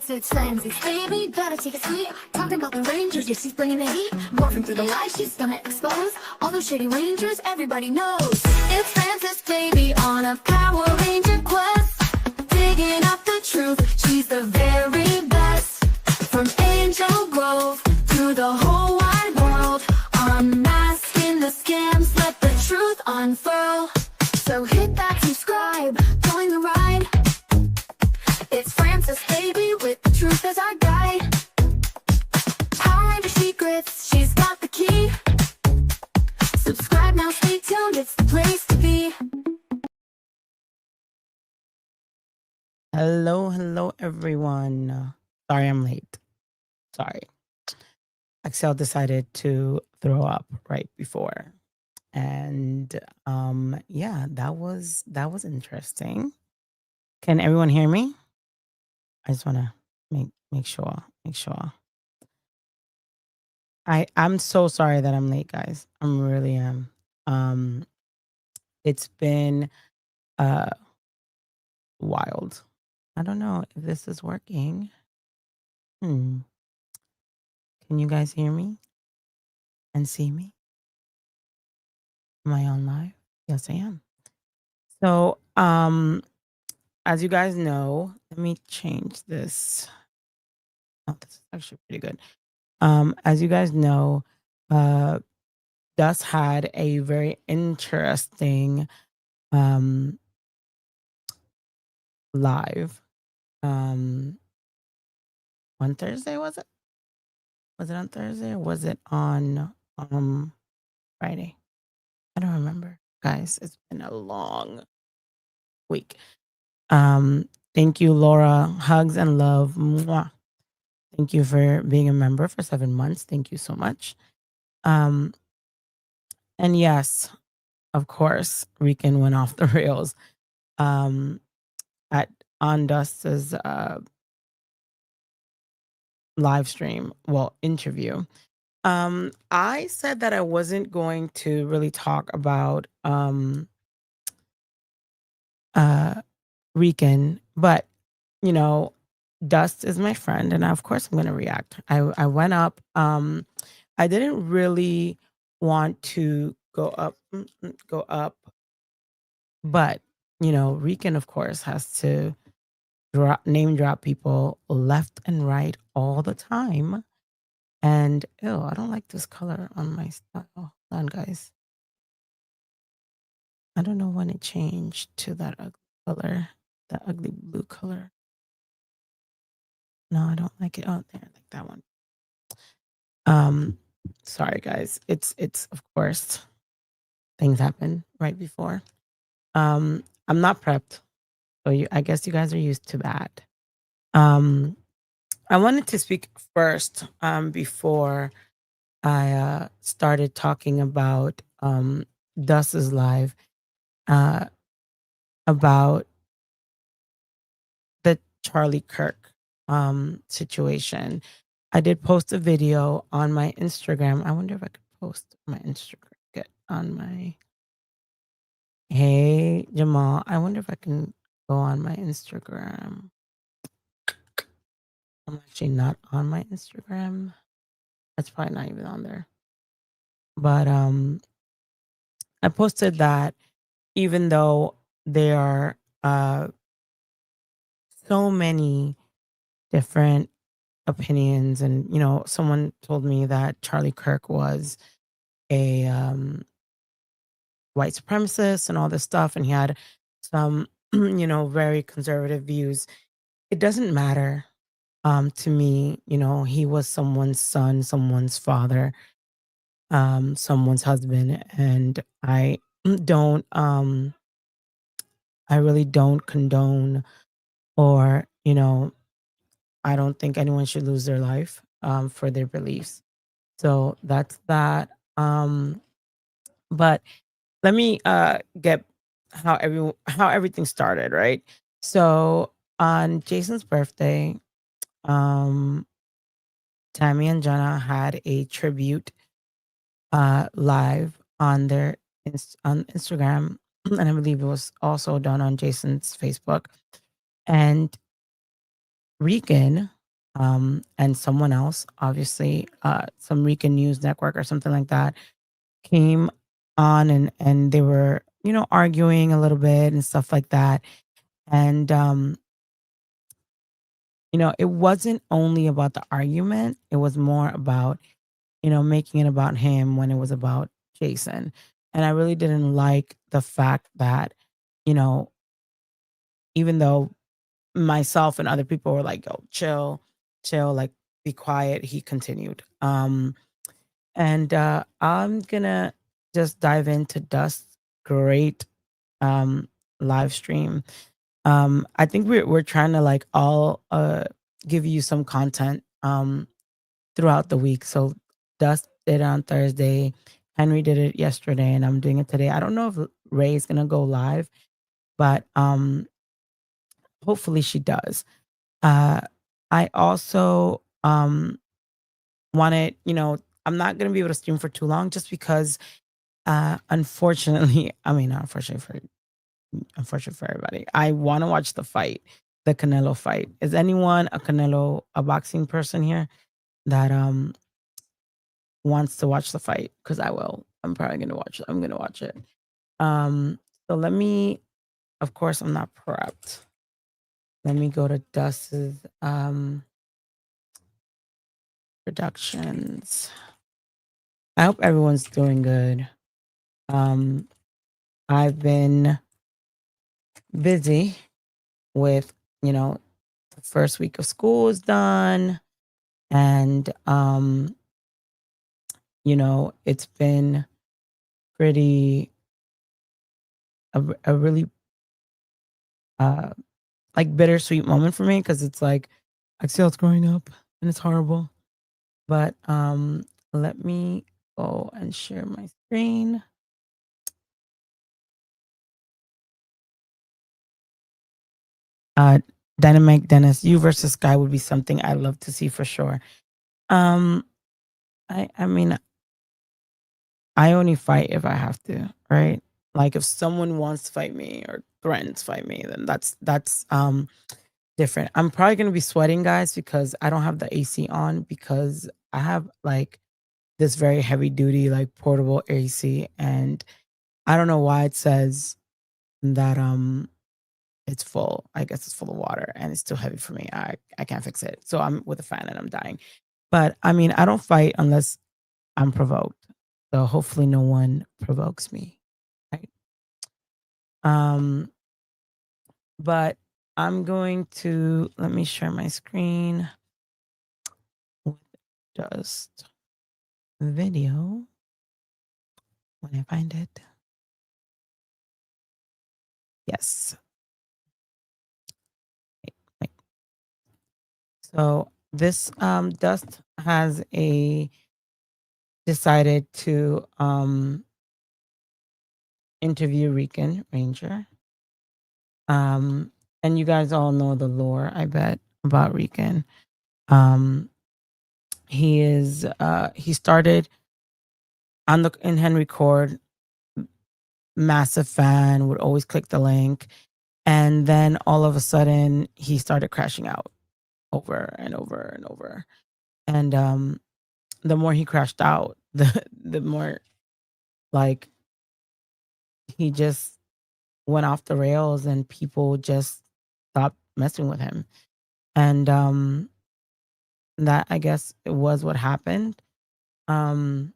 It's Francis, baby, gotta take a seat. Talking about the Rangers, yeah, she's bringing the heat. Morphing through the light, she's gonna expose all those shady Rangers, everybody knows. It's Francis, baby, on a Power Ranger quest. Digging up the truth, she's the very best. From Angel Grove to the whole wide world, unmasking the scams, let the truth unfurl. So hit that subscribe, join the ride. It's Francis, baby, with the truth as our guide. Power Ranger secrets, she's got the key. Subscribe now, stay tuned, it's the place to be. Hello, everyone. Sorry I'm late. Sorry. Excel decided to throw up right before. And yeah, that was interesting. Can everyone hear me? I just want to make sure. I'm so sorry that I'm late, guys. I'm really am. It's been wild. I don't know if this is working. Can you guys hear me and see me? Am I on live? Yes, I am. So, as you guys know, let me change this. Oh, this is actually pretty good. As you guys know, Dust had a very interesting live on Thursday, was it? Was it on Thursday or was it on Friday? I don't remember. Guys, it's been a long week. Thank you, Laura. Hugs and love. Mwah. Thank you for being a member for 7 months. Thank you so much. And yes, of course, Rican went off the rails on Dust's live stream, well, interview. I said that I wasn't going to really talk about Rican, but you know, Dust is my friend, and of course I'm gonna react. I went up. I didn't really want to go up, but you know, Rican of course has to name drop people left and right all the time. And ew, I don't like this color on my style. Hold on, guys. I don't know when it changed to that ugly color, that ugly blue color. No, I don't like it. Oh, there, I like that one. Sorry guys. It's of course things happen right before. I'm not prepped. So I guess you guys are used to that. I wanted to speak first before I started talking about Dust's live about the Charlie Kirk situation. I did post a video on my Instagram. I wonder if I could post my Instagram on my. Hey Jamal, I wonder if I can go on my Instagram. I'm actually not on my Instagram. That's probably not even on there. But I posted that even though there are so many different opinions, and you know, someone told me that Charlie Kirk was a white supremacist and all this stuff, and he had some you know, very conservative views. It doesn't matter to me. You know, he was someone's son, someone's father, someone's husband, and I don't I really don't condone, or you know, I don't think anyone should lose their life for their beliefs. So that's that. But let me get how everything started, right? So on Jason's birthday, Tammy and Jenna had a tribute live on their on Instagram, and I believe it was also done on Jason's Facebook. And Rican, and someone else, obviously, some Rican news network or something like that, came on and they were, arguing a little bit and stuff like that. And it wasn't only about the argument, it was more about, making it about him when it was about Jason. And I really didn't like the fact that, you know, even though myself and other people were like, "Yo, chill, chill, like be quiet," he continued. And I'm gonna just dive into Dust's great um live stream. I think we're trying to like all give you some content throughout the week. So Dust did it on Thursday, Henry did it yesterday, and I'm doing it today. I don't know if Ray is gonna go live, but hopefully she does. Uh I also wanted, I'm not gonna be able to stream for too long just because unfortunately, I mean not unfortunately for everybody. I want to watch the fight, the Canelo fight. Is anyone a boxing person here that wants to watch the fight? Because I will. I'm probably gonna watch it. I'm gonna watch it. Um, so let me, of course, I'm not prepped. Let me go to Dust's productions. I hope everyone's doing good. Um, I've been busy with, the first week of school is done. And, it's been pretty, a really, uh, like bittersweet moment for me because it's like, I see it's growing up and it's horrible. But, let me go and share my screen. Uh, Dynamite Dennis, you versus Sky would be something I love to see for sure. Um, I mean, I only fight if I have to, right? Like if someone wants to fight me or threatens to fight me, then that's different. I'm probably gonna be sweating, guys, because I don't have the AC on because I have like this very heavy duty, like portable AC, and I don't know why it says that it's full. I guess it's full of water and it's too heavy for me. I can't fix it. So I'm with a fan and I'm dying. But I mean, I don't fight unless I'm provoked. So hopefully no one provokes me. Right. Um, but I'm going to let me share my screen with just video when I find it. Yes. Wait, wait. So this Dust has a decided to interview Rican Ranger. Um, and you guys all know the lore, I bet, about Rican. Um, he started on the in Henry Cord, massive fan, would always click the link, and then all of a sudden he started crashing out over and over and over. And the more he crashed out, the more like he just went off the rails and people just stopped messing with him. And that I guess it was what happened. Um,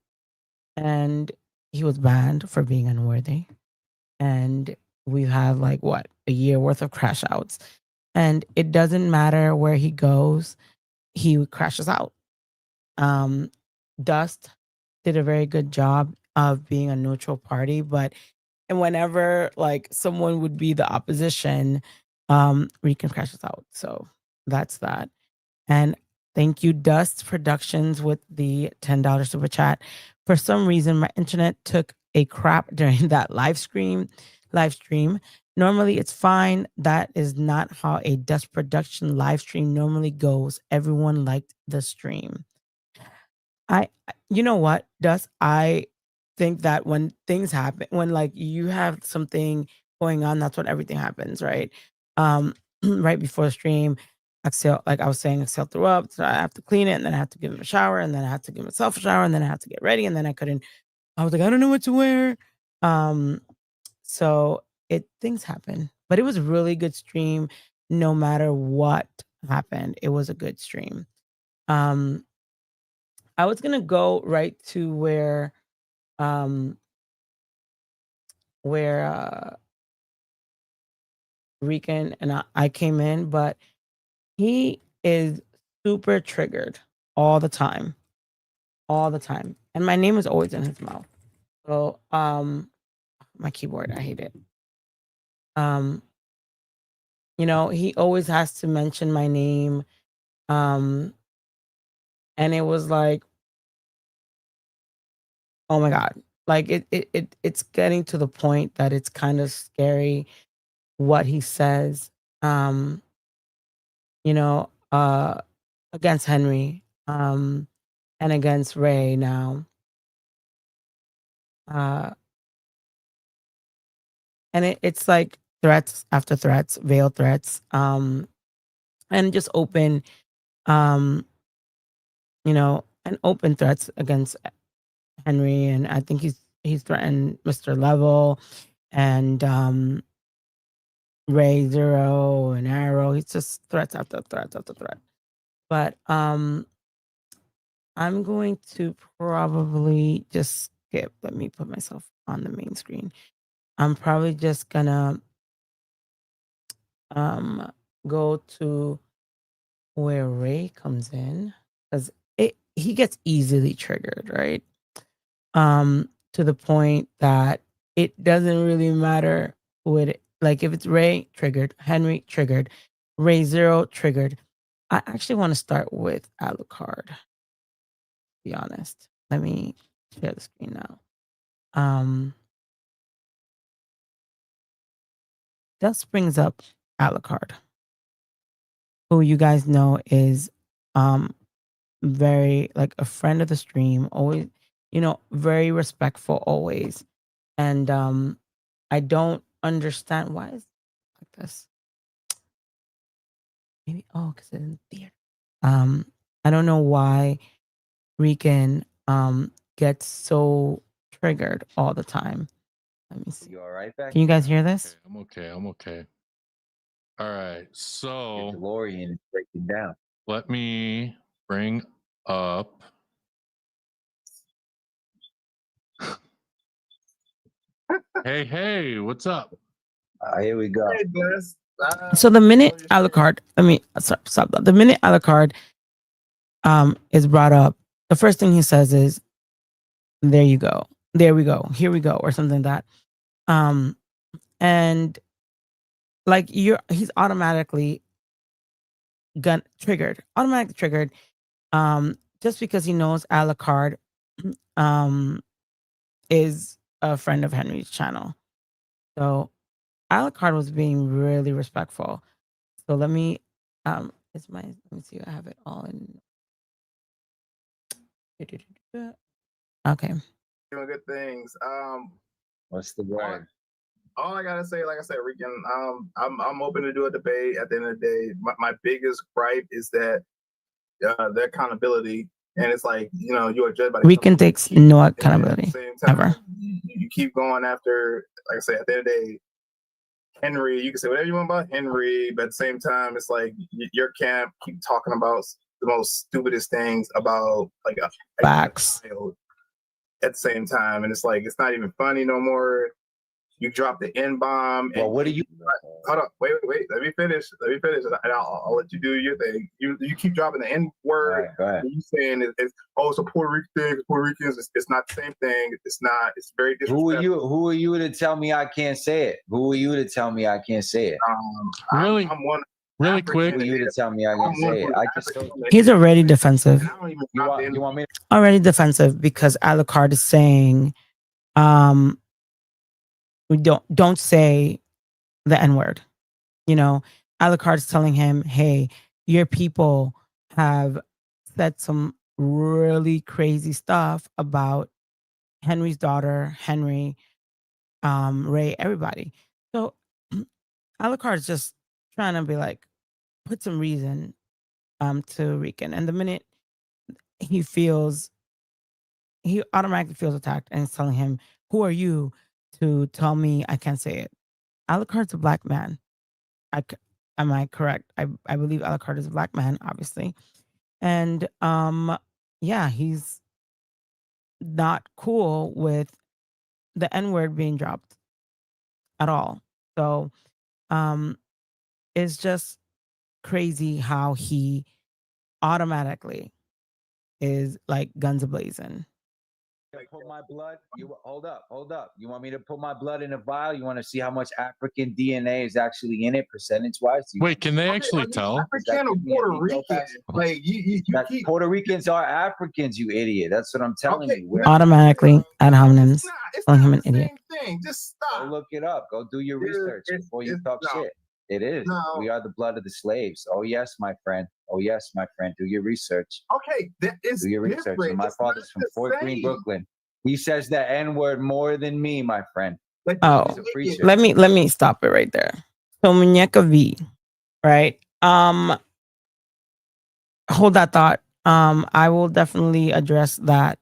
and he was banned for being unworthy. And we've had like what, a year worth of crash outs. And it doesn't matter where he goes, he crashes out. Um, Dust did a very good job of being a neutral party, but and whenever like someone would be the opposition, Rican crashes out. So that's that. And thank you, Dust Productions, with the $10 super chat. For some reason, my internet took a crap during that Live stream. Normally, it's fine. That is not how a Dust Production live stream normally goes. Everyone liked the stream. You know what, Dust? I think that when things happen, when like you have something going on, that's when everything happens, right? Um, right before the stream. Axel, like I was saying, Axel threw up, so I have to clean it, and then I have to give him a shower, and then I have to give myself a shower, and then I have to get ready, and then I was like, I don't know what to wear. So things happen, but it was a really good stream. No matter what happened, it was a good stream. I was gonna go right to um, where Rican and I came in, but he is super triggered all the time, all the time, and my name is always in his mouth. So, my keyboard, I hate it. Um, he always has to mention my name. Um, and it was like, oh my God. Like it's getting to the point that it's kind of scary what he says. Um, you know, uh against Henry, and against Ray now. Uh and it's like threats after threats, veiled threats, and just open um and open threats against Henry, and I think he's threatened Mr. Level and Ray Zero and Arrow. He's just threats after threats after threat. But I'm going to probably just skip. Let me put myself on the main screen. I'm probably just gonna go to where Ray comes in, because he gets easily triggered, right? To the point that it doesn't really matter like if it's Ray triggered, Henry triggered, Ray Zero triggered. I actually want to start with Alucard, to be honest. Let me share the screen now. This brings up Alucard, who you guys know is very like a friend of the stream, always, very respectful always. And I don't understand why is it like this. Maybe because it's in theater. I don't know why Rican gets so triggered all the time. Let me see. You all right back? Can you guys hear this? Okay, I'm okay. All right, so DeLorean breaking down. let me bring up. Hey, what's up? Here we go. Hey, Bless. So the minute Alucard, stop. The minute Alucard is brought up, the first thing he says is, "There you go, there we go, here we go," or something like that. And like he's automatically automatically triggered, just because he knows Alucard, is a friend of Henry's channel. So Alucard was being really respectful. So let me let me see, I have it all in. Okay. Doing good things. What's the word? All I gotta say, like I said, Rican, I'm open to do a debate. At the end of the day, my biggest gripe is that the accountability, and it's like you are judged by the Rican takes no accountability ever. You keep going after, like I say, at the end of the day, Henry. You can say whatever you want about Henry, but at the same time, it's like your camp keep talking about the most stupidest things about like a child at the same time, and it's like it's not even funny no more. You drop the N bomb. Well, what do you? Hold up, wait. Let me finish, and I'll let you do your thing. You keep dropping the N word. Right, you saying it's a Puerto Rican thing. Puerto Ricans. It's not the same thing. It's not. It's very disrespectful. Who are you to tell me I can't say it? Who are you to tell me I can't say it? Really? I'm one. Really African. quick. Who are you to tell me I can't say it? I just. He's already defensive. I don't even You want me? Already defensive because Alucard is saying, we don't say the N word. Alucard is telling him, hey, your people have said some really crazy stuff about Henry's daughter, Henry, Ray, everybody. So Alucard is just trying to be like, put some reason to Rican. And the minute he automatically feels attacked and it's telling him, who are you to tell me I can't say it? Alucard's a black man. Am I correct? I believe Alucard is a black man, obviously. And yeah, he's not cool with the N-word being dropped at all. So it's just crazy how he automatically is like guns ablazing. Put my blood. You hold up. You want me to put my blood in a vial? You want to see how much African DNA is actually in it, percentage-wise? Wait, can they actually tell? African or Puerto Rican? Like you keep Puerto Ricans are Africans, you idiot. That's what I'm telling you. We're Automatically ad hominems, it's calling not him an the idiot. same thing. Just Go stop. look it up. Go do your research before you talk shit. It is. No. We are the blood of the slaves. Oh yes, my friend. Oh yes, my friend. Do your research. Okay, that is Do your research. different. My It's father's not from the Fort Greene, same. Brooklyn. He says the N-word more than me, my friend. Like, Oh, He's a preacher. let me stop it right there. So Muñeca V, right? Hold that thought. I will definitely address that.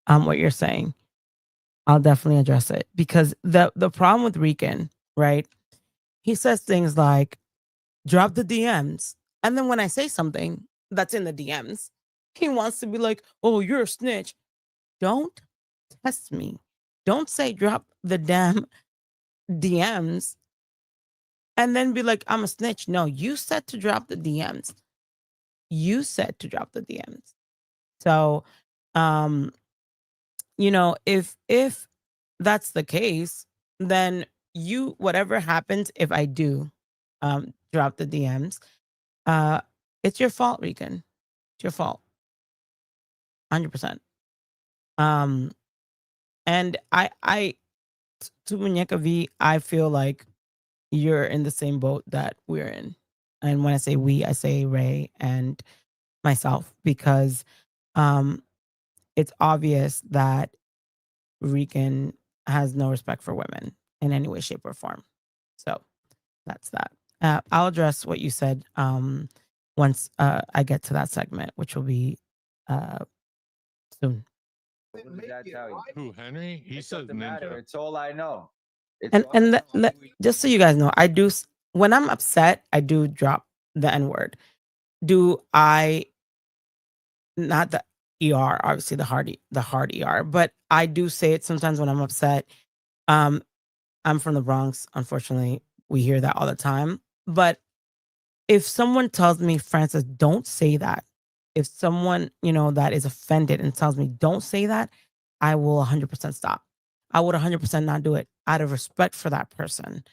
What you're saying, I'll definitely address it because the problem with Rican, right? He says things like, "Drop the DMs," and then when I say something that's in the DMs, he wants to be like, "Oh, you're a snitch." Don't test me. Don't say drop the damn DMs and then be like, I'm a snitch. No, you said to drop the DMs. You said to drop the DMs. So, if that's the case, then whatever happens if I do drop the DMs, it's your fault, Rican. It's your fault. 100%. And to Muñeca V, I feel like you're in the same boat that we're in. And when I say we, I say Ray and myself because it's obvious that Rican has no respect for women in any way, shape, or form. So that's that. I'll address what you said once I get to that segment, which will be soon. What did that tell you? Who, Henry? He It says doesn't matter. ninja. It's all I know. It's And all I know. just so you guys know, I do when I'm upset, I do drop the N word. Do I not the ER, obviously the hard ER, but I do say it sometimes when I'm upset. I'm from the Bronx. Unfortunately, we hear that all the time. But if someone tells me, Francis, don't say that. If someone, that is offended and tells me, don't say that, I will 100% stop. I would 100% not do it out of respect for that person.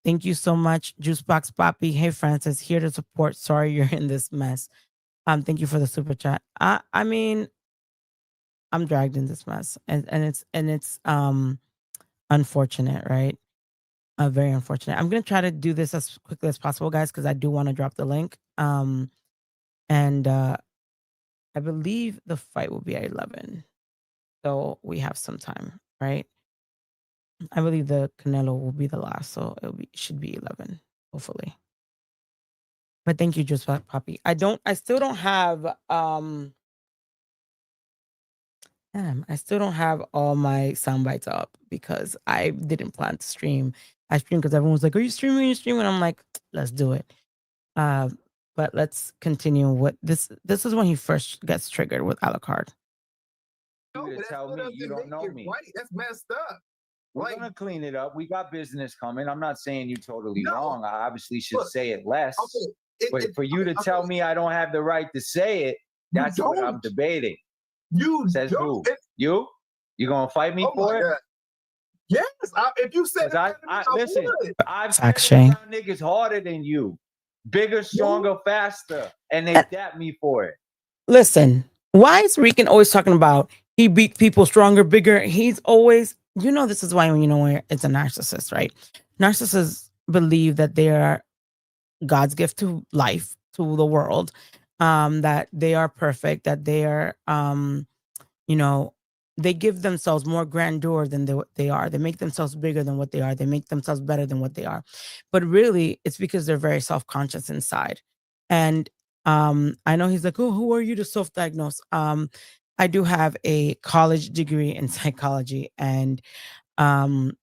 Thank you so much, Juicebox Papi. Hey, Francis, here to support. Sorry you're in this mess. Thank you for the super chat. I mean, I'm dragged in this mess, and it's unfortunate, right? Very unfortunate. I'm gonna try to do this as quickly as possible, guys, because I do want to drop the link. And I believe the fight will be at 11, so we have some time, right? I believe the Canelo will be the last, so should be 11, hopefully. But thank you, just Poppy. I still don't have I still don't have all my sound bites up because I didn't plan to stream. I streamed because everyone was like, "Are you streaming? Are you streaming?" I'm like, "Let's do it." But let's continue. What this is when he first gets triggered with Alucard. You to tell me you don't know me. That's messed up. We're gonna clean it up. We got business coming. I'm not saying you're totally No. wrong. I obviously should Look, say it less. Okay. But for you to tell me I don't have the right to say it, that's what I'm debating. You Says don't. who? You gonna fight me Oh for my it? God. Yes. If you said I listen. would. I've Facts, been Shay. around niggas harder than you, bigger, stronger, faster, and they dap me for it. Listen, why is Rican always talking about he beat people stronger, bigger? He's always, this is why where it's a narcissist, right? Narcissists believe that they are God's gift to life, to the world, that they are perfect, that they are, they give themselves more grandeur than they are. They make themselves bigger than what they are. They make themselves better than what they are. But really, it's because they're very self-conscious inside. And I know he's like, oh, who are you to self-diagnose? I do have a college degree in psychology, and um,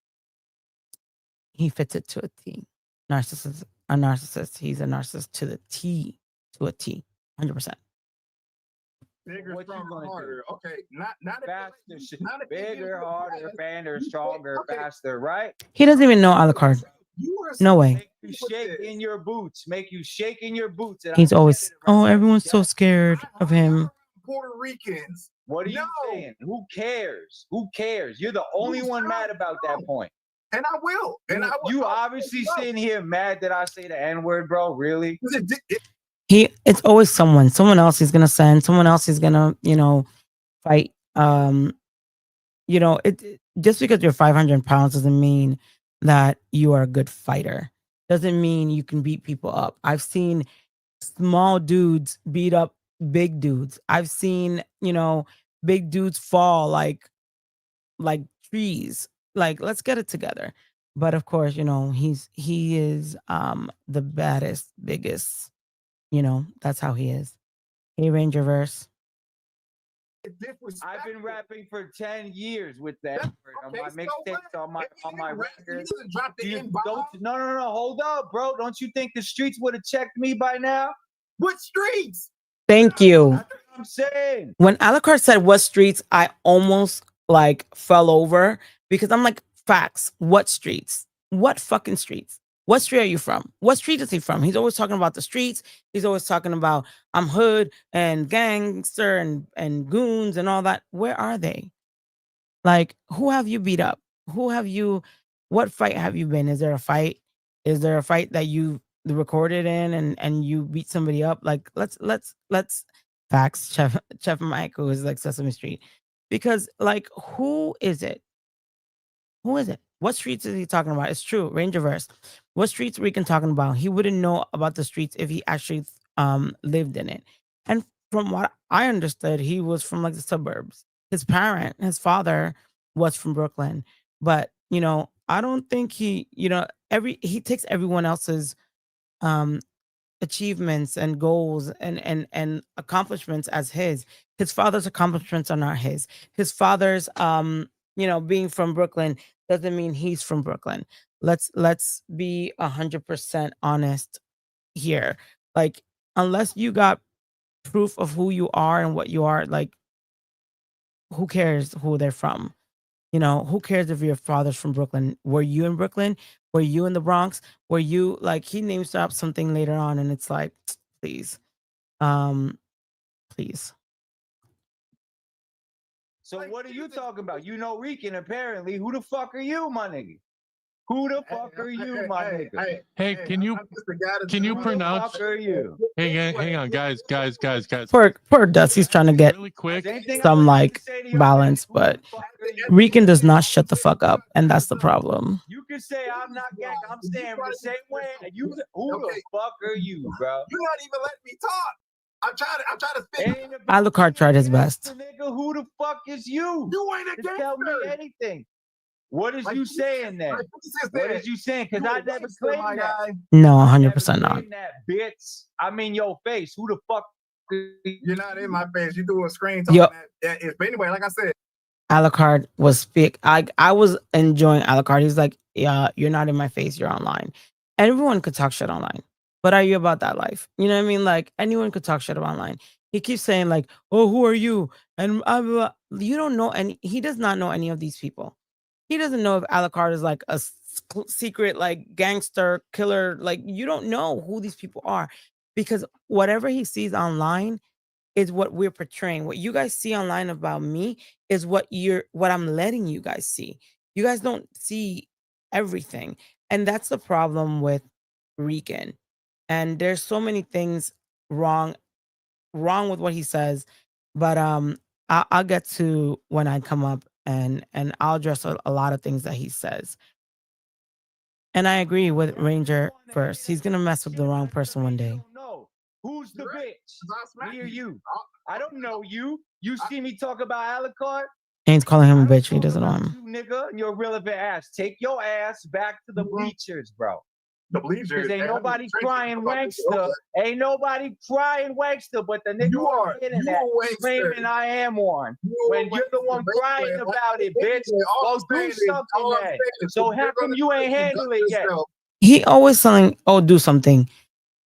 he fits it to a T. Narcissist, a narcissist. He's a narcissist to the T, to a T, 100%. Bigger, What you stronger, gonna do? harder. Okay, not if Faster, not if you bigger, get harder, fast. faster, You stronger, okay. faster, right? He doesn't even know Alucard. You are No way. Make you shake in your boots. Make you shake in your boots. And He's I always, said it right oh, there. everyone's so Yeah. scared of him. Puerto Ricans. What are you saying? Who cares? Who cares? You're the only one mad about that point. And I will. And I will. You obviously sitting here mad that I say the N-word, bro. Really? It's always someone else he's gonna send, someone else he's gonna, fight. Just because you're 500 pounds doesn't mean that you are a good fighter. Doesn't mean you can beat people up. I've seen small dudes beat up big dudes. I've seen, big dudes fall like trees. Like, let's get it together. But of course, he is the baddest, biggest, that's how he is. Hey, Rangerverse. I've been rapping for 10 years with that on my mixtapes, on my records. No, hold up, bro. Don't you think the streets would have checked me by now? What streets? Thank you. That's what I'm saying. When Alucard said what streets, I almost fell over because I'm like, facts. What streets? What fucking streets? What street are you from? What street is he from? He's always talking about the streets. He's always talking about I'm hood and gangster and goons and all that. Where are they? Like, who have you beat up? What fight have you been? Is there a fight? Is there a fight that you recorded in and you beat somebody up? Like, let's facts, Chef Mike, who is like Sesame Street. Because who is it? Who is it? What streets is he talking about? It's true, Rangerverse. What streets Rican talking about? He wouldn't know about the streets if he actually lived in it. And from what I understood, he was from the suburbs. His father was from Brooklyn. But, I don't think he takes everyone else's achievements and goals and accomplishments as his. His father's accomplishments are not his. His father's being from Brooklyn doesn't mean he's from Brooklyn. Let's be 100% honest here. Unless you got proof of who you are and what you are, who cares who they're from? Who cares if your father's from Brooklyn? Were you in Brooklyn? Were you in the Bronx? Were you he names up something later on and it's like, please. Please. So what are you talking about? You know Rican, apparently. Who the fuck are you, my nigga? Who the fuck are you, my nigga? Hey, can you pronounce? Who the fuck are you? Hey, hang on, guys. Poor Dust, he's trying to get Really quick. some balance, but Rican does not shut the fuck up, and that's the problem. You can say I'm not gang. I'm saying the same way. Who the fuck are you, bro? You're not even letting me talk. I'm trying to speak. Alucard tried his best. Nigga, who the fuck is you? You ain't a gangster. Tell me anything. What is you saying then? What is you saying? Because I never claimed that. No, 100% not. That bitch. I'm in your face. Who the fuck? You're not in my face. You doing screen talking. But anyway, like I said, Alucard was speak. I was enjoying Alucard. He's like, yeah, you're not in my face. You're online. Everyone could talk shit online. But are you about that life? You know what I mean? Anyone could talk shit online. He keeps saying oh, who are you? And you don't know any. He does not know any of these people. He doesn't know if Alucard is a secret gangster killer. You don't know who these people are, because whatever he sees online is what we're portraying. What you guys see online about me is what I'm letting you guys see. You guys don't see everything, and that's the problem with Rican. And there's so many things wrong with what he says, but I'll get to when I come up. And I'll address a lot of things that he says. And I agree with Ranger first. He's going to mess with the wrong person one day. No. Who's the bitch? Me or you? I don't know you. You see me talk about Alucard? And he's calling him a I don't bitch. He talk doesn't know about him. you, nigga, and your relevant ass. Take your ass back to the bleachers, bro. The bleachers. Because ain't and nobody I'm crying trenches about wankster. this. Ain't nobody crying wankster, but the nigga You on are. the You internet a wankster. claiming I am one. You a When you're the wankster, one crying basically. about it, bitch. All Go I'm do saying is- all something I'm then. saying is So if how you're come gonna you try ain't to handle conduct it yet? yourself- He always telling, oh, do something.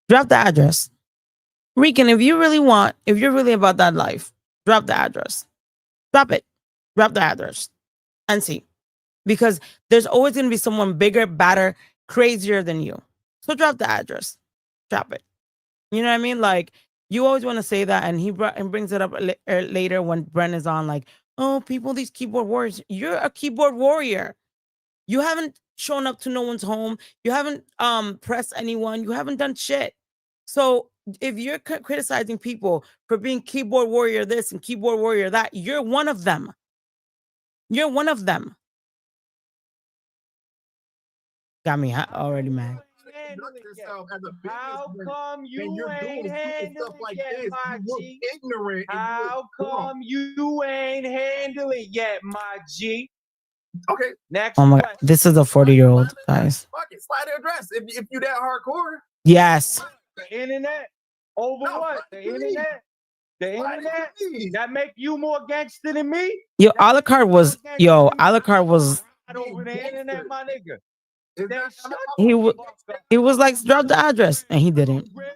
Drop the address. Rican, if you're really about that life, drop the address. Drop it. Drop the address. And see. Because there's always going to be someone bigger, badder, crazier than you. So drop the address. Drop it. You know what I mean? Like, you always want to say that, and he brings it up later when Bren is on, like, oh, people, these keyboard warriors. You're a keyboard warrior. You haven't shown up to no one's home. You haven't pressed anyone. You haven't done shit. So if you're criticizing people for being keyboard warrior this and keyboard warrior that, you're one of them. You're one of them. Got me already mad. Conduct yourself as a How businessman, come you and you're ain't doing handling stuff like yet, this. my You look G? ignorant. and you How look dumb. come you ain't handle it yet, my G? Okay. Next Oh my God. question. This is a 40-year-old, guys. Fuck it, slide the address if you that hardcore. Yes. The internet? Over No, what? fuck The me. internet? The Slide it internet? to me. That make you more gangster than me? Yo, Alucard was Not over the internet, my nigga. Is Then that- shut he the was fuck up. he was like, drop the address, and he didn't. Real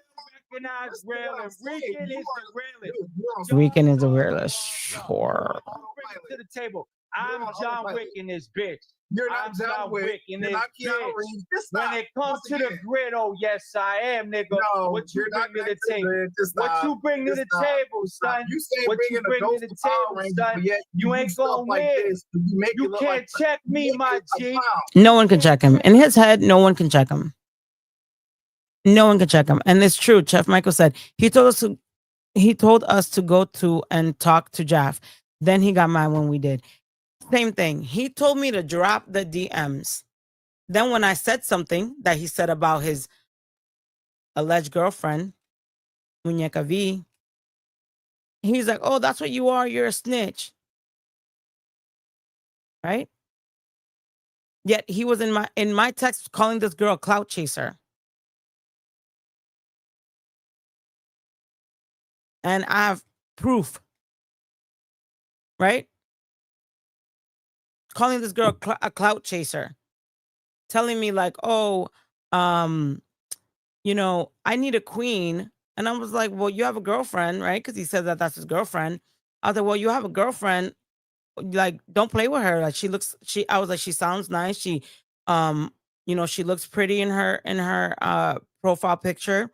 recognize That's real, what I'm and saying. Rican You is are- the realest. dude, you're on Weekend is a realist. Sure. Bring it to the table. I'm on John autopilot. Wick in this bitch. You're I'm not John Wick. in You're this not Keanu bitch. Reeves. Just When stop. it comes Once to the again. grid, oh yes, I am, nigga. No, What you you're not bring to the connected table? it. Just What stop. you bring to Just the stop. table, Stop. son? You say What you bringing a bring to ghost the to Power table, Rangers, son? but yet You do ain't stuff gonna like win. this. You make You it look can't like check me, make my it a G. clown. No one can check him. In his head, no one can check him. No one can check him. And it's true. Chef Michael said he told us to go to and talk to Jaff. Then he got mad when we did. Same thing. He told me to drop the DMs. Then when I said something that he said about his alleged girlfriend, Muñeca V, he's like, oh, that's what you are. You're a snitch. Right? Yet he was in my text calling this girl a clout chaser. And I have proof. Right? Calling this girl a clout chaser. Telling me like, oh, I need a queen. And I was like, well, you have a girlfriend, right? Because he said that that's his girlfriend. I was like, well, you have a girlfriend. Like, don't play with her. Like, I was like, she sounds nice. She looks pretty in her profile picture.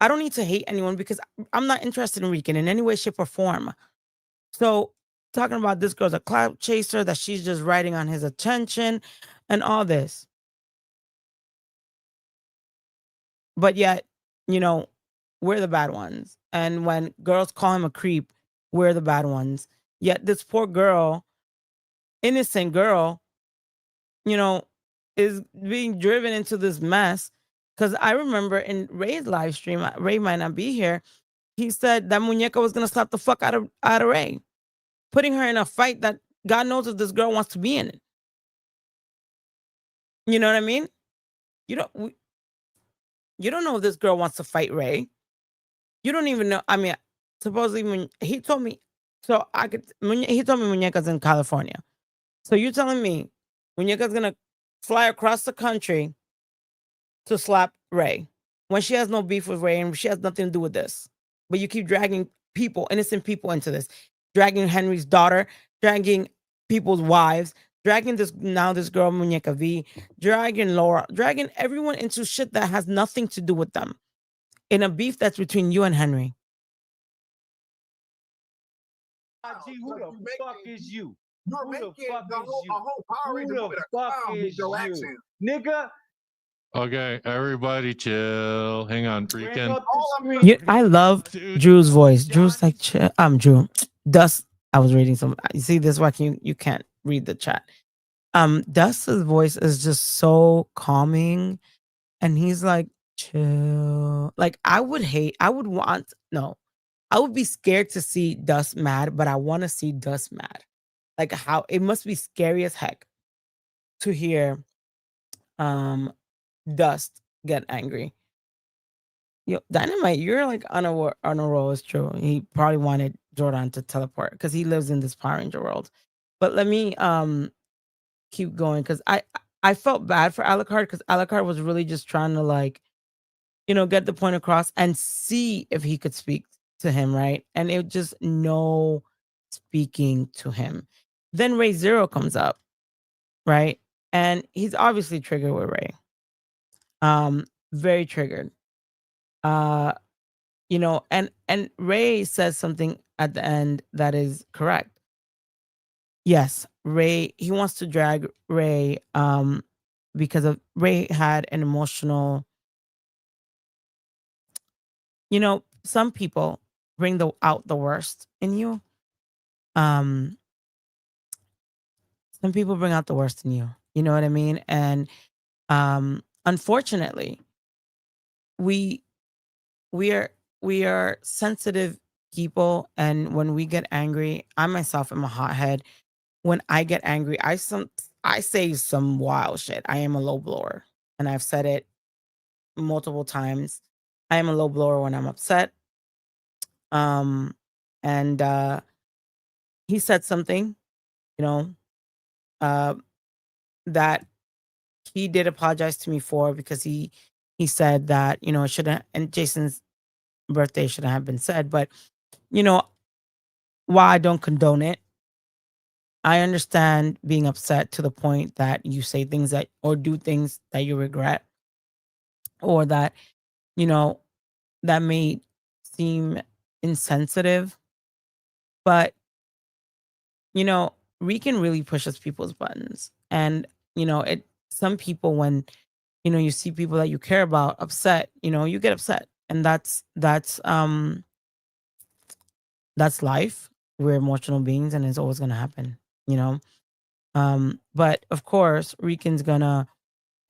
I don't need to hate anyone because I'm not interested in Rican in any way, shape, or form. So talking about this girl's a clout chaser, that she's just riding on his attention and all this. But yet, we're the bad ones. And when girls call him a creep, we're the bad ones. Yet this poor girl, innocent girl, is being driven into this mess. Because I remember in Ray's live stream, Ray might not be here. He said that Muñeca was gonna slap the fuck out of Ray, putting her in a fight that God knows if this girl wants to be in it. You know what I mean? You don't know if this girl wants to fight Ray. You don't even know. I mean, supposedly when he told me, he told me Muñeca's in California. So you're telling me Muñeca's gonna fly across the country to slap Ray when she has no beef with Ray and she has nothing to do with this. But you keep dragging innocent people into this, dragging Henry's daughter, dragging people's wives, dragging this girl Muñeca V, dragging Laura, dragging everyone into shit that has nothing to do with them in a beef that's between you and Henry. G, who the fuck is you? You're Who the making fuck a is whole you? Power Who Ranger the movie a fuck clown is with your you? actions. Nigga, Okay, everybody chill. Hang on, bring Rican. up the screen. I love Dude. Drew's voice. Drew's like, Drew. Dust. I was reading some. You see this? Why you can't read the chat? Dust's voice is just so calming, and he's like, chill. Like I would be scared to see Dust mad, but I want to see Dust mad. like how it must be scary as heck to hear Dust get angry. Yo, Dynamite, you're like on a roll. It's true. He probably wanted Jordan to teleport because he lives in this Power Ranger world. But let me keep going because I felt bad for Alucard because Alucard was really just trying to like, get the point across and see if he could speak to him, right? And it just no speaking to him. Then Ray Zero comes up, right? And he's obviously triggered with Ray. Very triggered. And Ray says something at the end that is correct. Yes, Ray, he wants to drag Ray because of Ray had an emotional, some people bring out the worst in you. Some people bring out the worst in you. You know what I mean? And unfortunately, we are sensitive people, and when we get angry, I myself am a hothead. When I get angry, I say some wild shit. I am a low blower, and I've said it multiple times. I am a low blower when I'm upset. And he said something, you know, uh, that he did apologize to me for because he said that it shouldn't, and Jason's birthday shouldn't have been said. But you know, while I don't condone it, I understand being upset to the point that you say things that or do things that you regret, or that you know that may seem insensitive. But Rican really pushes people's buttons, and it. Some people, when you see people that you care about upset, you get upset, and that's life. We're emotional beings, and it's always gonna happen. You know, but of course, Rican's gonna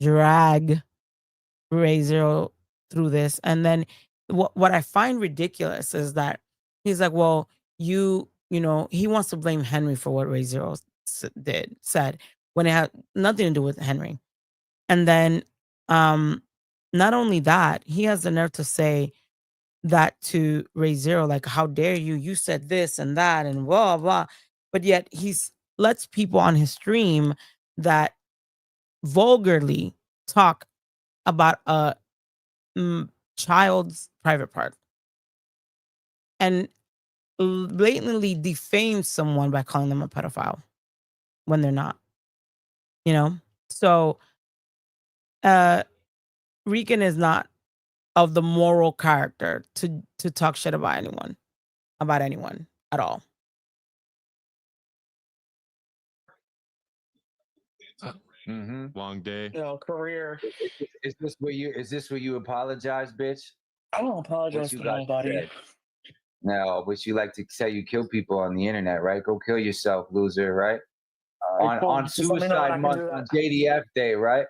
drag Ray Zero through this, and then what I find ridiculous is that he's like, well, he wants to blame Henry for what Ray Zero said when it had nothing to do with Henry. And then, not only that, he has the nerve to say that to Ray Zero, like, how dare you? You said this and that and blah blah. But yet he's lets people on his stream that vulgarly talk about a child's private part and blatantly defames someone by calling them a pedophile when they're not. So Rican is not of the moral character to talk shit about anyone at all. Long day. Career. Is this where you apologize, bitch? I don't apologize to nobody. No, but you like to say you kill people on the internet, right? Go kill yourself, loser, right? On Suicide Month, on JDF Day, right?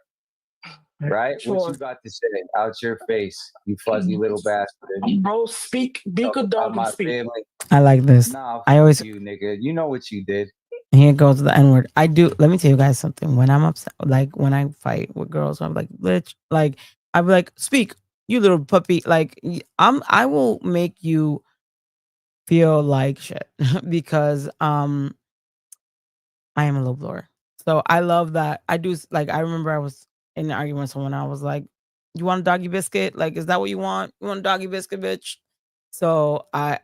Right? Sure. What you got to say? Out your face, you fuzzy little bastard. Bro, speak. Be good dog and speak. Family. I like this. Nah, I always you nigga. You know what you did. Here goes the N word. I do. Let me tell you guys something. When I'm upset, like when I fight with girls, I'm like, bitch. Like I'm like, speak, you little puppy. Like I will make you feel like shit because I am a low blower. So I love that. I do. Like I remember I was in an argument with someone. I was like, you want a doggy biscuit? Like, is that what you want? You want a doggy biscuit, bitch? So I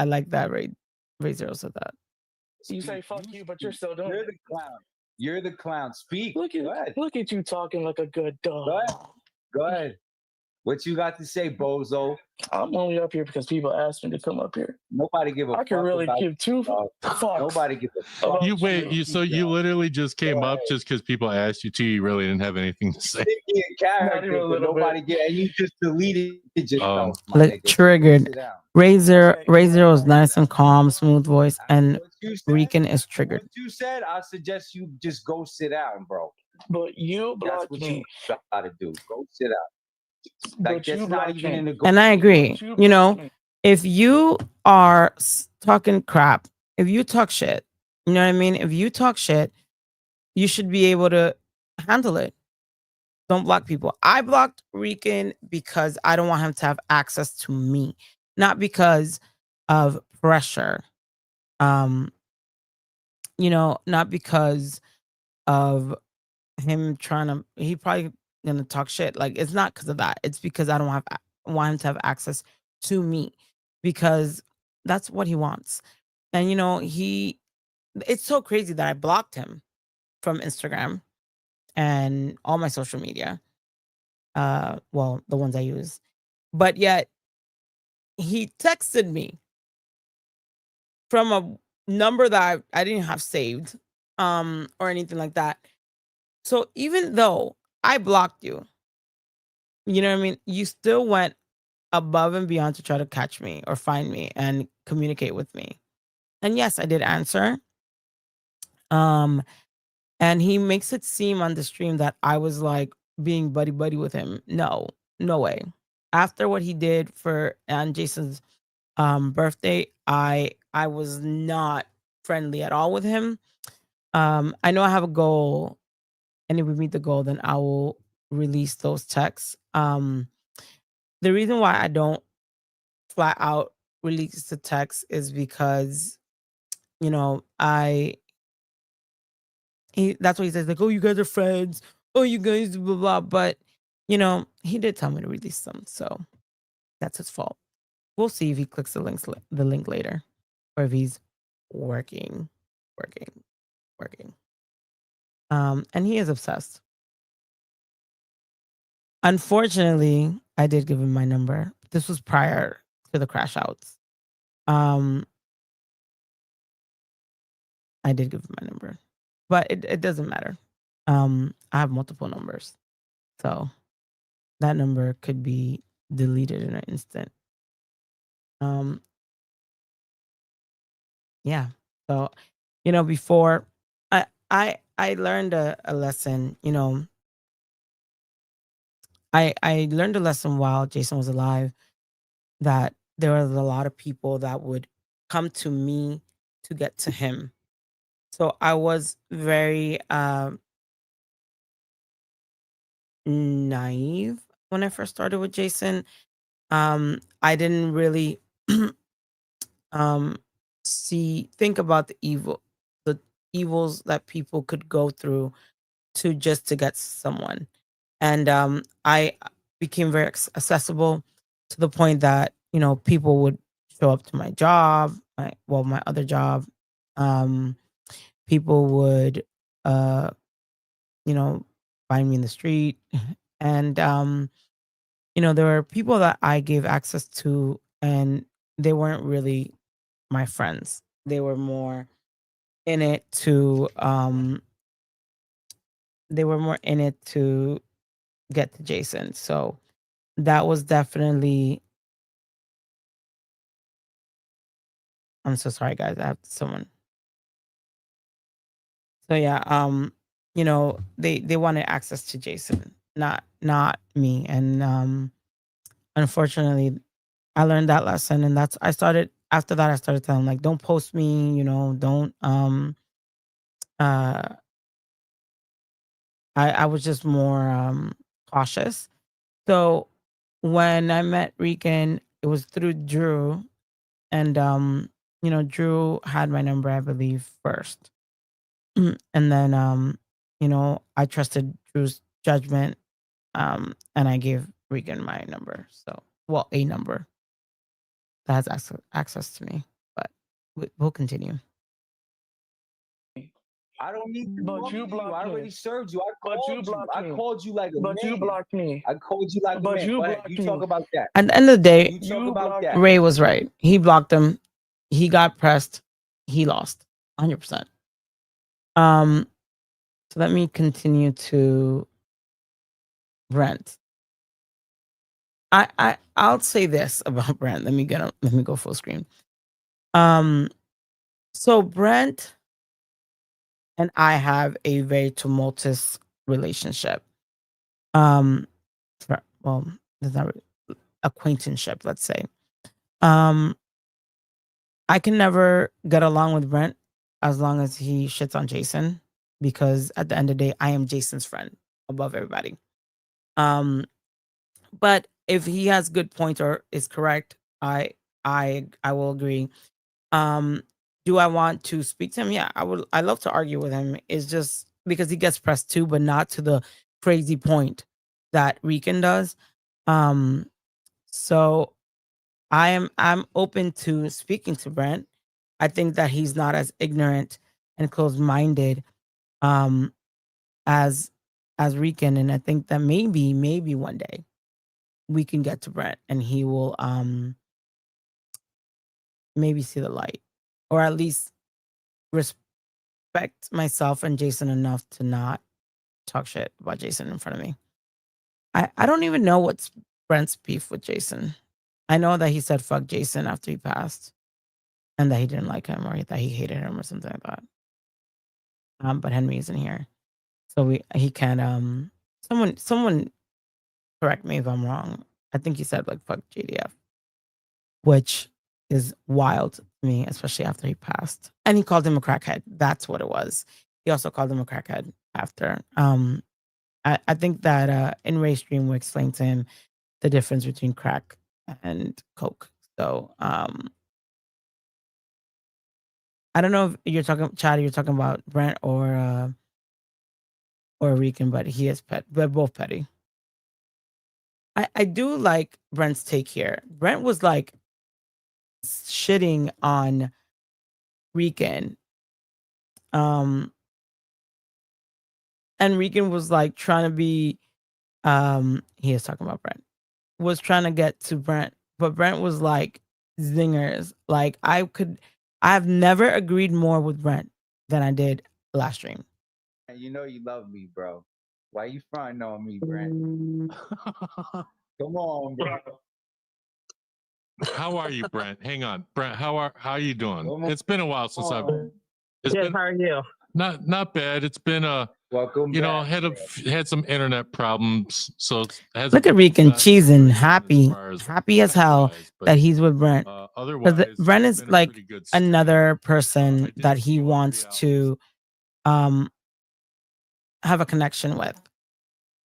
like that. Ray Zero said that. You say fuck you, but you're still doing You're it. the clown. You're the clown. Speak. Look at you talking like a good dog. Go ahead. What you got to say, bozo? I'm only up here because people asked me to come up here. Nobody give a fuck. I can really give two fucks. Nobody give a fuck. You literally just came up just because people asked you to. You really didn't have anything to say. Not even a little nobody get, and you just deleted yourself. Triggered. Ray Zero is nice and calm, smooth voice, and Rican is triggered. What you said, I suggest you just go sit down, bro. But you blocked what me. you got to do. Go sit down. Like that's not even in the. And I agree. If you are talking crap, if you talk shit, You know what I mean? If you talk shit, you should be able to handle it. Don't block people. I blocked Rican because I don't want him to have access to me, not because of pressure. Um, not because of him trying to. He probably gonna talk shit. Like it's not because of that. It's because I don't want him to have access to me because that's what he wants. And it's so crazy that I blocked him from Instagram and all my social media. Well, the ones I use. But yet he texted me from a number that I didn't have saved or anything like that. So even though I blocked you, you know what I mean? You still went above and beyond to try to catch me or find me and communicate with me. And yes, I did answer. Um and he makes it seem on the stream that I was like being buddy buddy with him. No, no way. After what he did for on Jason's birthday, I was not friendly at all with him. I know I have a goal, and if we meet the goal, then I will release those texts. The reason why I don't flat out release the text is because that's what he says, like, oh, you guys are friends, oh, you guys blah blah. But he did tell me to release them, so that's his fault. We'll see if he clicks the link later, or if he's working, working, working. And he is obsessed. Unfortunately, I did give him my number. This was prior to the crash outs. I did give him my number, but it doesn't matter. I have multiple numbers, so that number could be deleted in an instant. Yeah. So, before I learned a lesson. I learned a lesson while Jason was alive, that there was a lot of people that would come to me to get to him. So I was very naive when I first started with Jason. I didn't really um think about the evils that people could go through to get someone. And I became very accessible to the point that people would show up to my job, my other job. um People would uh find me in the street. And there were people that I gave access to, and they weren't really my friends. They were more in it to get to Jason. So that was definitely. I'm so sorry, guys. I have someone. So yeah, they wanted access to Jason, not me. And unfortunately, I learned that lesson, and I started after that. I started telling them, like, don't post me, don't. Uh, I was just more cautious. So when I met Rican, it was through Drew, and Drew had my number, I believe, first. And then I trusted Drew's judgment, and I gave Regan my number. So, well, a number that has access to me. But we'll continue. I don't need to But talk you to you. blocked I me. already served you. I But you called you. blocked I me. called you like a But you man. blocked me. I called you like a But man. you Go ahead. blocked You me. talk about that. At the end of the day, You talk You about blocked that. me. Ray was right. He blocked him. He got pressed. He lost 100%. So let me continue to Brent. I'll say this about Brent. Let me go full screen. So Brent and I have a very tumultuous relationship. Well, there's not acquaintanceship, let's say. I can never get along with Brent as long as he shits on Jason, because at the end of the day, I am Jason's friend above everybody. But if he has good points or is correct, I will agree. Do I want to speak to him? Yeah, I would. I love to argue with him. It's just because he gets pressed too, but not to the crazy point that Rican does. So I'm open to speaking to Brent. I think that he's not as ignorant and closed-minded um as Rican, and I think that maybe one day we can get to Brent and he will maybe see the light, or at least respect myself and Jason enough to not talk shit about Jason in front of me. I don't even know what's Brent's beef with Jason. I know that he said fuck Jason after he passed, and that he didn't like him, or that he hated him or something like that. But Henry isn't here, so he can't. Someone correct me if I'm wrong. I think he said like fuck JDF, which is wild to me, especially after he passed. And he called him a crackhead. That's what it was. He also called him a crackhead after. I think that in Ray's stream we explained to him the difference between crack and coke. So I don't know if you're talking, Chad, you're talking about Brent or Rican, but he is pet. They're both petty. I do like Brent's take here. Brent was like shitting on Rican. And Rican was like trying to be he is talking about Brent. Was trying to get to Brent, but Brent was like zingers. Like I've never agreed more with Brent than I did last stream. You know you love me, bro. Why you fronting on me, Brent? Come on, bro. How are you, Brent? Hang on, Brent. How you doing? It's been a while since I've. Yes, how are you? Not bad. It's been Welcome. you know, back, had some internet problems, so it hasn't Look at Rican not cheesing, really happy, as far as happy as hell wise, but, that he's with Brent. Because otherwise, Brent it's is been a like pretty good stream. another I person did that a he few wants realities. to have a connection with,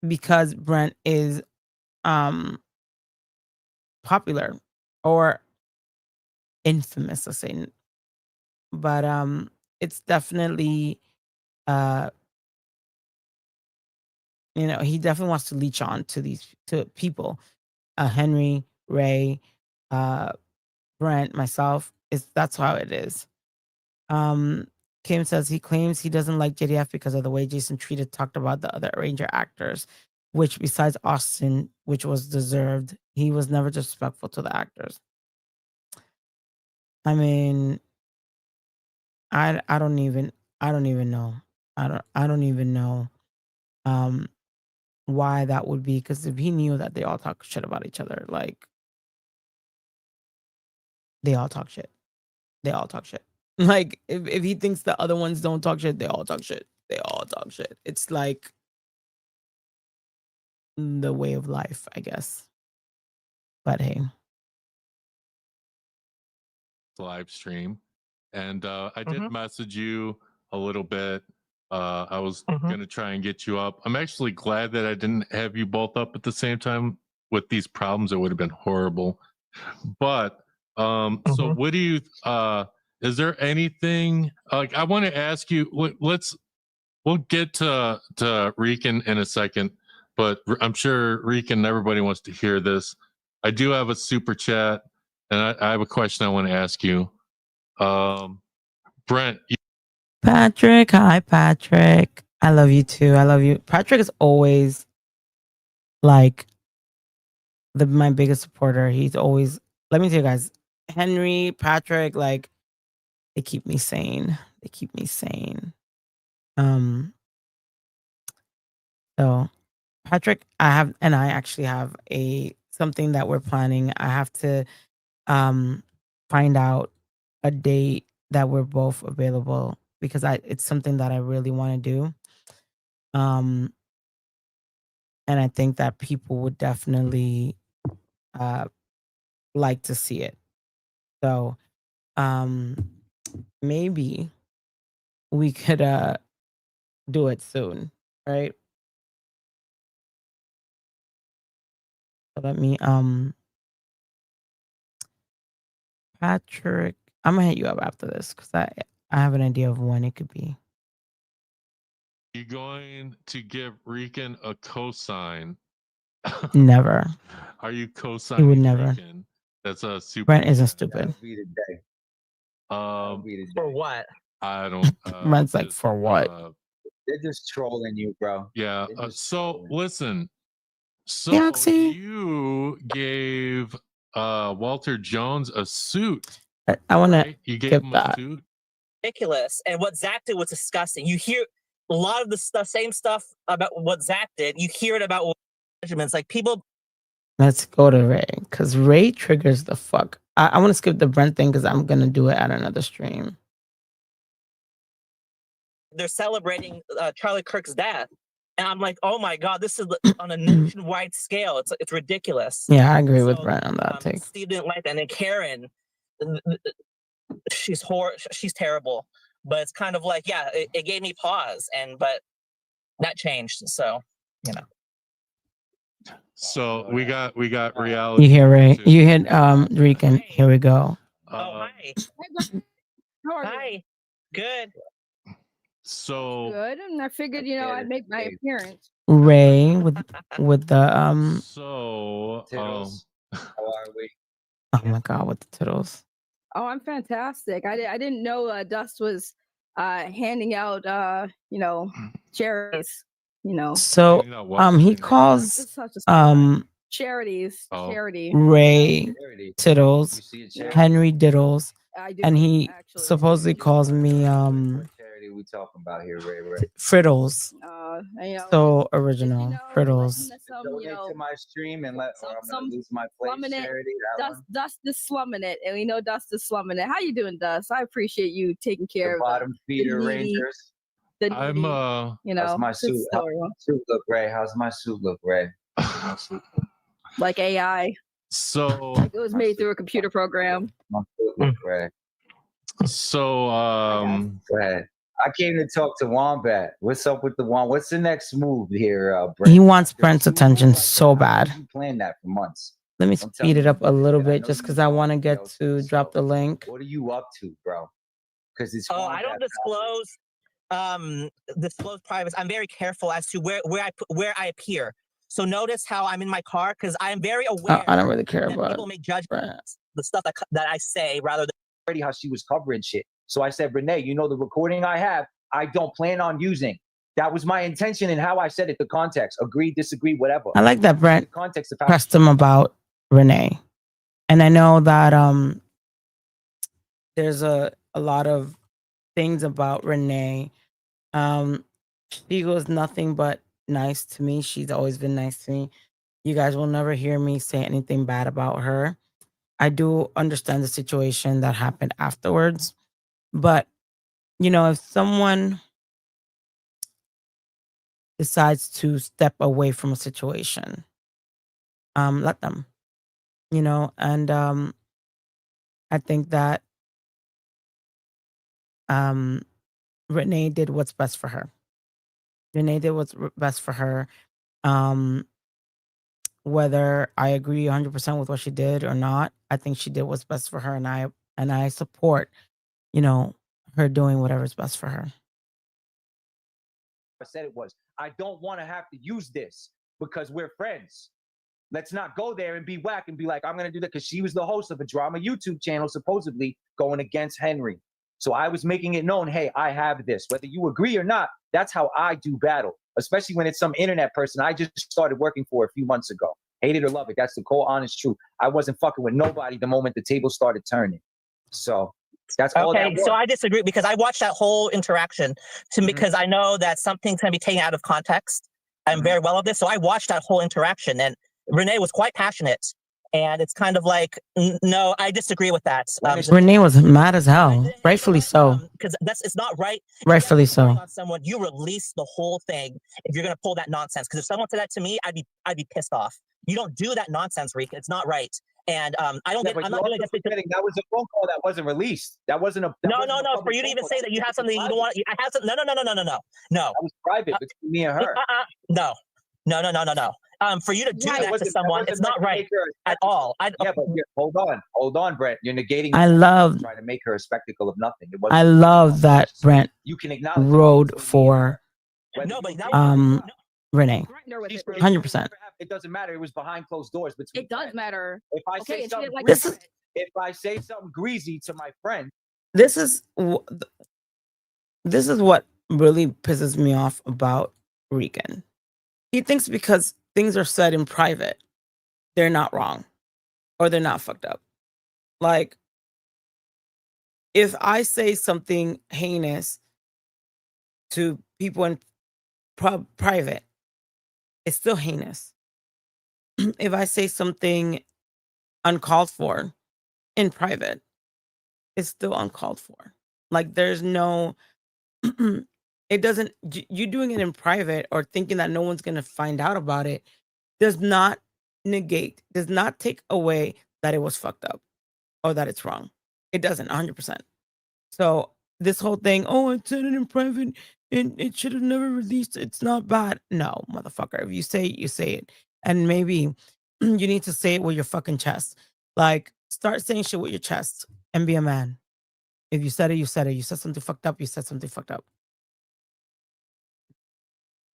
because Brent is popular or infamous, let's say. But it's definitely you know, he definitely wants to leech on to these to people. Henry, Ray, Brent, myself. That's how it is. Kim says he claims he doesn't like JDF because of the way Jason talked about the other Ranger actors, which besides Austin, which was deserved, he was never disrespectful to the actors. I mean, I don't even know. I don't even know why that would be, because if he knew that they all talk shit about each other, like they all talk shit. They all talk shit. Like if he thinks the other ones don't talk shit, they all talk shit. They all talk shit. It's like the way of life, I guess. But hey. Live stream, and I did message you a little bit. I was gonna try and get you up. I'm actually glad that I didn't have you both up at the same time with these problems. It would have been horrible. But so what do you is there anything like I want to ask you? We'll get to Rican in a second, but I'm sure Rican, everybody wants to hear this. I do have a super chat, and I have a question I want to ask you. Brent. Patrick, hi Patrick. I love you too. I love you. Patrick is always like my biggest supporter. He's always, let me tell you guys, Henry, Patrick, like they keep me sane. They keep me sane. So Patrick, I actually have something that we're planning. I have to find out a date that we're both available, because it's something that I really want to do. And I think that people would definitely like to see it. So maybe we could do it soon, right? So let me Patrick, I'm gonna hit you up after this because I have an idea of when it could be. You going to give Rican a cosign? Never. Are you He would co-signing never. Rican? That's a super. Brent isn't That stupid. would be the day. That would be the For day. what? I don't. Brent's like, just, for what? They're just trolling you, bro. Yeah. They're just So trolling. listen. So Galaxy. you gave Walter Jones a suit. I want to right? You gave get him a that. suit. Ridiculous. And what Zach did was disgusting. You hear a lot of the stuff, same stuff about what Zach did. You hear it about measurements. Like people. Let's go to Ray because Ray triggers the fuck. I want to skip the Brent thing because I'm gonna do it at another stream. They're celebrating Charlie Kirk's death, and I'm like, oh my god, this is on a nationwide scale. It's ridiculous. Yeah, I agree with So, Brent on that take. Steve didn't like that, and then Karen, she's terrible. But it's kind of like, yeah, it gave me pause, but that changed. So, you know. So we got reality. You hear Ray? too. You hit Rican. Here we go. Oh, hi. How are you? Hi. Good. So Good. And I figured, I'd make my appearance. Ray with the So Tittles. How are we? oh my god, with the tittles. Oh, I'm fantastic. I didn't know Dust was handing out charities. So he calls It's such a charities. Oh. Charity. Ray Charity. Tittles, You see a charity? Henry Diddles, I do, and he actually. supposedly calls me What charity we talking about here, Ray? Frittles. So original Frittles. Donate to my stream and or I'm gonna lose my place. slumming it. Charity. That one? Dust is slumming it, and we know Dust is slumming it. How you doing, Dust? I appreciate you taking care The of bottom feeder needy. Rangers. the I'm needy, How's my it's suit? so How's my suit look, Ray? How's my suit look, Ray? like AI. so It was made through a computer program. My suit look, Ray. so Go ahead. I came to talk to Wombat. What's up with the Wombat? What's the next move here, Brent? He wants Brent's attention so bad. You planned that for months. Let me Don't tell speed me it up a little that. I bit know just you because I know want to get else, to drop the link. What are you up to, bro? Because it's. Oh, I don't disclose privacy. I'm very careful as to where I appear. So notice how I'm in my car because I am very aware. I don't really care that about people make judgments. Brent. The stuff that I say rather than Already how she was covering shit. So I said, Renee, the recording I have, I don't plan on using. That was my intention and how I said it. The context, agree, disagree, whatever. I like that Brent The context of how pressed him about Renee. And I know that there's a lot of things about Renee. She was nothing but nice to me. She's always been nice to me. You guys will never hear me say anything bad about her. I do understand the situation that happened afterwards. But, if someone decides to step away from a situation, let them, and I think that Renee did what's best for her. Renee did what's best for her. Whether I agree 100% with what she did or not, I think she did what's best for her, and I support, her doing whatever's best for her. I said it was. I don't want to have to use this because we're friends. Let's not go there and be whack and be like, I'm going to do that because she was the host of a drama YouTube channel, supposedly going against Henry. So I was making it known, hey, I have this. Whether you agree or not, that's how I do battle, especially when it's some internet person I just started working for a few months ago. Hate it or love it. That's the cold, honest truth. I wasn't fucking with nobody the moment the table started turning. So that's all that okay. was. So I disagree because I watched that whole interaction because I know that something can be taken out of context. I'm very well of this. So I watched that whole interaction and Renee was quite passionate. And it's kind of like, no, I disagree with that. Renee was mad as hell, rightfully so. Because it's not right. Rightfully so. On someone, you release the whole thing if you're gonna pull that nonsense. Because if someone said that to me, I'd be pissed off. You don't do that nonsense, Rick. It's not right. And I don't Yeah, get. but I'm you're not doing also this because. forgetting that was a phone call that wasn't released. That wasn't a. That No, wasn't no, a no. For public you to phone even call. say that you have something you don't want, I have some. No, no, no, no, no, no, no, no. That was private between me and her. No, no, no, no, no, no. For you to do Right, that to someone, it's not right at all. Yeah, but hold on, Brent. You're negating. I love. Trying to make her a spectacle of nothing. It I love that Brent You can acknowledge rode for No, but that Renee. 100%. It doesn't matter. It was behind closed doors. Between It does matter. If I Okay, say something, like This is if I say something greasy to my friend, this is what really pisses me off about Rican. He thinks because things are said in private, they're not wrong or they're not fucked up. Like, if I say something heinous to people in private, it's still heinous. If I say something uncalled for in private, it's still uncalled for. Like, there's no, it doesn't, you doing it in private or thinking that no one's going to find out about it does not negate, does not take away that it was fucked up or that it's wrong. It doesn't, 100%. So this whole thing, oh, I said it in private and it should have never released. It's not bad. No, motherfucker. If you say it, you say it. And maybe you need to say it with your fucking chest. Like, start saying shit with your chest and be a man. If you said it, you said it. You said something fucked up, you said something fucked up.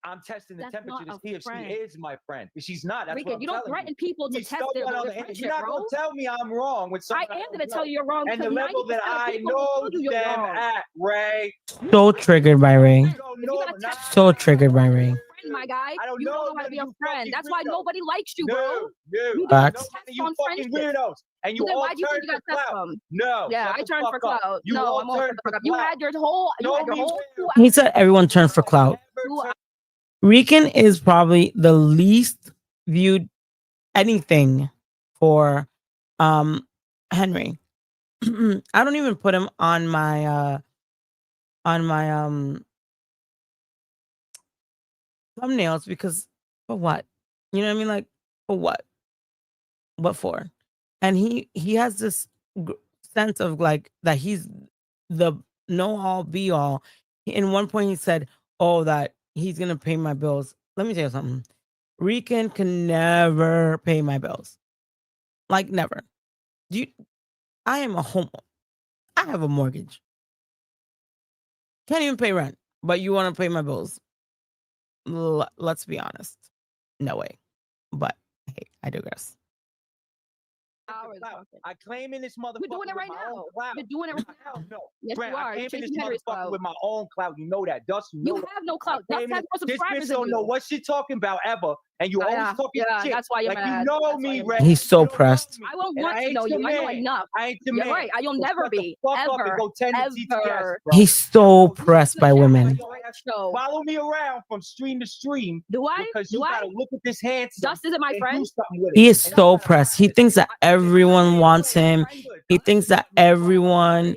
I'm testing the That's temperature not to a see if friend. she is my friend. If she's not, that's Rican, what I'm you don't telling threaten people to He's test someone on their the internet. friendship, You're not bro. going to tell me I'm wrong with I someone. am going to tell you you're wrong. And the because level that 90% of I people will know tell you you're them wrong. at, Ray. So triggered by Ray. If you gotta test So triggered by Ray. friend, my guy, I don't you don't know know how to be a you friend. fucking That's why weirdos. nobody likes you, bro. No, You do Facts. test you on fucking friendship. weirdos. And you Well, then all why do you turn think you for got test clout. from? No. Yeah, shut I the turned for fuck up. clout. You No, all I'm all turned for for clout. You clout. had your whole, He said everyone turned for clout. Rican is probably the least viewed anything for Henry. I don't even put him on my thumbnails because for what? You know what I mean? Like, for what? What for? And he has this sense of like that he's the know all be all. In one point he said, "Oh, that he's gonna pay my bills." Let me tell you something. Rican can never pay my bills. Like, never. I am a homeowner. I have a mortgage. Can't even pay rent, but you want to pay my bills? Let's be honest. No way. But hey, I digress. I claim in this motherfucker. We're doing it right now. You're doing it right now. Hell no. Yes, Brent, you are. I came in Chasing this Henry's motherfucker clout. with my own clout. You know that. Dust, you know You that. have no clout. I Dust came has in- more This subscribers bitch than don't know you. what she talking about ever. And you always talking shit. That's why you're like mad. you know That's why me, you're Ray. mad. He's so You don't know pressed. me. I won't And want I to ain't know your you. I know man. enough. I ain't your You're man. right. You'll So never shut the be. fuck up and Ever. go tend to TTS, Ever. bro. He's so pressed by women. So, Follow me around from stream to stream do I? because Do you I? gotta look at this handsome Dust isn't my and friend. do something with it. He is And so you gotta pressed. He practice thinks it. that everyone wants him. He thinks that everyone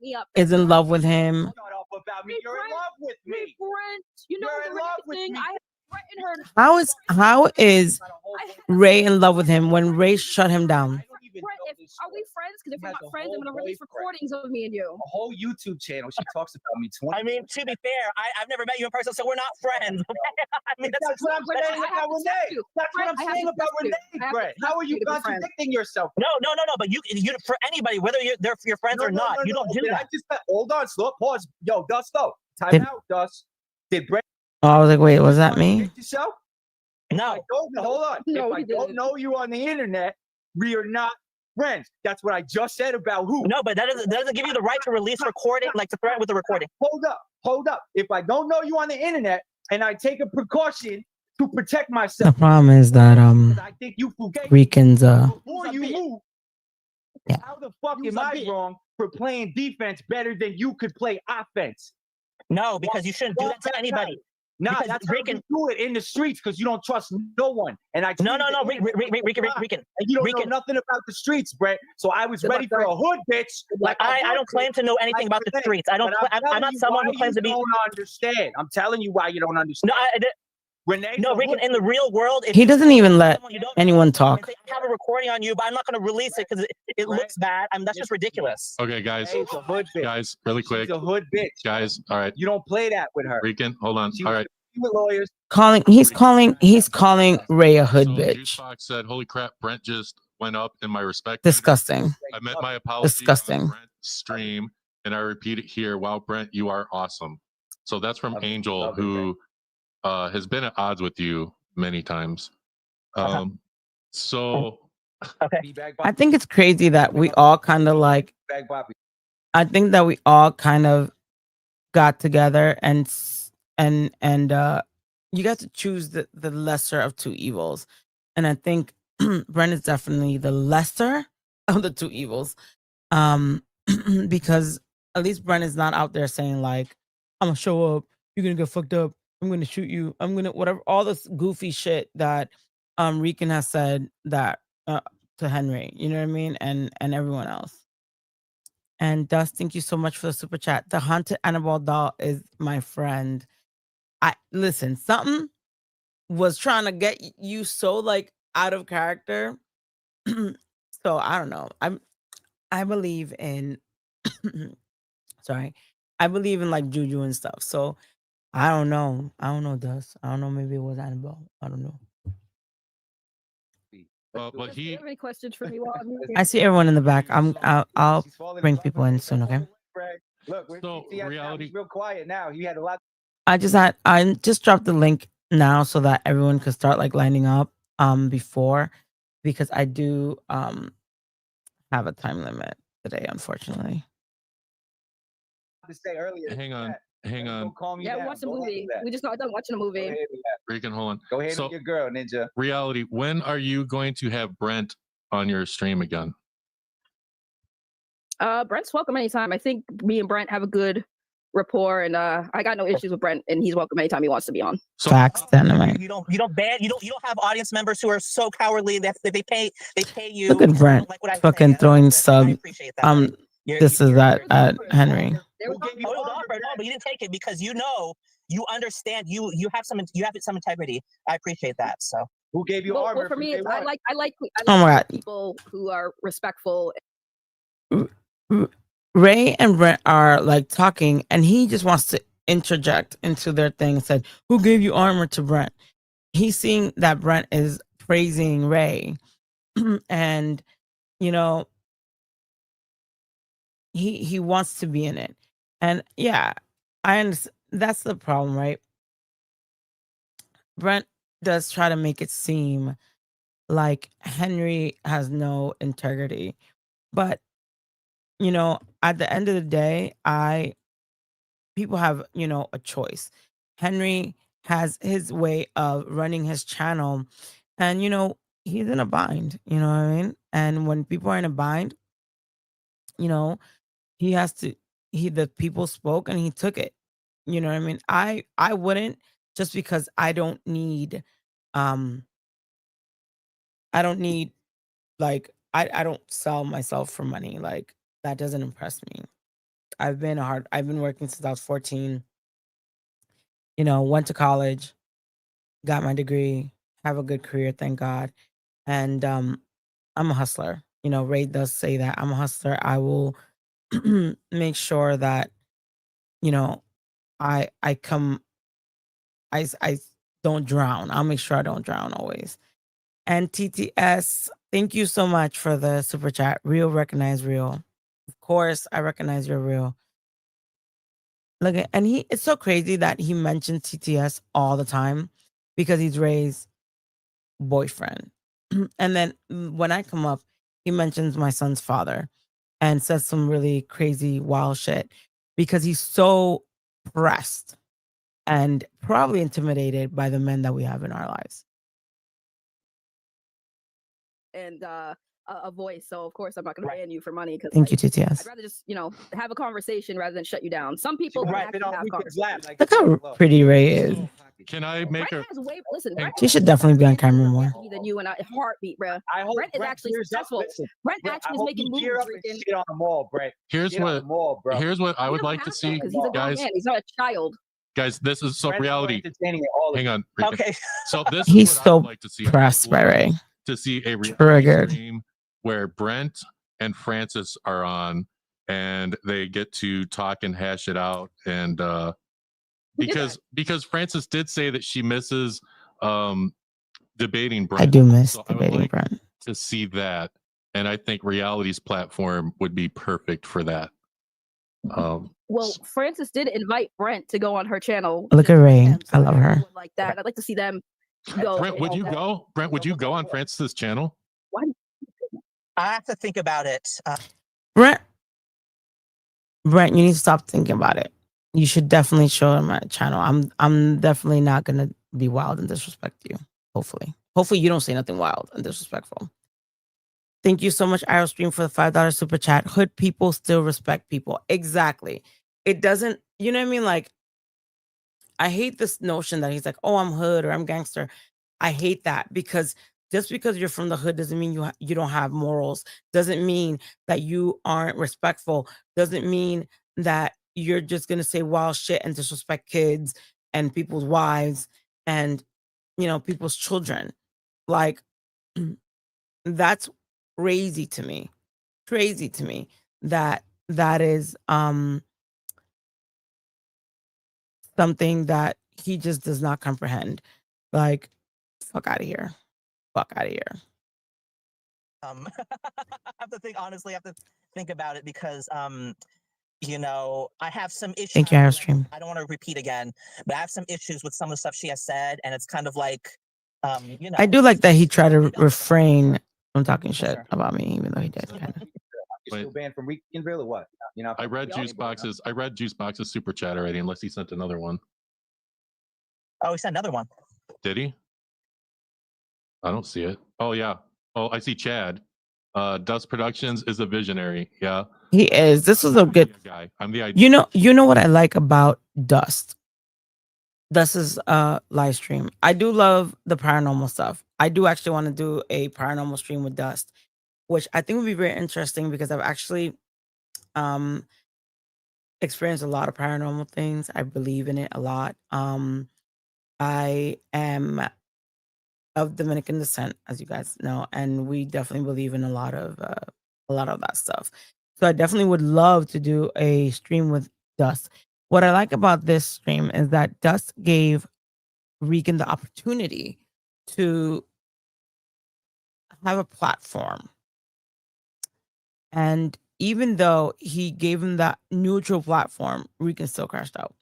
Me up. is in love with him. Shut up about me. Hey, You're in Brent. love with Hey, me. Brent, you know You're the in Renee love with thing? me. I threatened her. How is I had Ray in love with him when Ray shut him down? I don't even Brent, know if, this are we story. friends? Because if He we're has not a friends, I'm whole gonna release boyfriend. recordings of me and you. A whole YouTube channel. She talks about me 20. I mean, to be fair, I've never met you in person, so we're not friends. I mean, That's what I'm Brent, saying I have about to test Renee. you. That's what Brent, I'm I have saying to about test you. Renee, I have to Brett. test How are you you to be friends. contradicting yourself? no. But you for anybody, whether they're your friends or not, you don't do Did that. I just hold on, slow, pause. Yo, Dust, though. Time Did- out, Dust. Did Brett Oh, I was like, wait, was that me? contradict yourself? No. Hold on. No, if I he don't didn't. know you on the internet, we are not friends. That's what I just said about who. No, but that doesn't give you the right to release recording, like to threaten with the recording. Hold up. If I don't know you on the internet and I take a precaution to protect The myself, problem is that because I think you forget Rican's before you move. Yeah. How the fuck am I wrong for playing defense better than you could play offense? No, because you shouldn't do that to anybody. Nah, Because that's how Rican- you do it in the streets because you don't trust no one. And I No, treated the internet Rican. and you don't Rican. know nothing about the streets, Brett. So I was ready for a hood bitch. Like I don't claim to know anything about the streets. I'm not someone who claims to be. You don't understand. I'm telling you why you don't understand. No, Renee's No, a Rican, hood in the real world, if He you doesn't say even to let someone you don't know anyone and talk. say, I have a recording on you, but I'm not going to release it because it Right. looks bad. That's just ridiculous. Okay, guys. Renee's a hood bitch. Guys, really quick. She's a hood bitch. Guys, all right. You don't play that with her. Rican, hold on. She All was right. with lawyers. He's calling Ray a hood So bitch. Fox said, "Holy crap, Brent just went up in my respect." Disgusting. I meant my apology Disgusting. on Brent's stream, and I repeat it here. Wow, Brent, you are awesome. So that's from Angel, who has been at odds with you many times. So Okay. I think it's crazy that we all kind of like. I think that we all kind of got together and you got to choose the lesser of two evils, and I think Brent is definitely the lesser of the two evils, because at least Brent is not out there saying like, I'm gonna show up, you're gonna get fucked up, I'm gonna shoot you, I'm gonna whatever, all this goofy shit that Rican has said that to Henry, you know what I mean, and everyone else. And Dust, thank you so much for the super chat. The haunted Annabelle doll is my friend. I listen, something was trying to get you so like out of character. So I don't know. I believe in sorry. I believe in like juju and stuff. So I don't know. I don't know, Dust. I don't know. Maybe it was Annabelle. I don't know. but Do you have any questions for me while I'm here? I see everyone in the back. I'll bring people in soon, okay? Look, So, reality- he's real quiet now. He had a lot. I just dropped the link now so that everyone could start like lining up before, because I do have a time limit today, unfortunately. To say earlier. hang on. Calm you Yeah, down. watch the Go ahead movie. with that. We just got done watching a Go movie. ahead with that. Rican, hold on. Go ahead So- with your girl, Ninja. Reality, when are you going to have Brent on your stream again? Brent's welcome anytime. I think me and Brent have a good rapport, and I got no issues with Brent, and he's welcome anytime he wants to be on. So, Facts, dynamite. You don't have audience members who are so cowardly that they pay you. Look at Brent like what I fucking say. throwing I sub. appreciate that. This is at Henry. There we Who go. gave you Oh, armor, no, but you didn't take it because you understand. You have some integrity. I appreciate that. So Who gave you Well, armor? for me, from it's, day I one? like Oh my God. people who are respectful. Ray and Brent are like talking, and he just wants to interject into their thing and said, "Who gave you armor to Brent?" He's seeing that Brent is praising Ray, and you know, he wants to be in it. And yeah, I understand. That's the problem, right? Brent does try to make it seem like Henry has no integrity, but you know, at the end of the day, people have, a choice. Henry has his way of running his channel, and he's in a bind, you know what I mean? And when people are in a bind, he has to the people spoke and he took it. You know what I mean? I wouldn't, just because I don't need um like I don't sell myself for money. Like, that doesn't impress me. I've been working since I was 14. Went to college, got my degree, have a good career, thank God. And I'm a hustler. Ray does say that I'm a hustler. I will make sure that, I come I don't drown. I'll make sure I don't drown always. And TTS, thank you so much for the super chat. Real recognize real. Of course, I recognize you're real. Look at, and it's so crazy that he mentions TTS all the time because he's Ray's boyfriend. And then when I come up, he mentions my son's father and says some really crazy, wild shit because he's so pressed and probably intimidated by the men that we have in our lives. And a voice, so of course I'm not going to ban you for money, because Thank you, I'd TTS. rather just have a conversation rather than shut you down. Some people can actually have conversations. Look how pretty Ray is. Can I make Brent her? has way, listen, Brent She has should way definitely be on more camera more. than you and I. Heartbeat, bro. I hope Brent is actually gears up. successful. Listen, Brent Brent, actually I is hope making you moves. gear up and Rican. shit on them all, Brent. Here's Shit on what. them all, bro. Here's what I You would don't like to have see, because he's a grown guys. man. He's not a child. guys, this is so Friends are reality. entertaining it all the Hang on. Okay. So this He's is what I so would like to see. I would pressed by love Ray. to see a reality Triggered. stream where Brent and Francis are on and they get to talk and hash it out. And because Francis did say that she misses debating Brent. I do miss So debating I would like Brent. to see that. And I think reality's platform would be perfect for that. Well, Francis did invite Brent to go on her channel. Look at Ray. So I love her. would like that. I'd like to see them go. Brent, would you go? Brent, would you go on Francis's channel? Why? I have to think about it. Brent, you need to stop thinking about it. You should definitely show him my channel. I'm definitely not gonna be wild and disrespect you. Hopefully you don't say nothing wild and disrespectful. Thank you so much, Aerostream, for the $5 super chat. Hood people still respect people. Exactly. It doesn't, you know what I mean? Like, I hate this notion that he's like, oh, I'm hood or I'm gangster. I hate that, because just because you're from the hood doesn't mean you don't have morals. Doesn't mean that you aren't respectful. Doesn't mean that you're just gonna say wild shit and disrespect kids and people's wives and, you know, people's children. Like, that's crazy to me. Crazy to me that is something that he just does not comprehend. Like, fuck out of here. Fuck out of here. I have to think, honestly, I have to think about it because, you know, I have some issues. Thank you, Aerostream. I don't want to repeat again, but I have some issues with some of the stuff she has said, and it's kind of like, you know. I do like that he tried to refrain from talking shit about me, even though he did kind of. You're still banned from Reganville or what? You know, I read Juicebox's super chat already, unless he sent another one. Oh, he sent another one. Did he? I don't see it. Oh yeah. Oh, I see Chad. Dust Productions is a visionary. Yeah. He is. This was a good guy. I'm the idea. You know what I like about Dust? Dust's live stream. I do love the paranormal stuff. I do actually want to do a paranormal stream with Dust, which I think would be very interesting because I've actually experienced a lot of paranormal things. I believe in it a lot. I am of Dominican descent, as you guys know, and we definitely believe in a lot of that stuff. So I definitely would love to do a stream with Dust. What I like about this stream is that Dust gave Regan the opportunity to have a platform. And even though he gave him that neutral platform, Regan still crashed out.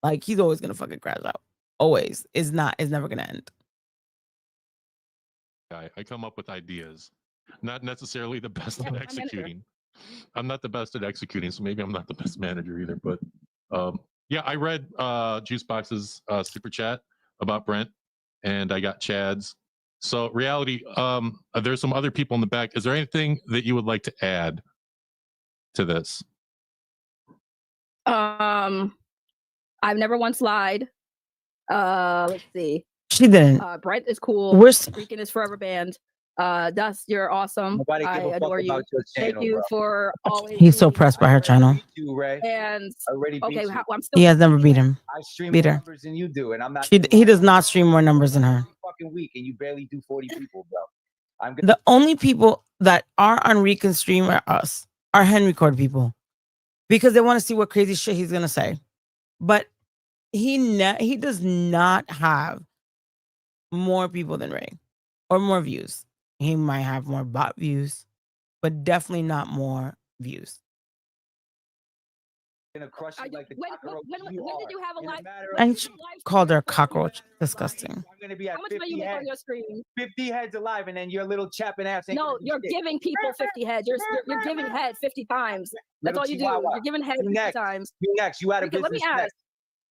Like, he's always gonna fucking crash out. Always. It's never gonna end. I come up with ideas, not necessarily the best at executing. I'm not the best at executing, so maybe I'm not the best manager either. But yeah, I read Juicebox's super chat about Brent, and I got Chad's. So reality, there's some other people in the back. Is there anything that you would like to add to this? I've never once lied. Let's see. She didn't. Brent is cool. Freaking is forever banned. Dust, you're awesome. Nobody I give a fuck adore you. about your channel, Thank you bro. for always. He's so pressed by her channel. You, Ray. And already okay, beat you. I'm still. He has never beat him. I stream Beat more her. numbers than you do, and I'm not. He does not stream more numbers than her. Every fucking week, and you barely do 40 people, bro. The only people that are on Regan's stream are us, are Henry Cord people, because they want to see what crazy shit he's gonna say. But he does not have more people than Ray, or more views. He might have more bot views, but definitely not more views. Gonna crush you like the when did you have a live? I called her a cockroach. Disgusting. I'm gonna be at How much money you 50 make on heads, your stream? 50 heads alive, and then your little chapping ass. ain't No, gonna do you're shit. giving people 50 heads. You're giving head 50 times. That's Little all you do. chihuahua. You're giving head You 50 next. times. You next. You out of Okay, let me business ask.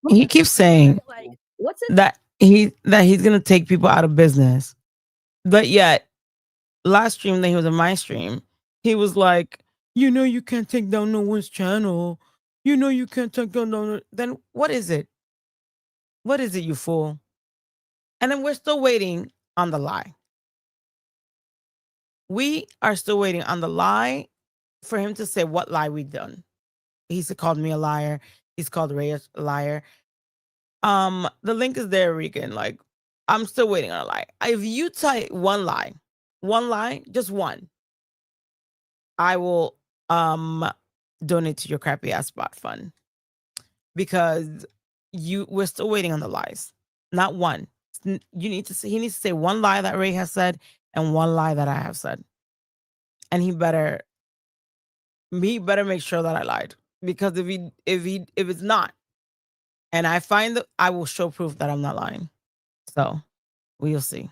next. He keeps saying Like, what's it? that he's gonna take people out of business, but yet last stream that he was in my stream, he was like, you know, you can't take down no one's channel. You know, you can't take down no. Then what is it? What is it, you fool? And then we're still waiting on the lie. We are still waiting on the lie for him to say what lie we've done. He's called me a liar. He's called Ray a liar. The link is there, Regan. Like, I'm still waiting on a lie. If you type one lie, just one, I will donate to your crappy ass bot fund, because we're still waiting on the lies. Not one. You need to say, he needs to say one lie that Ray has said and one lie that I have said. And he better make sure that I lied. Because if it's not, and I find that, I will show proof that I'm not lying. So we'll see.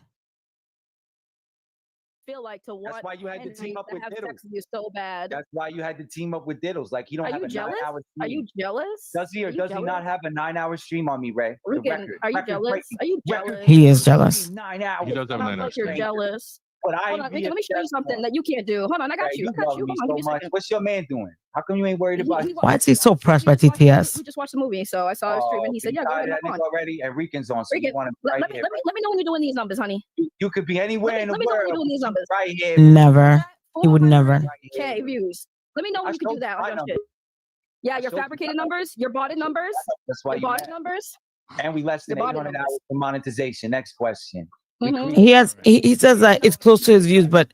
Feel like to That's want why you had to Henry team up to with have Diddles. sex with you so bad. That's why you had to team up with Diddles. Like, he don't Are have you a jealous? 9-hour stream. Are you jealous? Does he or does he not have a 9-hour stream on me, Ray? The Regan, record. are you Record jealous? breaking. Are you Record jealous? He is jealous. 9 hours. He does have a Sounds 9-hour like you're stream. jealous. But Hold on, Regan, let me show you something that you can't do. Hold on, I got Ray, you. I got love you. me Hold on, give me so a much. second. What's your man doing? How come you ain't worried about it? Why is he so pressed by TTS? We just watched the movie, so I saw his stream and he said, "Yeah, go ahead, that hop on." nigga already, and Rican's on, so Regan, you want him let right me here. let me know when you're doing these numbers, honey. You could be anywhere in the Let me know when you're world. doing these numbers. Right here. Never. He would never. 400K views. Let me know when you can do that on your shit. Yeah, I your showed you fabricated my numbers, your botted numbers, That's why your you botted mad. numbers. And we less than Your bottom 800 numbers. hours for monetization. Next question. Mhm. He says that it's close to his views, but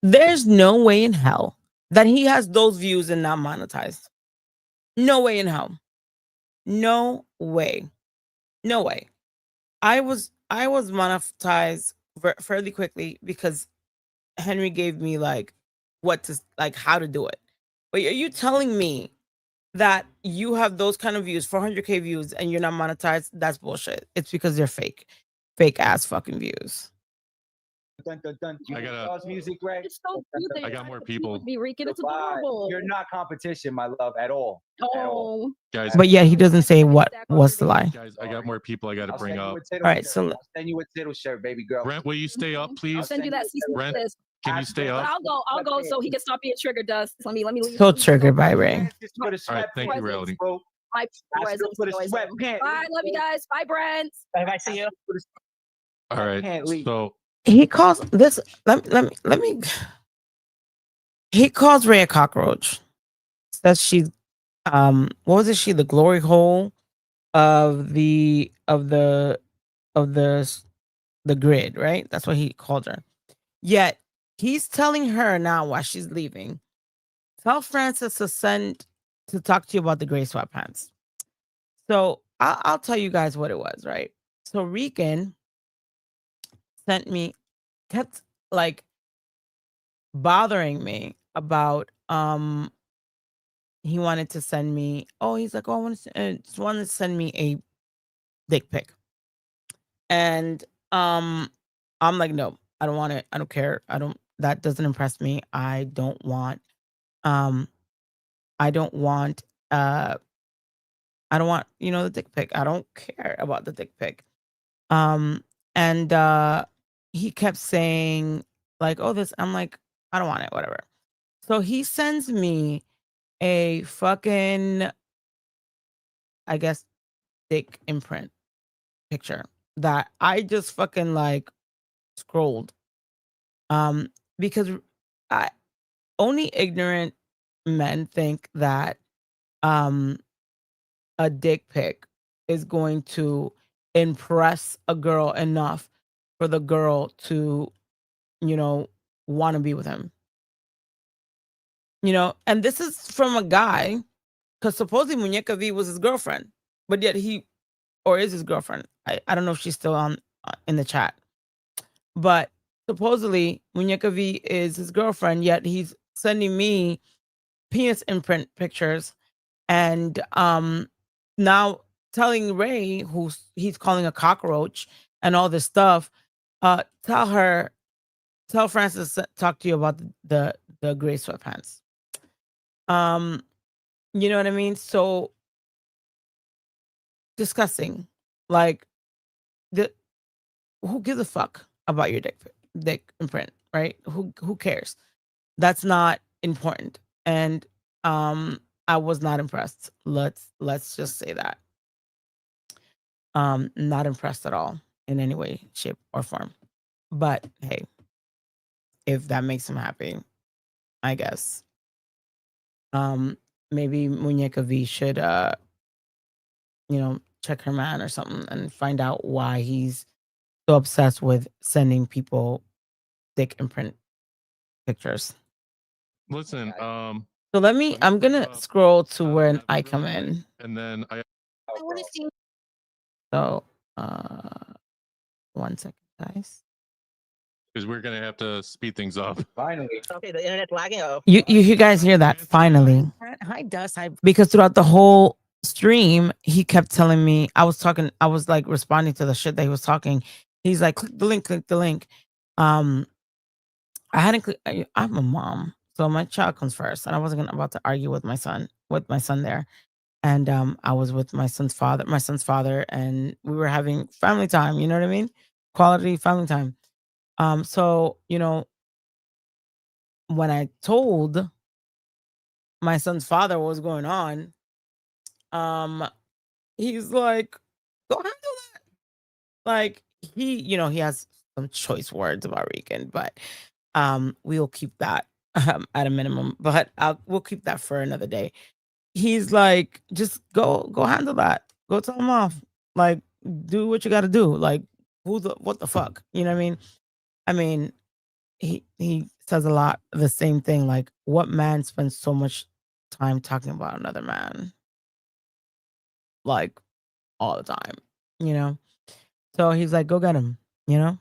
there's no way in hell that he has those views and not monetized. No way in hell. No way. No way. I was monetized fairly quickly because Henry gave me like how to do it. But are you telling me that you have those kind of views, 400K views, and you're not monetized? That's bullshit. It's because they're fake ass fucking views. Dun, dun, dun. You I hear gotta- Charles music, Ray? It's so cute that I you're got trying more to compete people. with me, Regan. It's Goodbye. adorable. You're not competition, my love, at all. At all. Oh, Guys, But yet he doesn't say what's the lie. guys, I got more people I got to I'll bring send you up. a Tittle All right, shirt. so I'll send you a Tittle shirt, baby girl. Brent, will you stay up, I'll please? send you that cease and Brent, desist. can you stay But up? I'll go so he can stop being triggered. Dust. Let me. so triggered by Ray. For the All right, thank you, sweatpants, Reality. bro. My I still presence. put a noise. sweatpants. Bye. Love you guys. Bye, Brent. Bye bye. See you. All right. can't leave. So He calls this. Let me. He calls Ray a cockroach. Says she's what was it? She the glory hole of the grid, right? That's what he called her. Yet he's telling her now while she's leaving, tell Francis to talk to you about the gray sweatpants. So I'll tell you guys what it was, right? So Rican kept like bothering me about he wanted to send me, he's like, I just wanted to send me a dick pic. And I'm like, no, I don't want it. I don't care. That doesn't impress me. I don't want the dick pic. I don't care about the dick pic. And he kept saying like, I'm like, I don't want it, whatever. So he sends me a fucking, I guess, dick imprint picture that I just fucking like scrolled. Because only ignorant men think that a dick pic is going to impress a girl enough for the girl to, want to be with him. And this is from a guy, because supposedly Muñeca V was his girlfriend, but yet or is his girlfriend. I don't know if she's still on in the chat, but supposedly Muñeca V is his girlfriend, yet he's sending me penis imprint pictures, and now telling Ray, who he's calling a cockroach and all this stuff, tell Francis to talk to you about the gray sweatpants. You know what I mean? So disgusting. Like, who gives a fuck about your dick imprint, right? Who cares? That's not important. And I was not impressed. Let's just say that. Not impressed at all in any way, shape, or form. But hey, if that makes him happy, I guess. Maybe Muñeca V should check her man or something and find out why he's so obsessed with sending people dick imprint pictures. Listen, So I'm gonna scroll to where I come in. and then I want to see. So, one second, guys. because we're gonna have to speed things up. Finally. Okay, the internet's lagging. Oh, You guys hear that? Finally. Hi, Dust. Hi. Because throughout the whole stream, he kept telling me, I was like responding to the shit that he was talking. He's like, click the link. I hadn't clicked. I'm a mom, so my child comes first, and I wasn't about to argue with my son there. And I was with my son's father, and we were having family time. You know what I mean? Quality family time. So when I told my son's father what was going on, he's like, "Go handle that." Like he has some choice words about Regan, but we'll keep that at a minimum. But we'll keep that for another day. He's like, just go handle that. Go tell him off. Like, do what you got to do. Like, what the fuck? You know what I mean? I mean, he says a lot the same thing. Like, what man spends so much time talking about another man? Like, all the time, you know? So he's like, go get him, you know?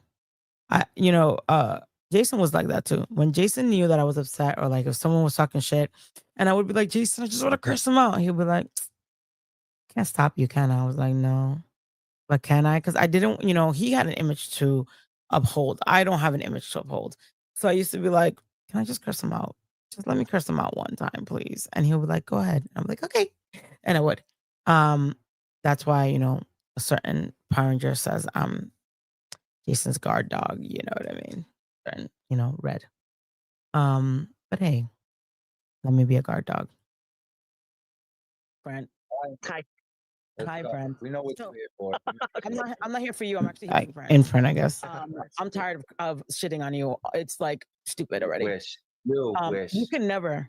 Jason was like that too. When Jason knew that I was upset or like if someone was talking shit and I would be like, Jason, I just want to curse him out. He'd be like, can't stop you, can I? I was like, no. But can I? Because I didn't, he had an image to uphold. I don't have an image to uphold. So I used to be like, can I just curse him out? Just let me curse him out one time, please. And he'll be like, go ahead. I'm like, okay. And I would. That's why, a certain Power Ranger says I'm Jason's guard dog, you know what I mean? And, red. But hey, let me be a guard dog. Brent. hi. Hi, Brent. We know what you're here for. I'm not here for you. I'm actually here for Brent. In front, I guess. I'm tired of shitting on you. It's like stupid already. Wish. You can never.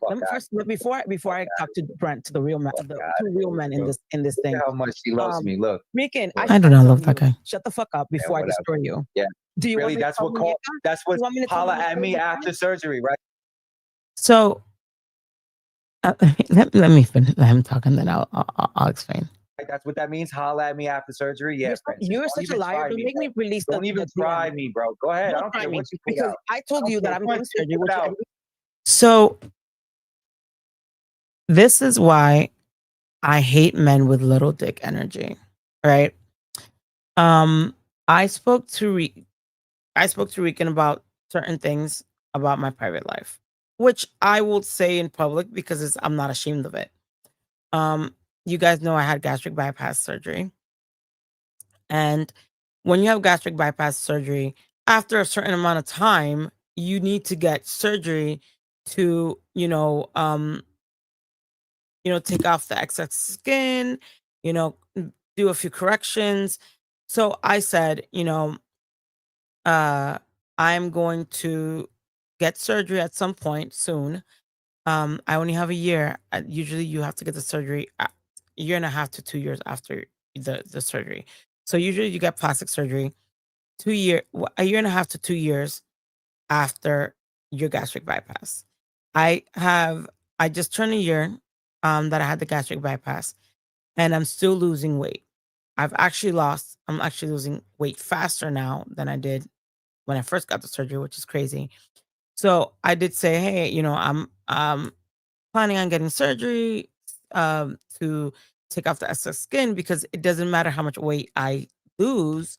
Before I talk to Brent, to the real man, the two real men in this thing. Look how much she loves me. Look. Rican, I do not love that guy. Shut the fuck up before I destroy you. Yeah. Do you Really? That's what holla at me after surgery, right? So let me finish. Let him talk, and then I'll explain. That's what that means. Holla at me after surgery. Yeah, you're such a liar. Don't make me release. Don't even try me, bro. Go ahead. I don't care what you put out. I told you that I'm going surgery. So this is why I hate men with little dick energy, right? I spoke to Rican about certain things about my private life, which I will say in public because I'm not ashamed of it. You guys know I had gastric bypass surgery. And when you have gastric bypass surgery, after a certain amount of time, you need to get surgery to, take off the excess skin, do a few corrections. So I said, I'm going to get surgery at some point soon. I only have a year. Usually you have to get the surgery a year and a half to 2 years after the surgery. So usually you get plastic surgery a year and a half to 2 years after your gastric bypass. I just turned a year that I had the gastric bypass, and I'm still losing weight. I'm actually losing weight faster now than I did when I first got the surgery, which is crazy. So I did say, hey, I'm planning on getting surgery to take off the excess skin because it doesn't matter how much weight I lose.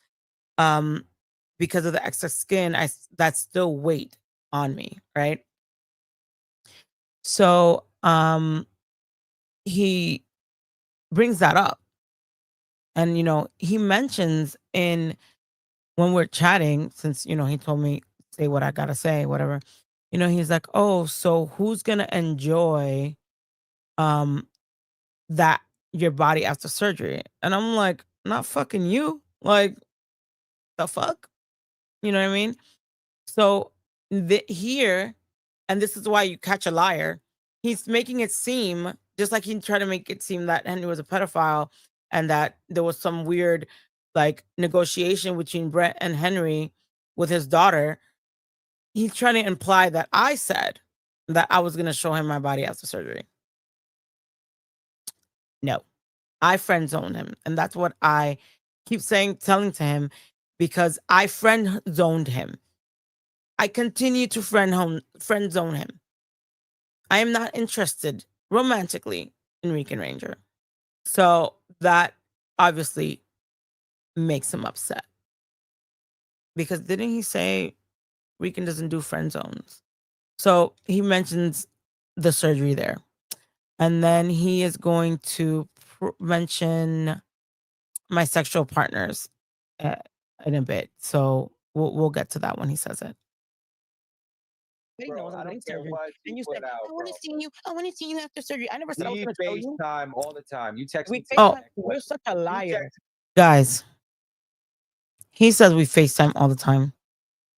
Because of the excess skin, that's still weight on me, right? So he brings that up. And he mentions when we're chatting, since he told me say what I gotta say, whatever, he's like, oh, so who's gonna enjoy that your body after surgery? And I'm like, not fucking you. Like, the fuck? You know what I mean? So here, and this is why you catch a liar, he's making it seem, just like he tried to make it seem that Henry was a pedophile, and that there was some weird like negotiation between Brett and Henry with his daughter. He's trying to imply that I said that I was going to show him my body after surgery. No, I friend zoned him. And that's what I keep telling to him, because I friend zoned him. I continue to friend zone him. I am not interested romantically in Rican Ranger. So that obviously makes him upset. Because didn't he say Rican doesn't do friend zones? So he mentions the surgery there. And then he is going to mention my sexual partners in a bit. So we'll get to that when he says it. Bro, I don't care what And you put said, out, I want bro. to see you. I want to see you after surgery. I never said I was We going to show you. FaceTime all the time. You text me. Oh, text you're such a You liar. text- Guys, he says we FaceTime all the time.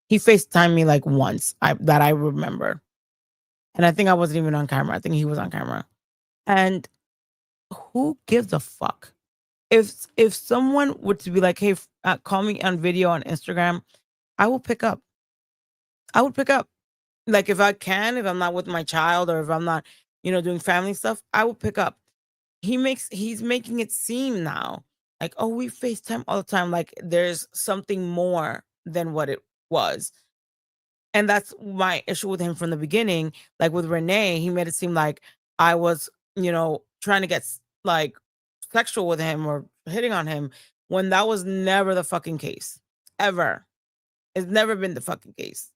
He FaceTimed me like once that I remember. And I think I wasn't even on camera. I think he was on camera. And who gives a fuck? If someone were to be like, hey, call me on video on Instagram, I will pick up. I would pick up. Like if I can, if I'm not with my child or if I'm not, doing family stuff, I will pick up. He's making it seem now like, oh, we FaceTime all the time. Like there's something more than what it was. And that's my issue with him from the beginning. Like with Renee, he made it seem like I was, trying to get like sexual with him or hitting on him, when that was never the fucking case. Ever. It's never been the fucking case.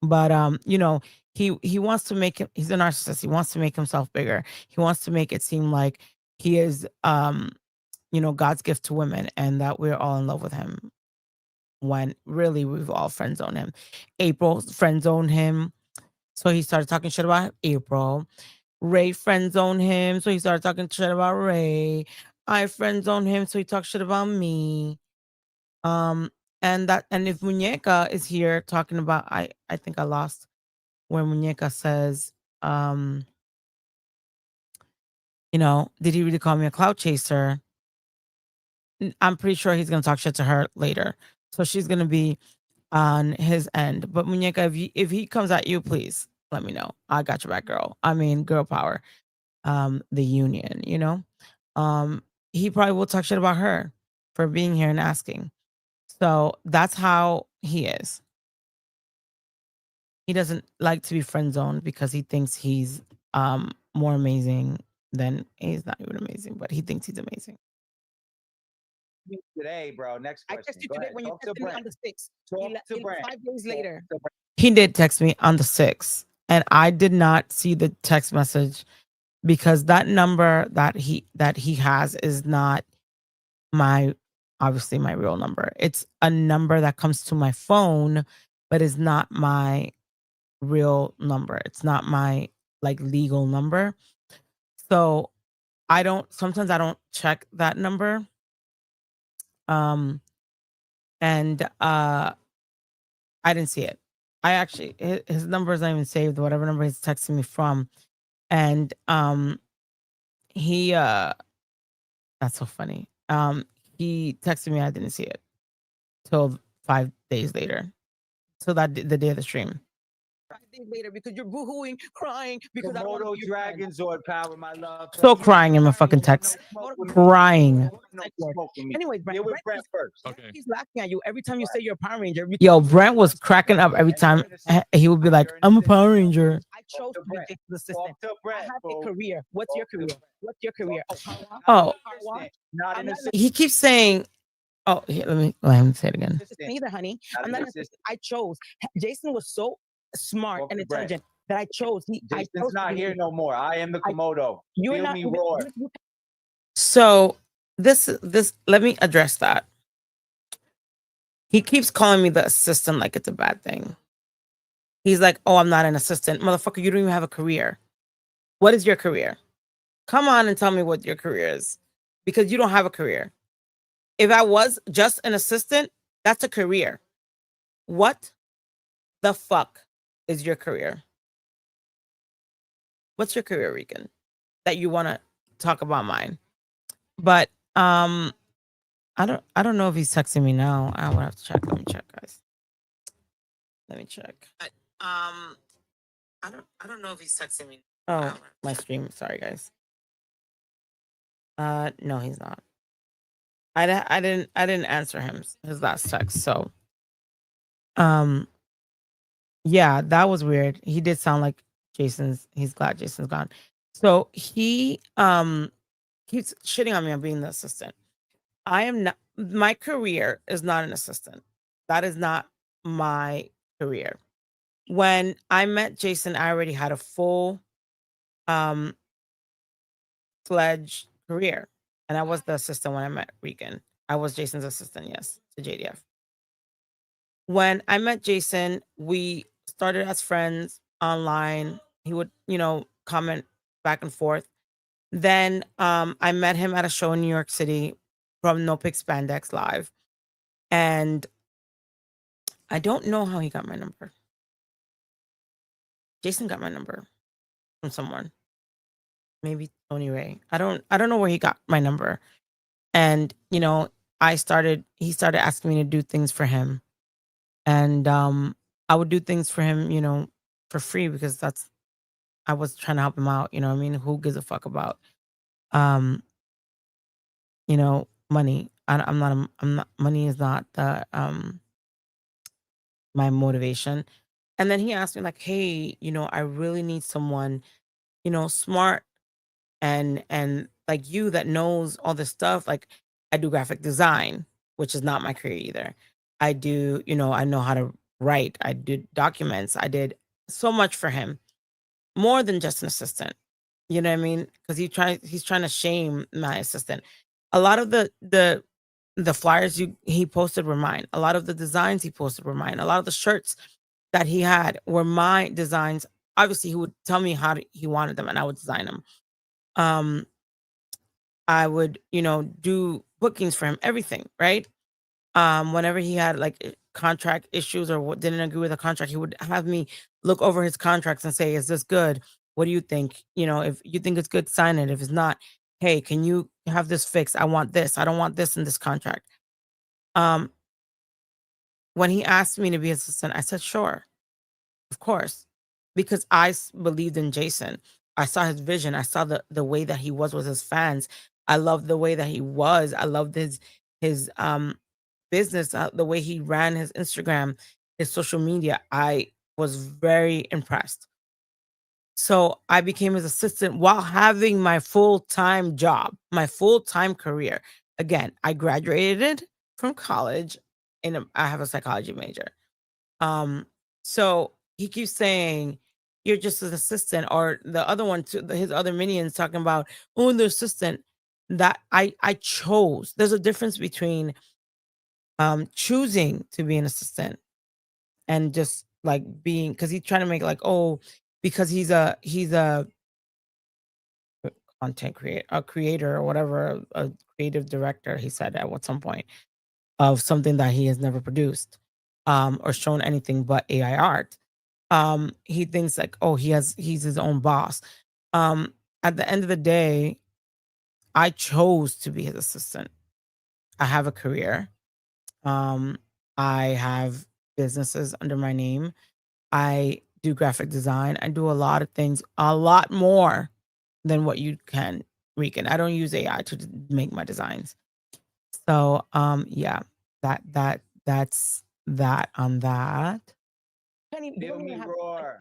But he wants to make he's a narcissist. He wants to make himself bigger. He wants to make it seem like he is God's gift to women and that we're all in love with him, when really we've all friend zoned him. April friend zoned him, so he started talking shit about April. Ray friend zoned him, so he started talking shit about Ray. I friend zoned him, so he talked shit about me. And if Muñeca is here talking about, I think I lost where Muñeca says, did he really call me a clout chaser? I'm pretty sure he's gonna talk shit to her later, so she's gonna be on his end. But Muñeca, if he comes at you, please let me know. I got your back, girl. I mean, girl power. The union, he probably will talk shit about her for being here and asking. So that's how he is. He doesn't like to be friend zoned because he thinks he's more amazing than he's not even amazing, but he thinks he's amazing. Today, bro. Next question. I texted you Go today ahead. when you Talk to texted me Brent. on the 6th. Talk to Brent. 5 days later. Talk to Brent. He did text me on the 6th, and I did not see the text message because that number that he has is not obviously my real number. It's a number that comes to my phone, but is not my real number. It's not my like legal number. So sometimes I don't check that number. And I didn't see it. I actually his number is not even saved, whatever number he's texting me from. And he that's so funny. He texted me, I didn't see it till 5 days later. So that the day of the stream. 5 days later, because you're boohooing, crying because I don't want Komodo to be your friend. Dragon Zord power, my love. So crying in my fucking text. Crying. Anyways, Brent, Deal with Brent first. Okay. He's laughing at you every time you say you're a Power Ranger. Yo, Brent was cracking up every time he would be like, I'm a Power Ranger. I chose to be Jason's assistant. I have a career. What's your career? What's your career? Oh, Not an assistant. he keeps saying, oh, here, let him say it again. Neither, honey. I'm not an assistant. I chose. Jason was so smart and intelligent that I chose. Jason's not here no more. I am the Komodo. You're Feel me roar. So this let me address that. He keeps calling me the assistant like it's a bad thing. He's like, oh, I'm not an assistant. Motherfucker, you don't even have a career. What is your career? Come on and tell me what your career is. Because you don't have a career. If I was just an assistant, that's a career. What the fuck is your career? What's your career, Rican? That you want to talk about mine? But I don't know if he's texting me now. I would have to check. Let me check, guys. Let me check. But I don't know if he's texting me. Oh, my stream. Sorry, guys. No, he's not. I didn't answer him his last text. So, yeah, that was weird. He did sound like he's glad Jason's gone. So he keeps shitting on me on being the assistant. I am not, my career is not an assistant. That is not my career. When I met Jason, I already had a full fledged career. And I was the assistant when I met Regan. I was Jason's assistant, yes, to JDF. When I met Jason, we started as friends online. He would, comment back and forth. Then I met him at a show in New York City from No Pick Spandex Live. And I don't know how he got my number. Jason got my number from someone. Maybe Tony Ray. I don't know where he got my number. And, he started asking me to do things for him. And I would do things for him, for free because I was trying to help him out, you know what I mean? Who gives a fuck about money? I'm not money is not the my motivation. And then he asked me like, "Hey, I really need someone, smart and like you that knows all this stuff. Like I do graphic design, which is not my career either. I do, I know how to write. I did documents. I did so much for him, more than just an assistant. You know what I mean? Because he's trying to shame my assistant. A lot of the flyers he posted were mine. A lot of the designs he posted were mine. A lot of the shirts that he had were my designs. Obviously, he would tell me how he wanted them, and I would design them. I would, do bookings for him, everything, right? Whenever he had like contract issues or didn't agree with a contract, he would have me look over his contracts and say, "Is this good? What do you think? If you think it's good, sign it. If it's not, hey, can you have this fixed? I want this. I don't want this in this contract." Um, when he asked me to be his assistant, I said, "Sure, of course," because I believed in Jason. I saw his vision. I saw the way that he was with his fans. I loved the way that he was. I loved his business, the way he ran his Instagram, his social media. I was very impressed. So I became his assistant while having my full-time job, my full-time career. Again, I graduated from college I have a psychology major. So he keeps saying, "You're just an assistant," or the other one, his other minions talking about, "Oh, the assistant." That I chose. There's a difference between choosing to be an assistant and just like being, because he's trying to make like, oh, because he's a content creator or whatever, a creative director, he said at some point, of something that he has never produced or shown anything but AI art. He thinks like, oh, he's his own boss. At the end of the day, I chose to be his assistant. I have a career. I have businesses under my name. I do graphic design. I do a lot of things, a lot more than what you can, Rican. I don't use AI to make my designs. So, yeah, that's that on that. Feel me roar.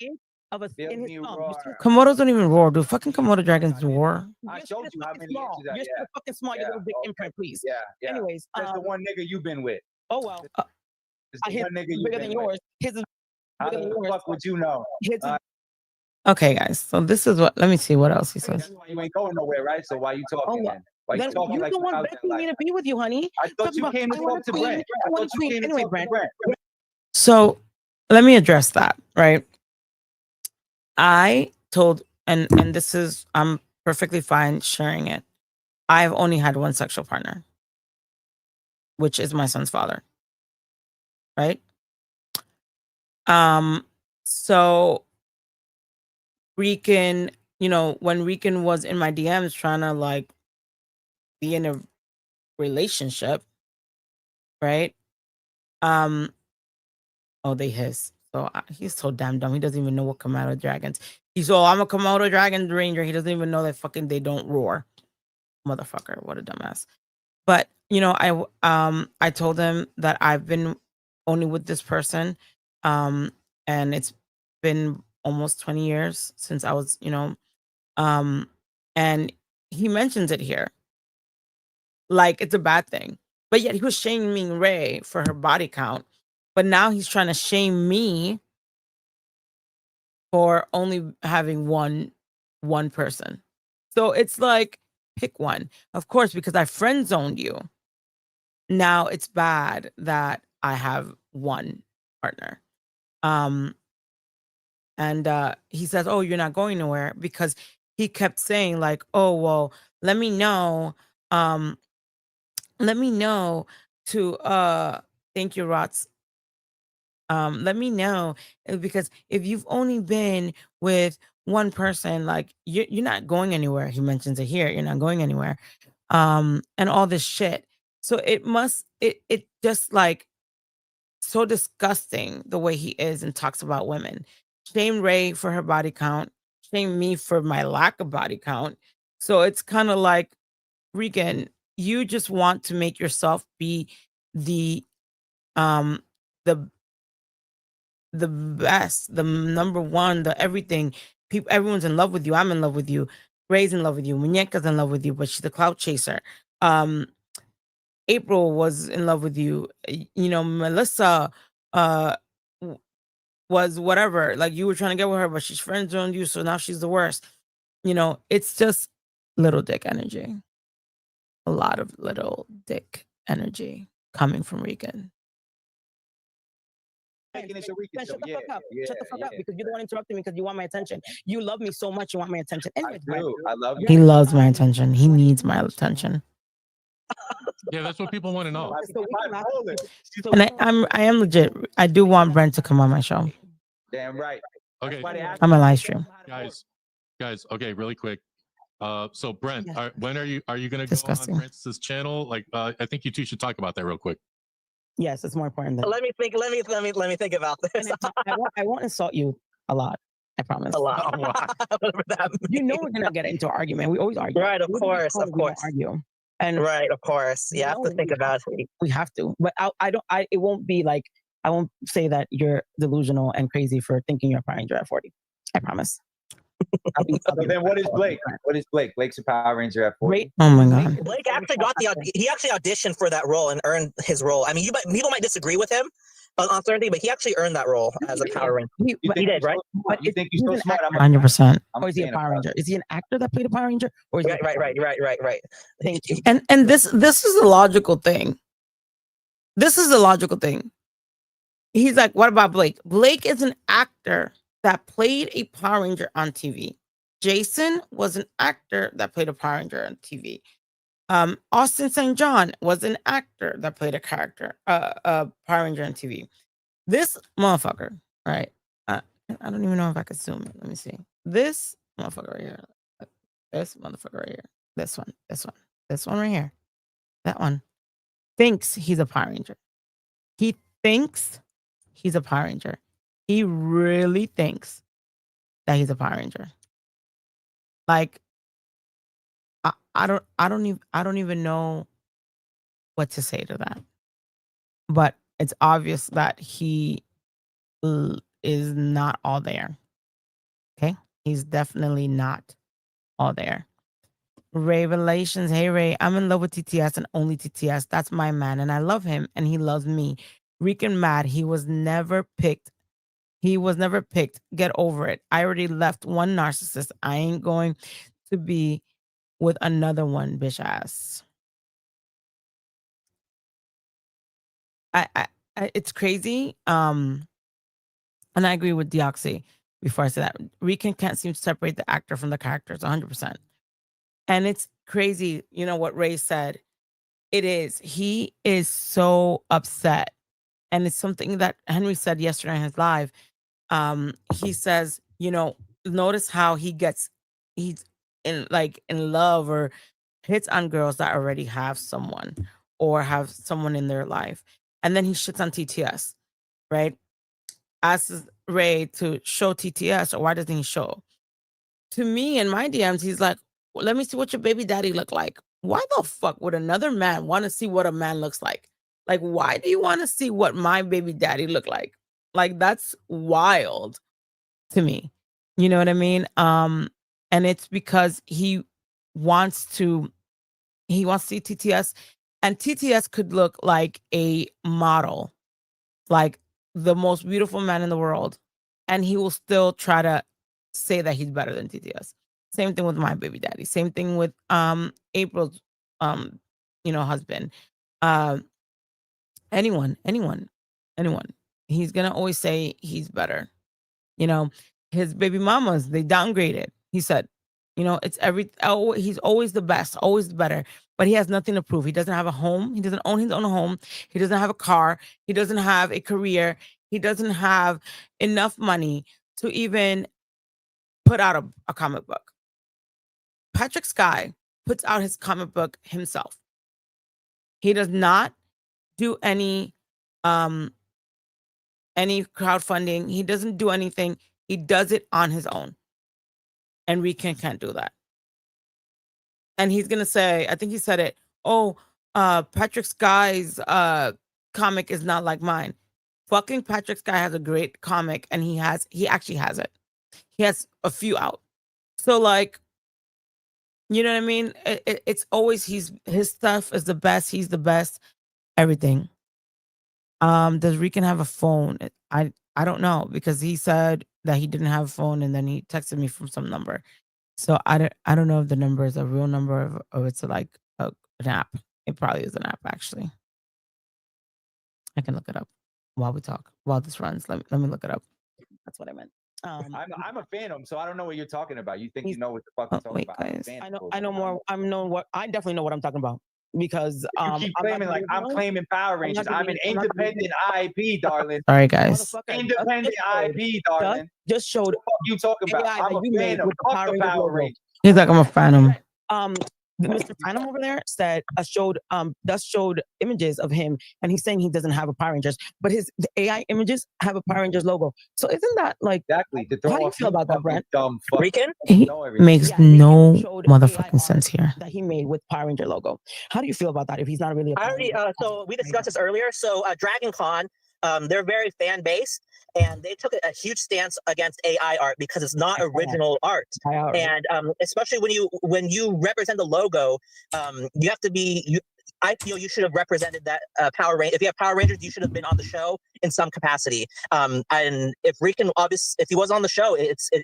Feel me roar. Komodos don't even roar, dude. Fucking Komodo dragons roar. I showed you how many inches I You're so fucking small. You little big imprint, please. Yeah. Anyways, That's the one nigga you've been with. oh well. It's the one nigga you've Bigger been than with. yours. His is How bigger than the yours. fuck would you know? His is Okay, guys. So this is what. Let me see what else he That's says. why you ain't going nowhere, right? So why you talking then? Why you then talking you're like the you one out there begging me like to be with you, honey. I thought you came to talk to Brent. I thought you came to Anyway, talk to Brent. Brent. So let me address that, right? I told, and this is, I'm perfectly fine sharing it. I've only had one sexual partner, which is my son's father. Right? So Rican, when Rican was in my DMs trying to like be in a relationship, right? Oh, they hiss. So he's so damn dumb. He doesn't even know what Komodo dragons. He's I'm a Komodo dragon ranger. He doesn't even know that fucking they don't roar. Motherfucker, what a dumbass. But I told him that I've been only with this person, and it's been almost 20 years since I was, and he mentions it here like it's a bad thing. But yet he was shaming Ray for her body count. But now he's trying to shame me for only having one person. So it's like, pick one. Of course, because I friend zoned you. Now it's bad that I have one partner. And he says, "Oh, you're not going nowhere," because he kept saying like, "Oh, well, let me know. Let me know to thank you, Rots. Let me know because if you've only been with one person, like you're not going anywhere." He mentions it here. You're not going anywhere. And all this shit. So it just like so disgusting the way he is and talks about women. Shame Ray for her body count. Shame me for my lack of body count. So it's kind of like, Regan, you just want to make yourself be the um the best, the number one, the everything. People, everyone's in love with you. I'm in love with you. Ray's in love with you. Muñeca's in love with you, but she's the clout chaser. April was in love with you. Melissa uh was whatever. Like you were trying to get with her, but she's friend zoned you, so now she's the worst. It's just little dick energy. A lot of little dick energy coming from Regan. Shut the fuck up. Shut the fuck up because you're the one interrupting me because you want my attention. You love me so much, you want my attention. Anyways, I love you. he loves my attention. He needs my attention. Yeah, that's what people want to know. And I am legit. I do want Brent to come on my show. Damn right. Okay, I'm a live stream. guys. Okay, really quick. So Brent, when are you going to go Disgusting. on Francis's channel? Like, I think you two should talk about that real quick. Yes, it's more important than. Let me think. Let me think about this. I won't insult you a lot. I promise. A lot. Whatever that means. We're gonna get into an argument. We always argue. Right, of course. We don't argue. And right, of course. You have to think about it. We have to. But it won't be like, I won't say that you're delusional and crazy for thinking you're a Power Ranger at 40. I promise. So then what is Blake? What is Blake? Blake's a Power Ranger at 40. Oh my God. Blake actually he actually auditioned for that role and earned his role. I mean, people might disagree with him on certain things, but he actually earned that role as a Power Ranger. He did, right? But you think he's so smart? 100%. Or is he a Power Ranger? Is he an actor that played a Power Ranger? Or is he right. Thank you. And this is a logical thing. This is a logical thing. He's like, what about Blake? Blake is an actor that played a Power Ranger on TV. Jason was an actor that played a Power Ranger on TV. Austin St. John was an actor that played a character, Power Ranger on TV. This motherfucker, right? I don't even know if I could zoom it. Let me see. This motherfucker right here. This motherfucker right here. This one right here. That one thinks he's a Power Ranger. He thinks he's a Power Ranger. He really thinks that he's a Power Ranger. Like, I don't even know what to say to that. But it's obvious that he is not all there. Okay? He's definitely not all there. Revelations. Hey Ray, I'm in love with TTS and only TTS. That's my man and I love him and he loves me. Freaking mad. He was never picked. Get over it. I already left one narcissist. I ain't going to be with another one, bitch ass. I it's crazy. And I agree with Deoxy before I say that. Rican can't seem to separate the actor from the characters 100%. And it's crazy, you know what Ray said. It is. He is so upset. And it's something that Henry said yesterday in his live. He says, notice how he's in love or hits on girls that already have someone or have someone in their life. And then he shits on TTS, right? Asks Ray to show TTS, or why doesn't he show? To me, in my DMs, he's like, well, let me see what your baby daddy look like. Why the fuck would another man want to see what a man looks like? Like, why do you want to see what my baby daddy look like? Like, that's wild to me. You know what I mean? And it's because he wants to see TTS, and TTS could look like a model, like the most beautiful man in the world, and he will still try to say that he's better than TTS. Same thing with my baby daddy. Same thing with April's husband. Anyone. He's gonna always say he's better. His baby mamas, they downgraded. He said, he's always the best, always the better, but he has nothing to prove. He doesn't have a home. He doesn't own his own home. He doesn't have a car. He doesn't have a career. He doesn't have enough money to even put out a comic book. Patrick Sky puts out his comic book himself. He does not do any crowdfunding. He doesn't do anything. He does it on his own. And Rican can't do that. And he's gonna say, I think he said it, Patrick Sky's comic is not like mine. Fucking Patrick Sky has a great comic, and he actually has it. He has a few out. So, like, you know what I mean? It's always his stuff is the best. He's the best. Everything. Does Rican have a phone? I don't know, because he said that he didn't have a phone, and then he texted me from some number. So I don't know if the number is a real number or it's like an app. It probably is an app, actually. I can look it up while we talk, while this runs. Let me look it up. That's what I meant. I'm a fan of him, so I don't know what you're talking about. You think you know what the fuck you're talking Wait, about? guys. I know more. I definitely know what I'm talking about, because you keep claiming like I'm claiming Power Rangers. I'm an independent IP, darling. Sorry, guys. Independent IP, darling. Just showed. What you talking about? I'm a fan of Power Rangers. He's like, I'm a fan of. Mr. Phantom over there said showed images of him, and he's saying he doesn't have a Power Rangers, but the AI images have a Power Rangers logo. So isn't that like exactly? How do you feel about that, Brent? Dumb fuck. Rican? He makes no motherfucking sense here. That he made with Power Ranger logo. How do you feel about that? If he's not really, So we discussed this earlier. So Dragon Con, they're very fan based, and they took a huge stance against AI art because it's not original art. And especially when you represent the logo, you have to be. I feel you should have represented that Power Ranger. If you have Power Rangers, you should have been on the show in some capacity. And if Rican, if he was on the show,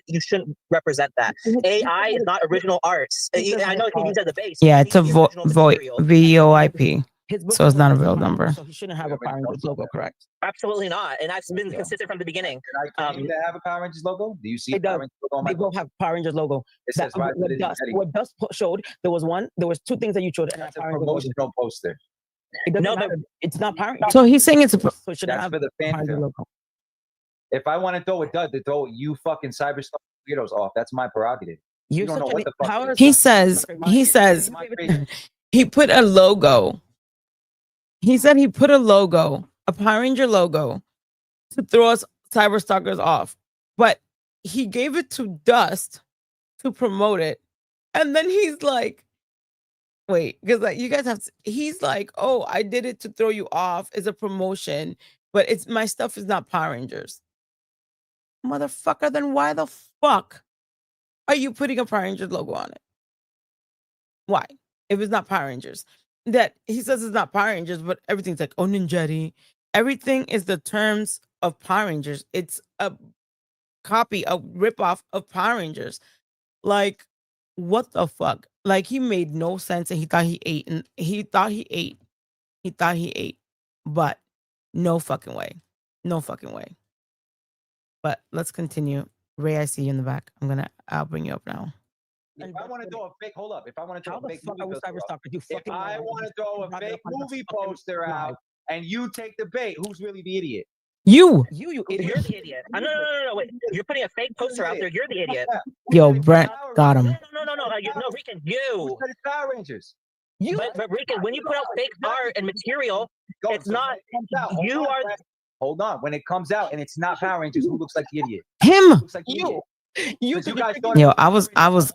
you shouldn't represent that. AI is not original art. I know he used at the base. Yeah, it's a VOIP. So it's not a real number. So he shouldn't have a Power Rangers logo, correct? Absolutely not. And I've been consistent from the beginning. Do they have a Power Rangers logo? Do you see a Power Rangers logo on my They both have Power Rangers logo. It says What Dust showed, there was two things that you showed. That's a promotional poster. It's not Power Rangers. So he's saying it's so it should have for the fan logo. If I want to throw a dud, to throw you fucking cyberstar weirdos off, that's my prerogative. You don't know what the fuck. He says he put a logo. He said he put a logo, a Power Ranger logo, to throw us cyberstalkers off. But he gave it to Dust to promote it. And then he's like, wait, because like you guys have he's like, oh, I did it to throw you off. It's a promotion, but my stuff is not Power Rangers. Motherfucker, then why the fuck are you putting a Power Rangers logo on it? Why? If it's not Power Rangers. That he says it's not Power Rangers, but everything's like, oh, Ninjetti. Everything is the terms of Power Rangers. It's a copy, a ripoff of Power Rangers. Like, what the fuck? Like, he made no sense, and he thought he ate, and he thought he ate. He thought he ate, but no fucking way. No fucking way. But let's continue. Ray, I see you in the back. I'll bring you up now. If I want to throw a fake, hold up. If I want to throw a fake movie poster out, and you take the bait, who's really the idiot? You. You're the idiot. No. Wait. You're putting a fake poster out there. You're the idiot. Yo, Brent got him. No, Rican, Who you. said it's Power Rangers? But Rican, when you put out fake art and material, Go, it's so not. when it comes out, You hold on, are. Brett. Hold on. When it comes out and it's not Power Rangers, who looks like the idiot? Him. Who looks like the idiot? You But you guys thought Yo,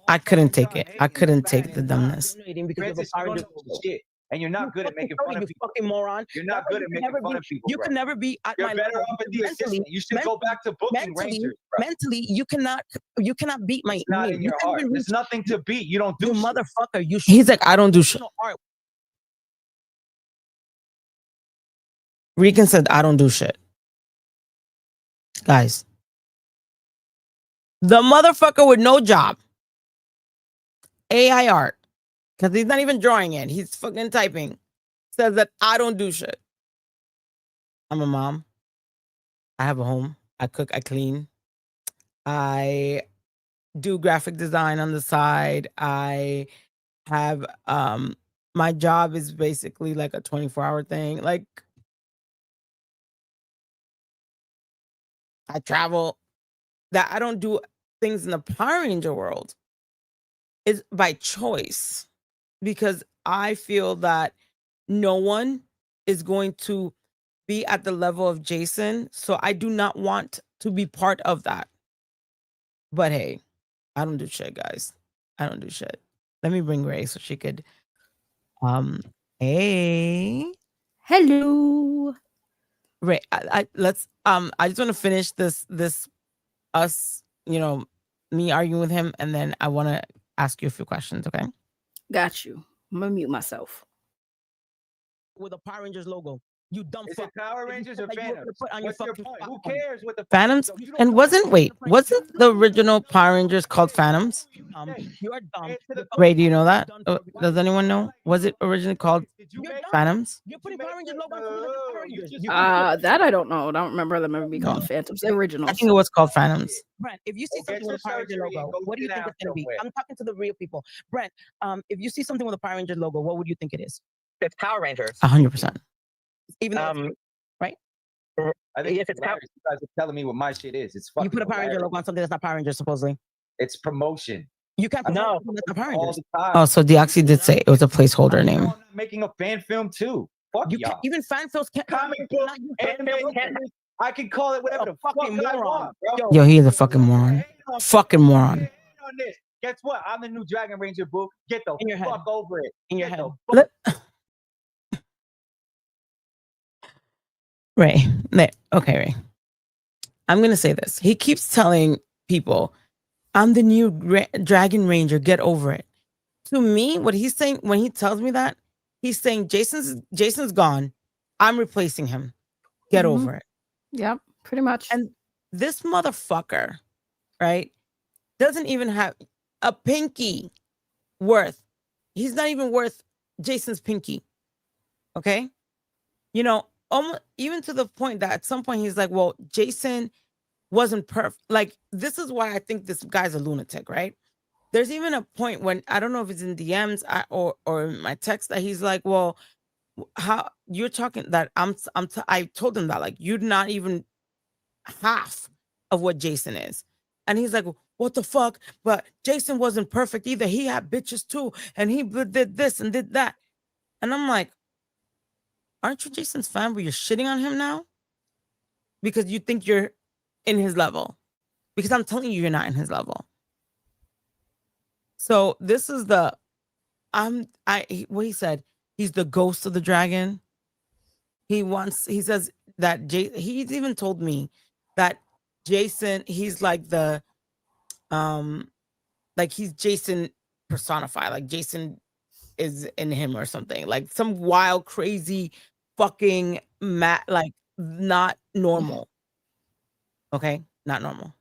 I couldn't take it. I couldn't take the dumbness. Francis, you don't know shit, and you're not good at making fun of you people. fucking moron. You're not good at making fun of people. You Brett. can never be at You're my better level. off at the assistant. You should go back to booking Rangers, bro. Mentally, you cannot beat my It's not me. in You your can't heart. even There's nothing to beat. You don't do you shit. motherfucker. You He's like, I don't do shit. art. Rican said, I don't do shit. Guys, the motherfucker with no job, AI art, because he's not even drawing it. He's fucking typing. Says that I don't do shit. I'm a mom. I have a home. I cook. I clean. I do graphic design on the side. I have my job is basically like a 24-hour thing. Like I travel. That I don't do things in the Power Ranger world is by choice, because I feel that no one is going to be at the level of Jason. So I do not want to be part of that. But hey, I don't do shit, guys. I don't do shit. Let me bring Ray so she could hey. Hello. Ray, I let's I just want to finish this us, me arguing with him, and then I want to ask you a few questions, okay? Got you. I'm gonna mute myself. With a Power Rangers logo. You dumb Is fuck. it Power Rangers or Like you Phantoms? put on your What's your fucking point? Who platform. cares what the Phantoms? You don't And know wasn't what wasn't the original Power Rangers called Phantoms? You're dumb. Ray, do you know that? Does anyone know? Was it originally called Did you make Phantoms? You're putting Power Rangers logo on something that's Power Rangers. That I don't know. I don't remember them ever being called Phantoms. The originals. I think it was called Phantoms. Brent, if you see Go get something with a your Power Ranger surgery and logo, go what do you sit think down it's gonna be? somewhere. I'm talking to the real people. Brent, if you see something with a Power Rangers logo, what would you think it is? It's Power Rangers. 100%. Even though Right? I think If it's Power, you guys are telling me what my shit is. It's fucking you put a Power Ranger hilarious. logo on something that's not Power Rangers, supposedly. It's promotion. You can't put No. something that's not Power All Rangers. the time. Oh, so Deoxy did say it was a placeholder I know name. I'm not making a fan film too. Fuck You y'all. can't, even fan films can't. Comic book, anime, I can call it whatever the fuck fucking I moron. want, bro. Yo, he is a fucking moron. Hate on- Fucking moron. hate on this. Guess what? I'm the new Dragon Ranger, boo. Get the In your head. fuck over it. In your Get head. the fuck- Ray. Okay, Ray. I'm going to say this. He keeps telling people, I'm the new Dragon Ranger. Get over it. To me, what he's saying when he tells me that, he's saying Jason's gone. I'm replacing him. Get Mhm. over it. Yep, pretty much. And this motherfucker, right, doesn't even have a pinky worth. He's not even worth Jason's pinky. Okay? Even to the point that at some point he's like, well, Jason wasn't perfect. Like, this is why I think this guy's a lunatic, right? There's even a point when, I don't know if it's in DMs or in my text, that he's like, well, how you're talking that I told him that, like, you're not even half of what Jason is. And he's like, what the fuck? But Jason wasn't perfect either. He had bitches too. And he did this and did that. And I'm like, aren't you Jason's fan, but you're shitting on him now? Because you think you're in his level. Because I'm telling you, you're not in his level. So this is what he said, he's the ghost of the dragon. He says that he's even told me that Jason, he's like he's Jason personified, like Jason is in him or something, like some wild, crazy, fucking like not normal. Okay, not normal.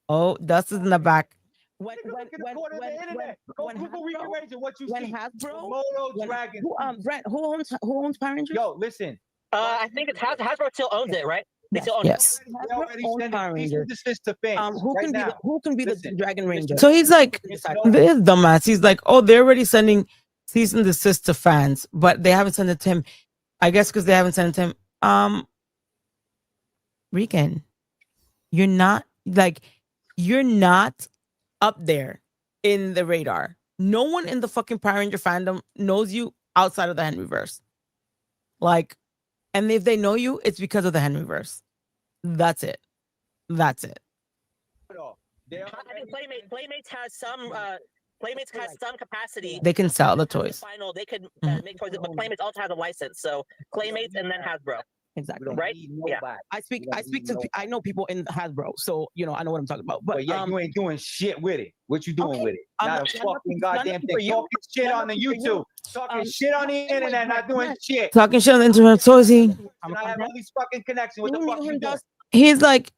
Oh, Dust is in the back. When Google Rican Ranger, what you see? Hasbro, Komodo dragon. Brent, who owns Power Rangers? Yo, listen. I think it's Hasbro still owns it, right? They still own Yes. They already sending cease and desist to fans. Who can be the Listen. Dragon Ranger? So he's like, this dumbass. He's like, oh, they're already sending cease and desist to fans, but they haven't sent it to him. I guess because they haven't sent it to him. Rican, you're not up there in the radar. No one in the fucking Power Ranger fandom knows you outside of the Henryverse. Like, and if they know you, it's because of the Henryverse. That's it. That's it. I think Playmates has some Playmates has some capacity. They can sell the toys. Final, they could Mhm. make toys, but Playmates also has a license. So Playmates and then Hasbro. Exactly. Right? Yeah. I know people in Hasbro, so you know I know what I'm talking about. But yeah, you ain't doing shit with it. What you doing okay. with it? Not a fucking goddamn thing. you. Talking shit on the YouTube. Talking shit on the internet, not doing shit. Talking shit on the internet. So is he. And I have all these fucking connections. What the fuck you doing? He's like,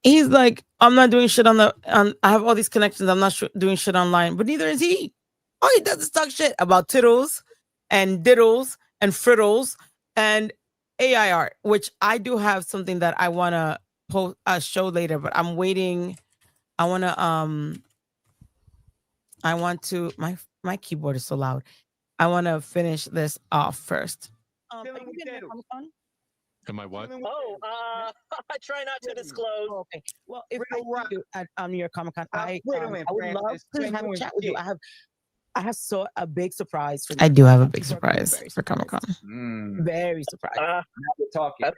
I'm not doing shit on I have all these connections. I'm not doing shit online, but neither is he. All he does is talk shit about tittles and diddles and frittles and AI art, which I do have something that I want to post show later, but I'm waiting. I want to my keyboard is so loud. I want to finish this off first. Are you getting to Comic-Con? Am I what? Oh, I try not to disclose. Oh, okay. Well, if I do at New York Comic Con, I would love to have a chat with you. I have a big surprise for you. I do have a big surprise for Comic Con. Very surprised. Now we're talking.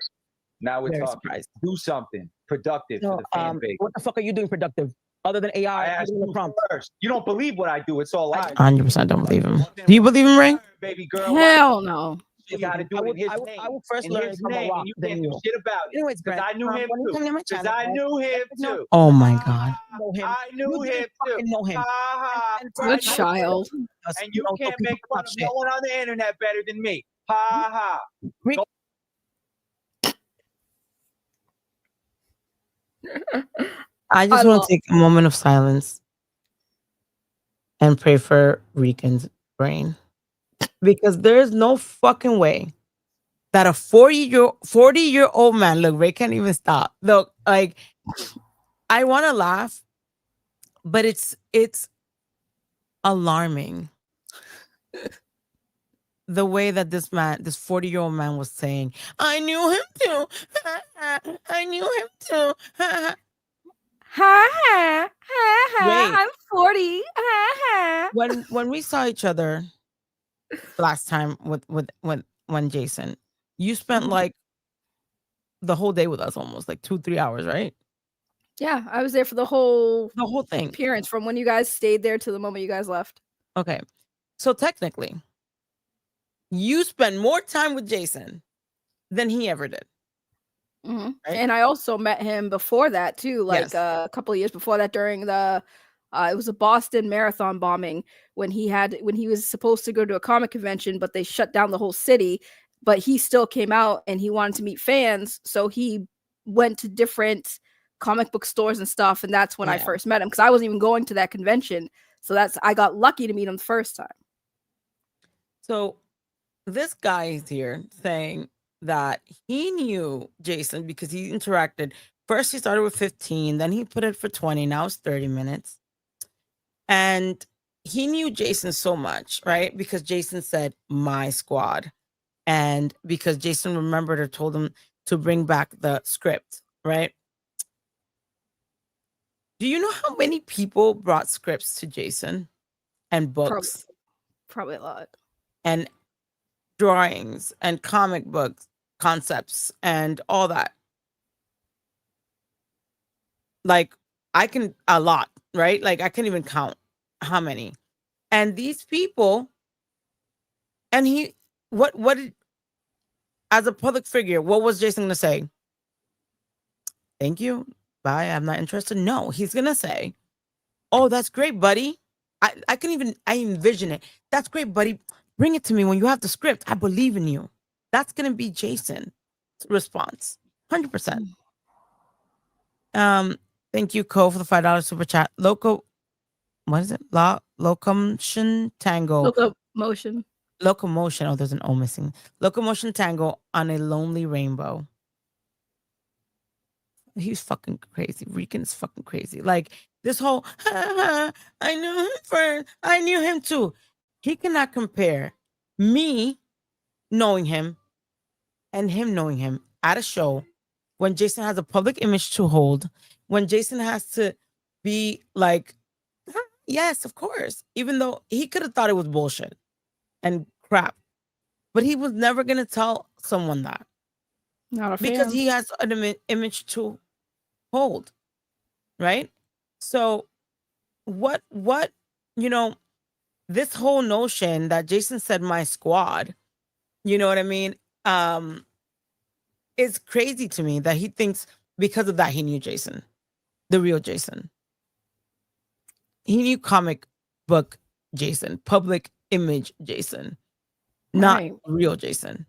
Now we're Very talking. surprised. Do something productive for the fan base. What the fuck are you doing productive? Other than I AI, asked the you prompt. first. You don't believe what I do. It's all lies. 100% don't believe him. Do you believe him, Ray? Baby girl. Hell no. You gotta do it in his name. I will first In learn his from a name, rock, and you then can't do you. shit about it. Anyways, Because I knew him when you come to my too. Because channel, I knew him too. Oh my god. know him. I knew You him didn't too. fucking know him. Ha ha. And I Good knew him. child. And you don't can't people make fun talk of no shit. one on the internet better than me. Ha ha. I just want to take a moment of silence and pray for Rican's brain. Because there's no fucking way that a 40-year-old man, look, Ray can't even stop. Look, like, I want to laugh, but it's alarming. The way that this 40-year-old man was saying, I knew him too. I knew him too. Ha ha ha Wait. I'm 40. Ha ha. When we saw each other last time when Jason, you spent like the whole day with us, almost like 2-3 hours, right? Yeah, I was there for the whole thing. appearance from when you guys stayed there to the moment you guys left. Okay. So technically, you spend more time with Jason than he ever did. Mhm. Right? And I also met him before that too, like Yes. a couple of years before that during the it was a Boston marathon bombing when he was supposed to go to a comic convention, but they shut down the whole city. But he still came out and he wanted to meet fans, so he went to different comic book stores and stuff, and that's when I Yeah. first met him because I wasn't even going to that convention. So I got lucky to meet him the first time. So this guy is here saying that he knew Jason because he interacted. First, he started with 15, then he put it for 20. Now it's 30 minutes. And he knew Jason so much, right? Because Jason said, my squad. And because Jason remembered or told him to bring back the script, right? Do you know how many people brought scripts to Jason and books Probably a lot. and drawings and comic books concepts and all that? Like, a lot, right? Like, I can't even count how many. And these people, and what did, as a public figure, what was Jason gonna say? Thank you. Bye. I'm not interested. No, he's gonna say, oh, that's great, buddy. I envision it. That's great, buddy. Bring it to me when you have the script. I believe in you. That's gonna be Jason's response. 100%. Thank you, Cole, for the $5 super chat. What is it? Locomotion Tango. Locomotion. Locomotion. Oh, there's an O missing. Locomotion Tango on a lonely rainbow. He's fucking crazy. Rican's fucking crazy. Like, this whole, I knew him first. I knew him too. He cannot compare me knowing him and him knowing him at a show when Jason has a public image to hold, when Jason has to be like, yes, of course, even though he could have thought it was bullshit and crap, but he was never going to tell someone that. Not a fan. Because he has an image to hold, right? So what, you know, this whole notion that Jason said my squad, you know what I mean? It's crazy to me that he thinks because of that he knew Jason, the real Jason. He knew comic book Jason, public image Jason, not real Jason.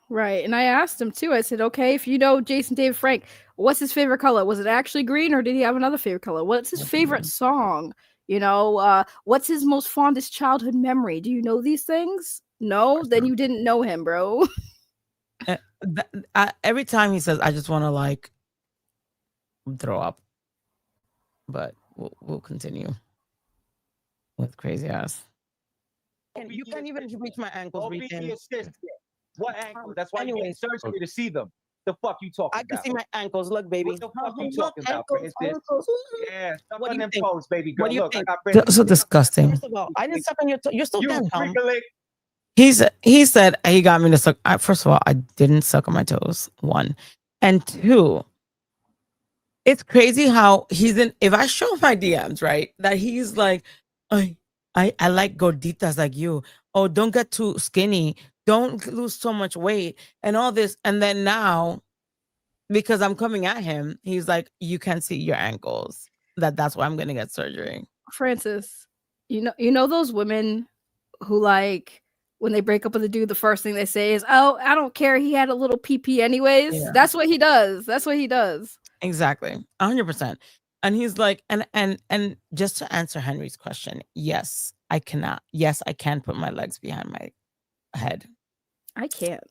Right. And I asked him too. I said, okay, if you know Jason David Frank, what's his favorite color? Was it actually green or did he have another favorite color? What's his favorite song? You know, what's his most fondest childhood memory? Do you know these things? No, then you didn't know him, bro. Every time he says, I just want to like throw up, but we'll continue with crazy ass. And you can't even reach my ankles. What ankle? That's why you search me to see them. The fuck you talking about? I can see my ankles. Look, baby. What the fuck you talking about? Yeah, stop on them toes, baby girl. What do you Look, think? I got So disgusting. First of all, I didn't suck on your toe. You're still down. He said he got me to suck. First of all, I didn't suck on my toes. 1 and 2. It's crazy how he's in. If I show my DMs, right, that he's like, I like gorditas like you. Oh, don't get too skinny. Don't lose so much weight and all this. And then now, because I'm coming at him, he's like, you can't see your ankles. That's why I'm gonna get surgery. Francis, you know those women who like when they break up with a dude, the first thing they say is, "Oh, I don't care. He had a little PP anyways." Yeah. That's what he does. That's what he does. Exactly, 100%. And he's like, and just to answer Henry's question, yes, I cannot. Yes, I can put my legs behind my head. I can't.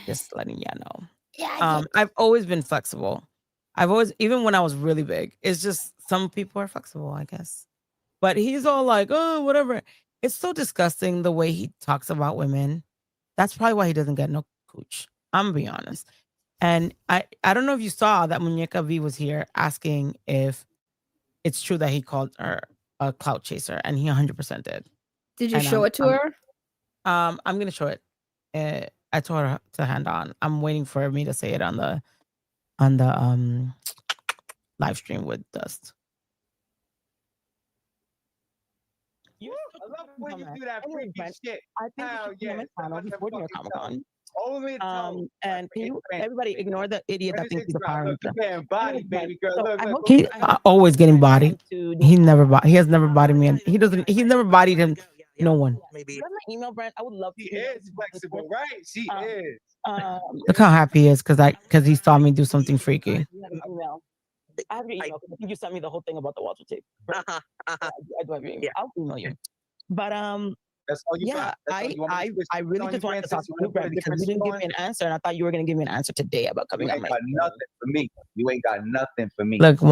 Just letting you know. Yeah. I've always been flexible. I've always, even when I was really big, it's just some people are flexible, I guess. But he's all like, oh, whatever. It's so disgusting the way he talks about women. That's probably why he doesn't get no cooch. I'm gonna be honest. And I don't know if you saw that Muñeca V was here asking if it's true that he called her a clout chaser, and he 100% did. Did you show it to her? I'm gonna show it. I told her to hand on. I'm waiting for me to say it on the live stream with Dust. I love when you do that freaky shit. I think you should comment before your Comic-Con. And can you, everybody ignore the idiot that thinks he's a Power Ranger. Body, baby girl. Look, He's always getting bodied. He has never bodied me, and he's never bodied him. No one. Maybe. My email brand. I would love to. She is flexible, right? She is. Look how happy he is because he saw me do something freaky. I have your email. I think you sent me the whole thing about the Walter tape. Right? I do have your email. I'll email you. But that's all you yeah, I really just wanted to talk to you, Brett, because you didn't give me an answer, and I thought you were going to give me an answer today about coming on. You ain't got nothing for me. You ain't got nothing for me. Look, he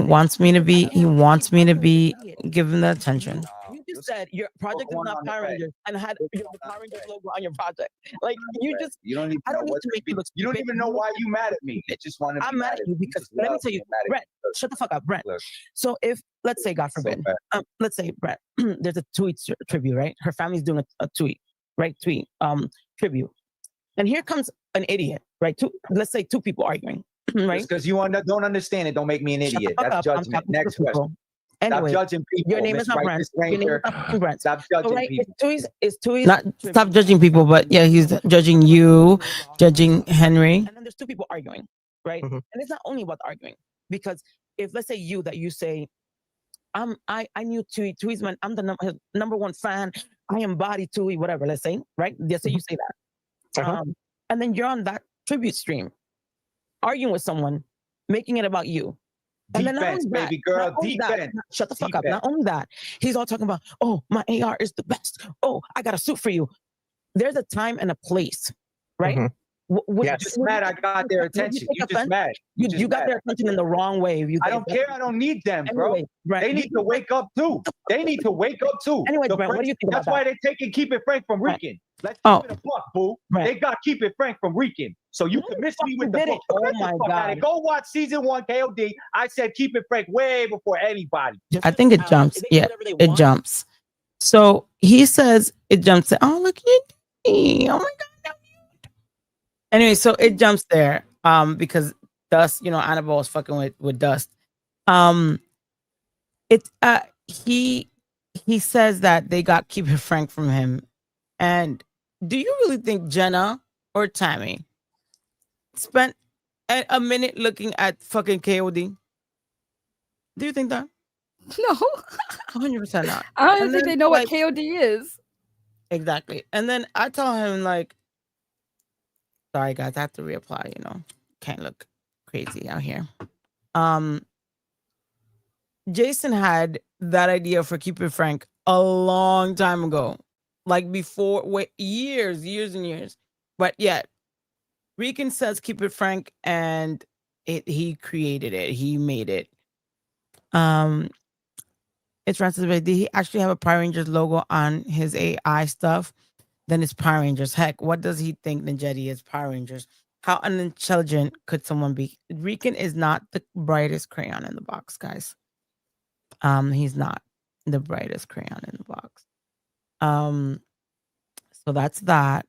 wants me to be given the attention. You just said your project is not Power Rangers and had your Power Rangers logo on your project. Like you just, you don't even. I don't need to make you look. You don't even know why you mad at me. I just want to. I'm mad at you because let me tell you, Brett. Shut the fuck up, Brett. So if, let's say, God forbid, let's say, Brett, there's a tweet tribute, right? Her family's doing a tweet, right? Tribute. And here comes an idiot, right? Let's say 2 people arguing, right? Because you don't understand it, don't make me an idiot. That's judgment. Next question. Anyway, stop judging people. Your name is not Brent. Stop judging people. It's Tui. Not stop judging people, but yeah, he's judging you, judging Henry. And then there's 2 people arguing, right? And it's not only about arguing, because if let's say you say, I knew Tui. Tui's man. I'm the number 1 fan. I embody Tui. Whatever. Let's say, right? Let's say you say that, and then you're on that tribute stream, arguing with someone, making it about you. And defense, then baby girl, defense. Shut the fuck up. Not only that, he's all talking about, oh, my AR is the best. Oh, I got a suit for you. There's a time and a place, right? You're just mad I got their attention. You're just mad. You got their attention in the wrong way. I don't care. I don't need them, bro. Anyway, they need to wake up too. They need to wake up too. Anyway, Brent, what do you think about that? That's why they keep it frank from Rican. Let's keep it a buck, boo. Right. They got Keep It Frank from Rican. So you can miss me with the book. Oh Get the my fuck out of here. God. Go watch season 1 KOD. I said Keep It Frank way before anybody. I think it jumps. Yeah, it jumps. So he says it jumps. Oh, look at me. Oh my God. Anyway, so it jumps there. Because Dust, Annabelle was fucking with Dust. He says that they got Keep It Frank from him. And do you really think Jenna or Tammy spent a minute looking at fucking KOD? Do you think that? No. 100% not. I don't even think they know what KOD is. Exactly. And then I tell him, like, sorry guys, I have to reapply, can't look crazy out here. Jason had that idea for Keep It Frank a long time ago, like before, years and years. But yet, Rican says Keep It Frank, and he created it. He made it. It's Francis. Did he actually have a Power Rangers logo on his AI stuff? Then it's Power Rangers. Heck, what does he think Ninjetti is? Power Rangers. How unintelligent could someone be? Rican is not the brightest crayon in the box, guys. He's not the brightest crayon in the box. So that's that.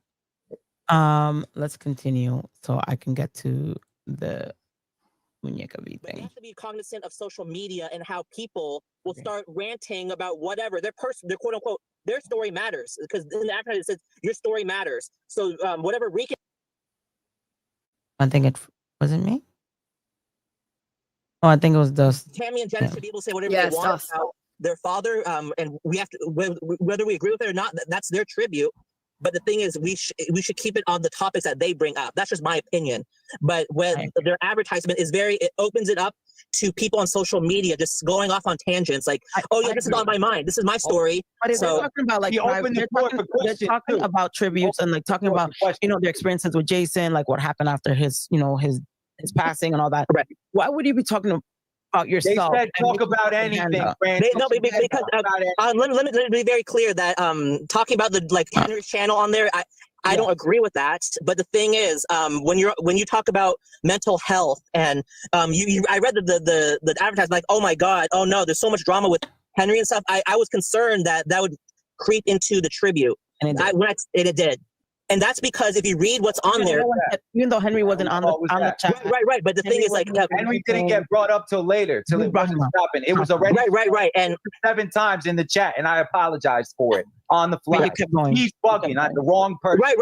Let's continue so I can get to the Muñeca V But you thing. have to be cognizant of social media and how people will start ranting about whatever their quote unquote, their story matters, because in the advertisement it says your story matters. So whatever Rican. I think it wasn't me. Oh, I think it was Dust. Tammy and Jenna should be able to say whatever Yes, they want Dust. about their father, and we have to, whether we agree with it or not, that's their tribute. But the thing is, we should keep it on the topics that they bring up. That's just my opinion. But when their advertisement is it opens it up to people on social media just going off on tangents, like, this is on my mind. This is my story. But they're talking about like they're talking about tributes and like talking about their experiences with Jason, like what happened after his his passing and all that. Right. Why would you be talking about yourself? They said talk about anything, because let me be very clear that talking about the Henry's channel on there, I don't agree with that. But the thing is, when you talk about mental health and I read the advertisement, like, oh my God, oh no, there's so much drama with Henry and stuff. I was concerned that would creep into the tribute, and it did. And that's because if you read what's on there, even though Henry wasn't on the chat, right. But the thing is, like, Henry didn't get brought up till later, till it wasn't stopping. It was already right, and 7 times in the chat, and I apologized for it on the fly. He's bugging, not the wrong person. Right.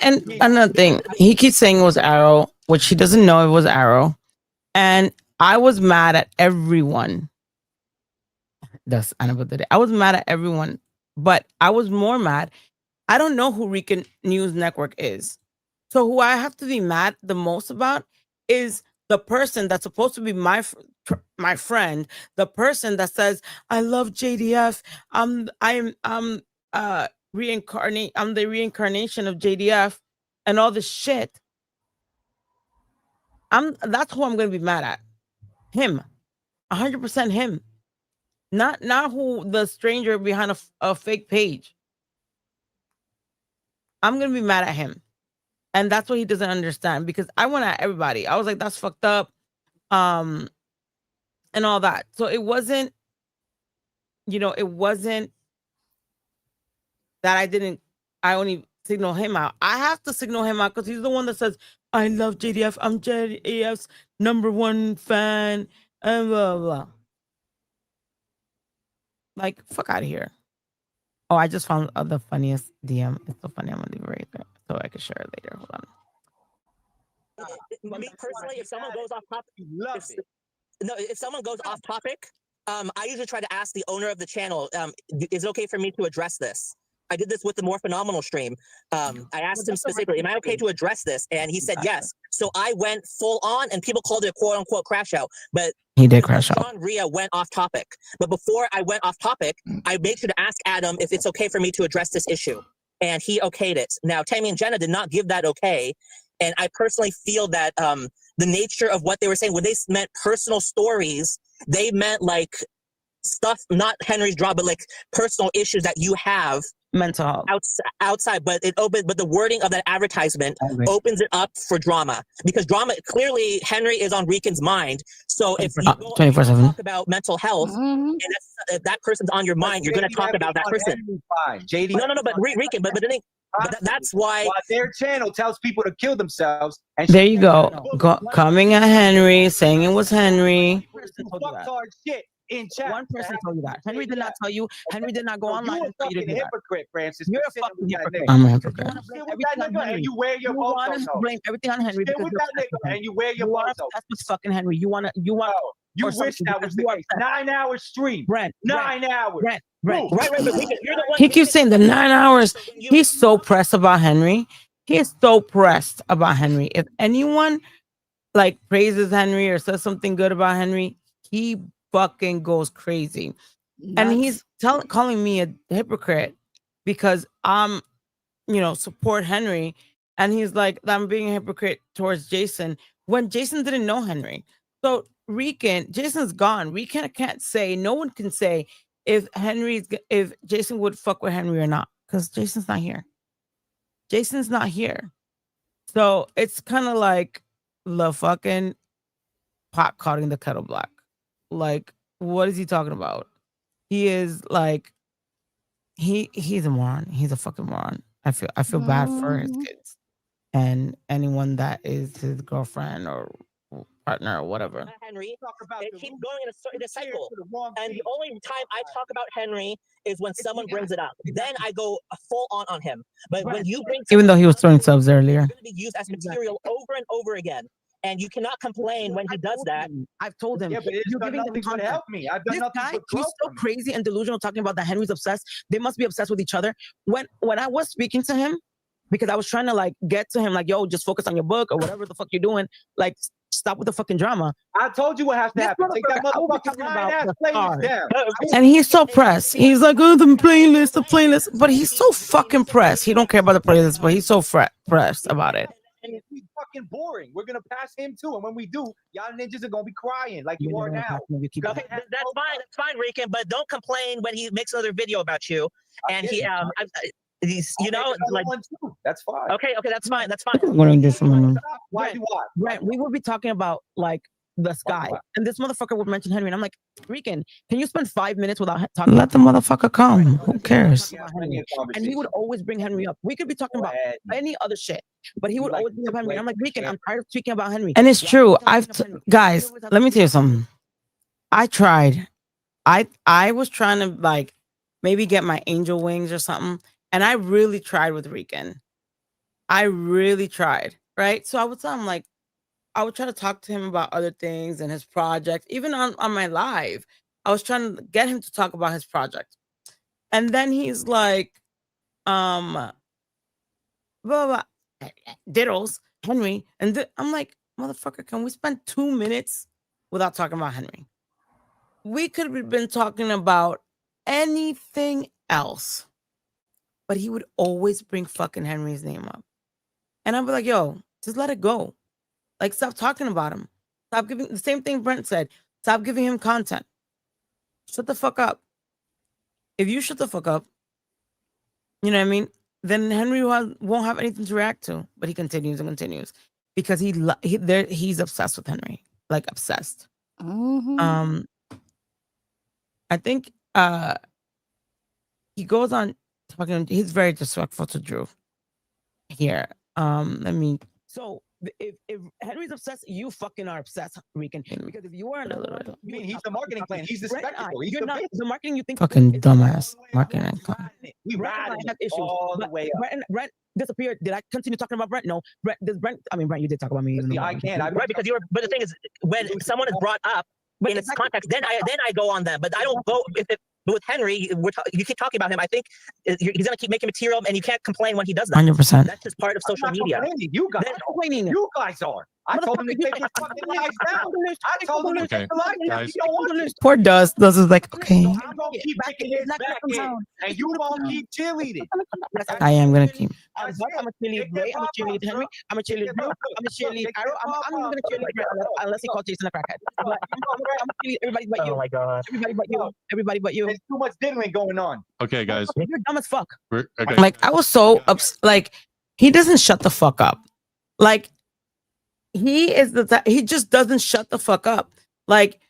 And another thing, he keeps saying it was Arrow, which he doesn't know it was Arrow. And I was mad at everyone. That's Annabelle today. I was mad at everyone, but I was more mad. I don't know who Rican News Network is. So who I have to be mad the most about is the person that's supposed to be my friend, the person that says, I love JDF. I'm the reincarnation of JDF and all this shit. That's who I'm gonna be mad at. Him. 100% him. Not who the stranger behind a fake page. I'm going to be mad at him. And that's what he doesn't understand, because I went at everybody. I was like, that's fucked up. And all that. So it wasn't, it wasn't that I only signal him out. I have to signal him out because he's the one that says, I love JDF. I'm JDF's #1 fan. And blah, blah. Like, fuck out of here. Oh, I just found the funniest DM. It's so funny. I'm gonna leave it right there so I can share it later. Hold on. Me personally, if someone goes off topic, if someone goes off topic, I usually try to ask the owner of the channel, is it okay for me to address this? I did this with the More Phenomenal stream. I asked him specifically, am I okay to address this? And he said yes. So I went full on, and people called it a quote unquote crash out. But he did crash out. John Rhea went off topic. But before I went off topic, I made sure to ask Adam if it's okay for me to address this issue. And he okayed it. Now, Tammy and Jenna did not give that okay. And I personally feel that the nature of what they were saying, when they meant personal stories, they meant like stuff, not Henry's drama, but like personal issues that you have mental health outside, but the wording of that advertisement opens it up for drama, because drama, clearly Henry is on Rican's mind. So if you go 24/7 talk about mental health, and if that person's on your mind, you're going to talk about that person. JD, no, but Rican, but the thing, that's why their channel tells people to kill themselves. And there you go. Coming at Henry, saying it was Henry. Shit in chat. One person told you that. Henry did not tell you. Henry did not go online. You're a fucking hypocrite, Francis. You're a fucking hypocrite. I'm a hypocrite. And you wear your bozo. You blame everything on Henry because and you wear your bozo. That's what's fucking Henry. You wish that was the case. 9 hours stream. Brent, 9 hours. Right. He keeps saying the 9 hours. He's so pressed about Henry. He is so pressed about Henry. If anyone like praises Henry or says something good about Henry, he fucking goes crazy. And he's calling me a hypocrite because I'm, support Henry. And he's like, I'm being a hypocrite towards Jason when Jason didn't know Henry. So Jason's gone. Can't say, no one can say if Jason would fuck with Henry or not, because Jason's not here. Jason's not here. So it's kind of like the fucking pot calling the kettle black. Like, what is he talking about? He is like, he's a moron. He's a fucking moron. I feel bad for his kids and anyone that is his girlfriend or partner or whatever. Henry, it keeps going in a cycle. And the only time I talk about Henry is when someone brings it up. Then I go full on him. But when you bring, even though he was throwing subs earlier, it's going to be used as material over and over again. And you cannot complain when he does that. I've told him. Yeah, but you're giving him to help me. I've done this nothing guy, but he's so crazy and delusional talking about that Henry's obsessed. They must be obsessed with each other. When I was speaking to him, because I was trying to like get to him, like, yo, just focus on your book or whatever the fuck you're doing. Like, stop with the fucking drama. I told you what has to happen. Take that motherfucking ass playlist down. and he's so pressed. He's like, oh, the playlist. But he's so fucking pressed. He don't care about the playlist, but he's so pressed about it. And it's fucking boring. We're gonna pass him too, and when we do, y'all ninjas are gonna be crying like you are now. Okay, that's fine, Rican. But don't complain when he makes another video about you, and he's like, that's fine. Okay, that's fine. What do I do for my Why do I? Right, we will be talking about like the sky, and this motherfucker would mention Henry, and I'm like, Rican, can you spend 5 minutes without talking? Let the motherfucker come. Who cares? And he would always bring Henry up. We could be talking about any other shit, but he would always bring up Henry. I'm like, Rican, I'm tired of speaking about Henry. And it's true. Guys, let me tell you something. I tried. I was trying to like maybe get my angel wings or something, and I really tried with Rican. I really tried. Right. So I would tell him like, I would try to talk to him about other things and his project. Even on my live, I was trying to get him to talk about his project. And then he's like, blah, blah, diddles, Henry. And I'm like, motherfucker, can we spend 2 minutes without talking about Henry? We could have been talking about anything else. But he would always bring fucking Henry's name up. And I'd be like, yo, just let it go. Like, stop talking about him. Stop giving the same thing Brent said. Stop giving him content. Shut the fuck up. If you shut the fuck up, you know what I mean? Then Henry won't have anything to react to. But he continues and continues because he's obsessed with Henry, like obsessed. I think he goes on talking. He's very disrespectful to Drew. Here, So if Henry's obsessed, you fucking are obsessed, Rican. Because if you are another one, he's the marketing plan. He's the spectacle. He's you're not the marketing. You think fucking dumbass marketing plan. We ride have issues all the way up. Brent disappeared. Did I continue talking about Brent? No. Brent, you did talk about me. I can't. Right, because you were. But the thing is, when someone is brought up in its context, then I go on them. But I don't go but with Henry, you keep talking about him. I think he's going to keep making material, and you can't complain when he does that. 100%. That's just part of social media. You guys are. I told him to take his fucking lies down. I told him to take the lies down. Guys. You don't want it. Poor Dust. Dust is like, okay, So I'm gonna keep kicking his back in, and you gonna keep cheerleading. I am gonna keep. I'm a cheerlead Ray. I'm a cheerlead Henry. I'm a cheerlead Drew. I'm a cheerlead Arrow. I'm even gonna cheerlead Ray unless he calls Jason a crackhead. I'm gonna cheerlead everybody but you. Oh my god. Everybody but you. Everybody but you. There's too much diddling going on. Okay, guys. You're dumb as fuck. Okay. Like I was so like he doesn't shut the fuck up. Like he is he just doesn't shut the fuck up. Like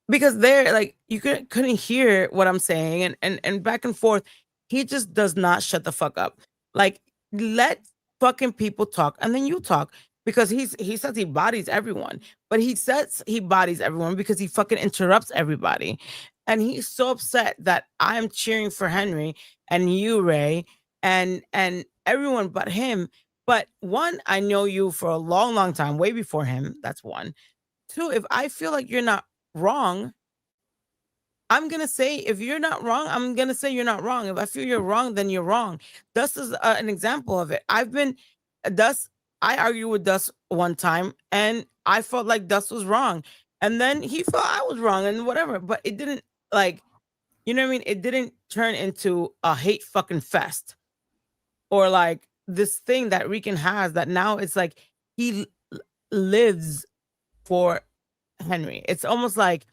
because they're like you couldn't hear what I'm saying and back and forth. He just does not shut the fuck up. Like let fucking people talk and then you talk because he says he bodies everyone, but he says he bodies everyone because he fucking interrupts everybody. And he's so upset that I'm cheering for Henry and you, Ray, and everyone but him. But one, I know you for a long, long time, way before him. That's one. Two, if I feel like you're not wrong, I'm going to say, if you're not wrong, I'm going to say you're not wrong. If I feel you're wrong, then you're wrong. Dust is an example of it. I argued with Dust one time and I felt like Dust was wrong. And then he felt I was wrong and whatever. But it didn't you know what I mean? It didn't turn into a hate fucking fest or like this thing that Rican has that now it's like he lives for Henry. It's almost like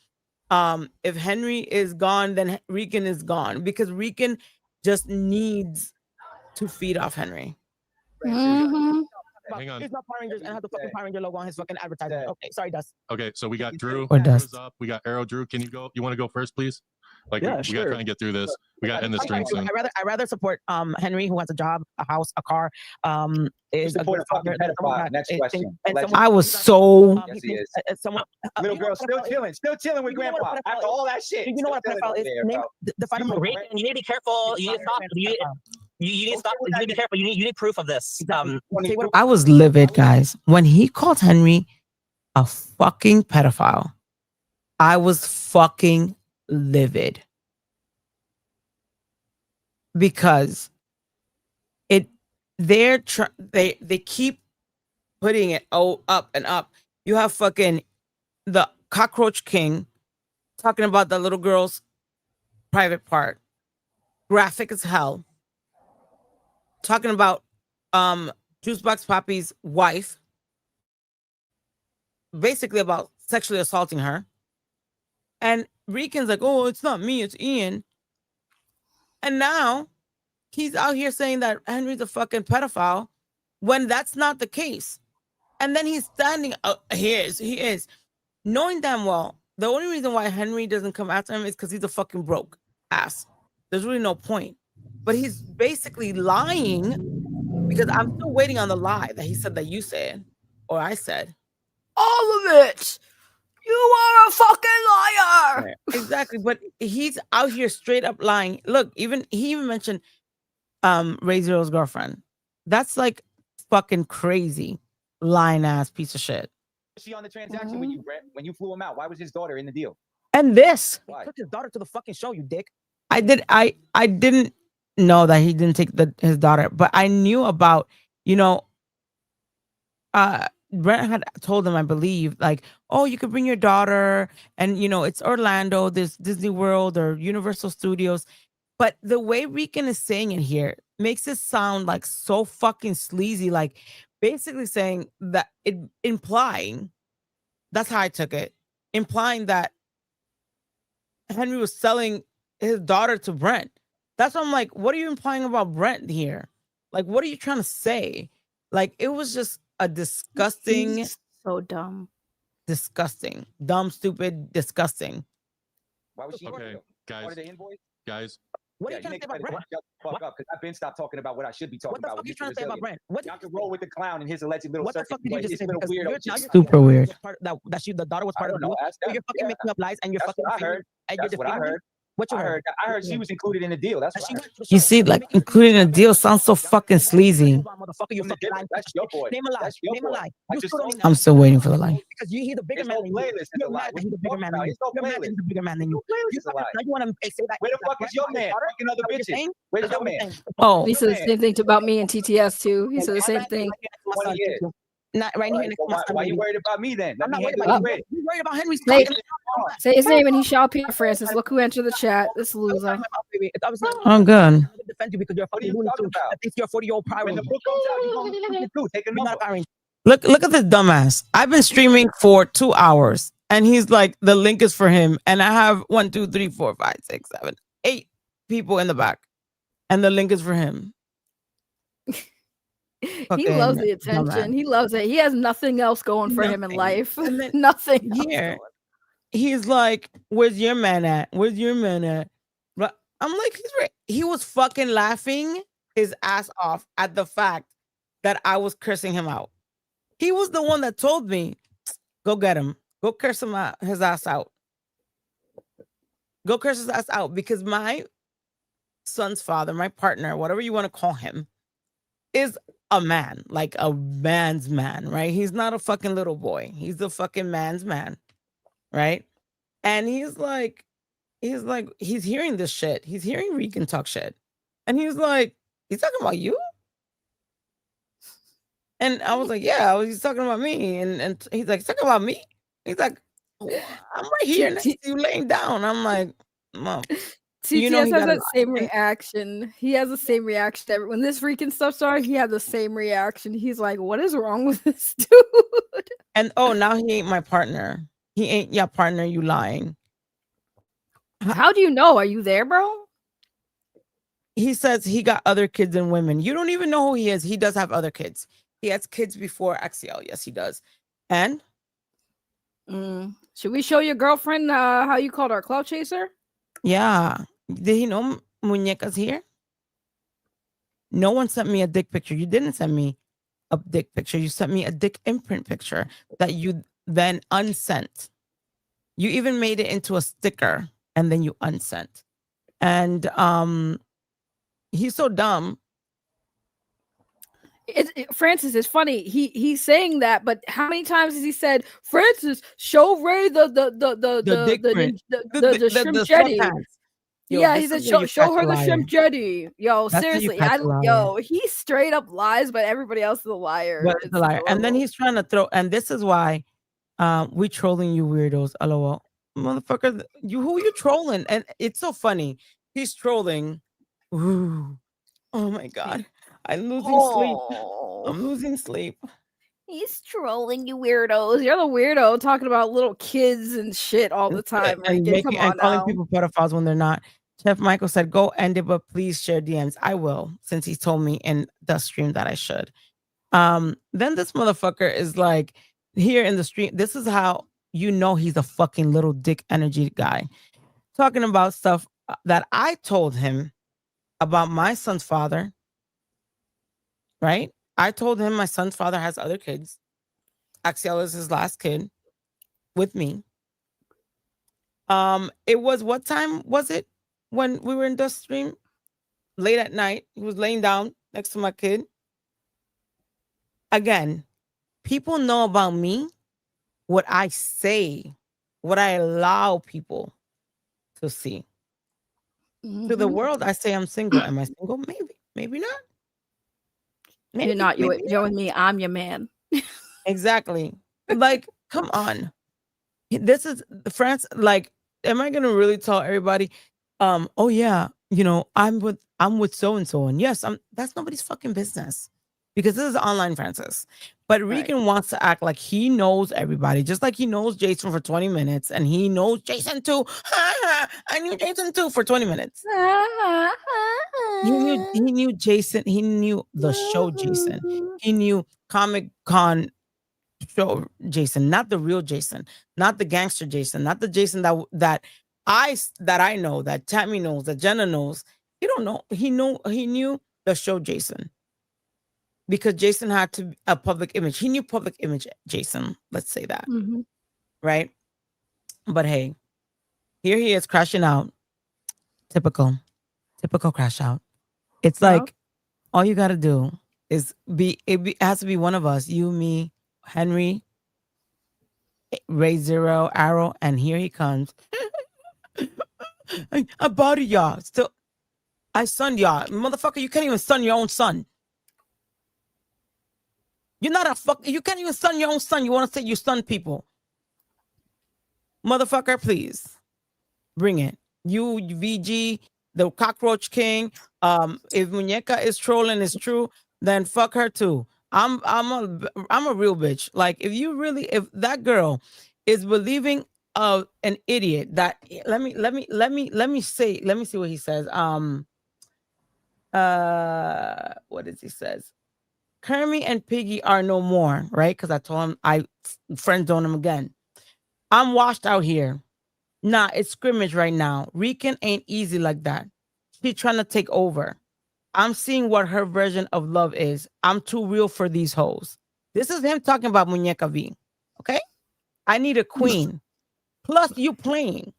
if Henry is gone, then Rican is gone because Rican just needs to feed off Henry. Mhm. Hang on. He's not Power Rangers and has the fucking Power Ranger logo on his fucking advertisement. Okay, sorry, Dust. Okay, so we got Drew. Or Dust. Up. We got Arrow. Drew, can you go? You want to go first, please? Like Yeah, we sure. gotta try and get through this. We gotta end the stream soon. I rather support Henry, who has a job, a house, a car. Is Support a fucking pedophile. Next question. I was so Yes, he is. Someone, Little you know girl what a pedophile is? still chilling with You know what a grandpa pedophile after all that shit. You know what a Still pedophile is? chilling Name there, define him. Reagan, you need to be careful. You need to stop. You need to stop. You need to be careful. You need proof of this. Say what I was livid, guys. When he called Henry a fucking pedophile, I was fucking livid. Because they keep putting it up and up. You have fucking the Cockroach King talking about the little girl's private part, graphic as hell. Talking about Juicebox Poppy's wife, basically about sexually assaulting her. And Rican's like, oh, it's not me, it's Ian. And now he's out here saying that Henry's a fucking pedophile when that's not the case. And then he's standing up. He is. Knowing damn well, the only reason why Henry doesn't come after him is because he's a fucking broke ass. There's really no point. But he's basically lying because I'm still waiting on the lie that he said that you said or I said. All of it. You are a fucking liar. Right. Exactly. But he's out here straight up lying. Look, he even mentioned Ray Zero's girlfriend. That's like fucking crazy, lying ass piece of shit. Was she on the transaction with you, Brett? When you flew him out, why was his daughter in the deal? And this. He took his daughter to the fucking show, you dick. I didn't know that he didn't take his daughter, but I knew about, Brent had told him, I believe, like, oh, you could bring your daughter and, it's Orlando, there's Disney World or Universal Studios. But the way Rican is saying it here makes it sound like so fucking sleazy, like basically saying that implying, that's how I took it, implying that Henry was selling his daughter to Brent. That's why I'm like, what are you implying about Brent here? Like, what are you trying to say? Like, it was just a disgusting. He's so dumb. Disgusting. Dumb, stupid, disgusting. Why was she okay, guys? Guys. What are you trying to say about Brent? Shut the fuck up, because I've been stopped talking about what I should be talking about. What the fuck are you trying to say about Brent? Y'all can roll with the clown and his alleged little. What the fuck did you just say? Little weirdo. Super weird. That the daughter was part of the deal. You're fucking making up lies and you're fucking. I heard. That's what I heard. What you heard? I heard she was included in the deal. That's what I heard. You see, like, including a deal sounds so fucking sleazy. That's your boy. Name a lie. Name a lie. I'm still waiting for the lie. Because he's the bigger man than you. You're mad that he's the bigger man than you. You're mad that he's the bigger man than you. Now you want to say that. Where the fuck is your man? Fucking other bitches. Where's your man? Oh, He said the same thing about me and TTS too. He said the same thing. Not right here. Right, so why you worried about me then? Let I'm me not worried handle about the you. win. You're worried about Henry's Say, talking. say his name and he shall appear, Francis. Look who entered the chat. This I was loser. talking about, baby. It's obviously Oh, good. I'm gonna defend you because you're a What are fucking you Looney talking Tune. about? I think you're a 40-year-old Power When the Ranger. book comes out, you're gonna look at too. Take a You're not a number. Power Ranger. Look at this dumbass. I've been streaming for 2 hours, and he's like, the link is for him, and I have 1, 2, 3, 4, 5, 6, 7, 8 people in the back, and the link is for him. He loves the attention. Dumbass. He loves it. He has nothing else going for him in Nothing. life. And then Nothing else here, going. he's like, "Where's your man at? Where's your man at?" But I'm like, he's right. He was fucking laughing his ass off at the fact that I was cursing him out. He was the one that told me, "Go get him. Go curse him out, his ass out. Go curse his ass out," because my son's father, my partner, whatever you want to call him, is a man, like a man's man, right? He's not a fucking little boy. He's a fucking man's man, right? And he's hearing this shit. He's hearing Regan talk shit. And he's like, he's talking about you? And I was like, yeah, he's talking about me. And he's like, he's talking about me? He's like, I'm right here next to you laying down. I'm like, Mom. TTS has that same reaction. He has the same reaction. When this freaking stuff started, he had the same reaction. He's like, what is wrong with this dude? And now he ain't my partner. He ain't your partner, you lying. How do you know? Are you there, bro? He says he got other kids and women. You don't even know who he is. He does have other kids. He has kids before Axiel. Yes, he does. And should we show your girlfriend how you called her clout chaser? Yeah. Did he know Muñeca's here? No one sent me a dick picture. You didn't send me a dick picture. You sent me a dick imprint picture that you then unsent. You even made it into a sticker and then you unsent. And he's so dumb. Francis is funny. He's saying that, but how many times has he said, "Francis, show Ray the shrimp jetty"? Yeah, he said, "Show her the shrimp jetty." Yo, seriously, he straight up lies, but everybody else is a liar. But it's a liar. And then he's trying to throw, and this is why we trolling you weirdos. LOL, motherfucker, who you trolling? And it's so funny. He's trolling. Ooh, oh my god. I'm losing sleep. I'm losing sleep. He's trolling you weirdos. You're the weirdo talking about little kids and shit all the time. And calling people pedophiles when they're not. Chef Michael said, go end it, but please share DMs. I will, since he told me in the stream that I should. Then this motherfucker is like, here in the stream, this is how you know he's a fucking little dick energy guy. Talking about stuff that I told him about my son's father. Right? I told him my son's father has other kids. Axiel is his last kid with me. It was, what time was it when we were in the stream? Late at night. He was laying down next to my kid. Again, people know about me what I say, what I allow people to see. To the world, I say I'm single. Am I single? Maybe. Maybe not. Maybe, you're not. You're with me. I'm your man. Exactly. Like, come on. This is France. Like, am I gonna really tell everybody? Oh yeah, I'm with so and so, and yes, that's nobody's fucking business, because this is online Francis. But Regan wants to act like he knows everybody, just like he knows Jason for 20 minutes, and he knows Jason too. I knew Jason too for 20 minutes. He knew Jason. He knew the show Jason. He knew Comic Con show Jason, not the real Jason, not the gangster Jason, not the Jason that I know, that Tammy knows, that Jenna knows. He don't know. He knew the show Jason, because Jason had to a public image. He knew public image Jason. Let's say that, right? But hey, here he is crashing out. Typical crash out. It's like all you got to do is it has to be one of us, you, me, Henry, Ray Zero, Arrow, and here he comes. I bought y'all. Still, I sunned y'all. Motherfucker, you can't even sun your own son. You're not a fuck. You can't even stun your own son. You want to say you stun people, motherfucker? Please bring it. You VG, the cockroach king. If Muñeca is trolling is true, then fuck her too. I'm a real bitch. Like if that girl is believing of an idiot that let me see what he says. What does he says? Kermit and Piggy are no more, right? Because I told him I friend zone him again. I'm washed out here. Nah, it's scrimmage right now. Rican ain't easy like that. She trying to take over. I'm seeing what her version of love is. I'm too real for these hoes. This is him talking about Muñeca V. Okay? I need a queen. Plus, you playing.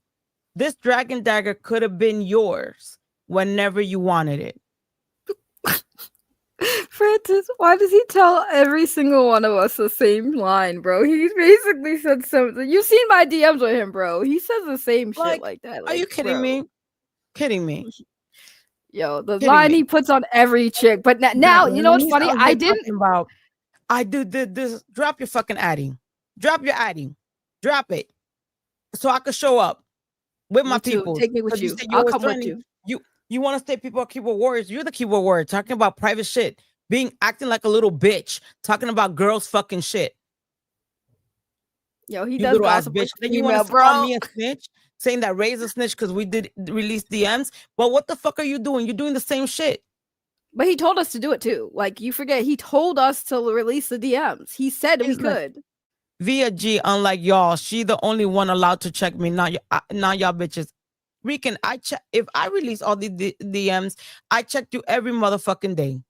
This dragon dagger could have been yours whenever you wanted it. Francis, why does he tell every single one of us the same line, bro? He basically said something. You've seen my DMs with him, bro. He says the same shit like that. Are you kidding bro. me? Kidding me? Yo, the line he puts on every chick. But now, you know what's funny? I didn't. I do this. Drop your fucking adding. Drop your adding. Drop it. So I could show up with my people. Take me with you. I'll come with you. You want to stay people are keyboard warriors. You're the keyboard warrior talking about private shit, acting like a little bitch, talking about girls fucking shit. Yo, he does gossip bitch. Then you want to call me a snitch, saying that Ray's a snitch because we did release DMs. But what the fuck are you doing? You're doing the same shit. But he told us to do it too. Like, you forget, he told us to release the DMs. He said we could. Via G, unlike y'all, she the only one allowed to check me. Not y'all bitches. Rican, if I release all the DMs, I check you every motherfucking day.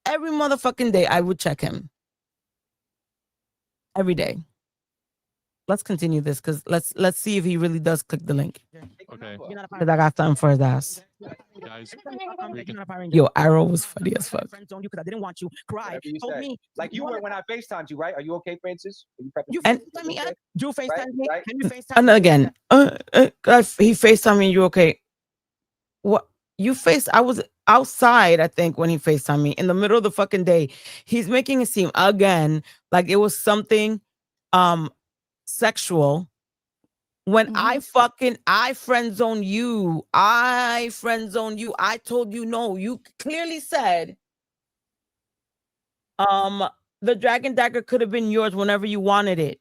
Every motherfucking day, I would check him. Every day. Let's continue this because let's see if he really does click the link. Okay. I got something for his ass. Guys, yo, Arrow was funny as fuck. I didn't want you. Cry. Told me like you were when I FaceTimed you, right? Are you okay, Francis? And let me ask, you FaceTime me? Can you FaceTime me? Again, he FaceTime me. You okay? What you face? I was outside, I think, when he FaceTime me in the middle of the fucking day. He's making it seem again like it was something sexual. When I friend zone you. I told you no. You clearly said the dragon dagger could have been yours whenever you wanted it.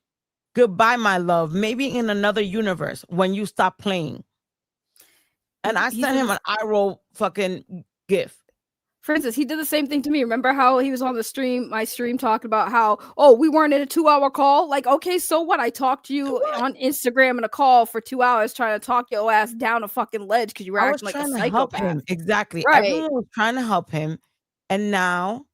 Goodbye, my love. Maybe in another universe when you stop playing. And I sent him an eye-roll fucking gif. Francis, he did the same thing to me. Remember how he was on the stream, my stream, talking about how, oh, we weren't in a 2-hour call? Like, okay, so what? I talked to you on Instagram in a call for 2 hours trying to talk your ass down a fucking ledge because you were acting like a psychopath. Help him. Exactly. Right. Everyone was trying to help him. And now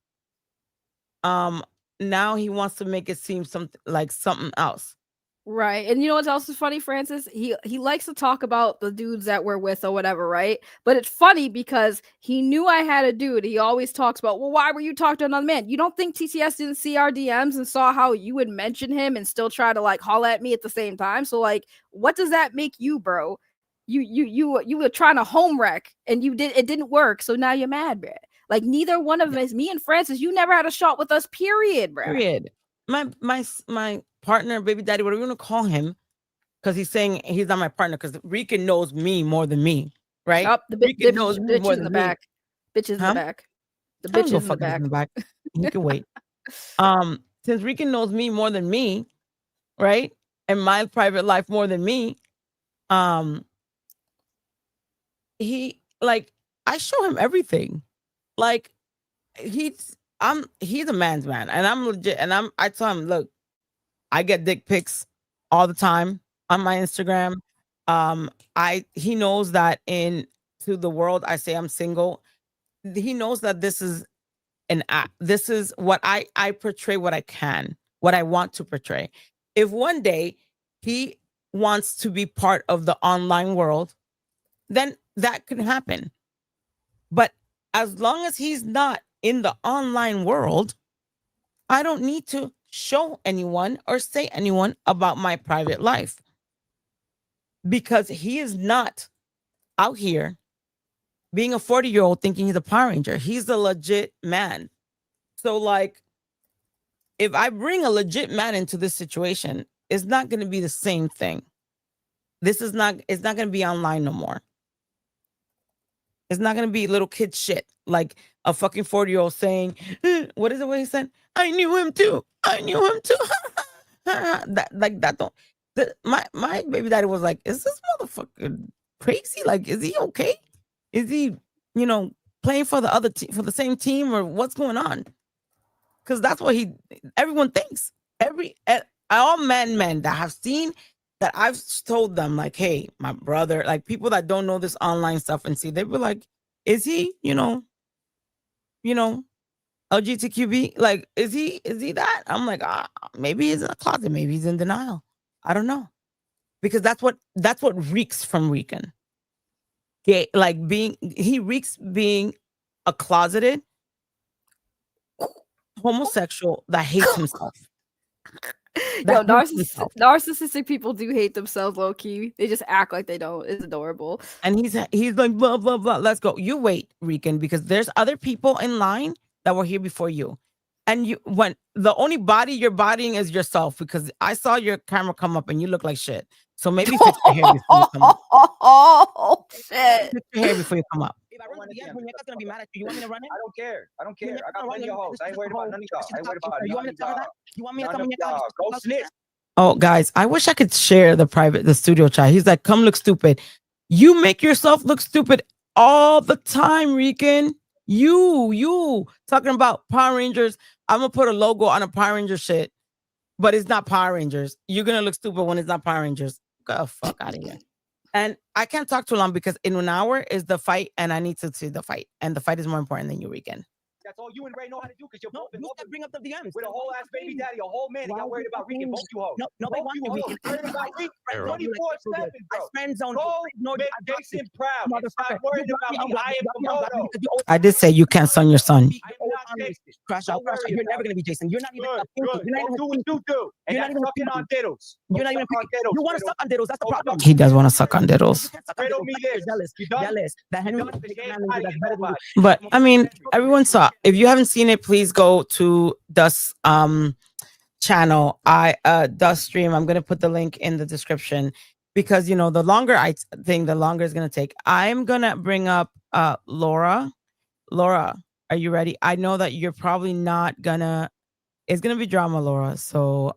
he wants to make it seem something else. Right. And you know what else is funny, Francis? He likes to talk about the dudes that we're with or whatever, right? But it's funny because he knew I had a dude. He always talks about, well, why were you talking to another man? You don't think TTS didn't see our DMs and saw how you would mention him and still try to like holler at me at the same time? So like, what does that make you, bro? You were trying to home wreck and it didn't work. So now you're mad, bro. Like neither one of us, me and Francis, you never had a shot with us, period, bro. Period. My partner, baby daddy, whatever you want to call him, because he's saying he's not my partner because Rican knows me more than me, right? Oh, the bitch knows me more than the back. Bitches in the back. The bitches in the back. You can wait. Since Rican knows me more than me, right? And my private life more than me, he like I show him everything. Like he's a man's man, and I'm legit, and I tell him, look, I get dick pics all the time on my Instagram. He knows that to the world I say I'm single. He knows that this is an act. This is what I portray, what I want to portray. If one day he wants to be part of the online world, then that could happen. But as long as he's not in the online world, I don't need to show anyone or say anyone about my private life because he is not out here being a 40-year-old thinking he's a Power Ranger. He's a legit man. So like, if I bring a legit man into this situation, it's not going to be the same thing. It's not going to be online no more. It's not going to be little kid shit like a fucking 40-year-old saying, what is it what he said? I knew him too. that don't. My baby daddy was like, is this motherfucker crazy? Like, is he okay? Is he, playing for the other team, for the same team, or what's going on? Because that's what everyone thinks. All men that have seen that, I've told them, like, hey, my brother, like people that don't know this online stuff and see, they were like, is he, LGBTQB? Like, is he that? I'm like, maybe he's in a closet, maybe he's in denial. I don't know. Because that's what reeks from Rican. Gay, like he reeks being a closeted homosexual that hates himself. Yo, narcissistic people do hate themselves low key. They just act like they don't. It's adorable. And he's like, blah, blah, blah. Let's go. You wait, Rican, because there's other people in line that were here before you. And when the only body you're bodying is yourself, because I saw your camera come up and you look like shit. So maybe fix your hair before you come up. Oh shit! Fix your hair before you come up. If I run the DM, Muñeca's gonna be mad at you. You want me to run it? I don't care. I got plenty of hoes. I ain't worried about none of y'all. I ain't worried about You want me to tell her that? You want me to tell Muñeca? Go snitch. Oh, guys, I wish I could share the studio chat. He's like, come look stupid. You make yourself look stupid all the time, Rican. You talking about Power Rangers. I'm gonna put a logo on a Power Ranger shit, but it's not Power Rangers. You're gonna look stupid when it's not Power Rangers. Get the fuck out of here. And I can't talk too long because in an hour is the fight, and I need to see the fight. And the fight is more important than you, Rican. That's all you and Ray know how to do, because you're both You said bring up the DMs. with a whole ass baby daddy, a whole man, and y'all worried about Rican. Both you hoes. Nobody wants you, Rican. Worried about Rican 24/7, bro. Friend zone. Go make Jason proud. Stop worrying about me. I am Komodo. I did say you can't son your son. I'm not Jason. Crash out. You're never gonna be Jason. You're not even. Good. Don't do what you do. And that's sucking on diddles. You're not even. You want to suck on diddles. That's the problem. He does want to suck on diddles. Riddle me this. Jealous. That Henry. But I mean, everyone saw. If you haven't seen it, please go to Dust's channel. Dust stream. I'm gonna put the link in the description, because the longer I think, the longer it's gonna take. I'm gonna bring up Laura. Laura, are you ready? I know that you're probably not gonna. It's gonna be drama, Laura. So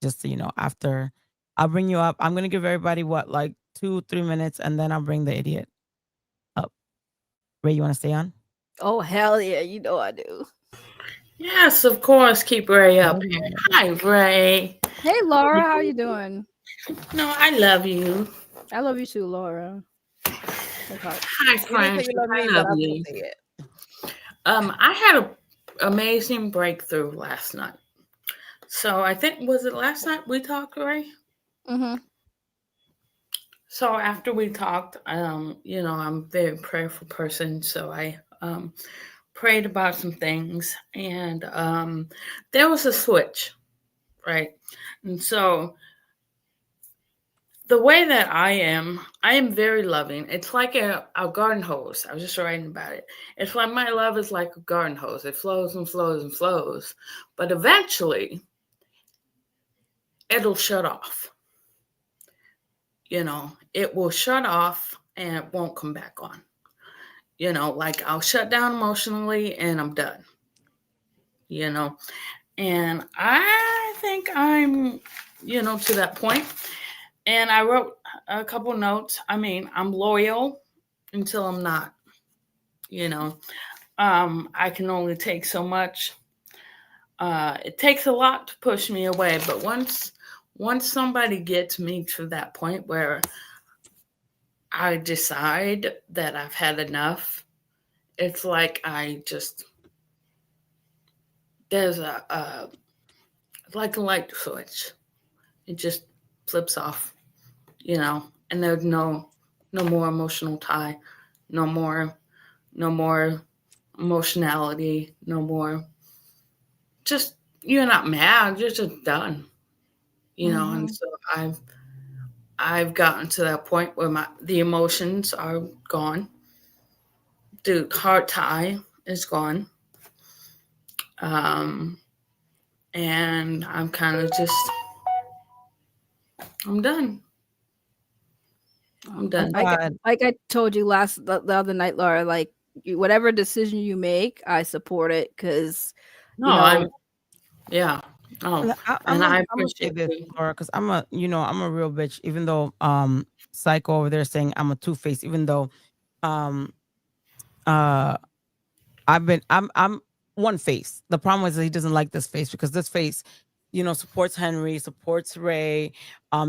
just so you know, after I'll bring you up. I'm gonna give everybody like 2-3 minutes, and then I'll bring the idiot up. Ray, you want to stay on? Oh hell yeah, you know I do. Yes, of course. Keep Ray up here. Hi, Ray. Hey Laura, how you doing? No, I love you. I love you too, Laura. Hi, friends. I love you. I had an amazing breakthrough last night. So I think, was it last night we talked, Ray? Mm-hmm. So after we talked, I'm a very prayerful person. So I prayed about some things, and there was a switch, right? And so the way that I am very loving. It's like a garden hose. I was just writing about it. It's like my love is like a garden hose. It flows and flows and flows. But eventually, it'll shut off. It will shut off and it won't come back on. Like I'll shut down emotionally and I'm done. And I think I'm, to that point. And I wrote a couple notes. I mean, I'm loyal until I'm not. I can only take so much. It takes a lot to push me away, but once somebody gets me to that point where I decide that I've had enough, it's like there's like a light switch. It just flips off, and there's no more emotional tie, no more emotionality, no more. Just, you're not mad, you're just done, And so I've gotten to that point where the emotions are gone. The heart tie is gone. And I'm kind of just, I'm done. I'm done. Like I told you the other night, Laura, like whatever decision you make, I support it because yeah. Oh, I'm and I gonna say appreciate this, you. Laura, because I'm a real bitch. Even though Psycho over there saying I'm a two-face, even though uh I'm one face. The problem is that he doesn't like this face because this face, supports Henry, supports Ray,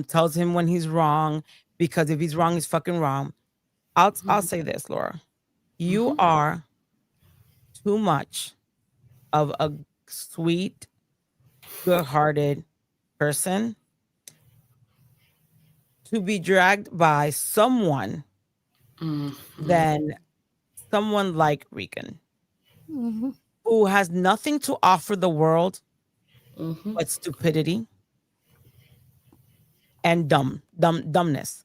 tells him when he's wrong, because if he's wrong, he's fucking wrong. I'll say this, Laura. You are too much of a sweet, good-hearted person to be dragged by someone than someone like Regan, who has nothing to offer the world but stupidity and dumbness.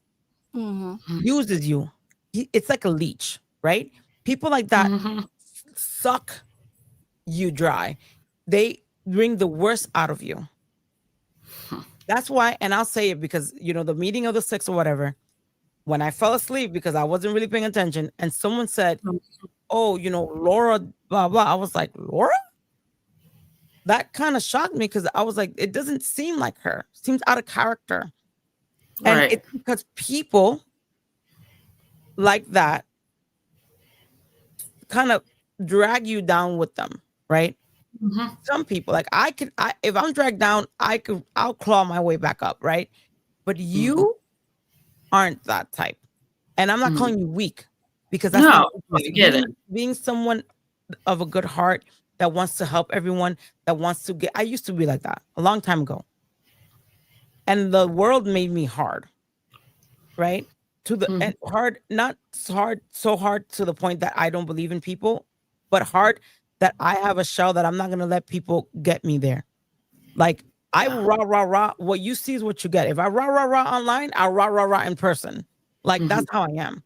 Uses you. It's like a leech, right? People like that suck you dry. They bring the worst out of you. That's why, and I'll say it because, the meeting of the six or whatever, when I fell asleep because I wasn't really paying attention and someone said, oh, Laura, blah, blah. I was like, Laura? That kind of shocked me because I was like, it doesn't seem like her. Seems out of character. And it's because people like that kind of drag you down with them, right? Some people, like if I'm dragged down, I'll claw my way back up, right? But you aren't that type. And I'm not calling you weak because that's not being someone of a good heart that wants to help everyone, that wants to I used to be like that a long time ago. And the world made me hard, right? And hard, not hard, so hard to the point that I don't believe in people, but hard that I have a shell that I'm not going to let people get me there. Like I will rah. What you see is what you get. If I rah online, I'll rah in person. Like that's how I am.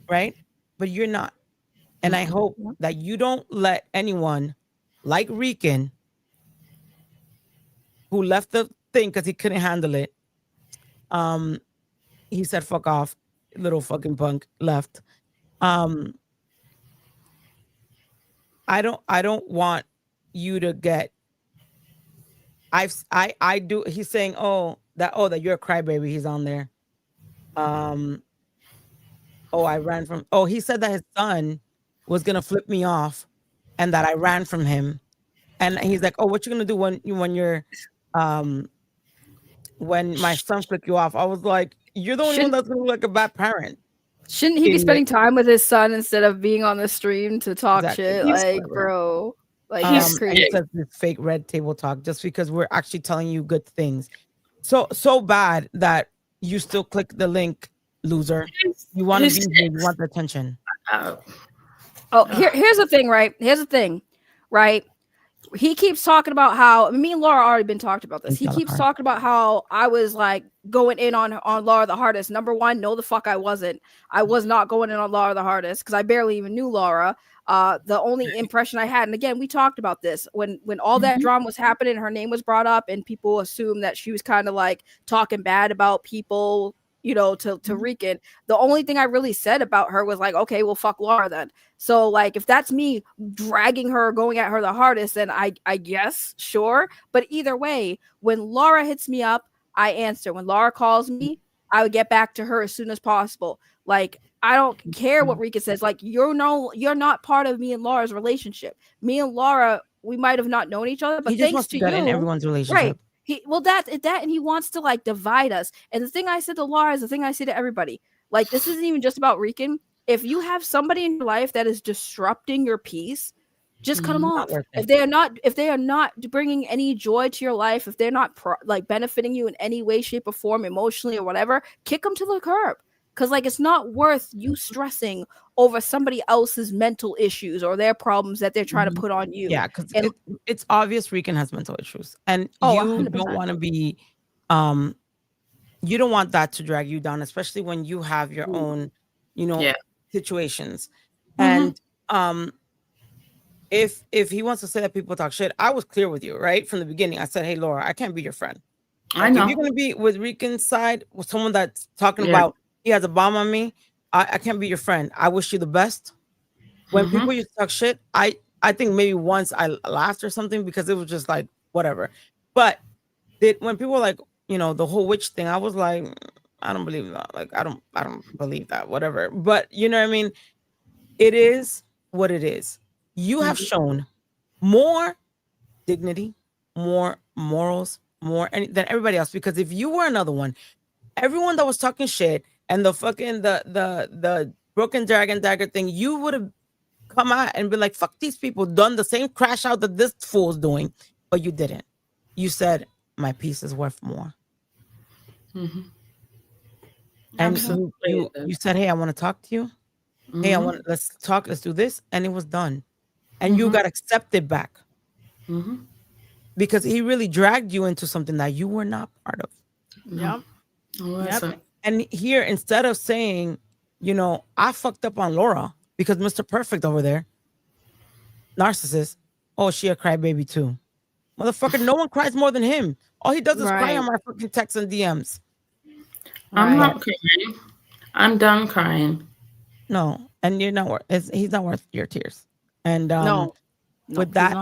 Right? But you're not. And I hope that you don't let anyone like Rican, who left the thing because he couldn't handle it. He said, fuck off, little fucking punk, left. I don't want you to get, I do. He's saying, that you're a crybaby. He's on there. He said that his son was going to flip me off and that I ran from him. And he's like, oh, what you going to do when my son flipped you off? I was like, you're the only one that's going to look like a bad parent. Shouldn't he be spending time with his son instead of being on the stream to talk shit? Like, bro, like that's crazy. He says this fake red table talk just because we're actually telling you good things. So bad that you still click the link, loser. You want to be here, you want the attention. Here's the thing, right? Right? He keeps talking about how me and Laura already been talked about this. He keeps talking about how I was like going in on Laura the hardest. Number one, no, the fuck I wasn't. I was not going in on Laura the hardest because I barely even knew Laura. The only impression I had, and again, we talked about this when all that drama was happening, her name was brought up, and people assumed that she was kind of like talking bad about people, to Rican. The only thing I really said about her was like, okay, well, fuck Laura then. So like, if that's me dragging her, going at her the hardest, then I guess, sure. But either way, when Laura hits me up, I answer. When Laura calls me, I would get back to her as soon as possible. Like, I don't care what Rika says. Like, you're not part of me and Laura's relationship. Me and Laura, we might have not known each other, but he just thanks wants to to get you, in everyone's relationship. Right. And he wants to like divide us. And the thing I said to Laura is the thing I say to everybody. Like, this isn't even just about Rican. If you have somebody in your life that is disrupting your peace, just cut them off. If they are not bringing any joy to your life, if they're not like benefiting you in any way, shape, or form, emotionally or whatever, kick them to the curb. Because like, it's not worth you stressing over somebody else's mental issues or their problems that they're trying to put on you. Yeah, because it's obvious Rican has mental issues, and you 100%. don't want to be, you don't want that to drag you down, especially when you have your own, situations. And if he wants to say that people talk shit, I was clear with you right from the beginning. I said, hey, Laura, I can't be your friend. I know. If you're gonna be with Rican's side, with someone that's talking about he has a bomb on me, I can't be your friend. I wish you the best. When people used to talk shit, I think maybe once I laughed or something because it was just like whatever. But when people were like, you know, the whole witch thing, I was like, I don't believe that. Like, I don't believe that. Whatever. But you know what I mean? It is what it is. You have shown more dignity, more morals, than everybody else. Because if you were another one, everyone that was talking shit and the fucking the broken dragon dagger thing, you would have come out and be like, fuck these people, done the same crash out that this fool's doing, but you didn't. You said my piece is worth more. And Absolutely. you said, hey, I want to talk to you. Hey, let's talk, let's do this, and it was done. And you got accepted back. Because he really dragged you into something that you were not part of. Yep. And here, instead of saying, you know, I fucked up on Laura because Mr. Perfect over there, narcissist, oh, she a crybaby too. Motherfucker, no one cries more than him. All he does is cry on my fucking texts and DMs. I'm not crying. I'm done crying. No, and you're not worth. He's not worth your tears. And No, with that,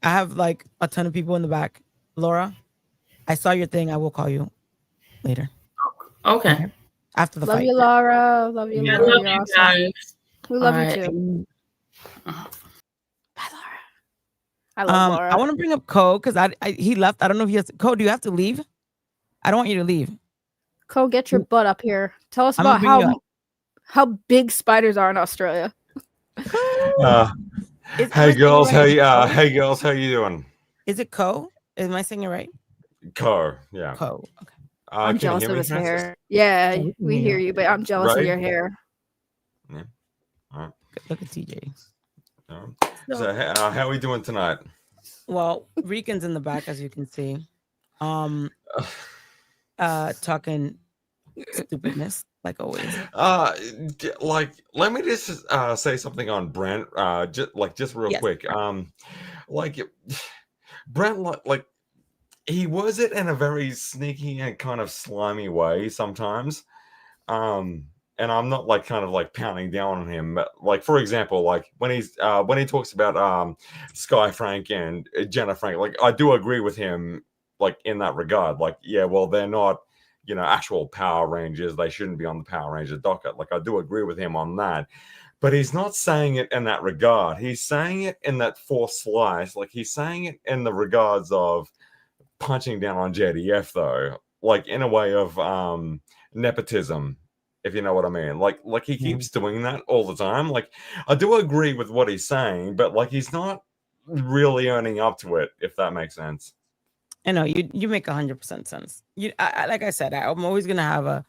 I have like a ton of people in the back. Laura, I saw your thing. I will call you later. Okay. After the love fight. you, Laura. Love you, I Laura. love You're you awesome. guys. We love All you right. too. Bye, Laura. I love Laura. I want to bring up Ko because he left. I don't know if he has. Ko, do you have to leave? I don't want you to leave. Ko, get your butt up here. Tell us I'm gonna about bring you how big spiders are in Australia. Hey girls, hey girls, how you doing? Is it Ko? Am I saying it right? Ko, yeah. Ko. Okay. I'm Can you jealous hear of me, his Francis? hair. Yeah, we can we hear hear you. you, but I'm jealous of Right? your hair. Yeah. All right. Look at TJ. All right. So how are we doing tonight? Well, Rican's in the back, as you can see. Talking stupidness like always. Let me just say something on Brent. Just real quick. Brent, like he was it in a very sneaky and kind of slimy way sometimes. And I'm not like kind of like pounding down on him, but like for example, like when he talks about Sky Frank and Jenna Frank, like I do agree with him like in that regard. Like, yeah, well, they're not, you know, actual Power Rangers. They shouldn't be on the Power Ranger docket. Like I do agree with him on that. But he's not saying it in that regard. He's saying it in that forced slice. Like he's saying it in the regards of punching down on JDF though, like in a way of nepotism, if you know what I mean. Like he keeps doing that all the time. Like I do agree with what he's saying, but like he's not really owning up to it, if that makes sense. I know you make 100% sense. Like I said, I'm always gonna have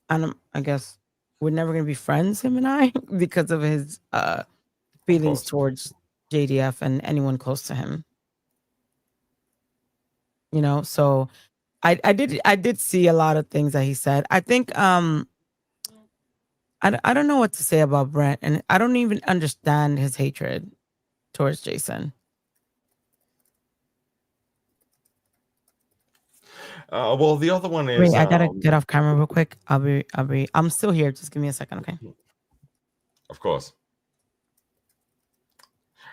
and I guess we're never gonna be friends, him and I, because of his feelings towards JDF and anyone close to him. You know, so I did see a lot of things that he said. I think I don't know what to say about Brent, and I don't even understand his hatred towards Jason. Well, the other one is Wait, I gotta get off camera real quick. I'm still here. Just give me a second, okay? Of course.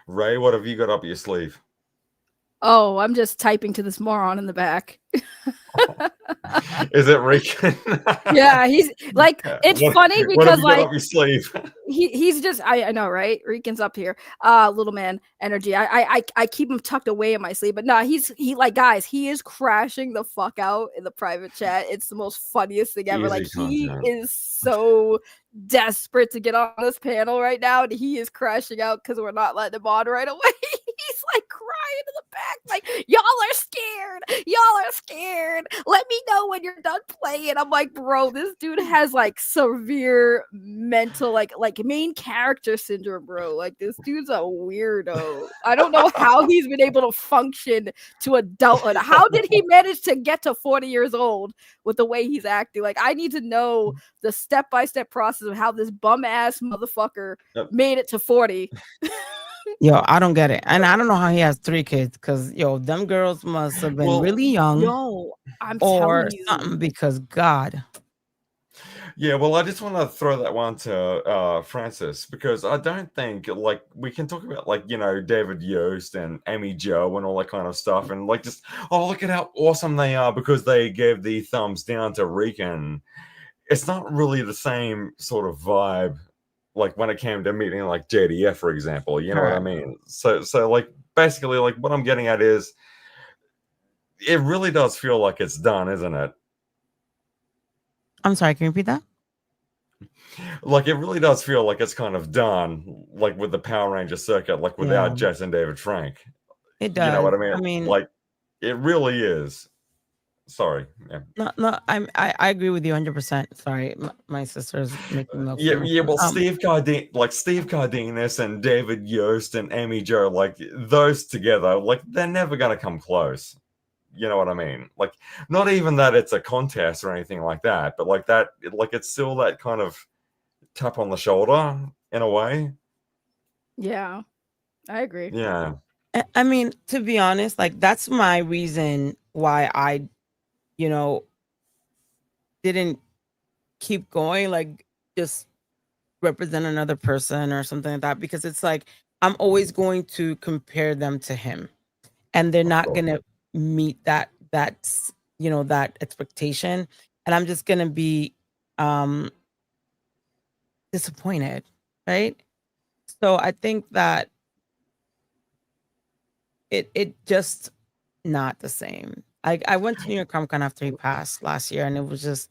Ray, what have you got up your sleeve? Oh, I'm just typing to this moron in the back. Is it Rican? Yeah, he's like, it's funny because what have you like got up your sleeve? he's just I know, right? Rican's up here. Little man energy. I keep him tucked away in my sleeve, but no, he like guys, he is crashing the fuck out in the private chat. It's the most funniest thing ever. Easy Like he content. is so desperate to get on this panel right now, and he is crashing out because we're not letting him on right away. He's like crying in the back. like, y'all are scared. Y'all are scared. Let me know when you're done playing. I'm like, bro, this dude has like severe mental, like main character syndrome, bro. Like, this dude's a weirdo. I don't know how he's been able to function to adulthood. How did he manage to get to 40 years old with the way he's acting? Like, I need to know the step-by-step process of how this bum-ass motherfucker made it to 40. Yo, I don't get it. And I don't know how he has 3 kids, because yo, them girls must have been really young. Yo, I'm or telling you. something, because God. Yeah, well, I just want to throw that one to Francis, because I don't think, like, we can talk about, like, you know, David Yost and Amy Joe and all that kind of stuff, and like, just, oh, look at how awesome they are because they gave the thumbs down to Rican. It's not really the same sort of vibe, like when it came to meeting like JDF, for example. You know what I mean? So like, basically, like, what I'm getting at is, it really does feel like it's done, isn't it? I'm sorry, can you repeat that? Like, it really does feel like it's kind of done, like with the Power Ranger circuit, like without Jess and David Frank. It does. You know what I mean? I mean, like, it really is. Sorry. Yeah. No, I agree with you 100%. Sorry, my sister's making milk. Yeah. Well, Steve Cardenas and David Yost and Amy Joe, like, those together, like, they're never gonna come close. You know what I mean? Like, not even that it's a contest or anything like that, but like that, like, it's still that kind of tap on the shoulder in a way. Yeah, I agree. Yeah. I mean, to be honest, like, that's my reason why I, you know, didn't keep going, like, just represent another person or something like that, because it's like, I'm always going to compare them to him, and they're not going to meet that's, you know, that expectation, and I'm just going to be disappointed, right? So I think that it just not the same. I went to New York Comic Con after he passed last year, and it was just,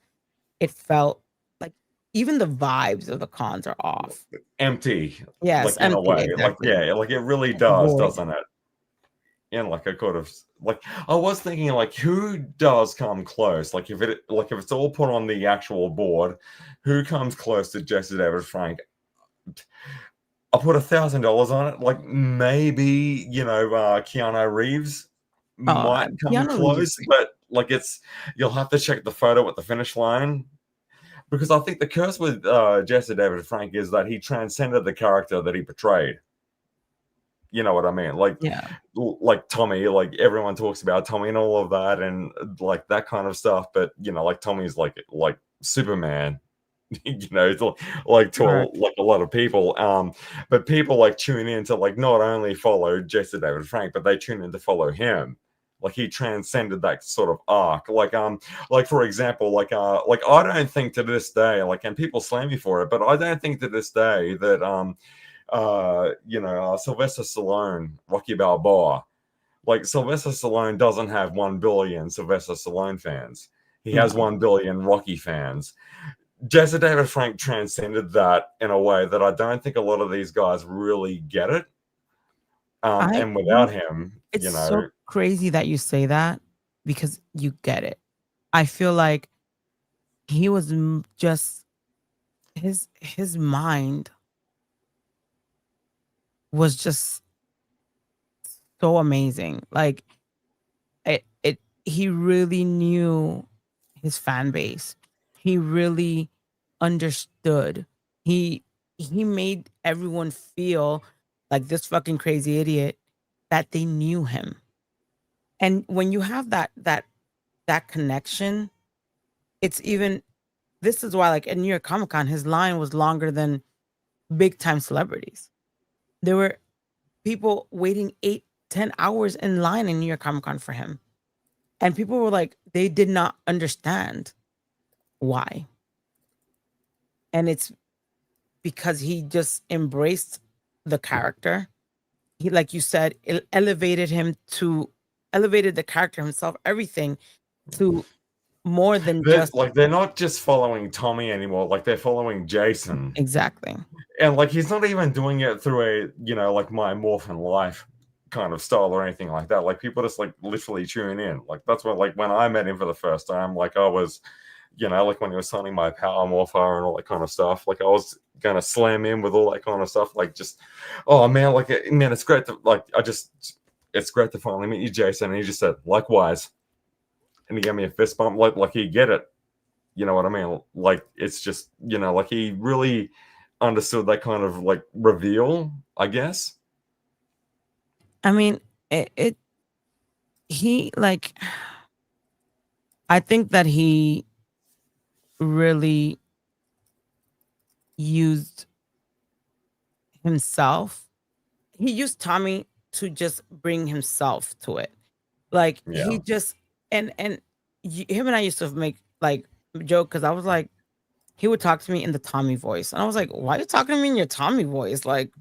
it felt like even the vibes of the cons are off. Empty. Yes, like, in a way. exactly. Like, yeah, like, it really does, Void. doesn't it? And like, I could have, like, I was thinking, like, who does come close? Like, if it's all put on the actual board, who comes close to Jesse David Frank? I'll put $1,000 on it. Like, maybe, you know, Keanu Reeves might come Keanu close, Reeves. but like, you'll have to check the photo at the finish line, because I think the curse with Jesse David Frank is that he transcended the character that he portrayed. You know what I mean? Like, like Tommy, like, everyone talks about Tommy and all of that, and like that kind of stuff. But you know, like, Tommy's like Superman. You know, it's like to like a lot of people. But people like tune in to like not only follow Jesse David Frank, but they tune in to follow him. Like, he transcended that sort of arc. Like for example, like I don't think to this day, like, and people slam me for it, but I don't think to this day that you know, Sylvester Stallone, Rocky Balboa, like, Sylvester Stallone doesn't have 1 billion Sylvester Stallone fans. He has 1 billion Rocky fans. Jesse David Frank transcended that in a way that I don't think a lot of these guys really get it. And without him, it's you know, so crazy that you say that, because you get it. I feel like he was just, his mind was just so amazing. Like, he really knew his fan base. He really understood. He made everyone feel like this fucking crazy idiot, that they knew him. And when you have that connection, it's even, this is why, like, at New York Comic Con, his line was longer than big time celebrities. There were people waiting 8-10 hours in line in New York Comic Con for him. And people were like, they did not understand why. And it's because he just embraced the character. He, like you said, elevated the character himself, everything, to more than just, like, they're not just following Tommy anymore. Like, they're following Jason. Exactly. And like, he's not even doing it through a, you know, like, my Morphin Life kind of style or anything like that. Like people just like literally tune in. Like that's what, like when I met him for the first time, like I was, you know, like when he was signing my Power Morpher and all that kind of stuff, like I was gonna slam in with all that kind of stuff. Like just, oh man, like man, it's great to like it's great to finally meet you, Jason. And he just said, likewise. And he gave me a fist bump, like he get it. You know what I mean? Like it's just, you know, like he really understood that kind of like reveal, I guess. I mean, he like, I think that he really used himself. He used Tommy to just bring himself to it. Like he just, and him and I used to make like joke, because I was like, he would talk to me in the Tommy voice, and I was like, why are you talking to me in your Tommy voice? Like,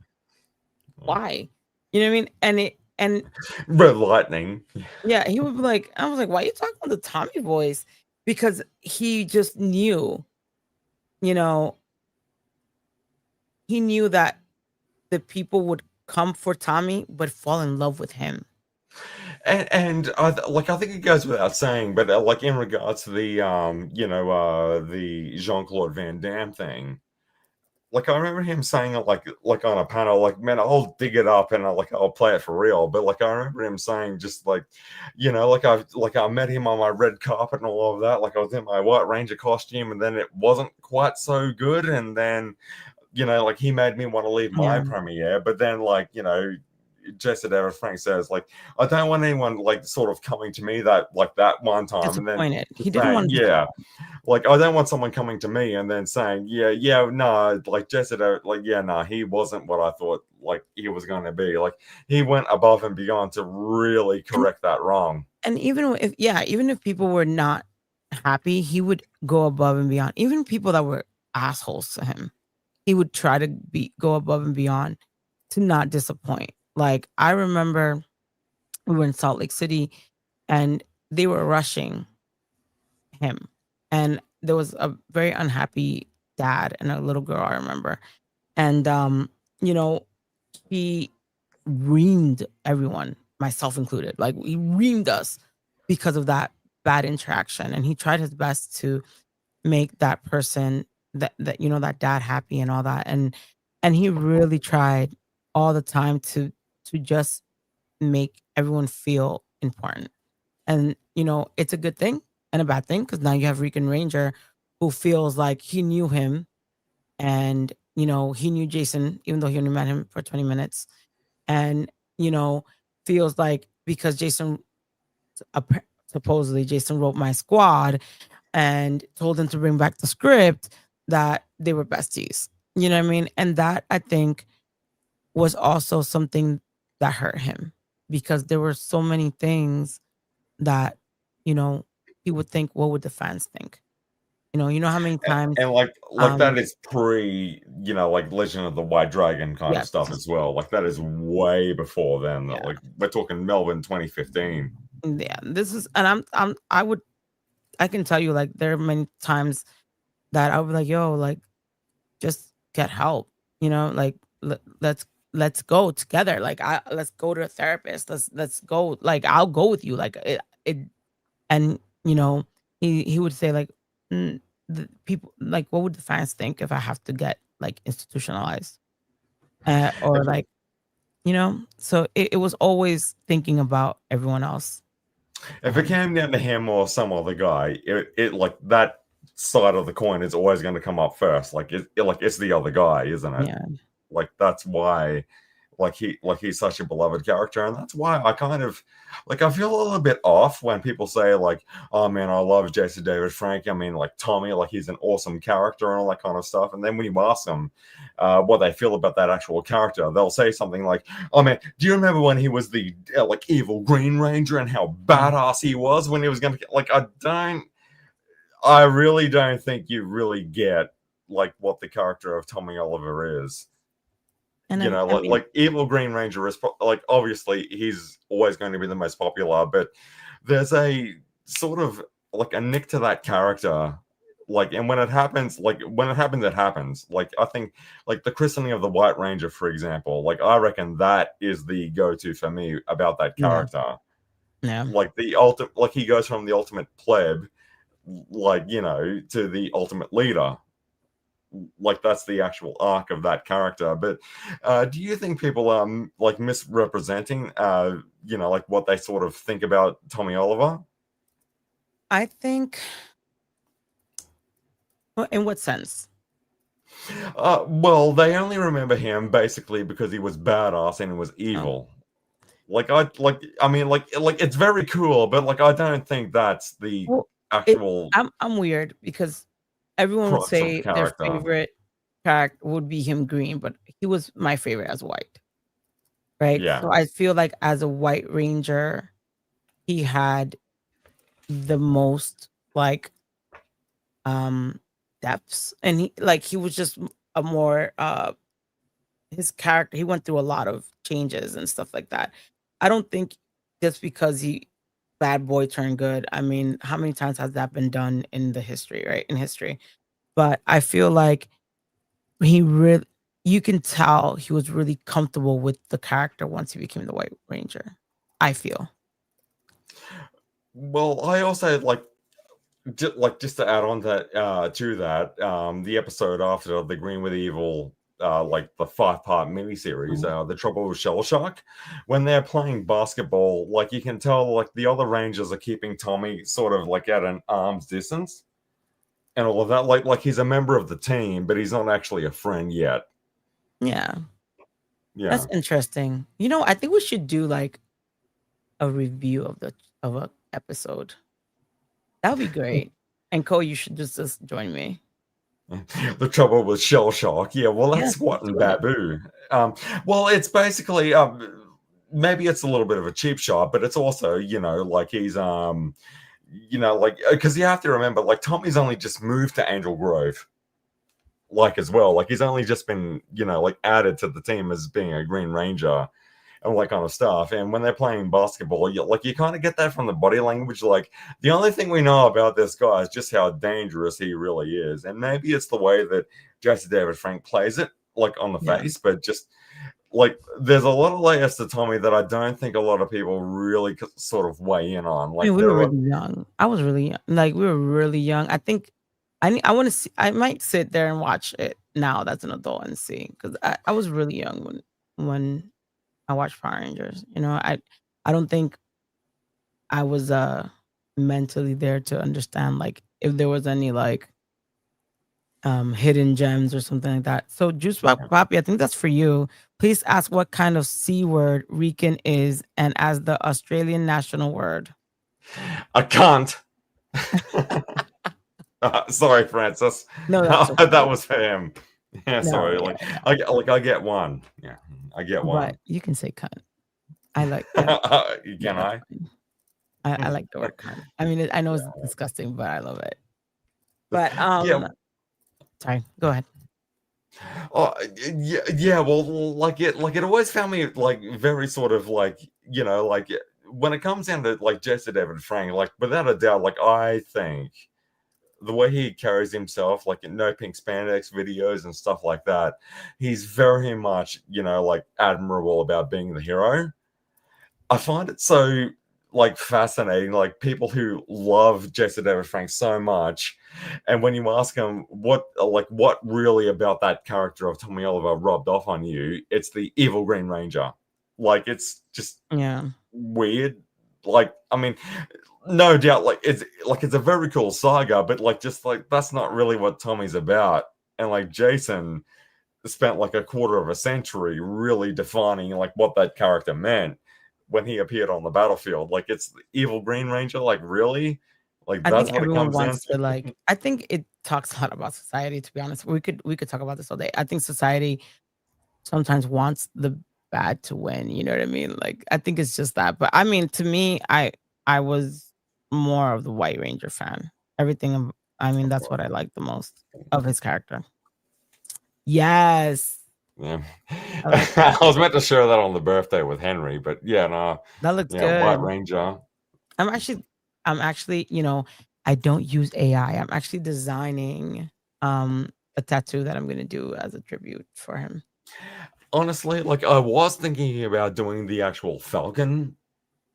why? You know what I mean? And Red Lightning. yeah, he would be like, I was like, why are you talking in the Tommy voice? Because he just knew, you know, he knew that the people would come for Tommy but fall in love with him. And I think it goes without saying, but like in regards to the the Jean-Claude Van Damme thing, like I remember him saying it like on a panel, like, man, I'll dig it up and I'll play it for real. But like I remember him saying just like, you know, like I met him on my red carpet and all of that. Like I was in my White Ranger costume, and then it wasn't quite so good, and then, you know, like he made me want to leave my premiere. But then, like, you know, Jesse David Frank says, like, I don't want anyone like sort of coming to me that one time and then he didn't want to like, I don't want someone coming to me and then saying, no, like Jesse David, like, no, he wasn't what I thought like he was going to be. Like he went above and beyond to really correct that wrong. And even if people were not happy, he would go above and beyond. Even people that were assholes to him, he would try to go above and beyond to not disappoint. Like I remember we were in Salt Lake City and they were rushing him, and there was a very unhappy dad and a little girl, I remember. And you know, he reamed everyone, myself included. Like he reamed us because of that bad interaction, and he tried his best to make that person, that you know, that dad happy and all that. And he really tried all the time to just make everyone feel important. And you know, it's a good thing and a bad thing, because now you have Rican Ranger who feels like he knew him, and you know, he knew Jason even though he only met him for 20 minutes, and you know, feels like because supposedly Jason wrote My Squad and told him to bring back the script, that they were besties. You know what I mean? And that, I think, was also something that hurt him, because there were so many things that, you know, he would think, what would the fans think? You know how many times, and like that is pre, you know, like Legend of the White Dragon kind of stuff as well. Like that is way before then. Like we're talking Melbourne 2015. Yeah, this is, and I can tell you, like, there are many times that I would be like, yo, like, just get help, you know, like, let's go together. Like, let's go to a therapist. Let's go. Like, I'll go with you. Like and you know, he would say like, the people, like, what would the fans think if I have to get like institutionalized, or like, you know? So it was always thinking about everyone else. If it came down to him or some other guy, it like that side of the coin is always going to come up first. Like it's the other guy, isn't it? Yeah. Like that's why, he's such a beloved character, and that's why I kind of I feel a little bit off when people say like, oh man, I love Jason David Frank. I mean, like Tommy, like he's an awesome character and all that kind of stuff. And then when you ask them what they feel about that actual character, they'll say something like, oh man, do you remember when he was the like evil Green Ranger and how badass he was when he was going to like, I really don't think you really get like what the character of Tommy Oliver is. And you know, like evil Green Ranger is like, obviously he's always going to be the most popular, but there's a sort of like a nick to that character, Like, and when it happens, it happens. Like, I think, like, the christening of the White Ranger, for example, like, I reckon that is the go-to for me about that character. Yeah. Like, the ultimate, like, he goes from the ultimate pleb, like, you know, to the ultimate leader. Like, that's the actual arc of that character. But do you think people are like misrepresenting, you know, like what they sort of think about Tommy Oliver? I think. Well, in what sense? Well, they only remember him basically because he was badass and he was evil. I mean, like it's very cool, but like I don't think that's the Well, actual I'm weird because everyone would crux of the say their character. favorite character would be him green, but he was my favorite as white. Right. Yeah. So I feel like as a White Ranger, he had the most like depths, and he was just a more his character, he went through a lot of changes and stuff like that. I don't think just because he bad boy turned good. I mean, how many times has that been done in the history, right? In history. But I feel like he really, you can tell he was really comfortable with the character once he became the White Ranger. I feel. Well, I also like just to add on that to that, the episode after the Green with Evil, like the 5-part miniseries, The Trouble with Shell Shock, when they're playing basketball, like you can tell like the other Rangers are keeping Tommy sort of like at an arm's distance and all of that. Like he's a member of the team, but he's not actually a friend yet. Yeah. Yeah. That's interesting. You know, I think we should do like a review of a episode. That would be great. And Cole, you should just join me. The Trouble with Shell Shock. Yeah, well, that's Yes, what in let's do Babu. Well, it's basically maybe it's a little bit of a cheap shot, but it's also, you know, like he's you know, like because you have to remember, like Tommy's only just moved to Angel Grove, like as well. Like he's only just been, you know, like added to the team as being a Green Ranger and all that kind of stuff. And when they're playing basketball, you kind of get that from the body language. Like the only thing we know about this guy is just how dangerous he really is. And maybe it's the way that Jesse David Frank plays it, like on the face, but just like there's a lot of layers to Tommy that I don't think a lot of people really sort of weigh in on. Like I mean, we were really young. I was really young. Like we were really young. I think I want to see. I might sit there and watch it now. That's an adult and see because I was really young when I watched Power Rangers. You know, I don't think I was mentally there to understand like if there was any like hidden gems or something like that. So Juice Poppy, I think that's for you. Please ask what kind of C word Rican is and as the Australian national word. I can't. Sorry, Francis. No, that's okay. That was for him. Yeah, No, sorry. yeah, I get one. Yeah, I get one. But you can say cunt. I like Can yeah, I like the word cunt. I mean, I know it's disgusting, but I love it. But yeah. Sorry, go ahead. Oh yeah. Well, like it always found me like very sort of like, you know, like when it comes down to like Jesse David Frank, like without a doubt, like I think the way he carries himself, like in No Pink Spandex videos and stuff like that, he's very much, you know, like admirable about being the hero. I find it so like fascinating, like people who love Jesse David Frank so much, and when you ask them what really about that character of Tommy Oliver rubbed off on you, it's the evil Green Ranger. Like it's just weird. Like I mean, no doubt, like it's a very cool saga, but like just like that's not really what Tommy's about. And like Jason spent like a quarter of a century really defining like what that character meant when he appeared on the battlefield. Like it's the evil Green Ranger. Like really, like that's what it comes down to. Like I think it talks a lot about society. To be honest, we could talk about this all day. I think society sometimes wants the bad to win. You know what I mean? Like I think it's just that. But I mean, to me, I was more of the White Ranger fan. Everything. I mean, that's what I like the most of his character. Yes. Yeah, I was meant to share that on the birthday with Henry, but yeah, no, that looks good. White Ranger. I'm actually, you know, I don't use AI. I'm actually designing a tattoo that I'm gonna do as a tribute for him. Honestly, like I was thinking about doing the actual Falcon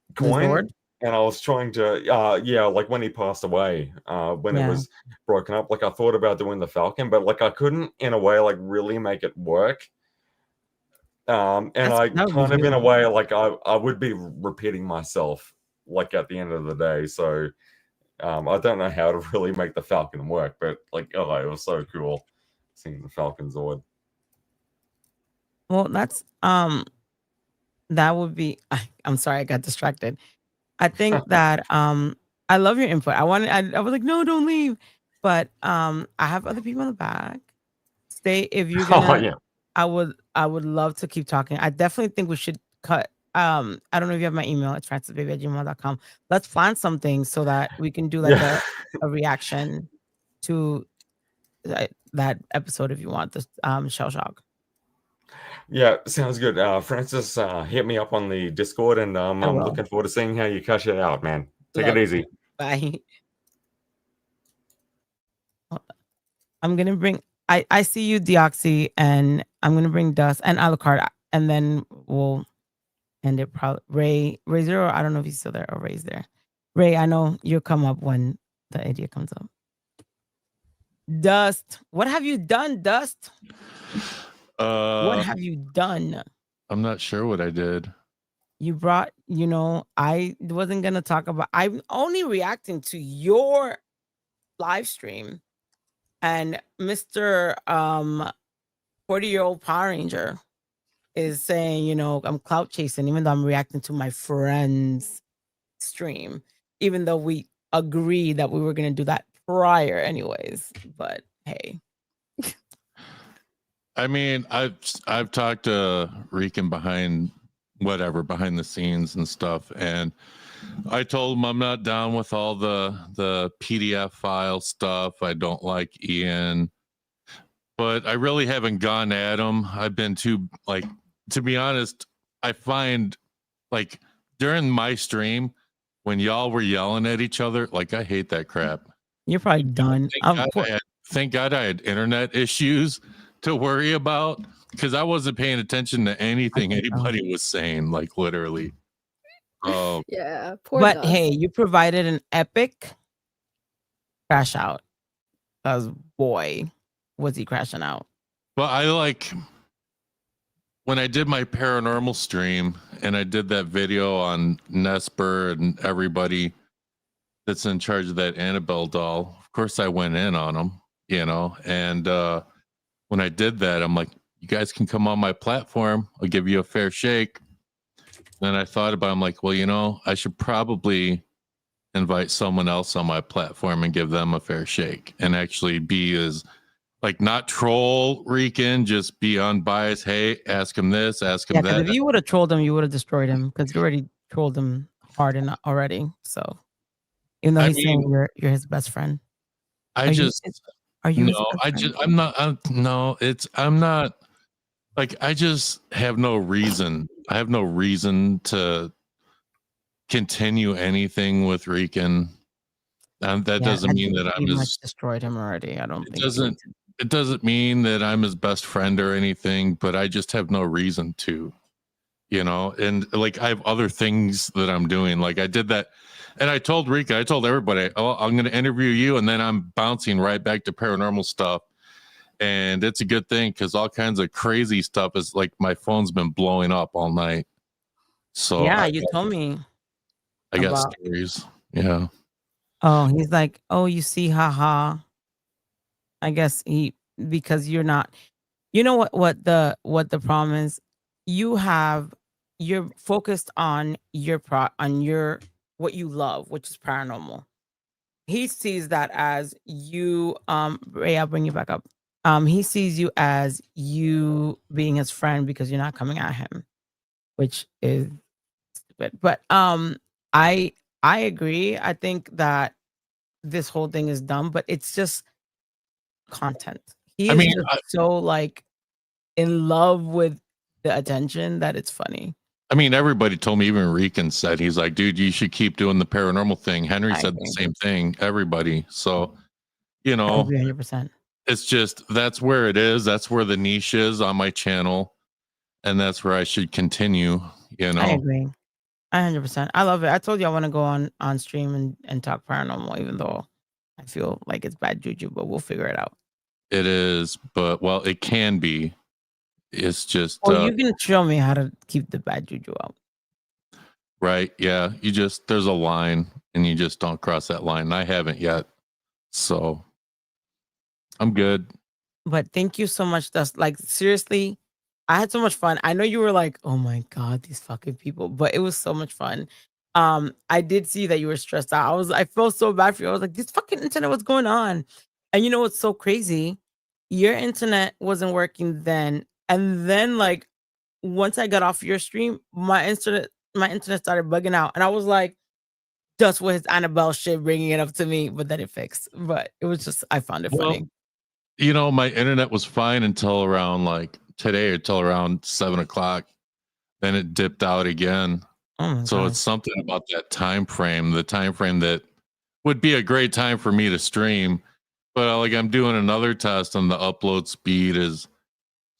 The coin, Zord? and I was trying to, yeah, like when he passed away, when it Yeah. was broken up, like I thought about doing the Falcon, but like I couldn't, in a way, like really make it work. And I That would be kind of, in a beautiful. way, like I would be repeating myself, like at the end of the day. So I don't know how to really make the Falcon work, but like, oh, it was so cool seeing the Falcon Zord. Well, that's that would be. I'm sorry, I got distracted. I think that I love your input. I was like, no, don't leave. But I have other people in the back. Stay if you're Oh gonna. yeah. I would love to keep talking. I definitely think we should cut. I don't know if you have my email. It's francisbaby@gmail.com. Let's plan something so that we can do like Yeah. a reaction to that episode if you want this shell shock. Yeah, sounds good. Francis, hit me up on the Discord, and I I'm will. looking forward to seeing how you cash it out, man. Take Love it you. easy. Bye. I'm gonna bring. I see you, Deoxy, and I'm gonna bring Dust and Alucard, and then we'll end it. Probably Ray Zero. I don't know if he's still there or Ray's there. Ray, I know you'll come up when the idea comes up. Dust, what have you done, Dust? What have you done? I'm not sure what I did. You brought, I wasn't gonna talk about. I'm only reacting to your live stream, and Mr. 40-year-old Power Ranger is saying, I'm clout chasing, even though I'm reacting to my friend's stream, even though we agreed that we were gonna do that prior, anyways. But hey. I mean, I've talked to Rican behind the scenes and stuff, and I told him I'm not down with all the PDF file stuff. I don't like Ian, but I really haven't gone at him. I've been too, like, to be honest, I find like during my stream when y'all were yelling at each other, like I hate that crap. You're probably done. Thank God I had internet issues to worry about, because I wasn't paying attention to anything anybody was saying, like literally. Yeah, poor But Dust. hey, you provided an epic crash out. Because boy, was he crashing out. Well, I like when I did my paranormal stream and I did that video on Nesper and everybody that's in charge of that Annabelle doll. Of course, I went in on them, and when I did that, I'm like, you guys can come on my platform. I'll give you a fair shake. Then I thought about it. I'm like, well, I should probably invite someone else on my platform and give them a fair shake and actually be as, like, not troll Rican, just be unbiased. Hey, ask him this, ask him that. If you would have trolled him, you would have destroyed him, because you already trolled him hard enough already. So even though he's saying you're his best friend. I'm not, like, I just have no reason. I have no reason to continue anything with Rican. And that doesn't mean that I'm much destroyed him already. I don't think it doesn't mean that I'm his best friend or anything, but I just have no reason to, and like I have other things that I'm doing. Like I did that. And I told Rika, I told everybody, oh, I'm going to interview you. And then I'm bouncing right back to paranormal stuff. And it's a good thing, because all kinds of crazy stuff is like my phone's been blowing up all night. So yeah, you told me. I got stories. Yeah. Oh, he's like, oh, you see, haha. I guess because you're not, what the problem is. You're focused on what you love, which is paranormal. He sees that as you, Ray, I'll bring you back up. He sees you as you being his friend because you're not coming at him, which is stupid. But I agree. I think that this whole thing is dumb, but it's just content. He is just so like in love with the attention that it's funny. I mean, everybody told me, even Rican said, he's like, dude, you should keep doing the paranormal thing. Henry I said the agree. same thing. Everybody. So, you I know, agree 100%. it's just that's where it is. That's where the niche is on my channel. And that's where I should continue, you I know. agree. 100%. I love it. I told you I want to go on stream and talk paranormal, even though I feel like it's bad juju, but we'll figure it out. It is, but well, it can be. It's just Well, you can show me how to keep the bad juju out. right. Yeah. There's a line and you just don't cross that line. And I haven't yet. So I'm good. But thank you so much. That's like, seriously, I had so much fun. I know you were like, oh my God, these fucking people, but it was so much fun. I did see that you were stressed out. I felt so bad for you. I was like, this fucking internet, what's going on? And you know what's so crazy? Your internet wasn't working then. And then like once I got off your stream, my internet started bugging out. And I was like, just with his Annabelle shit bringing it up to me, but then it fixed. But it was just, I found it funny. You know, my internet was fine until around like today, until around 7:00. Then it dipped out again. So it's something about that time frame, the time frame that would be a great time for me to stream. But like I'm doing another test and the upload speed is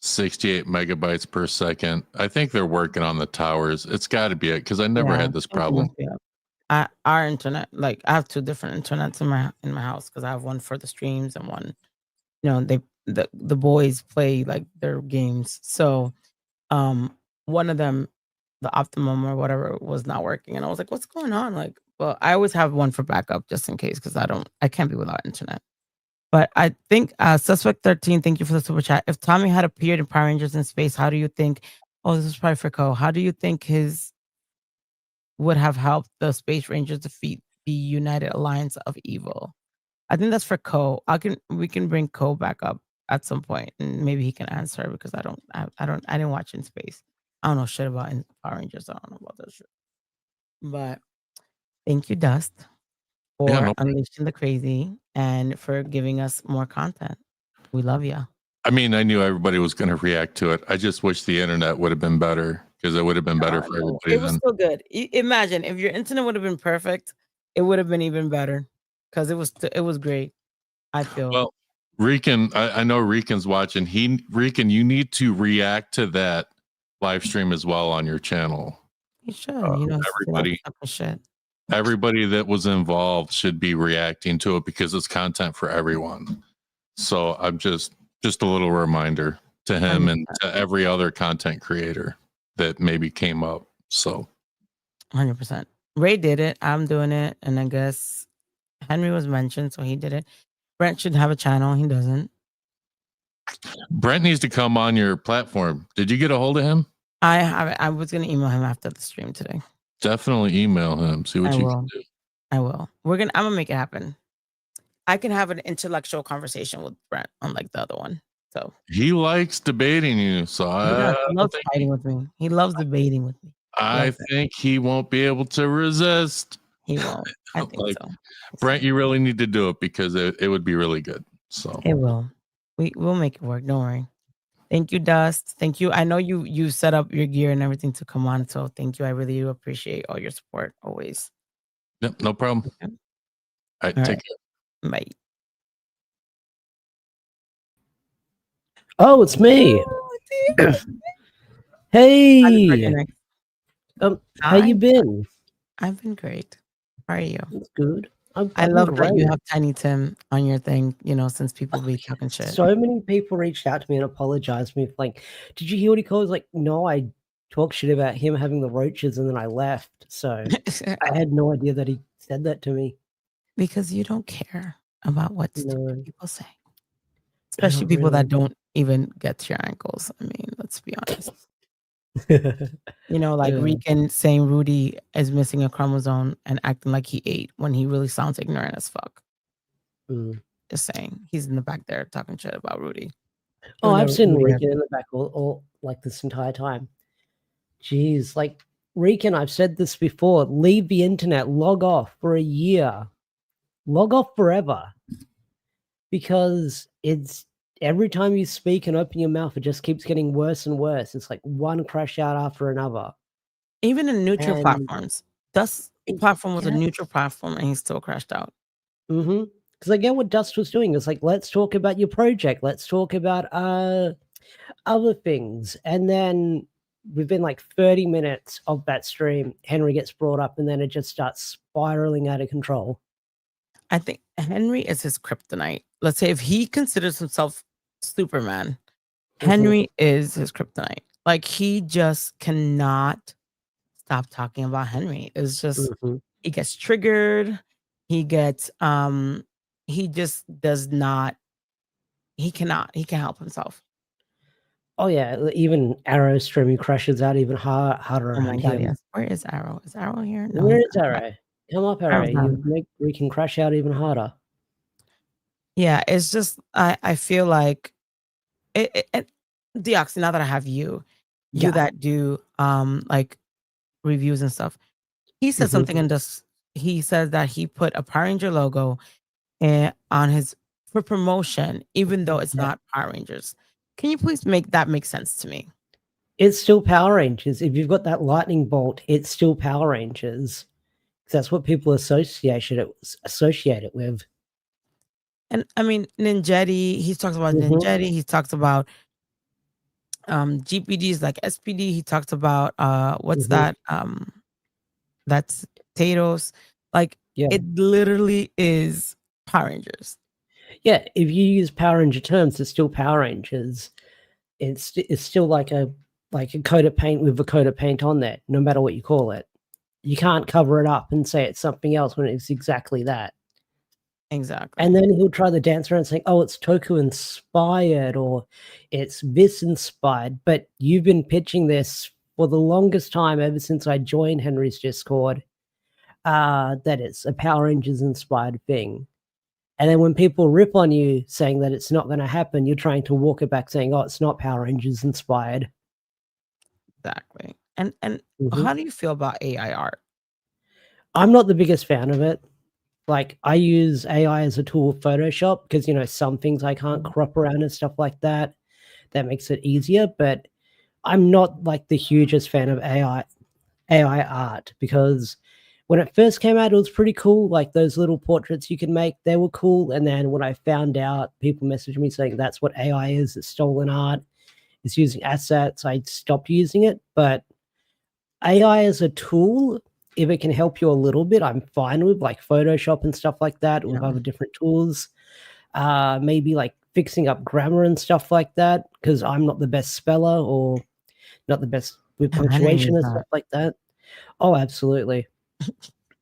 68 megabytes per second. I think they're working on the towers. It's got to be it because I never had this problem. Our internet, like I have two different internets in my house because I have one for the streams and one, you know, the boys play like their games. So one of them, the Optimum or whatever, was not working. And I was like, what's going on? Like, well, I always have one for backup just in case because I can't be without internet. But I think Suspect 13, thank you for the super chat. If Tommy had appeared in Power Rangers in space, how do you think, oh, this is probably for Co. How do you think his would have helped the Space Rangers defeat the United Alliance of Evil? I think that's for Co. We can bring Co back up at some point and maybe he can answer because I didn't watch In Space. I don't know shit about Power Rangers. I don't know about that shit. But thank you, Dust, for unleashing the crazy and for giving us more content. We love you. I mean, I knew everybody was going to react to it. I just wish the internet would have been better because it would have been better for everybody. It was still good. Imagine if your internet would have been perfect, it would have been even better because it was great. I feel. Well, Rican, I know Rican's watching. Rican, you need to react to that live stream as well on your channel. You should. You know, everybody that was involved should be reacting to it because it's content for everyone. So I'm just a little reminder to him 100%. And to every other content creator that maybe came up. So 100%. Ray did it. I'm doing it. And I guess Henry was mentioned, so he did it. Brent should have a channel. He doesn't. Brent needs to come on your platform. Did you get a hold of him? I was going to email him after the stream today. Definitely email him. See what you can do. I will. I'm going to make it happen. I can have an intellectual conversation with Brent, unlike the other one. So he likes debating you. So he loves fighting with me. He loves debating with me. I think he won't be able to resist. He won't. I think so. Brent, you really need to do it because it would be really good. So it will. We'll make it work. Don't worry. Thank you, Dust. Thank you. I know you set up your gear and everything to come on. So thank you. I really do appreciate all your support always. Yep, no problem. Okay. All right, take care. Bye. Oh, it's me. Hey. How you been? I've been great. How are you? That's good. I love that you have Tiny Tim on your thing, you know, since people be talking shit. So many people reached out to me and apologized to me. Like, did you hear what he called? Like, no, I talked shit about him having the roaches and then I left. So I had no idea that he said that to me. Because you don't care about what people say. Especially people that don't even get to your ankles. I mean, let's be honest. You know, like Rican saying Rudy is missing a chromosome and acting like he ate when he really sounds ignorant as fuck. Just saying. He's in the back there talking shit about Rudy. Oh, I've seen Rican in the back all like this entire time. Jeez, like Rican, I've said this before. Leave the internet, log off for a year. Log off forever. Because it's every time you speak and open your mouth, it just keeps getting worse and worse. It's like one crash out after another. Even in neutral And platforms. Dust's platform was a yeah. neutral platform, and he still crashed out. Because I get what Dust was doing. It's like, let's talk about your project. Let's talk about other things. And then within like 30 minutes of that stream, Henry gets brought up, and then it just starts spiraling out of control. I think Henry is his kryptonite. Let's say if he considers himself Superman, Henry is his kryptonite. Like, he just cannot stop talking about Henry. It's just he gets triggered. He gets he just does not he can't help himself. Oh yeah, even Arrow streaming crashes out even harder Oh my around god, him. yes. Where is Arrow? Is Arrow here? No, Where he's is not. Arrow? Come up, Arrow. Arrow's not. We can crash out even harder. Yeah, it's just I feel like it Deoxy, now that I have you Yeah. that do like reviews and stuff. He said something in this. He said that he put a Power Ranger logo on his for promotion, even though it's not Power Rangers. Can you please make that make sense to me? It's still Power Rangers. If you've got that lightning bolt, it's still Power Rangers. That's what people associate it with. And I mean, Ninjetti, he talks about Ninjetti, he talks about GPDs like SPD, he talks about what's that? That's Tatos. Like, it literally is Power Rangers. Yeah, if you use Power Ranger terms, it's still Power Rangers. It's still like a coat of paint with a coat of paint on there, no matter what you call it. You can't cover it up and say it's something else when it's exactly that. Exactly. And then he'll try to dance around saying, oh, it's Toku inspired or it's this inspired. But you've been pitching this for the longest time, ever since I joined Henry's Discord, that it's a Power Rangers inspired thing. And then when people rip on you saying that it's not going to happen, you're trying to walk it back saying, oh, it's not Power Rangers inspired. Exactly. And how do you feel about AI art? I'm not the biggest fan of it. Like, I use AI as a tool of Photoshop because, you know, some things I can't crop around and stuff like that. That makes it easier. But I'm not like the hugest fan of AI art because when it first came out, it was pretty cool. Like, those little portraits you can make, they were cool. And then when I found out, people messaged me saying that's what AI is. It's stolen art. It's using assets. I stopped using it. But AI as a tool, if it can help you a little bit, I'm fine with, like Photoshop and stuff like that, with other different tools. Maybe like fixing up grammar and stuff like that, because I'm not the best speller or not the best with punctuation and stuff like that. Oh, absolutely.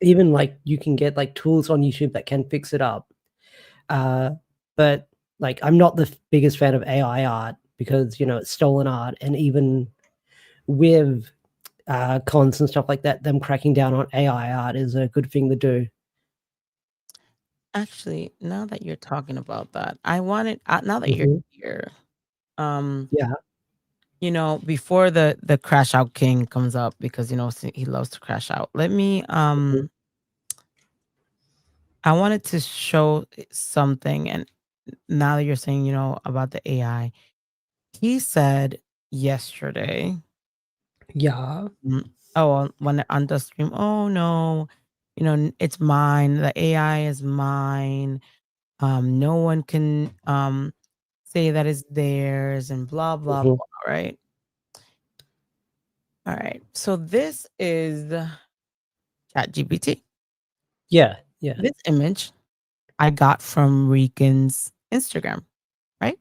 Even like you can get like tools on YouTube that can fix it up. But like, I'm not the biggest fan of AI art because, you know, it's stolen art. And even with cons and stuff like that, them cracking down on AI art is a good thing to do. Actually, now that you're talking about that, I wanted now that you're here, you know, before the Crash Out King comes up, because you know he loves to crash out. Let me I wanted to show something, and now that you're saying, you know, about the AI, he said yesterday. Oh, when on the stream, oh no, you know, it's mine. The AI is mine. No one can say that it's theirs, and blah blah blah. Right. All right. So this is ChatGPT. Yeah. This image I got from Rican's Instagram, right?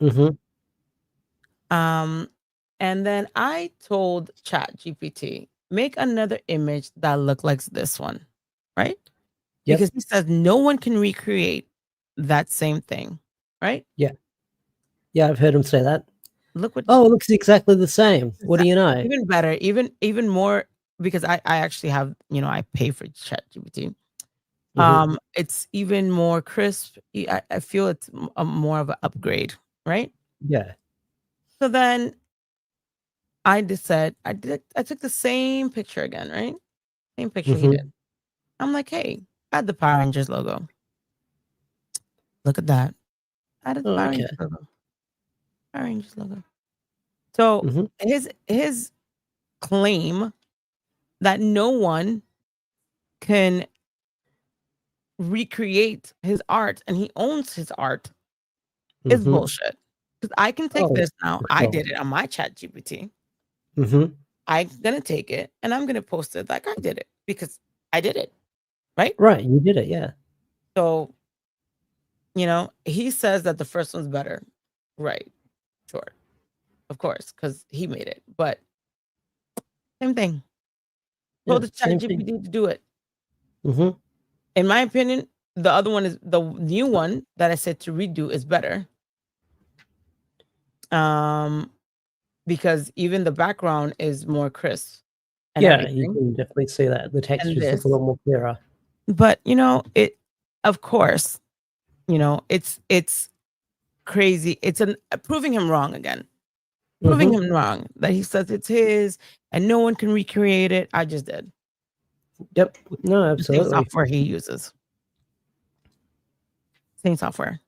And then I told ChatGPT, make another image that looked like this one, right? Because he says no one can recreate that same thing, right? Yeah, I've heard him say that. Look what. Oh, it looks exactly the same. What do you know? Even better, even more, because I actually have, you know, I pay for ChatGPT. It's even more crisp. I feel it's more of an upgrade, right? Yeah. So then I just said, I took the same picture again, right? Same picture he did. I'm like, hey, add the Power Rangers logo. Look at that. Added the Power Rangers logo. Power Rangers logo. So his claim that no one can recreate his art and he owns his art is bullshit. Because I can take this now. I did it on my chat GPT. I'm gonna take it and I'm gonna post it like I did it because I did it. Right? Right, you did it, yeah. So, you know, he says that the first one's better. Right. Sure. Of course, because he made it. But same thing. Told the chat GPT to do it. In my opinion, the other one is the new one that I said to redo is better. Because even the background is more crisp. And Yeah, everything. you can definitely see that. The textures this. look a lot more clearer. But you know, it of course, you know, it's crazy. It's proving him wrong again. Proving him wrong that he says it's his and no one can recreate it. I just did. Yep. No, The absolutely. same software he uses. Same software.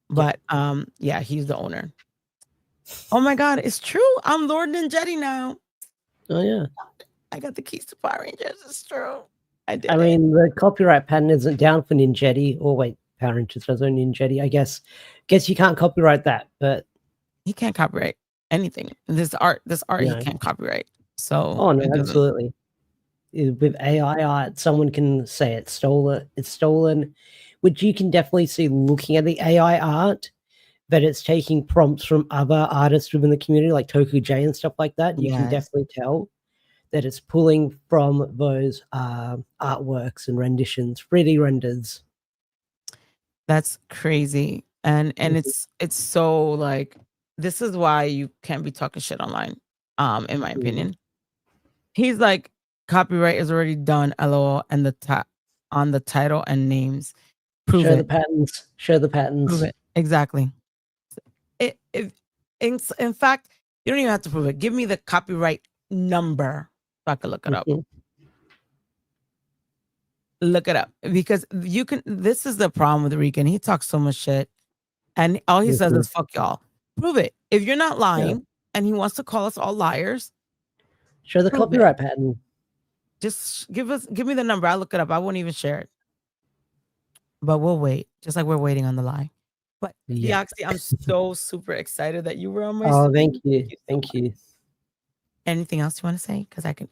But yeah, he's the owner. Oh my god, it's true. I'm Lord Ninjetti now. Oh yeah. I got the keys to Power Rangers. It's true. I did. I mean, the copyright patent isn't down for Ninjetti. Or wait, Power Rangers does own Ninjetti. I guess you can't copyright that, but he can't copyright anything. This art he can't copyright. So oh no, absolutely. With AI art, someone can say it's stolen, which you can definitely see looking at the AI art, that it's taking prompts from other artists within the community, like Toku J and stuff like that. You can definitely tell that it's pulling from those artworks and renditions, 3D renders. That's crazy. And it's so like, this is why you can't be talking shit online, in my opinion. He's like, copyright is already done, LOL, and on the title and names. Prove Show it. the patents. Show the patents. Prove it. Exactly. In fact, you don't even have to prove it. Give me the copyright number so I can look it up. Look it up. Because you can, this is the problem with Rican. He talks so much shit. And all he says is fuck y'all. Prove it. If you're not lying and he wants to call us all liars, show the copyright patent. Just give me the number. I'll look it up. I won't even share it. But we'll wait. Just like we're waiting on the lie. But Deoxy, I'm so super excited that you were on my stream. Thank you. Thank you. Anything else you want to say? Because I can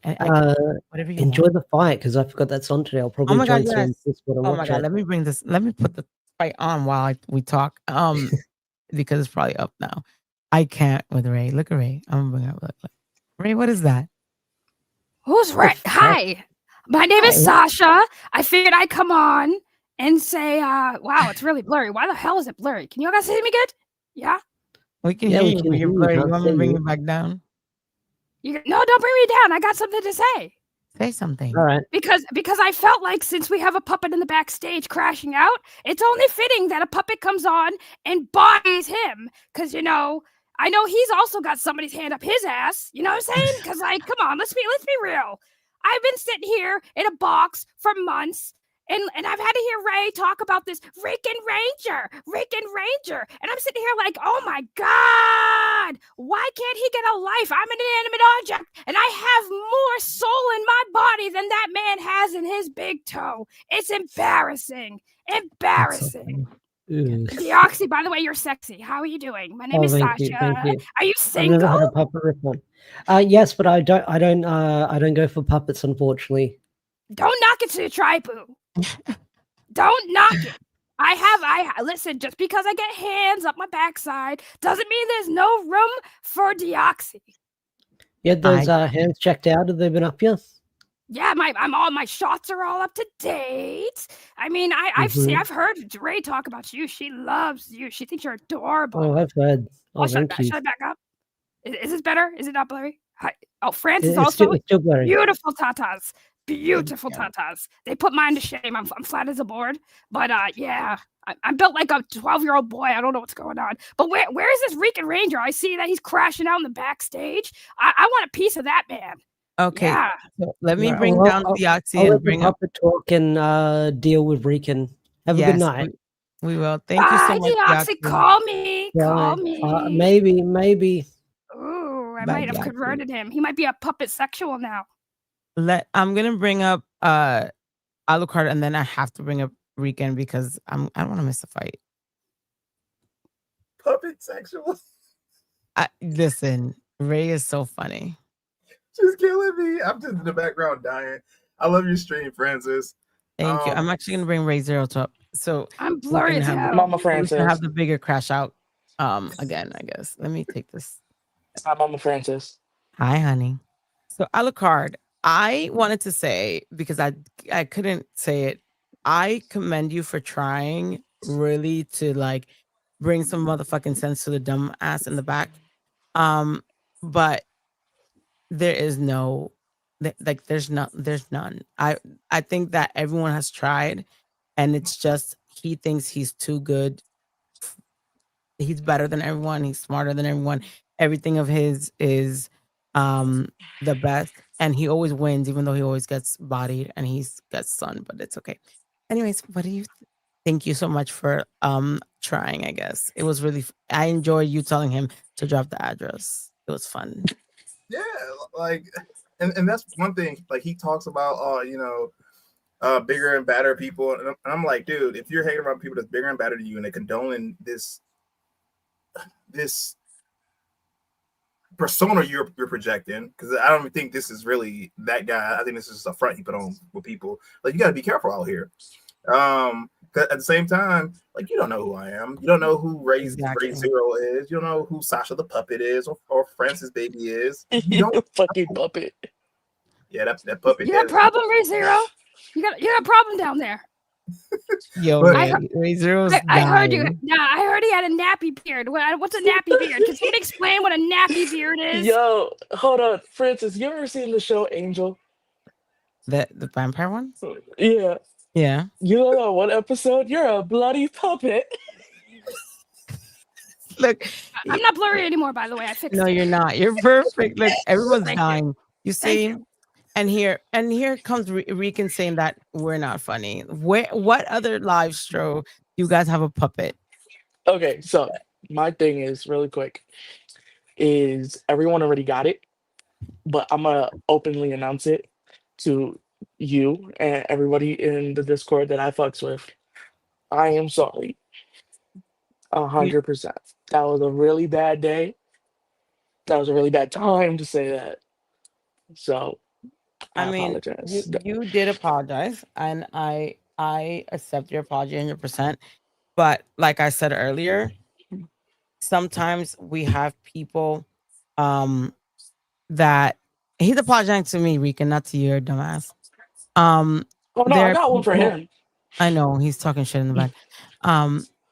whatever you enjoy want. the fight, because I forgot that's on today. I'll probably join soon. Oh my god, let me put the fight on while we talk. Because it's probably up now. I can't with Ray. Look at Ray. I'm gonna bring up look. Ray, what is that? Who's Ray? Hi. My name is Sasha. I figured I'd come on and say, wow, it's really blurry. Why the hell is it blurry? Can you guys see me good? Yeah? We can hear you, but you're blurry. You want me to bring you back down? No, don't bring me down. I got something to say. Say something. All right. Because I felt like since we have a puppet in the backstage crashing out, it's only fitting that a puppet comes on and bodies him. Because, you know, I know he's also got somebody's hand up his ass. You know what I'm saying? Because, like, come on, let's be real. I've been sitting here in a box for months, and I've had to hear Ray talk about this Rick and Ranger. And I'm sitting here like, oh my God, why can't he get a life? I'm an inanimate object, and I have more soul in my body than that man has in his big toe. It's embarrassing. Deoxy, by the way, you're sexy. How are you doing? My name is Sasha. Thank you. Are you single? I've never had a puppet rip on. Yes, but I don't go for puppets, unfortunately. Don't knock it till you try, boo. Don't knock it. I listen, just because I get hands up my backside doesn't mean there's no room for Deoxy. Yeah, those hands checked out. Have they been up here? Yeah, my shots are all up to date. I mean, I've heard Ray talk about you. She loves you. She thinks you're adorable. Oh, I've heard. Oh, should I back up? Is this better? Is it not blurry? Oh, Francis also still blurry. Beautiful tatas. Beautiful tatas. They put mine to shame. I'm flat as a board. But yeah, I'm built like a 12-year-old boy. I don't know what's going on. But where is this Rican Ranger? I see that he's crashing out in the backstage. I want a piece of that man. Okay. Yeah. So let me bring down Deoxy and bring up the talk and deal with Rican. Have a good night. We will. Thank you so much, Deoxy. Call me. Call me. Maybe. Ooh, I might have converted him. He might be a puppet sexual now. I'm gonna bring up Alucard, and then I have to bring up Rican because I don't want to miss the fight. Puppet sexual. Listen, Ray is so funny. She's killing me. I'm just in the background dying. I love your stream, Francis. Thank you. I'm actually gonna bring Ray Zero up, so I'm blurry as hell. Mama we can Francis. have the bigger crash out. Again, I guess. Let me take this. Hi, Mama Francis. Hi, honey. So Alucard, I wanted to say, because I couldn't say it, I commend you for trying really to like bring some motherfucking sense to the dumb ass in the back. But there is no there's none. I think that everyone has tried, and it's just he thinks he's too good. He's better than everyone. He's smarter than everyone. Everything of his is the best, and he always wins, even though he always gets bodied and he gets sun. But it's okay. Anyways, what do you? Thank you so much for trying. I guess it was really. I enjoyed you telling him to drop the address. It was fun. Yeah, like, and that's one thing. Like he talks about, bigger and badder people, and I'm like, dude, if you're hanging around people that's bigger and badder than you, and they condoning this persona you're projecting, because I don't think this is really that guy. I think this is just a front you put on with people. Like you got to be careful out here. 'Cause at the same time, like you don't know who I am. You don't know who Ray Zero is. You don't know who Sasha the Puppet is, or Francis Baby is. You don't fucking puppet. Yeah, that puppet. You got a problem, Ray Zero? You got a problem down there. Yo, Ray Zero's I heard you. dying. Yeah, I heard he had a nappy beard. What's a nappy beard? Can someone explain what a nappy beard is? Yo, hold on, Francis. You ever seen the show Angel? The vampire one? Yeah. Yeah. You know that one episode? You're a bloody puppet. Look, I'm not blurry anymore, by the way. I fixed no, it. you're not. You're perfect. Look, everyone's Thank you. dying. You see? And here comes Rican saying that we're not funny. What other live show you guys have a puppet? Okay, so my thing is really quick. Is everyone already got it? But I'm gonna openly announce it to you and everybody in the Discord that I fucks with. I am sorry. 100%. That was a really bad day. That was a really bad time to say that. So I mean, apologize. you did apologize, and I accept your apology 100%. But like I said earlier, sometimes we have people that he's apologizing to me, Rika, not to you, dumbass. Oh no, I got one for him. I know he's talking shit in the back.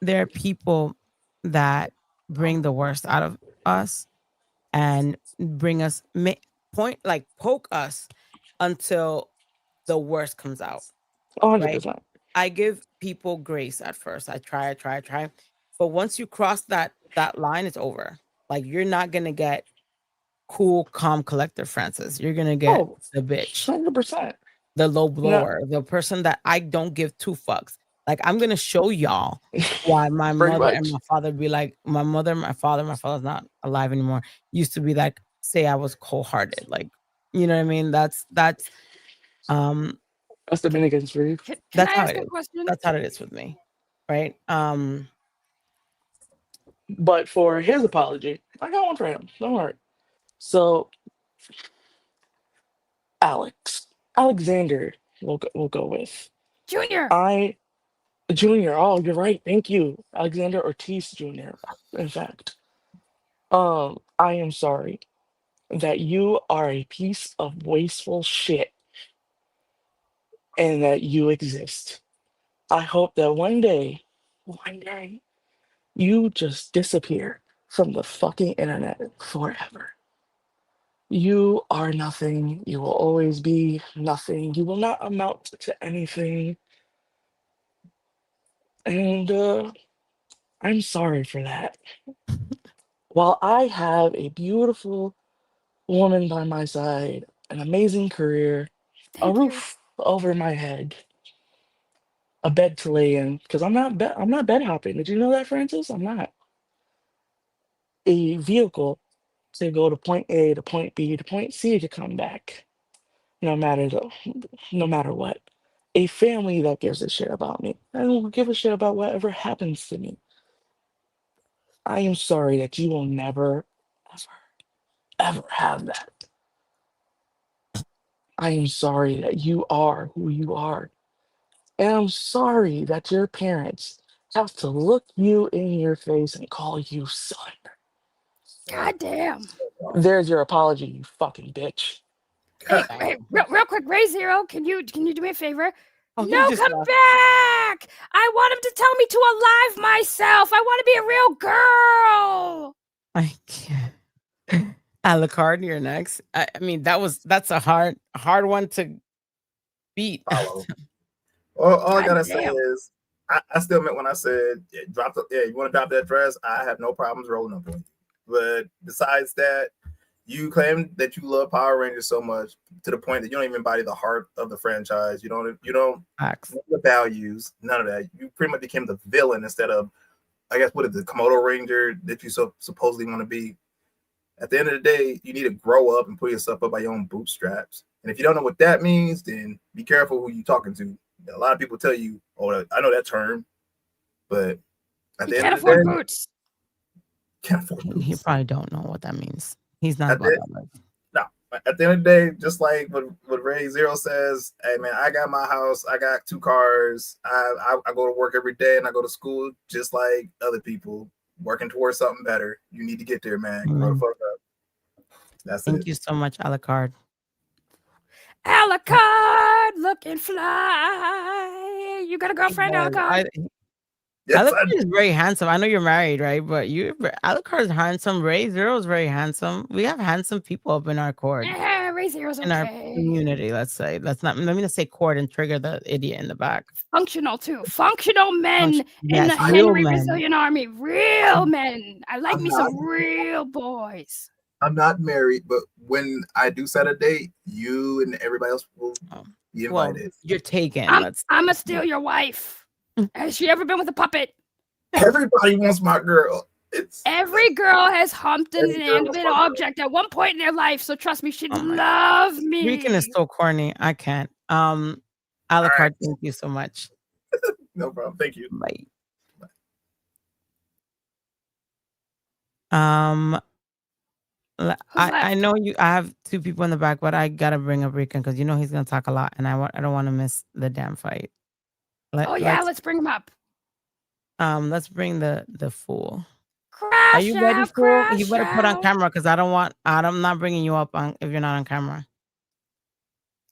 There are people that bring the worst out of us and bring us poke us until the worst comes out. 100%. Right? I give people grace at first. I try. But once you cross that line, it's over. Like you're not gonna get cool, calm, collector Francis. You're gonna get the bitch. 100%. The low blower, the person that I don't give two fucks. Like I'm gonna show y'all why my mother and my father be like, my mother and my father's not alive anymore, used to be like, say I was cold-hearted. Like, you know what I mean? That's Dominicans for you. That's how it is. That's how it is with me. Right? But for his apology, I got one for him. Don't worry. So Alexander, we'll go with Junior. Junior. Oh, you're right. Thank you, Alexander Ortiz Jr. In fact, I am sorry that you are a piece of wasteful shit, and that you exist. I hope that one day, you just disappear from the fucking internet forever. You are nothing. You will always be nothing. You will not amount to anything. And I'm sorry for that. While I have a beautiful woman by my side, an amazing career, a roof over my head, a bed to lay in, because I'm not bed hopping. Did you know that, Francis? I'm not. A vehicle to go to point A to point B to point C to come back. no matter what. A family that gives a shit about me and will give a shit about whatever happens to me. I am sorry that you will never, ever have that. I am sorry that you are who you are. And I'm sorry that your parents have to look you in your face and call you son. God damn. There's your apology, you fucking bitch. Hey, real quick, Ray Zero, can you do me a favor? Oh, he No, just come left. back! I want him to tell me to alive myself. I want to be a real girl. I can't. Alucard, you're next. I mean, that's a hard one to beat. Follow. All I God gotta say damn. is, I still meant when I said, you want to drop that dress? I have no problems rolling up on you. But besides that, you claim that you love Power Rangers so much to the point that you don't even embody the heart of the franchise. You don't the values, none of that. You pretty much became the villain instead of, I guess, what is the Komodo Ranger that you supposedly want to be. At the end of the day, you need to grow up and put yourself up by your own bootstraps. And if you don't know what that means, then be careful who you're talking to. A lot of people tell you, "Oh, I know that term," but at the end of the day, boots. Can't afford boots. He probably don't know what that means. He's not about that life. No, at the end of the day, just like what Ray Zero says, hey man, I got my house, I got 2 cars, I go to work every day and I go to school just like other people working towards something better. You need to get there, man. Grow the fuck up. That's it. Thank you so much, Alucard. Alucard, looking fly. You got a girlfriend, Alucard? Yes, Alucard is very handsome. I know you're married, right? But Alucard is handsome. Ray Zero is very handsome. We have handsome people up in our court. Yeah, Ray Zero's okay. In our community, let's say. Let me not say court and trigger the idiot in the back. Functional too. Functional men in the real Henry men. Brazilian Army. Real men. I like me some real boys. I'm not married, but when I do set a date, you and everybody else will be invited. Well, you're taken. I'm gonna steal your wife. Has she ever been with a puppet? Everybody wants my girl. Every girl has humped an inanimate object at one point in their life, so trust me, she'd love me. Rican is so corny. I can't. Alucard, thank you so much. No problem. Thank you. Bye. I know you. I have 2 people in the back, but I gotta bring up Rican because you know he's gonna talk a lot, and I don't want to miss the damn fight. Let's bring him up. Let's bring the fool. Crash Are you ready, out, fool? You better crash put on out. camera because I'm not bringing you up if you're not on camera.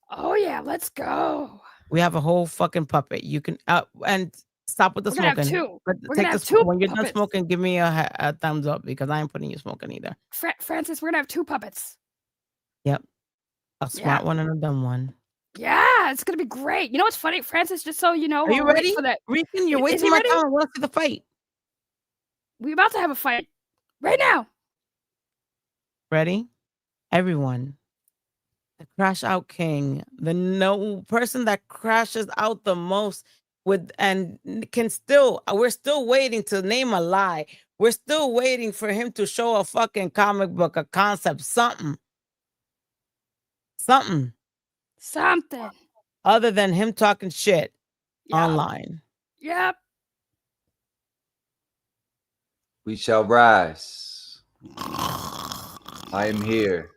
Oh yeah, let's go. We have a whole fucking puppet. You can and stop with the We're gonna have smoking. 2. But We're take gonna have this 2 when you're done puppets. smoking. Give me a thumbs up because I ain't putting you smoking either. Francis, we're gonna have 2 puppets. Yep, a smart one and a dumb one. Yeah, it's gonna be great. You know what's funny, Francis? Just so you know, Are you we're waiting ready? for that. Rican, you're Is wasting he my ready? time. I want to see the fight. We're about to have a fight right now. Ready? Everyone. The crash out king. The person that crashes out the most we're still waiting to name a lie. We're still waiting for him to show a fucking comic book, a concept, something. Something. Other than him talking shit online. Yep. We shall rise. I am here.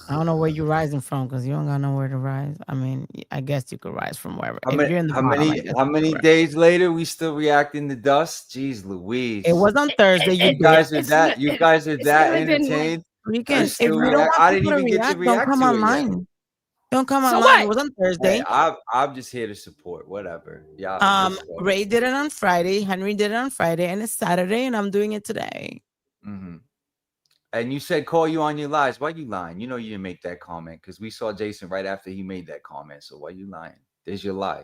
I don't know where you're rising from because you don't got nowhere to rise. I mean, I guess you could rise from wherever. How If you're in the bottom, I guess how you many could rise. days later we still reacting to dust? Jeez Louise. It was on Thursday. You guys are that entertained. Rican, if still you don't react. want I didn't people to even get to react, don't react come to it yet. online. Don't come So online. what? It was on Thursday. Hey, I'm just here to support. Whatever. Yeah. Ray did it on Friday. Henry did it on Friday, and it's Saturday, and I'm doing it today. Mm-hmm. And you said call you on your lies. Why you lying? You know you didn't make that comment because we saw Jason right after he made that comment. So why you lying? There's your lie.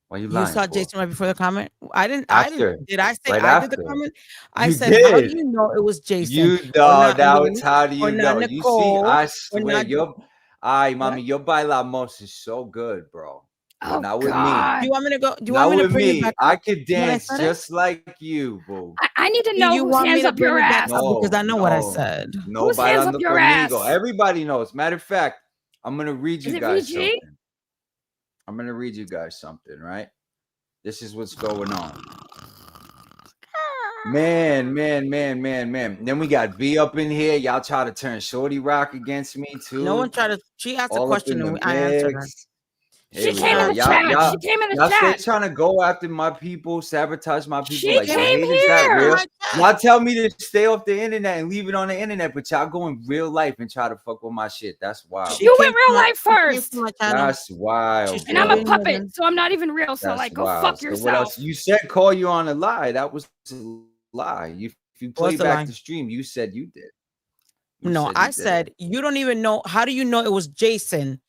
Why you lying? You saw Jason right before the comment? I didn't. After. Did I say Right I did after. the comment? I You said, how do did. you know it was Jason? You Or know not now me, it's how do or you not know? You see, Nicole, I or swear not- your mommy, your bailamos is so good, bro. Oh, not with God. Do you want me to go? Do you Not want me to with bring it me. back I up? could when I dance said it? just like you, boo. I need to Do know you whose want me hands to up your bring it back ass. up? Because I know what I No. said. No Whose hands bailando up your ass? conmigo. Everybody knows. Matter of fact, I'm gonna read Is you it guys VG? something. I'm gonna read you guys something, right? This is what's going on. Man. Then we got V up in here. Y'all try to turn Shorty Rock against me too. No one tried to. She asked a All up question in and the I answered her. mix. She Here we came in go. the chat. She came in the Y'all chat. still trying to go after my people, sabotage my people. She Like your came hate is that here. real? Y'all tell me to stay off the internet and leave it on the internet, but y'all go in real life and try to fuck with my shit. That's wild. You went real life She came first. to my channel. That's wild. And I'm a bro. puppet, so I'm not even real. So That's like, go wild. fuck So yourself. what else? You said call you on a lie. That was a lie. If you play What's the back lie? the stream, you said you did. You No, said you I did. said you don't even know. How do you know it was Jason,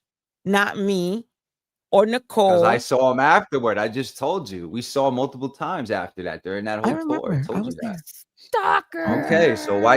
not me or Nicole? Because I saw him afterward. I just told you. We saw multiple times after that during that I whole tour. remember. I told I you was that. there. Stalker. Okay, so why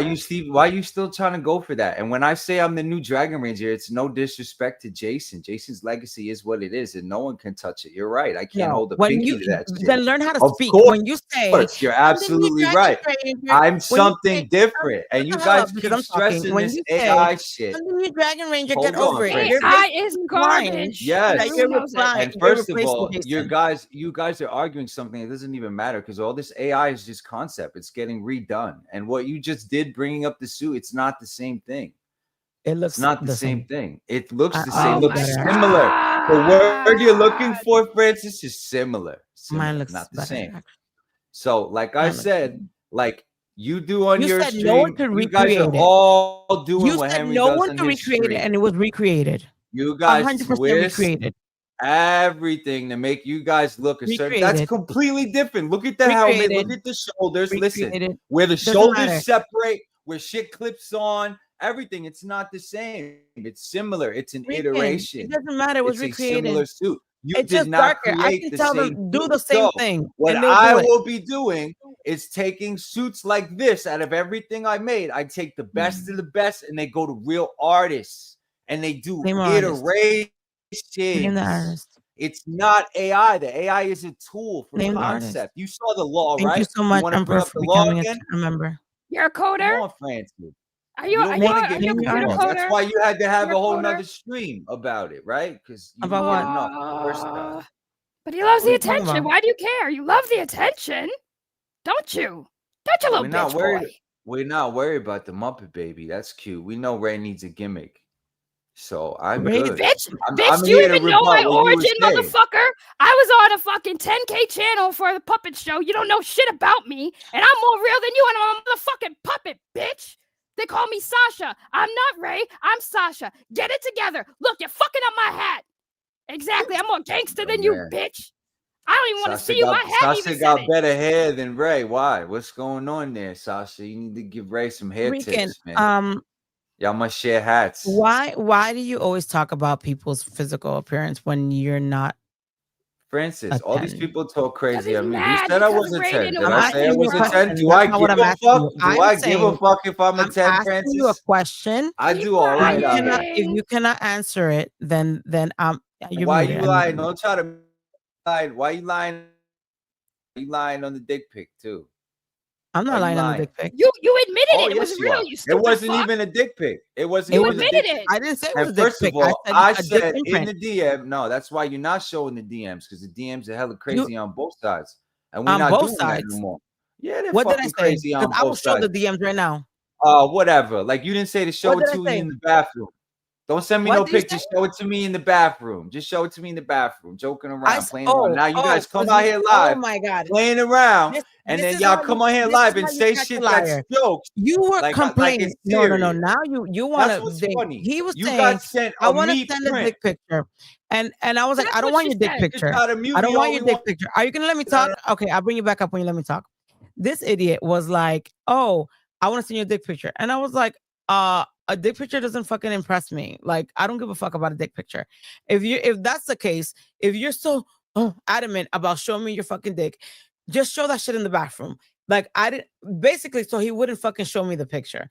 you still trying to go for that? And when I say I'm the new Dragon Ranger, it's no disrespect to Jason. Jason's legacy is what it is, and no one can touch it. You're right. I can't hold a When pinky you to that shit. then learn how to Of speak. course, When you say you're "I'm the new absolutely Dragon right. Ranger," I'm when you something say, different, and you shut the hell guys up because keep I'm talking. stressing When this you say AI shit. "I'm the new Dragon Ranger," Hold get over on, it. Francis. You're AI is replying. garbage. Yes. That you're Everyone knows it. replying. And You're first of replacing all, Jason. you guys are arguing something that doesn't even matter because all this AI is just concept. It's getting redone. And what you just did bringing up the suit, it's not the same thing. It looks It's not the same thing. It looks the same. Oh Looks my similar. The word you're looking God. for, Francis, is similar. Mine looks not the better. same. Actually. So, like I Mine looks said, better. like you do on You your said no one stream, could you guys are recreate it. all doing You what said Henry no does one on could his recreate it, stream. and it was recreated. You guys 100% twist recreated. everything to make you guys look a certain. That's Recreated. completely different. Look at the helmet. Look Recreated. at the shoulders. Listen, Recreated. where the Doesn't shoulders matter. separate, where shit clips on, everything. It's not the same. It's similar. It's an Recreated. iteration. It doesn't matter. It was It's a recreated. similar suit. You It's did just not darker. I create can the tell same them do suit. the same So, thing, what and they'll I do it. will be doing is taking suits like this out of everything I made. I take the best of the best, and they go to real artists, and they do Name an artist. Name the iterations. artist. It's not AI. The AI is a tool for Name the artist. concept. You saw the law, Thank right? you so much. want to I'm bring up perfect the law becoming a again? member. You're a Come coder? on, Francis. Are you don't want to get a computer wrong. coder? That's why you had to have You're a whole coder? nother stream about it, right? Because you About didn't what? get enough the first time. But he loves What are the you talking attention. about? Why do you care? You love the attention, don't you? Don't you, little We're not bitch worried. boy? We're not worried about the Muppet Baby. That's cute. We know Ray needs a gimmick, so I'm Ray- good. Bitch, I'm do you here to even know my rebut what you were origin, saying. motherfucker? I was on a fucking 10K channel for the puppet show. You don't know shit about me, and I'm more real than you, and I'm a motherfucking puppet, bitch. They call me Sasha. I'm not Ray. I'm Sasha. Get it together. Look, you're fucking up my hat. Exactly. I'm more gangster than you, man. bitch. I don't even want to Sasha see you. My hat Sasha even said got it. better hair than Ray. Why? What's going on there, Sasha? You need to give Ray some hair Rican, tips, man. Y'all must share hats. why do you always talk about people's physical appearance when you're not Francis, all these 10? people talk crazy he's at me. Who mad said I because was a Ray 10? didn't Did I'm I want say I asking you was a a 10? question. Do That's I not what give I'm a asking fuck? you. Do I'm I give a saying fuck if I'm a I'm 10, asking you a Francis? question. I Keep do all right If out you here. cannot, if you cannot answer it, then you're Why muted. you I'm lying? muted. Don't try to lie. Why you lying? You lying on the dick pic too? I'm Why not you lying on the lying? dick pic. You admitted Oh, it. It was yes, you real. are. You It stupid wasn't fuck. even a dick pic. It wasn't You even a admitted dick it. I didn't say it was And a dick first pic. of all, I I said a dick said in imprint. the DM, no, that's why you're not showing the DMs because the DMs are hella crazy on both sides. And we're On not both doing that no sides. more. Yeah, they're What did I fucking say? crazy Because on I will both show sides. the DMs right now. Whatever. Like you didn't say to show What it did I to me say? in the bathroom. Don't send me What no did you pictures. Show it to me in the bathroom. Just show it to me in the bathroom. Joking around, playing around. Now you guys come out here oh live, my God. playing around, and This then is y'all how come you- on here this live is and how you say catch a shit that's liar. jokes. You were Like complaining. it's No. serious. Now you want That's to. what's funny. He was You saying, got sent I a want to meat send a print. dick picture, and I was like, That's I don't what want she your dick said. Just picture. gotta mute I don't me want all your we dick want. picture. Are you gonna let me talk? Okay, I'll bring you back up when you let me talk. This idiot was like, oh, I want to send you a dick picture, and I was like, a dick picture doesn't fucking impress me. Like, I don't give a fuck about a dick picture. If that's the case, if you're so adamant about showing me your fucking dick, just show that shit in the bathroom. Like I didn't basically, so he wouldn't fucking show me the picture.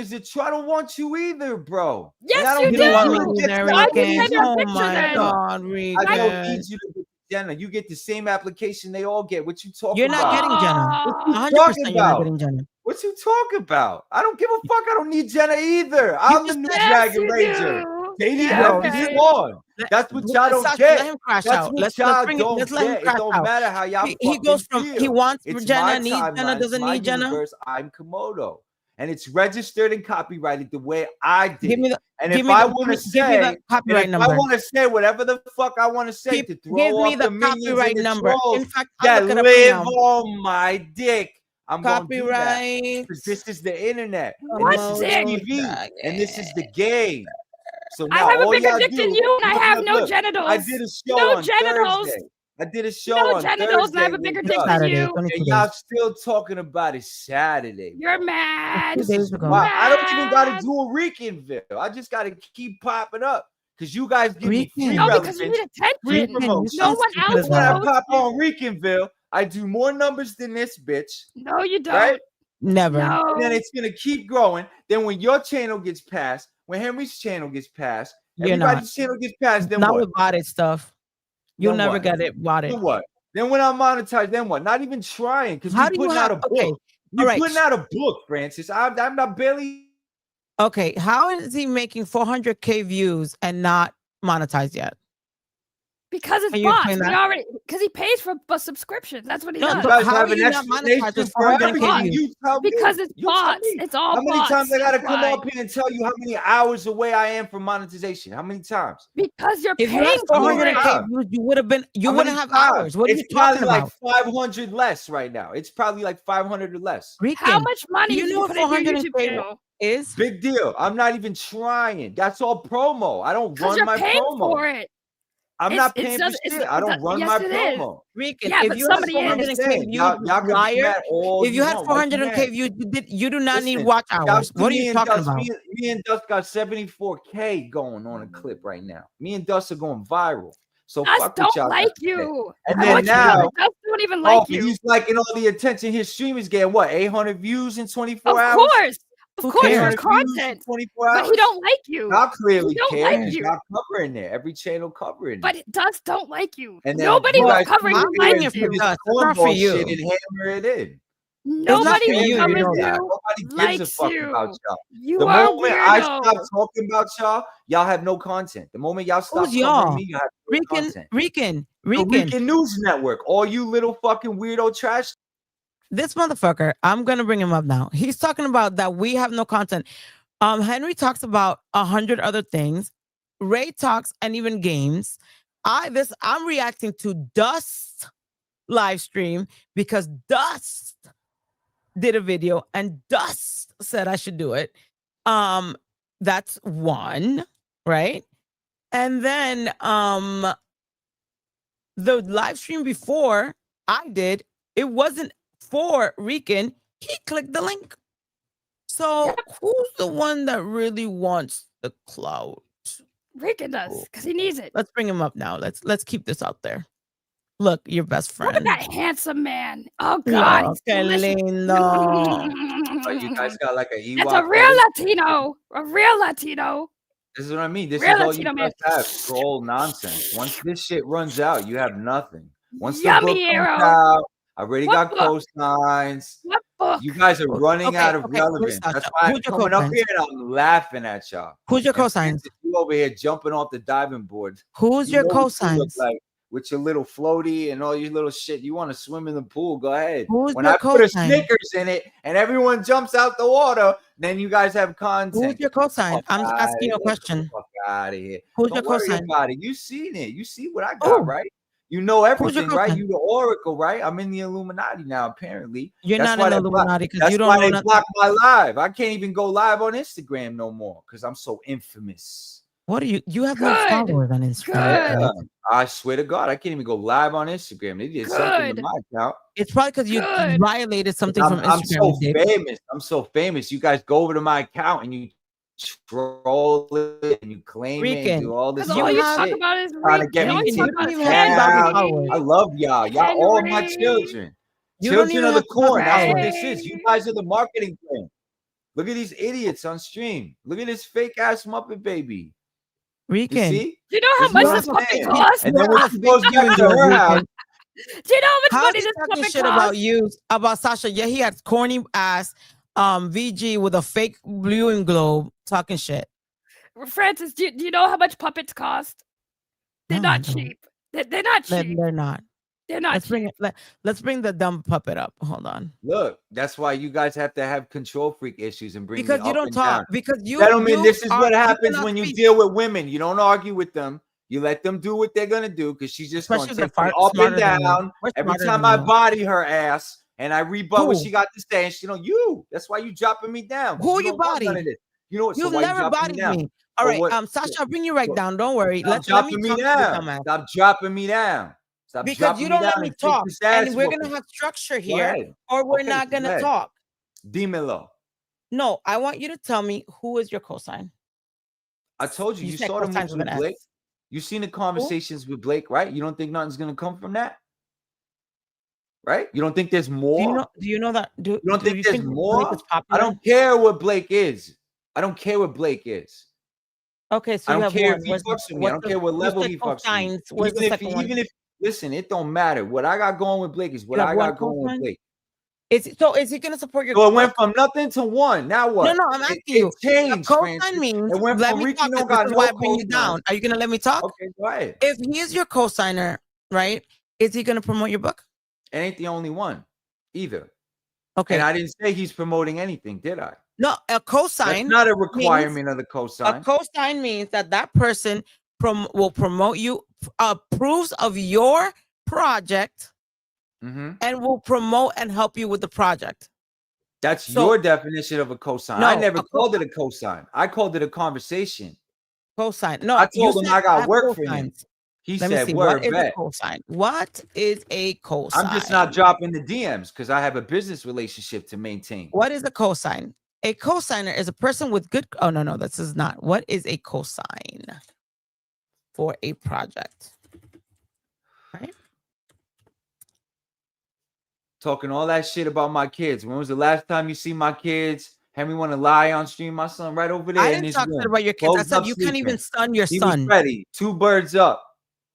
is that I don't want you either, bro. Yes, And I you don't You do. don't want me you to get there, the Why would you Rican. send your Oh picture my then? God, I don't Rican. need you to get Jenna. You get the same application they all get. What you talking You're not about? getting Jenna. What you 100% talking you're not about? getting Jenna. What you talking about? I don't give a fuck. I don't need Jenna either. I'm the just new said- Yes, Dragon you Ranger. do. Katie Yeah, F is okay. gone. That's what y'all don't Sasha, get. let him crash That's out. what Let's y'all bring it. don't Let's let him get. It crash don't out. matter how y'all He goes fucking from feel. he wants It's Jenna, my needs Jenna, timeline. It's doesn't my need Jenna. universe. I'm Komodo. And it's registered and copyrighted the way I did Give me it. the And give if me I the want to give me the say, and copyright if I number. want to say whatever the fuck I want to say to Give throw me off the the minions copyright and the number. trolls In fact, I'll that look it up right live now. on my dick, I'm gonna do that Copyright. because this is the internet, and What this is dick? TV, and this is the game. So I now have a all bigger y'all dick do, than you, and I have no look, genitals. I did a show No on genitals. Thursday. I did a show No on genitals, Thursday and I have a with bigger It's dick than Saturday. you. It's only 2 and y'all days. still talking about it Saturday. You're bro. mad. 2 days ago. Wow, I don't even got to Mad. do a Ricanville. I just got to keep popping up because you guys give me free Rican. No, relevance, because you need free attention. Rican, you promotion. No sound one stupid else as When I hell. knows pop you. on Ricanville, I do more numbers than this bitch, No, you don't. right? Never. And then No. it's gonna keep growing. Then when your channel gets passed, when Henry's channel gets passed, You're not. everybody's channel gets passed. Then Not what? with botted stuff. You'll Then never what? get it botted. Then what? Then when I'm monetized, then what? Not even trying because How we do you putting out a have? book. Okay. We All right. putting out a book, Francis. I'm not barely. Okay. How is he making 400K views and not monetized yet? Because it's Can you bots. explain We that? already because he pays for subscriptions. That's what he No, does. You but guys how have are an you not monetized explanation with for 400K everything. views? You tell me. Because it's You tell bots. me. It's all How many bots. times I gotta That's come why. up here and tell you how many hours away I am from monetization? How many times? Because you're If you had paying for 400K it. views, you would have been. You How wouldn't many have times? hours. What are It's you talking probably about? like 500 less right now. It's probably like 500 or less. How Rican. much Do money you did know you what put into your YouTube 400K channel? is? Big deal. I'm not even trying. That's all promo. I don't Because run you're my paying promo. for it. I'm It's not it paying for doesn't. shit. I don't run Yes, my it is. promo. Rican, Yeah, if but you had somebody is. 400K views, Y'all can be liar. mad all If you had want. Why you 400K mad? views, you do not need Listen, watch y'all hours. see What are me you and talking Dust, about? me and Dust got 74K going on a clip right now. Me and Dust are going viral. So Us fuck with don't y'all. like yesterday. you. And I then want you to know now, that Gus don't even oh, like you. he's liking all the attention his stream is getting. What, 800 views in 24 Of hours? course. Of Who course, your cares? 800 views in content. 24 But hours? he don't like you. Y'all clearly He don't care like because you. y'all covering it. Every channel covering it. But it does don't like you. And then Nobody you who's guys covering come you I'm over here doing likes it and for do you. this Dust. It's not for cornball shit you. and hammer it in. It's not Nobody for who you. You covers know that. you Nobody gives a likes fuck you. about y'all. You The are a moment I weirdo. stop talking about y'all, y'all have no content. The moment y'all stop Who's covering y'all? me, you have no Rican, content. Rican, The Rican. Weekend News Network, all you little fucking weirdo trash. This motherfucker, I'm gonna bring him up now. He's talking about that we have no content. Henry talks about 100 other things. Ray talks and even games. I'm reacting to Dust live stream because Dust did a video and Dust said I should do it. That's one, right? And then the live stream before I did, it wasn't for Rican. He clicked the link. So who's the one that really wants the clout? Rican does because he needs it. Let's bring him up now. Let's keep this out there. Look, your best Look at friend. that handsome man. Oh God, Look, he's qué delicious. lindo. Oh, you guys got like a That's a Ewok real fetish? Latino. A real Latino. This is what I mean. This Real is all Latino you man. guys have. Troll nonsense. Once this shit runs out, you have nothing. Once the Yummy book comes hero. out, I already What got book? cosigns. What book? You guys are running Okay, out of okay, relevance. Sasha, That's why I'm who's your coming up cosigns? here and I'm laughing at y'all. Who's your And cosigns? Francis, you over here jumping off the diving board. Who's You your know what you look cosigns? like with your little floaty and all your little shit. You want to swim in the pool? Go ahead. Who's When your I put a cosign? Snickers in it and everyone jumps out the water, then you guys have content. Who's your cosign? I'm just asking you a Get the question. fuck out of here. Who's Don't your worry cosign? about it. You seen it. You see what I got, Oh, right? You know who's your everything, right? cosign? You the Oracle, right? I'm in the Illuminati now, apparently. You're That's not why in the they block. Illuminati because That's you don't why know they nothing. block my live. I can't even go live on Instagram no more because I'm so infamous. What are you? You have no Good. followers on Instagram. Good. Yeah, I swear to God, I can't even go live on Instagram. They did something to Good. my account. It's probably because you Good. violated something from I'm Instagram. so You did. famous. I'm so famous. You guys go over to my account and you troll it and you claim it and Rican, do all this Because you all other you have talk shit. about is Trying to Rican. get All me you Rican, talk you about don't is even have 2,000 down. followers. I love y'all. Y'all all my Henry. children. You don't Children even of the have 2,000 corn. That's what followers. this is. You guys are the marketing plan. Look at these idiots on stream. Look at this fake ass Muppet baby. You Rican, see? Do you know how This is much what this I'm puppy saying. costs? And you then have when a she fake goes back viewing to globe, her house, Rican. Do you know how much How is money he this talking puppy shit costs? about you, about Sasha? Yeah, he had corny ass VG with a fake viewing globe talking shit. Francis, do you know how much puppets cost? They're No, I not don't. cheap. They're not cheap. They're not. They're not Let's bring cheap. it. Let's bring the dumb puppet up. Hold on. look, that's why you guys have to have control freak issues and bring Because me you up don't and talk. down. Because you, Gentlemen, this is what you happens cannot when you speak. deal with women. You don't argue with them. You let them do what they're gonna do because she's just Especially gonna if they're take you up and smarter than you. down. We're Every smarter time than I you. body her ass, and I rebut what Who? she got to say, and she don't you. That's why you dropping me down. Who you don't want none of bodied? this. You know what? So You've why you never dropping me bodied down? me. All Or right, what? Sasha, I'll bring you right What? down. Don't worry. Stop Let me dropping me come to the down. dumbass. Stop dropping me down. Stop Because dropping you me don't let down me and take talk, this ass and we're gonna whooping. have structure Go here, ahead. or we're Okay, not go gonna ahead. talk. Dímelo. No, I want you to tell me who is your cosign. I told you, You you said saw the cosigns moves with with an Blake. S. You seen the conversations with Blake, right? You don't think nothing's gonna come from that? Right? You don't think there's more? Do you know that? You don't think you there's think Blake more? is I popular? don't care what Blake is. I don't care what Blake is. Okay, so I you don't have care one. if he fucks with me. I don't care what you level said he fucks with me. cosigns. Where's the second one? Even if listen, it don't matter. What I got going with Blake is what You have I one got going with cosign? Blake. Is he gonna support your So it went book? from nothing to one. Now No, what? no, I'm asking It you. A changed, cosign Francis. means It went let from me Ricky talk. don't This got is no why I bring you cosign. down. Are you gonna let me talk? Okay, go ahead. If he is your cosigner, right? Is he gonna promote your book? It ain't the only one either. Okay. And I didn't say he's promoting anything, did I? No, a cosign. That's not a requirement of the A cosign. cosign means that person will promote you, approves of your project, and will promote and help you with the project. That's your definition of a cosign. No, I never called it a cosign. I called it a conversation. Cosign. No, I you told him said I got have work for him. cosigns. He Let me said, see. word What is bet. a cosign? What is a cosign? I'm just not dropping the DMs because I have a business relationship to maintain. What is a cosign? A cosigner is a person with good. Oh no, this is not. What is a cosign for a project? Right. Talking all that shit about my kids. When was the last time you see my kids? Henry want to lie on stream. My son right over there I in didn't his talk room. shit about your kids. I Closed said up you can't even sleeping. stun your He son. was ready. Two birds up.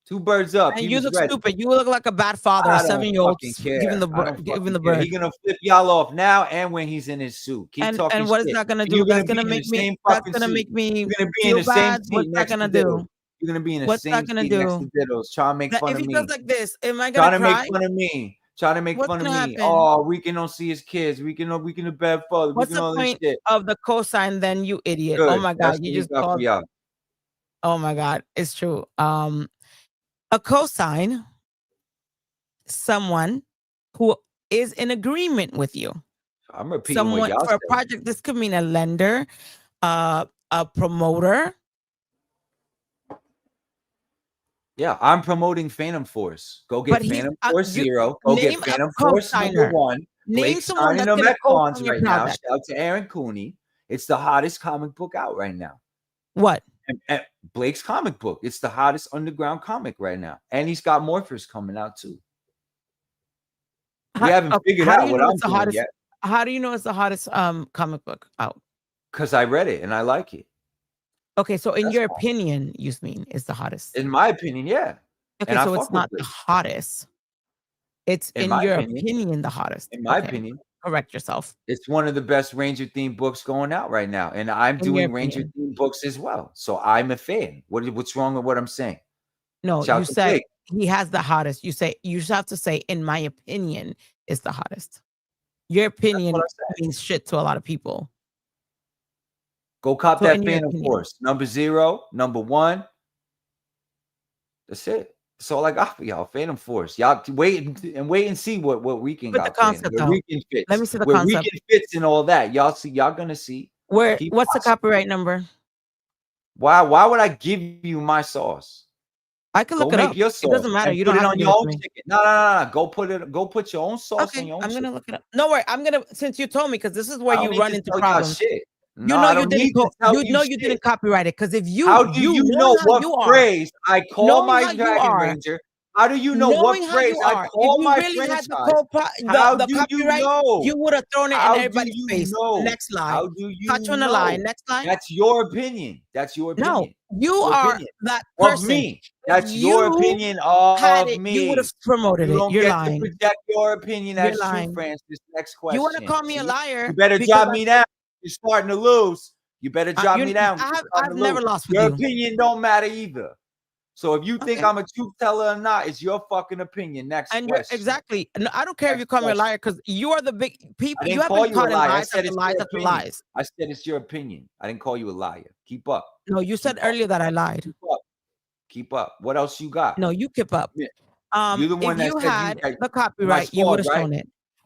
Two birds up. And He you was look ready. stupid. You look like a bad father, I a don't 7-year-old fucking care. giving the I don't giving fucking the care. bird. He's gonna flip y'all off now and when he's in his suit. Keep talking And what is shit. that gonna And do? you're That's gonna gonna be in the make me. same That's fucking gonna suit. make me You're gonna be feel in the same bad. seat What's that next to gonna Diddles. do? You're gonna be in the What's same that gonna seat next to do? Diddles. Trying to make That fun if of he me. does like this, am I Trying gonna to cry? make fun of me. Trying to make What's fun of gonna me. happen? Oh, Rican don't see his kids. Rican a bad father. What's Rican the all this point shit. of the cosign then, you idiot? Oh Good. my That's god, you what we just got for called. y'all. Oh my god, it's true. A cosign, someone who is in agreement with you. I'm repeating what Someone y'all for a said. project. This could mean a lender, a promoter. Yeah, I'm promoting Phantom Force. Go But get he's Phantom Force you 0. Go get name a Phantom Force number cosigner. 1. Name Blake's someone signing that's them gonna at cons co-sign your right now. project. Shout out to Aaron Cooney. It's the hottest comic book out right now. What? And Blake's comic book. It's the hottest underground comic right now. And he's got Morphers coming out too. We haven't figured out what I'm doing yet. How do you know it's the hottest comic book out? Because I read it and I like it. Okay, so in That's your all. opinion, you mean is the hottest? In my opinion, yeah. Okay, And I so it's fuck with not the Blake. hottest. It's in my your opinion. opinion the hottest. In my Okay, opinion. correct yourself. It's one of the best Ranger themed books going out right now. And I'm In your doing Ranger opinion. themed books as well. So I'm a fan. What's wrong with what I'm saying? No, Shout you to said Blake. he has the hottest. You just have to say, in my opinion, is the hottest. Your opinion means shit to a lot of people. Go cop So that in your Phantom opinion. Force. Number 0, number 1. That's it. That's all I got for y'all. Phantom Force. Y'all wait and see what Weekend Put the got planned. concept Where out. Weekend fits. Let me see the Where concept. Weekend fits and all that. Y'all gonna see. What's Keep the watching. copyright number? Why would I give you my sauce? I can look it make up. your It sauce doesn't matter. and You put don't it have on to give your it to own me. chicken. No. Go put your own sauce on your own I'm chicken. gonna look it up. No worry, I'm gonna, since you told me, because this is where I don't you need run to into tell y'all problems. shit. You No, know I you don't need didn't to tell you you know you shit. didn't copyright it, because if you How do you know knowing how what you are, phrase I call knowing my how you Dragon are, Ranger? How do you know what knowing how phrase you I are, if call you my really had franchise? the How do you copyright, know? you would have thrown it in How do everybody's you face. know? Next lie. How do you Touch on the lie. know? Next lie. That's your opinion. That's your No, opinion. you Your are opinion that of person. me. If That's your you opinion had of it, you would me. have promoted You it. don't You're get lying. to project your opinion You're as true, lying. Francis. Next You want to question. call me a See? liar? You better because drop me down. You're starting to lose. You better drop me down. You're starting I've to never lose. lost with Your you. opinion don't matter either. So if you think Okay. I'm a truth teller or not, it's your fucking opinion. Next And question. you're exactly. No, I don't care if you call me a liar, because you are the big people. I You didn't have call been you a caught in liar. I lies said after it's lies your after opinion. lies. I said it's your opinion. I didn't call you a liar. Keep up. No, you said Keep up. earlier that I lied. Keep up. Keep up. What else you got? No, you keep up. Yeah. You're the one If that you said had that the my copyright, you would squad, have right? shown it.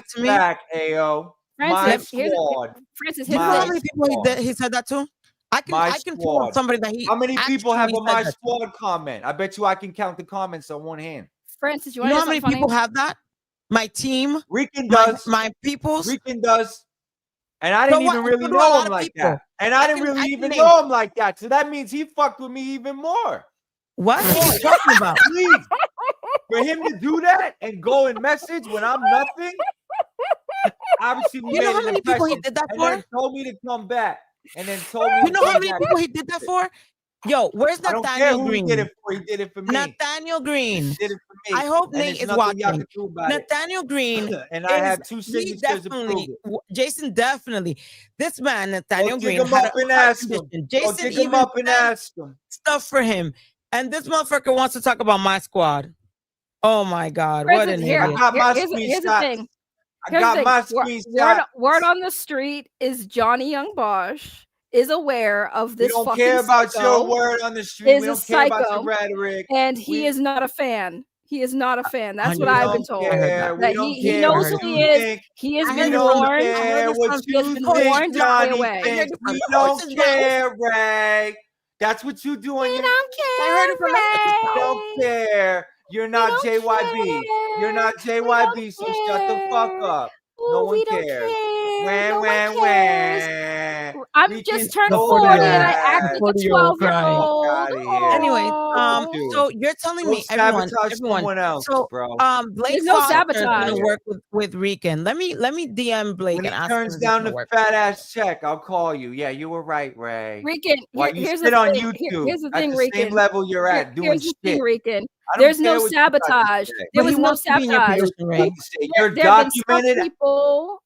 back to me. back, Ao. My Francis, here's squad. Francis, You here's know the how My many thing. people squad. he said that to? I My can pull up squad. somebody that he. How many people have actually a my said that to. squad comment? I bet you I can count the comments on one hand. Francis, you You want to know hear how many something funny? people have that? My team, Rican does. my peoples. Rican does. And I didn't even really know him like that. And I didn't really even know him like that. So that means he fucked with me even more. What are you talking about? Please. For him to do that and go and message when I'm nothing, obviously we You know made how an many people he impression, did that and for? then told me to come back. And then told me You to know how come many back. people he did that for? Yo, where's I don't care Nathaniel who Green? he did it for. He did it for me. Nathaniel Green. He did it for me. I hope And Nate there's is nothing y'all watching. can do about it. Nathaniel Green And I have two he signatures to prove definitely, it. Jason definitely. This man, Nathaniel Go dig Green, him had up a and heart ask him. condition. Go Jason dig him even up and sent ask him. stuff for him, and this motherfucker wants to talk about my squad. Oh my God, what an Here, idiot! I got my here's the screenshots. thing. I Here's the got thing. my Word screenshots. on the street is Johnny Young Bosch is aware of We this don't fucking care about psycho. your word on the street. Is We a don't care about psycho, your rhetoric. and he is not a fan. He is not a fan. That's what We I've been don't told. care. We That don't he care knows what who you he is. think. He has I been heard We don't warned. care what from He has you been think warned to stay Johnny away. thinks. from We the don't horse's mouth. care, Ray. That's what you do on We your. don't care. I heard it from the horse's We mouth. don't care. You're not JYB. You're not JYB, so shut the fuck up. No one We don't cares. care. Wah, No wah, one cares. wah. I'm We just can turned go 40 and I that. act like a 40-year-old 12-year-old. Fuck outta here. Anyways, Dude. so you're telling Go me, everyone. sabotage someone else, So, bro. Blake There's no Foster is gonna sabotage. work with Rican. Let me DM Blake When he and ask him turns if he's down gonna the work. fat ass check, I'll call you. Yeah, you were right, Ray. Rican, While you here's sit the on thing. YouTube Here's the at thing, the Rican. same level you're at doing Here's the thing, shit. Rican. I don't There's no care what you got to sabotage. say. There But he was no wants to be in your sabotage. position, Ray. Got to say, You're There have been documented.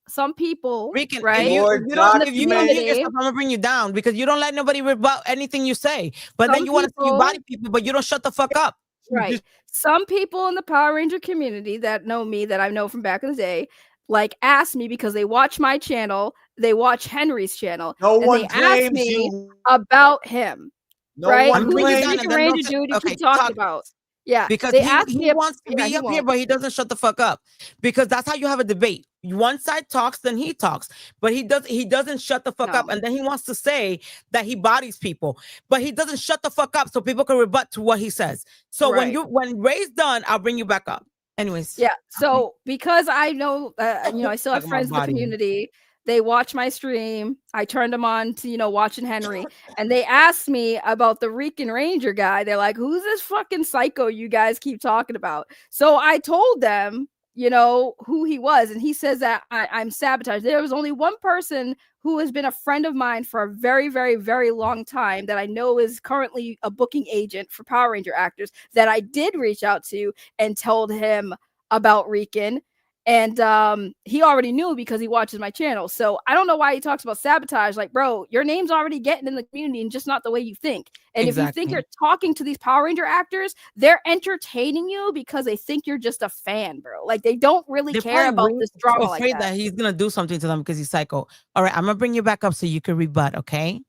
some people, Rican, right? if you You're don't mute documented. yourself, I'm gonna bring you down because you don't let nobody rebut anything you say. But then Some you want to see you people- body people, but you don't shut the fuck up. Right. Some people in the Power Ranger community that know me, that I know from back in the day, like ask me because they watch my channel, they watch Henry's channel, No and one they ask claims me you. about him. No right? one Who's this claims. Rican and then Ranger don't say- dude you okay, keep talking talk. about? Yeah, Because they he asked me. wants to yeah, be he up here, won't. but he doesn't shut the fuck up. Because that's how you have a debate. One side talks, then he talks, but he doesn't shut the fuck up, No. and then he wants to say that he bodies people, but he doesn't shut the fuck up so people can rebut to what he says. So Right. when Ray's done, I'll bring you back up. Anyways, Yeah. So because I know, I still have Talking about friends in the body. community. They watch my stream. I turned them on to, watching Henry. And they asked me about the Rican Ranger guy. They're like, who's this fucking psycho you guys keep talking about? So I told them, who he was. And he says that I'm sabotaged. There was only one person who has been a friend of mine for a very, very, very long time that I know is currently a booking agent for Power Ranger actors that I did reach out to and told him about Rican. And he already knew because he watches my channel. So I don't know why he talks about sabotage. Like, bro, your name's already getting in the community and just not the way you think. And if you think you're talking to these Power Ranger actors, they're entertaining you because they think you're just a fan, bro. Like, they don't really care about this drama like afraid that. that he's gonna do something to them because he's psycho. All right, I'm gonna bring you back up so you can rebut, okay?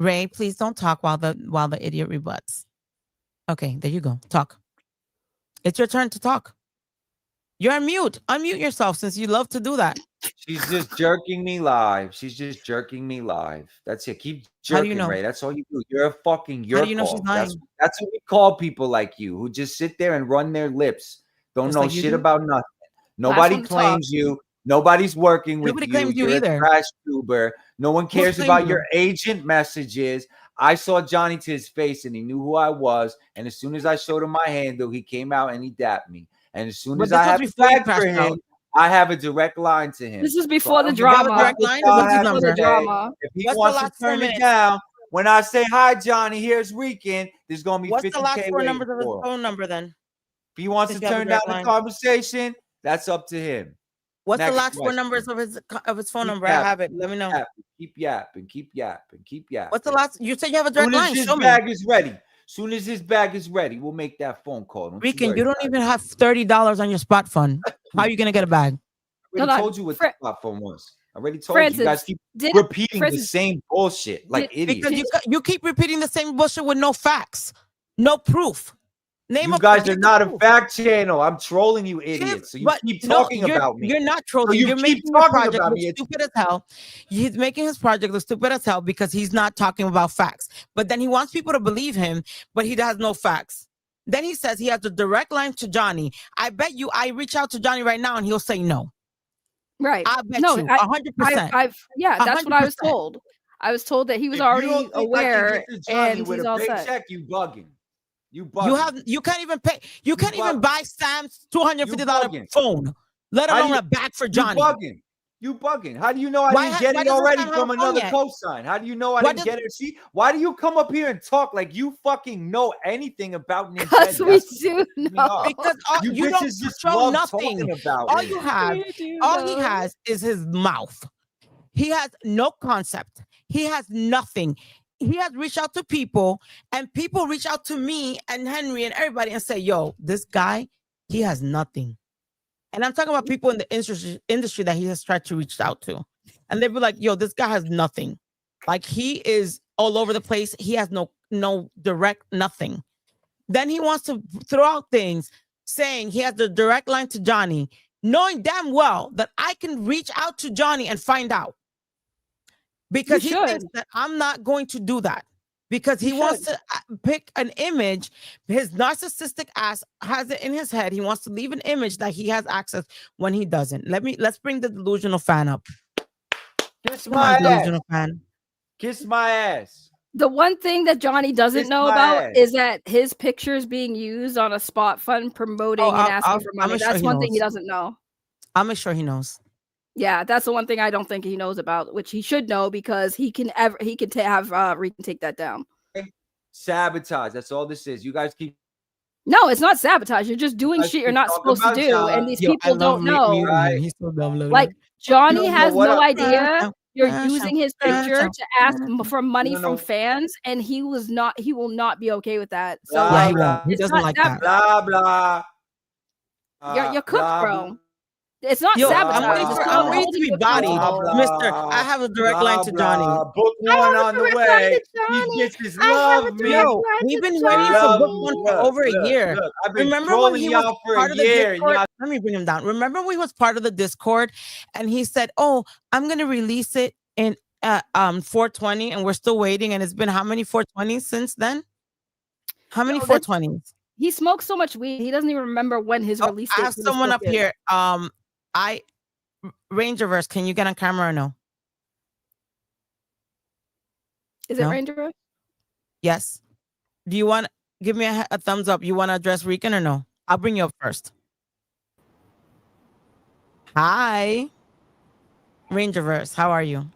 Ray, please don't talk while the idiot rebuts. Okay, there you go. Talk. It's your turn to talk. You're on mute. Unmute yourself since you love to do that. She's just jerking me live. She's just jerking me live. That's it. Keep jerking, How do you know? Ray. That's all you do. You're a fucking How do you know she's That's lying? what we call people like you who just sit there and run their lips. Don't Just know like you shit do? about nothing. Nobody one to claims you. Nobody's working with Nobody you. claims you You're either. a trash tuber. No one cares claimed about you? your agent messages. I saw Johnny to his face and he knew who I was. And as soon as I showed him my handle, he came out and he dapped me. And as soon But as this I was have before you flag for crashed him, out. I have a direct line to him. This is So before I the don't give a have a fuck drama. direct what line? y'all What's his have number? to say. Drama. If he What's the wants to last 4 turn it minutes? down, when I say hi, Johnny, here's Rican, there's gonna be What's 50K the last 4 waiting numbers of his for him. phone number then? If he wants Since to you have a turn down direct the line. conversation, that's up to him. What's the Next last 4 question. numbers of his phone Keep number? I yapping, have it. Let me know. Keep yapping, keep yapping, keip yapping. What's the last? You said you have a Soon direct as line. his Show me. bag is ready. Soon as his bag is ready, we'll make that phone call. Don't Rican, worry you don't about it. even have $30 on your spot fund. How are you gonna get a bag? I already Hold on. told you what the platform was. I already told Francis, you. You guys keep did- repeating the Francis, same bullshit like idiots. Because you keep repeating the same bullshit with no facts, no proof. Name You a guys give are the not a proof. fact channel. I'm trolling you idiots. So you But keep no, talking you're, about me. You're not So trolling. you You're keep making your talking project about look me. It's- stupid as hell. He's making his project look stupid as hell because he's not talking about facts. But then he wants people to believe him, but he has no facts. Then he says he has a direct line to Johnny. I bet you I reach out to Johnny right now and he'll say no. Right. I bet No, you I, 100%. yeah, that's what I was 100%. told. I was told that he was If you already don't think I can aware get to Johnny and with he's a all set. paycheck, you bugging. You bugging. You can't even pay. You can't even bugging. buy Sam's $250 bugging. phone, let How do alone you- a bag for You Johnny. bugging. You bugging. How do you know I Why didn't ha- get why it doesn't already Sam have from a phone another yet? cosign? How do you know I Why didn't get it? See, why do you come up here and talk like you fucking know anything about Because Nintendo? we That's do what pisses me know. off. Because You you don't bitches just show love nothing. talking about All it. you have, We do all he know. has is his mouth. He has no concept. He has nothing. He has reached out to people, and people reach out to me and Henry and everybody and say, yo, this guy, he has nothing. And I'm talking about people in the industry that he has tried to reach out to. And they'd be like, yo, this guy has nothing. Like, he is all over the place. He has no direct nothing. Then he wants to throw out things saying he has the direct line to Johnny, knowing damn well that I can reach out to Johnny and find out. Because he thinks that I'm not going to do that. Because he wants to pick an image. His narcissistic ass has it in his head. He wants to leave an image that he has access when he doesn't. Let's bring the delusional fan up. Kiss Come my on, ass. delusional fan. Kiss my ass. The one thing that Johnny doesn't Kiss know my about ass. is that his picture is being used on a spot fund promoting and asking for money. I'm sure That's he one thing he knows. doesn't know. I'm sure he knows. Yeah, that's the one thing I don't think he knows about, which he should know because he can have Rican take that down. Sabotage. That's all this is. You guys keep. No, it's not sabotage. You're just doing guys shit you're keep not talking supposed to about do, Johnny. and these Yo, I people love don't know. muting him. He's so dumb. Look at Like him. Johnny don't know has what no up. idea you're using his picture to ask for money You from know. fans, and he will not be okay with that. So Blah, Yeah, he like, won't. He it's doesn't not like that. that. Blah blah. You're cooked, blah, bro. It's not Yo, sabotage. I'm It's ready people to holding be you bodied. accountable. Mister, I have a direct line to Johnny. Book I one have a on the direct line way. to These Johnny. bitches I have a love me. direct Yo, line we've to been They waiting for love book me. one for over a year. Look. I've been Remember when trolling he was y'all for part a of the year. Discord? Y'all Let me bring him down. Remember when he was part of the Discord and he said, "Oh, I'm gonna release it in 420," and we're still waiting. And it's been how many 420s since then? How many Yo, that's- 420s? He smokes so much weed, he doesn't even remember when his release I date have for this someone book up is. here. Rangerverse, can you get on camera or no? Is it No? Ranger? Yes. Do you want give me a thumbs up? You want to address Rican or no? I'll bring you up first. Hi. Rangerverse, how are you?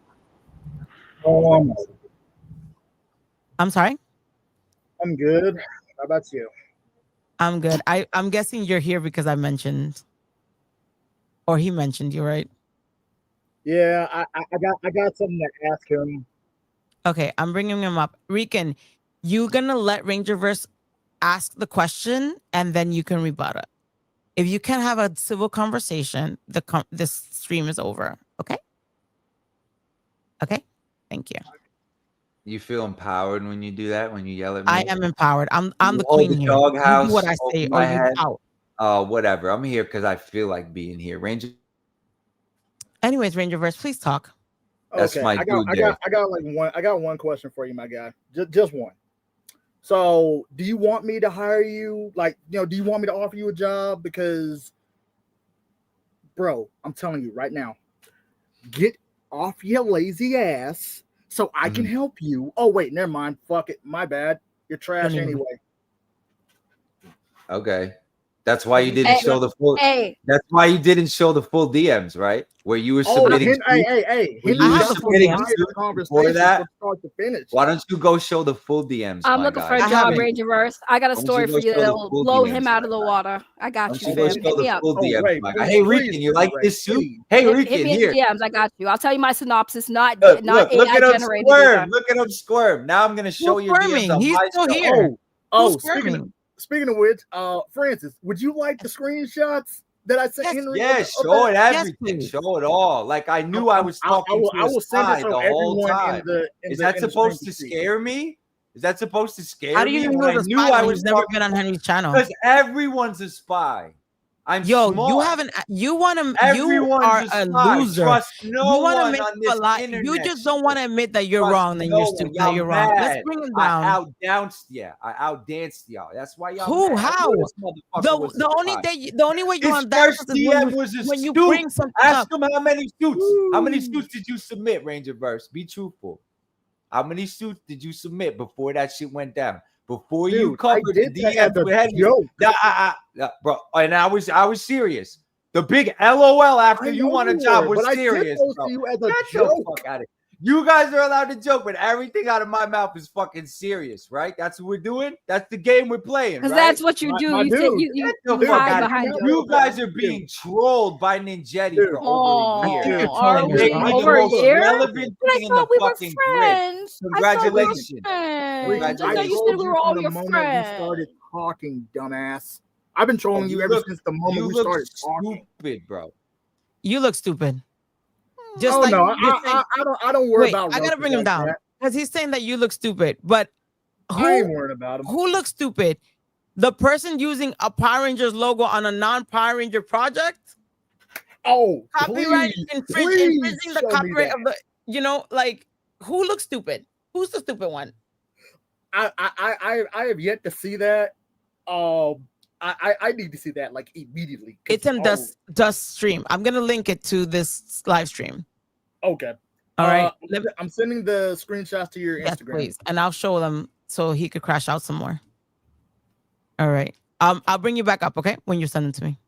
I'm sorry? I'm good. How about you? I'm good. I'm guessing you're here because I mentioned, or he mentioned you, right? Yeah, I got something to ask him. Okay, I'm bringing him up. Rican, you gonna let Rangerverse ask the question and then you can rebut it. If you can't have a civil conversation, this stream is over. Okay? Okay? Thank you. You feel empowered when you do that, when you yell at me? I am empowered. I'm You the hold queen the here. You do doghouse what I over say or my you head. out. Whatever. I'm here because I feel like being here. Ranger. Anyways, Rangerverse, please talk. That's Okay, my dude there. I got one question for you, my guy. Just one. So, do you want me to hire you? Like, do you want me to offer you a job? Because, bro, I'm telling you right now, get off your lazy ass so I can help you. Oh, wait, never mind. Fuck it. My bad. You're trash anyway. Okay. That's why you didn't show the full. Hey. That's why you didn't show the full DMs, right? Where you were submitting. Hey. Where you were submitting before that. From start to finish. Why don't you go show the full DMs? I'm my looking guy? for a job, Rangerverse. I got a Why don't story you for go you show the that'll full blow DMs, him out of the water. I got Why you, don't you go fam. show Hit me the up. full DMs, my guy? Hey, Rican, you like this suit? Hey, Hit Rican, me in here. the DMs. I got you. I'll tell you my synopsis. Not Look AI at him generated. squirm. either. Look at him squirm. Now I'm gonna show your DMs on He's my still show. here. Oh, speaking of which, Francis, would you like the screenshots that I sent Henry? Yeah, show it everything. Show it all. Like I knew I was talking to a spy the whole time. Is that supposed to scare me? Is that supposed to scare me? How do you know When he was a spy when you've never been on Henry's channel? Because everyone's a spy. I'm Yo, smart. you haven't. You want to. You Everyone's are a a spy. loser. Trust no You want to one make on up this a lie. internet. You just don't shit. want to admit that you're Trust wrong. Then no you're one. stupid. That Y'all you're wrong. Let's mad. bring him I down. outdanced you. I outdanced y'all. That's why y'all Who? mad. I How? knew this motherfucker was The a only spy. day, the only way you His on that first is DM was a when you suit. bring something Ask up. him how many suits. How many suits did you submit, Ranger Verse? Be truthful. How many suits did you submit before that shit went down? Before Dude, you covered the DMs with Henry. Bro, and I was serious. The big LOL after you won a job was serious, bro. You as a Get joke. the fuck out of it. You guys are allowed to joke, but everything out of my mouth is fucking serious, right? That's what we're doing. That's the game we're playing, Because right? that's what you do. You say you Get the you fuck hide out of behind here. jokes. You guys are being trolled by Ninjetti for over a year. think you're Are trolling we yourself. over a most year? relevant But I thing in the thought we were fucking grid. friends. Congratulations. I thought we were friends. I thought you told said we were all from the your moment friends. we started talking, dumbass. I've been trolling you ever since the moment we started talking. Stupid, bro. You look stupid. Just Oh like no, you're saying- I don't worry Wait, about. I gotta bring him like down that. because he's saying that you look stupid. But I ain't worried about him. Who looks stupid? The person using a Power Rangers logo on a non-Power Ranger project? Oh, copyright please infringing the show me copyright that. of the. You know, like who looks stupid? Who's the stupid one? I have yet to see that. I need to see that like immediately. It's in Dust stream. I'm gonna link it to this live stream. Okay. All right. I'm sending the screenshots to your Yes, Instagram. please, and I'll show them so he could crash out some more. All right. I'll bring you back up, okay? When you send them to me.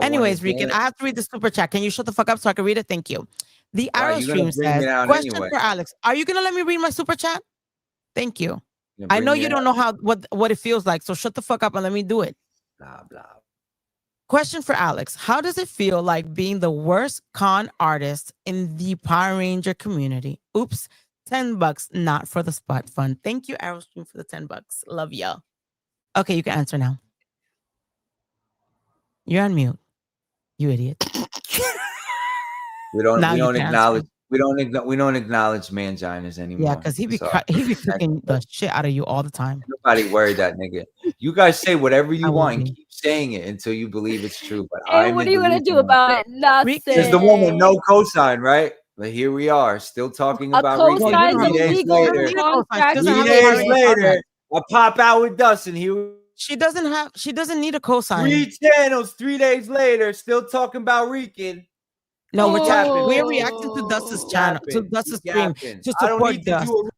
Anyways, Rican, I have to read the super chat. Can you shut the fuck up so I can read it? Thank you. The Why, Arrow you gonna stream bring me says, down question anyway? for Alex. Are you gonna let me read my super chat? Thank you. You I bring know me you don't down? know what it feels like, so shut the fuck up and let me do it. Blah blah. Question for Alex. How does it feel like being the worst con artist in the Power Ranger community? Oops, $10, not for the spot fund. Thank you, Aerostream, for the $10. Love ya. Okay, you can answer now. You're on mute. You idiot. We don't Now we you don't can acknowledge answer. we don't acknowledge manginas anymore. Yeah, because he be So, cooking the shit out of you all the time. nobody worried that nigga. You guys say whatever you I will want and be. keep saying it until you believe it's true. But And I'm what in are you gonna do delusion. about it? Nothing. There's the one with no cosign, right? But here we are, still talking A about cosign's Rican. a 3 days legal later. contract. 3 days later, I pop out with Dustin. She doesn't need a cosign. 3 channels, 3 days later, still talking about Rican. No, Oh. we're reacting to Dust's channel, to Dust's stream to I don't support need to Dust. do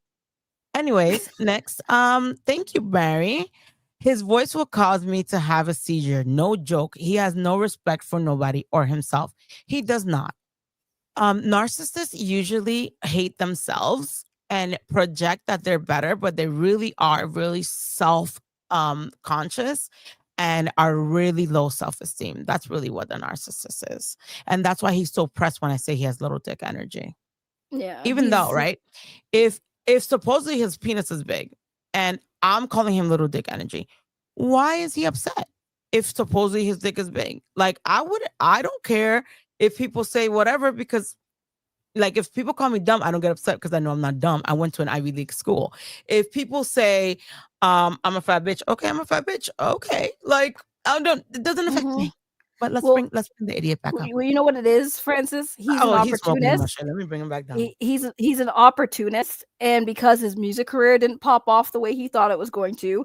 Anyways, next, thank you, Barry. His voice will cause me to have a seizure. No joke. He has no respect for nobody or himself. He does not. Narcissists usually hate themselves and project that they're better, but they really are really conscious and are really low self-esteem. That's really what the narcissist is. And that's why he's so pressed when I say he has little dick energy. Yeah. Even though, right? If supposedly his penis is big and I'm calling him little dick energy, why is he upset if supposedly his dick is big? Like I don't care if people say whatever, because like if people call me dumb, I don't get upset because I know I'm not dumb. I went to an Ivy League school. If people say I'm a fat bitch, okay, I'm a fat bitch. Okay. Like it doesn't affect me. But let's bring the idiot back up. Well, you know what it is, Francis? He's an he's smoking my opportunist. shit. Let me bring him back down. He's an opportunist, and because his music career didn't pop off the way he thought it was going to,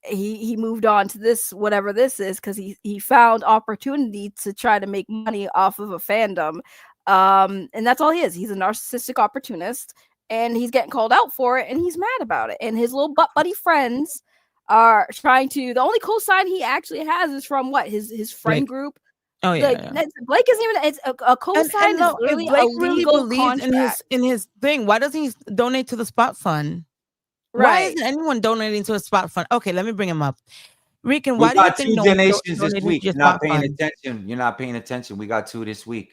he moved on to this, whatever this is, because he found opportunity to try to make money off of a fandom. And that's all he is. He's a narcissistic opportunist, and he's getting called out for it, and he's mad about it. And his little butt buddy friends are trying to. The only cosign he actually has is from what his friend Blake. group. Oh yeah, Like Blake isn't even. It's a cosign is really Blake a really legal believes contract. in his thing. Why doesn't he donate to the spot fund? Why Right. isn't anyone donating to a spot fund? Okay, let me bring him up. Rican, We why do you got think 2 no one donations this donated week. to your You're not spot paying fund? attention. You're not paying attention. We got 2 this week.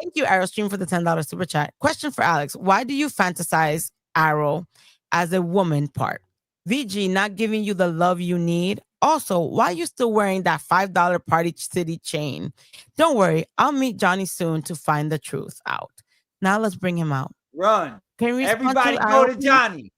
Thank you, Arrow Stream, for the $10 super chat. Question for Alex. Why do you fantasize Arrow as a woman part? VG not giving you the love you need. Also, why are you still wearing that $5 Party City chain? Don't worry, I'll meet Johnny soon to find the truth out. Now let's bring him out. Run. Can we Everybody go to Johnny.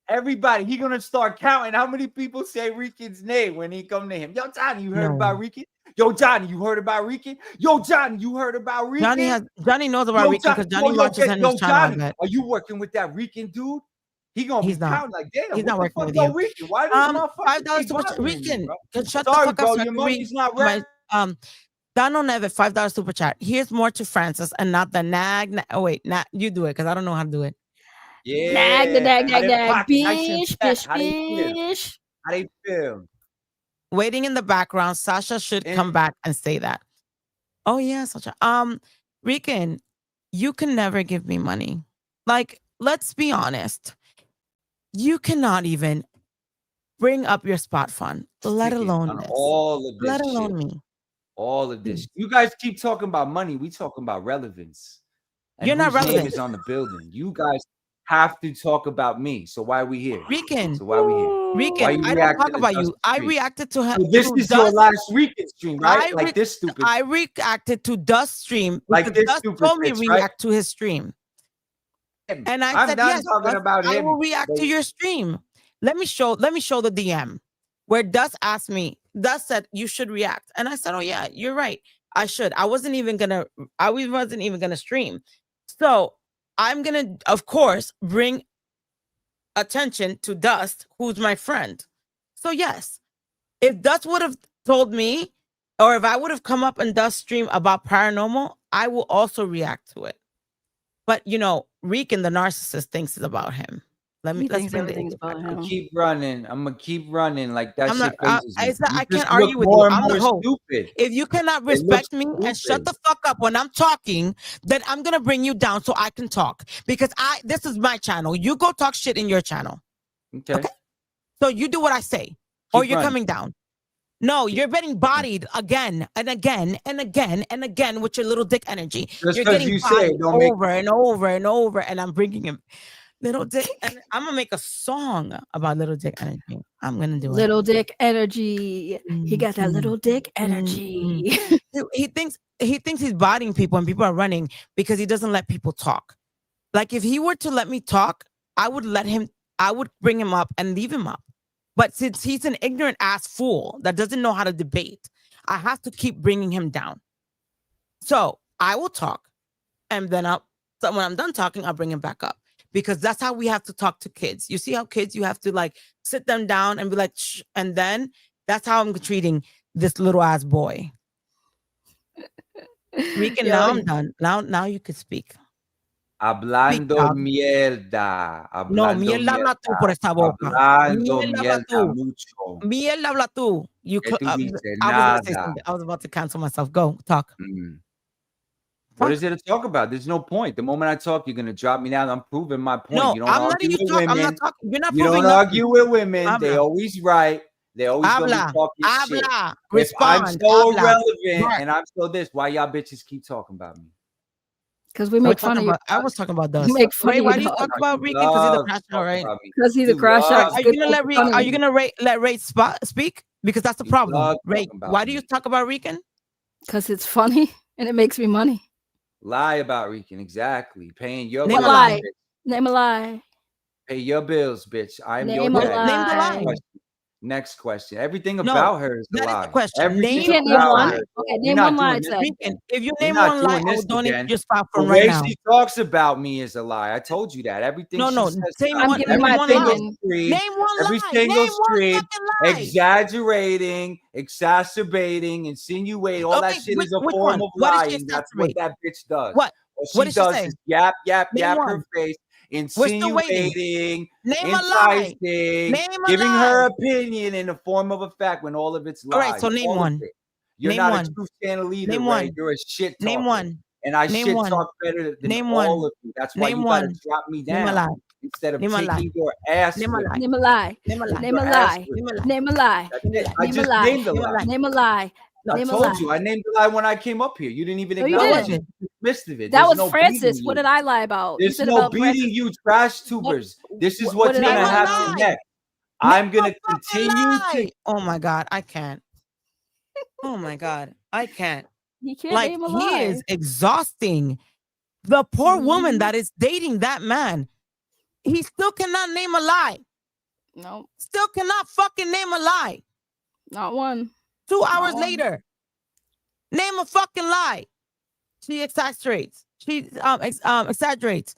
Everybody, he gonna start counting how many people say Rican's name when he come to him. Yo, Johnny, you heard about Rican? Yo, Johnny, you heard about Rican? Yo, Johnny, you heard about Rican? Johnny knows about Rican because Johnny watches Henry's channel. Johnny, are you working with that Rican dude? He gonna He's be not. counting like, damn, He's what not the working fuck, with yo, you. Rican? Why does motherfucker $5 keep super chat. bothering me, Rican, bro? can shut the Sorry, fuck up bro, so I your can read money's not my ready. Donald Nevitt, $5 super chat. Here's more to Francis and not the nag. Oh wait, you do it because I don't know how to do it. Nag, Yeah, nag, how nag, they nag, pocket nice and bish, fat. bish, How they feel? bish. How they feel? Waiting in the background. Sasha should come And back and say that. Oh yeah, Sasha. Rican, you can never give me money. Like, let's be honest. You cannot even bring up your spot fund, let Rican, alone on this. all of this Let shit. alone me. All of this. You guys keep talking about money. We talking about relevance. And You're not whose name relevant. is on the building. You guys have to talk about me. So why are we here? Rican. So why are we here? Rican, Why you I don't reacting talk to about Dust you. I stream? reacted to him. So this is your last Rican stream, right? Like this stupid. I reacted to Dust stream Like because this Dust stupid told me bitch, right? react to his stream. And I I'm said, done yes, talking Dust, about I him. will react to your stream. Let me show the DM where Dust asked me. Dust said you should react. And I said, oh yeah, you're right. I should. I wasn't even gonna stream. So I'm gonna, of course, bring attention to Dust, who's my friend. So yes, if Dust would have told me, or if I would have come up and Dust stream about paranormal, I will also react to it. But you know, Rican, the narcissist, thinks it's about him. Let's thinks bring everything's the about him. Keep running. I'm gonna keep running. Like that I'm shit not. phases me. I You can't just argue look with you. more and I'm the more host. stupid. If you cannot It looks respect me and shut the stupid. fuck up when I'm talking, then I'm gonna bring you down so I can talk because this is my channel. You go talk shit in your channel. Okay. So you do what I say, or Keep you're running. coming down. No, you're getting bodied again and again and again and again with your little dick energy. Just You're 'cause getting you say bodied it don't make over and over and over, and I'm bringing him little dick. And I'm gonna make a song about little dick energy. I'm gonna do it. Little dick energy. He got that little dick energy. He thinks he's bodying people and people are running because he doesn't let people talk. Like if he were to let me talk, I would bring him up and leave him up. But since he's an ignorant ass fool that doesn't know how to debate, I have to keep bringing him down. So I will talk, and then so when I'm done talking, I'll bring him back up because that's how we have to talk to kids. You see how kids, you have to like sit them down and be like, shh, and then that's how I'm treating this little ass boy. Rican, now I'm done. Now you can speak. Hablando mierda. No, mierda habla tú por esa boca. Hablando Mierda habla mierda tú. mucho. Mierda habla tú. You ¿Qué tú dices? I was gonna say Nada. something. I was about to cancel myself. Go talk. What is there to talk about? There's no point. The moment I talk, you're gonna drop me down. I'm proving my point. No, you don't I'm argue letting you with talk. women. I'm not talking. You're not You proving don't nothing. argue with women. They Habla. always right. They always gonna Habla. be talking shit. Habla. If I'm Respond. so Habla. irrelevant Mark. and I'm so this, why y'all bitches keep talking about me? Because we make fun of you. I was talking about Dust. Make fun Ray, of why you, do you dog. talk about Rican? Because he's a crash out, right? Because he's a crash out. Are you gonna let Ray speak? Because that's the problem. Ray, why do you talk about Rican? Because it's funny and it makes me money. Lie about Rican, exactly. Paying your Name a bills, lie. bitch. Name a lie. Pay your bills, bitch. I'm your Name a daddy. lie. Next question. Everything about her is a That lie. is the question. Everything You can't name about one. her. Okay, We're name not one lie. doing this Ted. again. If you We're name not one lie, doing I this will donate again. your spot The from way right now. she talks about me is a lie. I told you that. Everything No, she no. says Name about one, me. name Every one single lie. stream, Name one every lie. single Name one stream, fucking lie. exaggerating, exacerbating, insinuating, all that Okay, shit is a which form one? of What did she lying. That's what exaggerate? that bitch does. What? What What she did she does say? is yap, yap, Name yap one. her face, We're still waiting. insinuating, Name a lie. enticing, Name a giving lie. her opinion in the form of a fact when all of it's lies. All right, so name All of one. it. You're Name not one. a true channel either, Name Ray. one. You're a shit talker. Name one. And I Name shit one. talk better than Name all one. of you. That's why Name you gotta one. drop me Name a lie. down instead of Name a lie. taking your ass Name a with lie. me. Name a lie. Name a lie. Name a Your ass lie. with me. Name a lie. That's it. I Name a just lie. named the Name a lie. lie. Name a lie. I Name a told lie. you. I named the lie when I came up here. You didn't even No, you acknowledge didn't. it. You dismissed of it. That There's was no Francis. beating What you. did I lie about? You There's said no about beating Francis. you, trash tubers. This is what what's did I gonna lie happen about? next. I'm gonna continue to. Oh my God, I can't. Oh my God, I can't. He can't Like name a he lie. is exhausting. The poor woman that is dating that man. He still cannot name a lie. No, Still cannot fucking name a lie. not one. 2 Not hours one. later, name a fucking lie. She exaggerates. She exaggerates.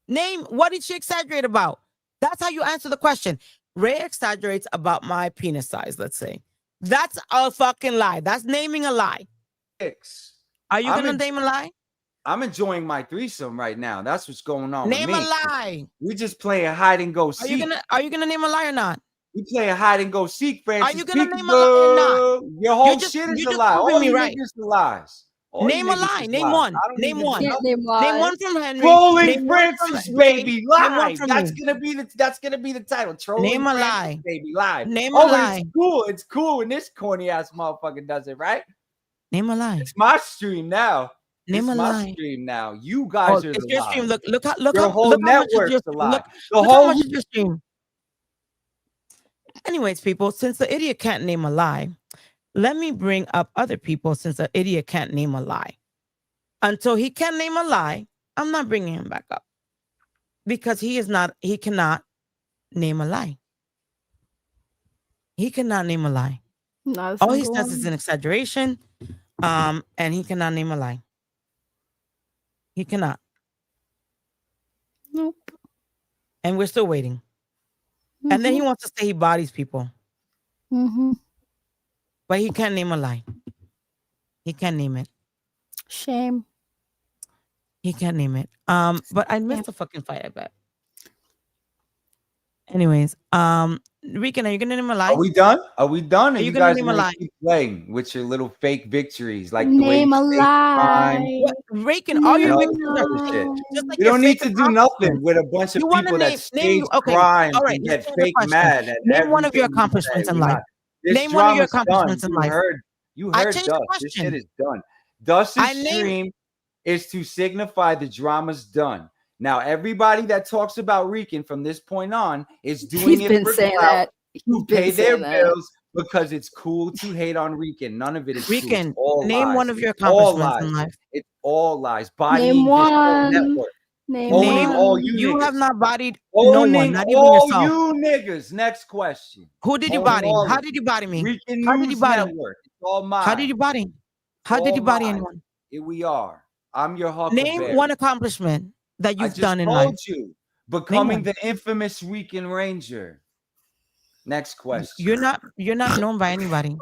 Name, what did she exaggerate about? That's how you answer the question. Ray exaggerates about my penis size, let's say. That's a fucking lie. That's naming a lie. Are you going to name a lie? I'm enjoying my threesome right now. That's what's going on Name with me. a lie. We just playing hide and go seek. Are you gonna name a lie or not? We playing hide and go seek, Francis. Are you gonna name a lie or not? Your whole shit is a lie. All me you right. niggas are lies. All Name a lie. Name one. Name one. Name one from Henry. Trolling Francis Baby live. That's me. gonna be the title. Trolling Name a Francis lie. Baby live. Name a lie. It's cool. It's cool when this corny ass motherfucker does it, right? Name a lie. It's my stream now. Name it's a my lie. stream now. You guys are it's the your lie. stream. Look Your whole network's the lie. Look how much is your stream. Anyways, people, since the idiot can't name a lie, let me bring up other people since the idiot can't name a lie. Until he can name a lie, I'm not bringing him back up. Because he cannot name a lie. He cannot name a lie. All he says is an exaggeration, and he cannot name a lie. He cannot. Nope. And we're still waiting. And then he wants to say he bodies people. But he can't name a lie. He can't name it. Shame. He can't name it. But I missed the fucking fight, I bet. Anyways, Rican, are you gonna name a lie? Are we done? Are we done? Are you you gonna guys name a wanna lie? keep playing with your little fake victories, like Name the a way lie. Rican, all your all victories this are shit. just like You your don't need fake to do nothing accomplishments. with a bunch of You wanna people that name stage okay, crimes all right, and let's get change the fake question. mad at Name one of your everything you say. accomplishments in We're life. not. This Name one of your drama's done. accomplishments in You life. heard I changed the Dust. This shit question. is done. Dust's I named- stream is to signify the drama's done. Now, everybody that talks about Rican from this point on is doing He's it been for saying clout that. to pay their bills because it's cool to hate on Rican. None of it is true. It's Rican, all name lies. one of your It's all accomplishments lies. in life. It's all lies. Bodying Name this whole one. network. Name Owning one. all you You niggas. have not bodied no one, Owning not even all yourself. you niggas. Next question. Who did you Owning body? all How of did you. you body me? Rican How did you News body? Network. It's all mine. How did you body? How did all you body mine. anyone? Here we are. I'm your Huckleberry. Name one accomplishment that I you've just done in life. told you. Becoming one. the infamous Rican Ranger. Next question. You're not known by anybody.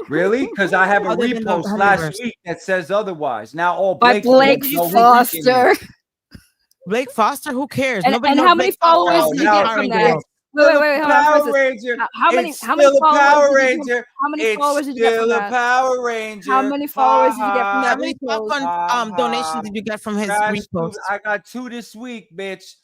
Really? Because I have a Other than the repost last Honeyverse. week that says otherwise. Now all By Blake Blake know who Rican Foster. is. Blake Foster? Who cares? And, Nobody and knows how many Blake Foster. followers Oh, did you now get Power from Ranger that? girl. Wait, hold on, Power Francis. Ranger. How many It's followers still a Power did you get Ranger. how many It's followers did you get still from a that? Power Ranger. How many followers did you get from How that many repost? popcorn donations did you get from his Trash repost? tube. I got 2 this week, bitch.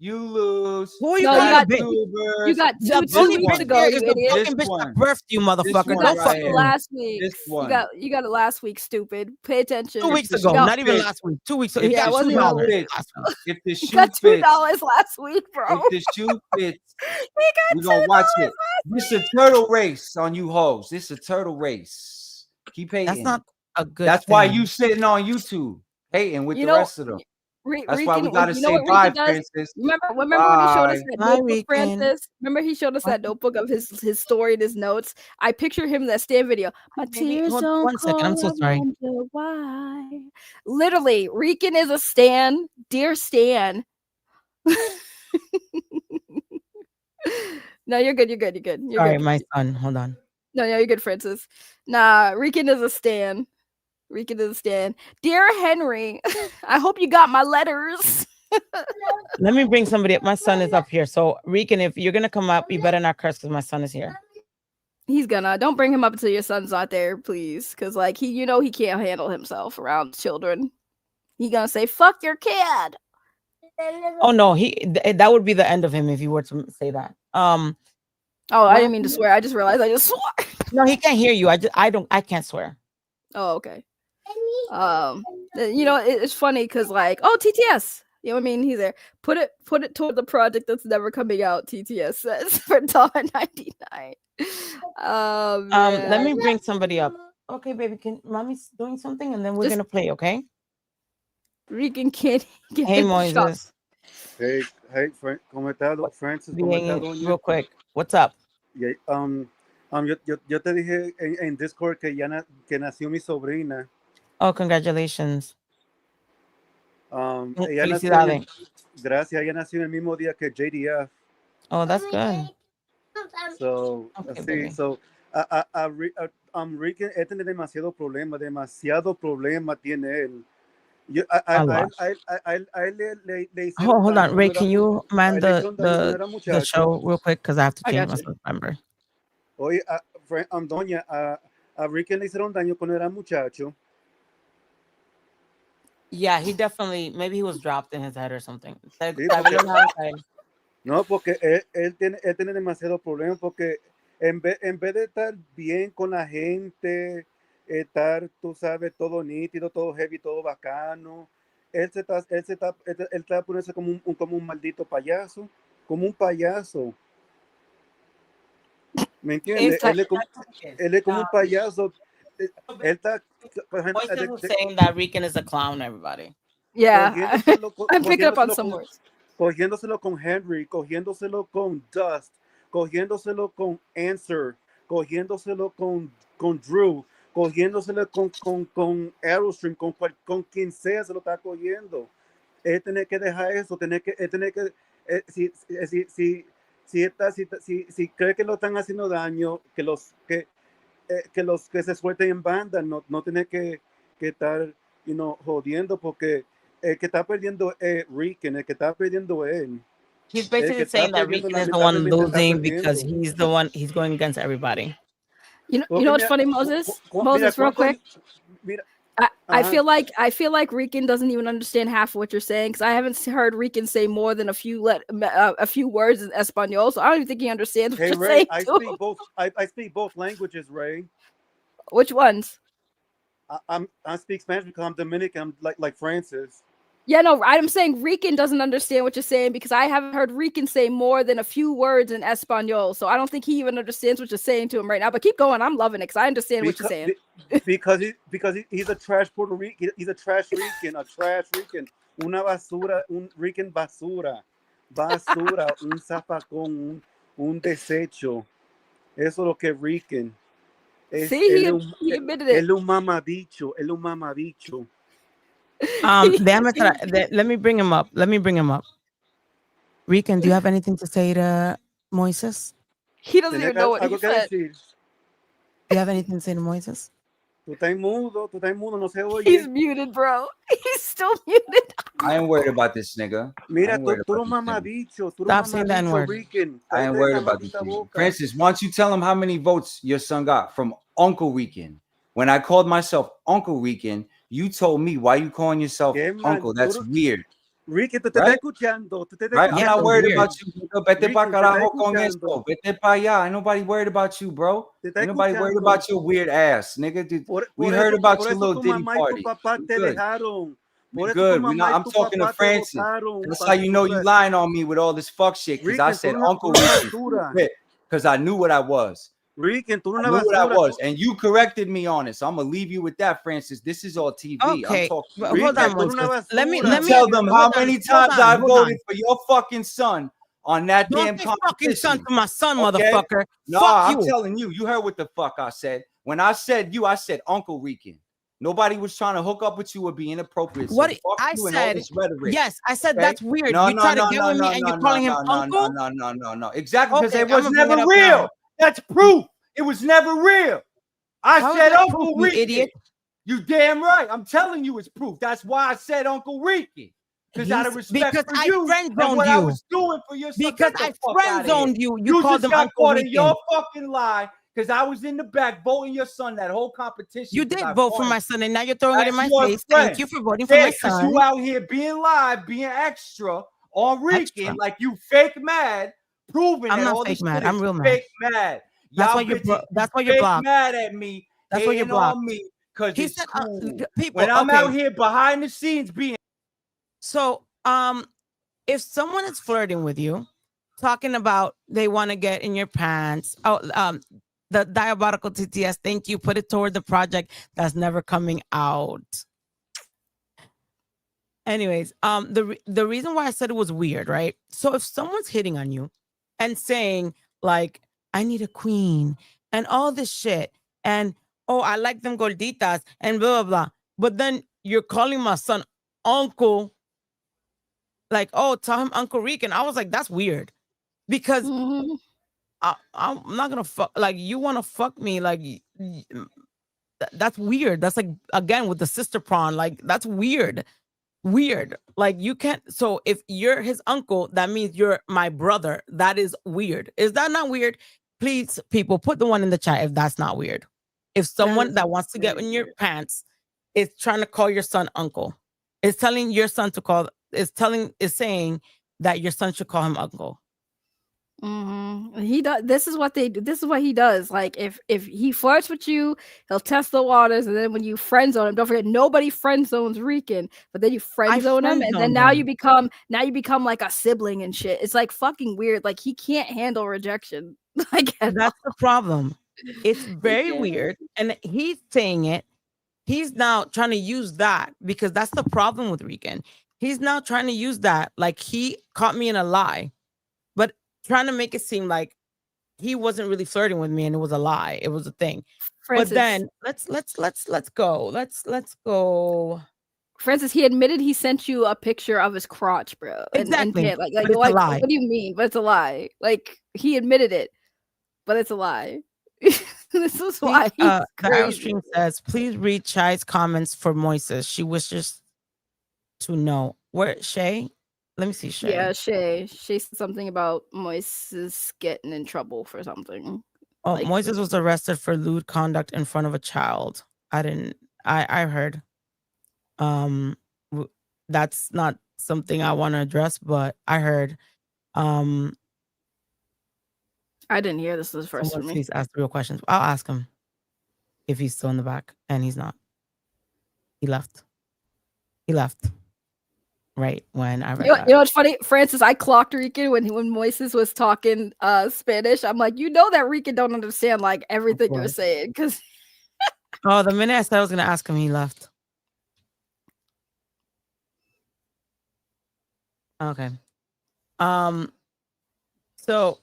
You lose. Who are you No, calling a you bitch? YouTubers. You got The 2 only weeks bitch ago, here you is the idiot. fucking bitch that birthed you, motherfucker. You one Don't got fuck right two with here. me. last week. This one. You got it last week, stupid. Pay attention. 2 weeks the ago, shoe not even fits. last week. 2 weeks ago. If He Yeah, got it wasn't even $2 last fits, last week. if the You shoe got fits, $2 last week, bro. if the shoe fits, He we're got gonna watch $2 it. This a turtle race on you hoes. This a turtle race. Keep hating. That's not a good That's why thing. you sitting on YouTube hating with You the know, rest of them. That's why we Rican, gotta you know say what bye, Rican does? Francis. Remember when he showed us Bye. that Bye, notebook, Rican. Francis? Remember he showed us that notebook of his story and his notes? I picture him in that stand video. My Baby, tears hold don't 1 second. I'm call, so I sorry. wonder why. Literally, Rican is a stan. Dear Stan. No, you're good. You're good. You're good. You're Sorry, good. my son. Hold on. No, you're good, Francis. Nah, Rican is a stan. Rican is a stan. Dear Henry, I hope you got my letters. Let me bring somebody up. My son is up here. So, Rican, if you're gonna come up, you better not curse because my son is here. He's gonna. Don't bring him up until your son's not there, please. Because like he can't handle himself around children. He gonna say, "Fuck your kid." Oh no, that would be the end of him if you were to say that. Oh, I didn't mean to swear. I just realized I just swore. No, he can't hear you. I can't swear. Oh, okay. It's funny because like, oh, TTS. You know what I mean? He's there. Put it toward the project that's never coming out. TTS says for $1.99. Let me bring somebody up. Okay, baby, can mommy's doing something and then we're gonna play, okay? Rican kid. Hey, Moises. Hey, ¿cómo está, Francis? ¿Cómo está, Bien, doña? real quick. What's up? Yeah, yo te dije en Discord que nació mi sobrina. Oh, congratulations. Ella nació Felicidades. gracias, ella nació el mismo día que JDF. Oh, that's good. So, Okay, sí, baby. so, Ricky tiene demasiado problema tiene él. A él le hicieron Hold daño on, Ray. cuando Can you a man él le hicieron daño cuando era the muchacho. show real quick because I have to I change got my you. member. Oye, doña, a Ricky le hicieron daño cuando era muchacho. Yeah, he definitely maybe he was dropped in his head or something. Sí, no, porque él tiene demasiado problema porque en vez de estar bien con la gente, estar, tú sabes, todo nítido, todo heavy, todo bacano, él está poniéndose como un maldito payaso, como un payaso. ¿Me entiendes? Él es como un payaso. Él está, por ejemplo, Moises was saying that Rican is a clown, everybody. Yeah, I'm picking up on some words. Cogiéndoselo con Henry, cogiéndoselo con Dust, cogiéndoselo con Answer, cogiéndoselo con Drew, cogiéndoselo con Aerostream, con quien sea se lo está cogiendo. Él tiene que dejar eso, si cree que lo están haciendo daño, que los que se suelten en banda, no tiene que estar jodiendo, porque el que está perdiendo es Rican, el que está perdiendo es él. He's basically saying that Rican is the one losing because he's the one he's going against everybody. You know what's funny, Moses? Moses, real quick. I feel like Rican doesn't even understand half of what you're saying, because I haven't heard Rican say more than a few words in Espanol, so I don't even think he understands what you're Ray, saying. I speak both languages, Ray. Which ones? I speak Spanish because I'm Dominican. I'm like Francis. Yeah, no, I'm saying Rican doesn't understand what you're saying, because I haven't heard Rican say more than a few words in Espanol, so I don't think he even understands what you're saying to him right now. But keep going, I'm loving it because I understand what you're saying. Because he's a trash Puerto Rican. He's a trash Rican, una basura, un Rican basura, un zafacón, un desecho. Eso es lo que es Rican. Sí, he admitted it. Él es un mamabicho, Let me bring him up. Rican, do you have anything to say to Moises? He doesn't even know what he said. Do you have anything to say to Moises? Tú estás mudo, no se oye. He's muted, bro. He's still muted. I ain't worried about this nigga. Mira, tú eres mamabicho. Stop saying that word. Rican. I ain't worried about this nigga. Francis, why don't you tell him how many votes your son got from Uncle Rican? When I called myself Uncle Rican, you told me, why you calling yourself Uncle? That's weird. Ricky, te estás escuchando. Right? I'm not worried about you. Vete pa carajo con esto. Vete pa allá. Ain't nobody worried about you, bro. Ain't nobody worried about your weird ass, nigga. We heard about your little Diddy party. We good. I'm talking to Francis. That's how you know you lying on me with all this fuck shit. Because I said Uncle Rican. Because I knew what I was. Rican, I knew what I was, and you corrected me on it. So I'm gonna leave you with that, Francis. This is all TV. Okay, I'm talking. hold on. Let me tell them how many times I voted for your fucking son on that damn competition. Fucking son to my son, okay? motherfucker. No, Fuck I'm you. telling you. You heard what the fuck I said. When I said you, I said Uncle Rican. Nobody was trying to hook up with you or be inappropriate. So what I said? Yes, I said that's weird. No, you try to get with me and you're calling him uncle. No. Exactly, because it was I'ma never bring it up real. now. That's proof. It was never real. I said Uncle Rican. Idiot. You damn right. I'm telling you it's proof. That's why I said Uncle Rican. Because out of respect for you and what I was doing for your son. Because I friend zoned you. You called just him got Uncle caught in Rican. your fucking lie. Because I was in the back voting your son that whole competition. You did vote for my son, and now you're throwing it in my face. Thank you for voting for my son. Because you out here being live, being extra on Rican, like you fake mad, proving I'm that not all fake this mad. shit I'm is real mad. fake mad. That's Y'all why you're that's why you're fake blocked. mad at me. That's why you're blocked. On me because it's said, cool. People, when I'm out here behind the scenes being. So, if someone is flirting with you, talking about they want to get in your pants, the diabolical TTS, thank you, put it toward the project that's never coming out. Anyways, the reason why I said it was weird, right? So if someone's hitting on you and saying like, I need a queen and all this shit, and oh, I like them gorditas and blah blah blah, but then you're calling my son uncle like, oh, tell him Uncle Rican. I was like, that's weird, because I'm not gonna fuck. Like, you want to fuck me? Like, that's weird. That's like, again, with the sister prawn. Like, that's weird. Weird. Like, you can't. So if you're his uncle, that means you're my brother. That is weird. Is that not weird? Please, people, put the one in the chat if that's not weird. If someone that wants to get in your pants is trying to call your son uncle, is telling your son to call, is saying that your son should call him uncle. He does. This is what they do. This is what he does. Like, if he flirts with you, he'll test the waters, and then when you friend zone him, don't forget, nobody friend zones Rican, but then you friend zone him, and then now you become like a sibling and shit. It's like fucking weird. Like, he can't handle rejection. Like, that's the problem. It's very weird, and he's saying it. He's now trying to use that, because that's the problem with Rican. He's now trying to use that, like, he caught me in a lie, but trying to make it seem like he wasn't really flirting with me and it was a lie. It was a thing. Francis, but then let's go. Let's go. Francis, he admitted he sent you a picture of his crotch, bro. Exactly. And what do you mean? But it's a lie. Like, he admitted it, but it's a lie. This is why the Airstream says, please read Chai's comments for Moises. She wishes to know. Where, Shay? Let me see, Shay. Yeah, Shay. She said something about Moises getting in trouble for something. Oh, like, Moises was arrested for lewd conduct in front of a child. I heard. That's not something I want to address, but I heard. I didn't hear this was first for me. Please ask the real questions. I'll ask him if he's still in the back, and he's not. He left. Right when I read that. You know what's funny, Francis? I clocked Rican when Moises was talking Spanish. I'm like, you know that Rican don't understand like everything you're saying, because. Oh, the minute I said I was gonna ask him, he left. Okay. So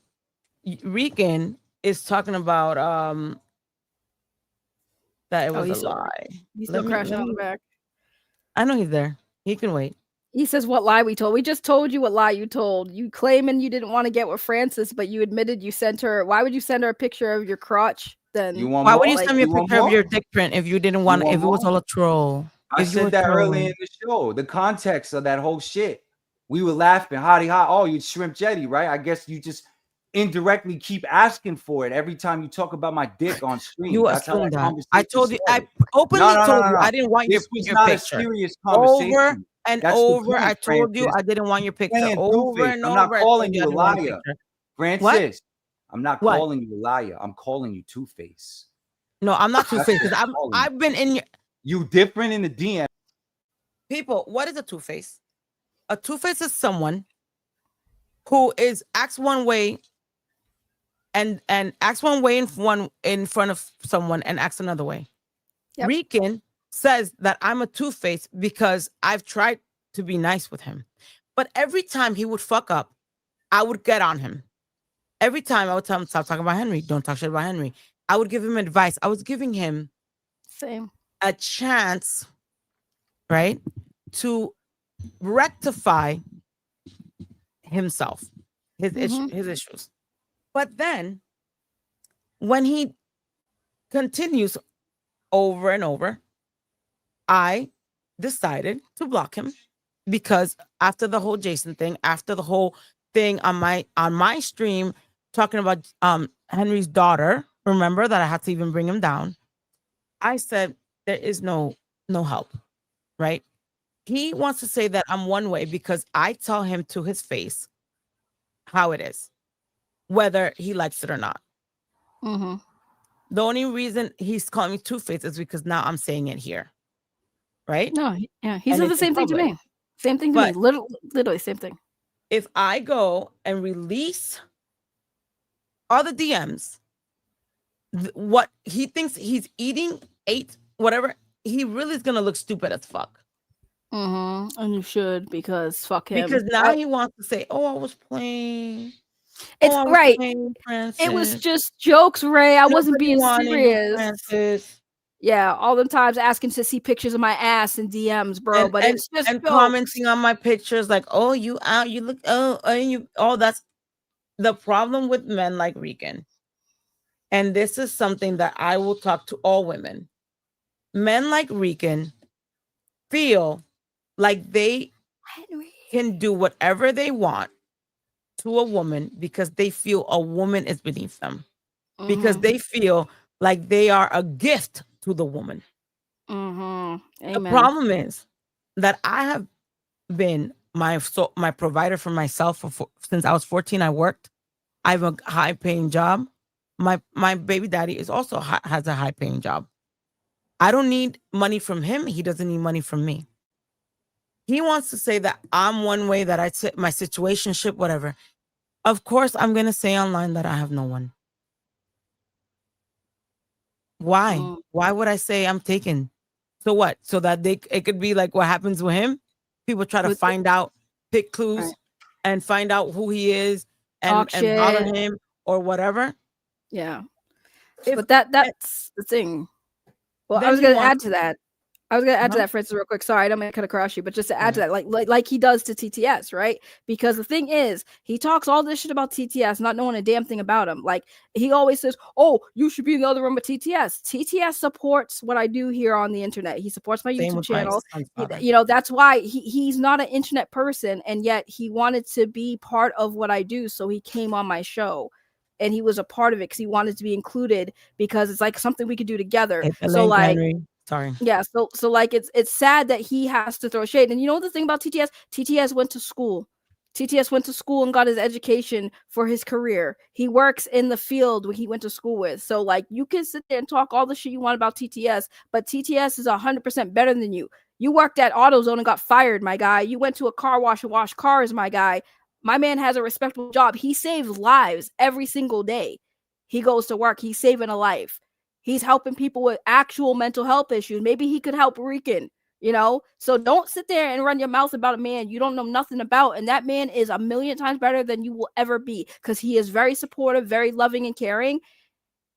Rican is talking about that it was a lie. He's still crashing on the back. I know he's there. He can wait. He says, what lie we told? We just told you what lie you told. You claiming you didn't want to get with Francis, but you admitted you sent her. Why would you send her a picture of your crotch then? Why would you send me a picture of your dick print if you didn't want, if it was all a troll? I said that early in the show. The context of that whole shit. We were laughing, hotty hot. Oh, you shrimp jetty, right? I guess you just indirectly keep asking for it every time you talk about my dick on stream. You assume that. I told you. I openly told you I didn't want you to see your picture. A serious conversation. Over and over, I told you I didn't want your picture. Over and over. I'm not calling you a liar, Francis. I'm not What? calling you a liar. I'm calling you Two-Face. No, I'm not Two-Face, because I've been in your. You different in the DM. People, what is a Two-Face? A Two-Face is someone who acts one way and acts one way in front of someone and acts another way. Yep. Rican says that I'm a Two-Face because I've tried to be nice with him. But every time he would fuck up, I would get on him. Every time I would tell him, stop talking about Henry. Don't talk shit about Henry. I would give him advice. I was giving him a chance, right, to rectify himself, his issues. But then when he continues over and over, I decided to block him, because after the whole Jason thing, after the whole thing on my stream talking about Henry's daughter, remember that I had to even bring him down. I said there is no help, right? He wants to say that I'm one way because I tell him to his face how it is, whether he likes it or not. The only reason he's calling me Two-Face is because now I'm saying it here, right? No, yeah, he said the same thing to me. Same thing to me. Literally same thing. If I go and release all the DMs, what he thinks he's ate, whatever, he really is gonna look stupid as fuck. And you should, because fuck him. Because now he wants to say, "Oh, I was playing." It's right. Playing, it was just jokes, Ray. I wasn't being serious. Francis. Yeah, all them times asking to see pictures of my ass in DMs, bro. But it's just and jokes. commenting on my pictures like, "Oh, you out? You look. You. Oh, that's the problem with men like Rican." And this is something that I will talk to all women. Men like Rican feel like they can do whatever they want to a woman because they feel a woman is beneath them. Because they feel like they are a gift to the woman. Amen. The problem is that I have been my provider for myself since I was 14. I worked. I have a high paying job. My baby daddy is also has a high paying job. I don't need money from him. He doesn't need money from me. He wants to say that I'm one way, that I sit my situationship, whatever. Of course, I'm gonna say online that I have no one. Why? Why would I say I'm taken? So what? So that it could be like what happens with him. People try to find out, pick clues, and find out who he is, and bother him or whatever. Yeah, but that's the thing. Well, I was Then going he to add wants- to that. I was going to add to Uh-huh. that, Francis, real quick. Sorry, I don't mean to cut across you, but just to add to that, like he does to TTS, right? Because the thing is, he talks all this shit about TTS, not knowing a damn thing about him. Like he always says, "Oh, you should be in the other room with TTS." TTS supports what I do here on the internet. He supports my Same YouTube with my channel. son's father. You know, that's why he's not an internet person, and yet he wanted to be part of what I do, so he came on my show. And he was a part of it because he wanted to be included because it's like something we could do together. Hit the So link, like, Henry. Sorry. yeah, so like it's sad that he has to throw shade. And you know the thing about TTS? TTS went to school. TTS went to school and got his education for his career. He works in the field he went to school with. So like you can sit there and talk all the shit you want about TTS, but TTS is 100% better than you. You worked at AutoZone and got fired, my guy. You went to a car wash and washed cars, my guy. My man has a respectable job. He saves lives every single day. He goes to work. He's saving a life. He's helping people with actual mental health issues. Maybe he could help Rican, you know? So don't sit there and run your mouth about a man you don't know nothing about. And that man is a million times better than you will ever be because he is very supportive, very loving and caring.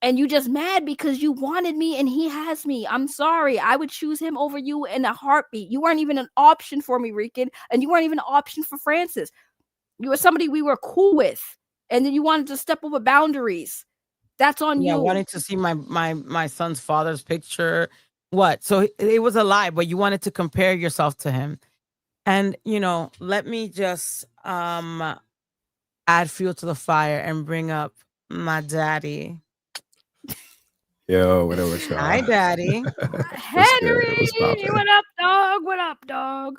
And you just mad because you wanted me and he has me. I'm sorry. I would choose him over you in a heartbeat. You weren't even an option for me, Rican. And you weren't even an option for Francis. You were somebody we were cool with. And then you wanted to step over boundaries. That's on Yeah, you. wanting to see my son's father's picture. What? So it was a lie, but you wanted to compare yourself to him. And you know, let me just add fuel to the fire and bring up my daddy. Yo, what up with y'all? Hi, daddy. Henry, What's poppin'? what up, dog? What up, dog?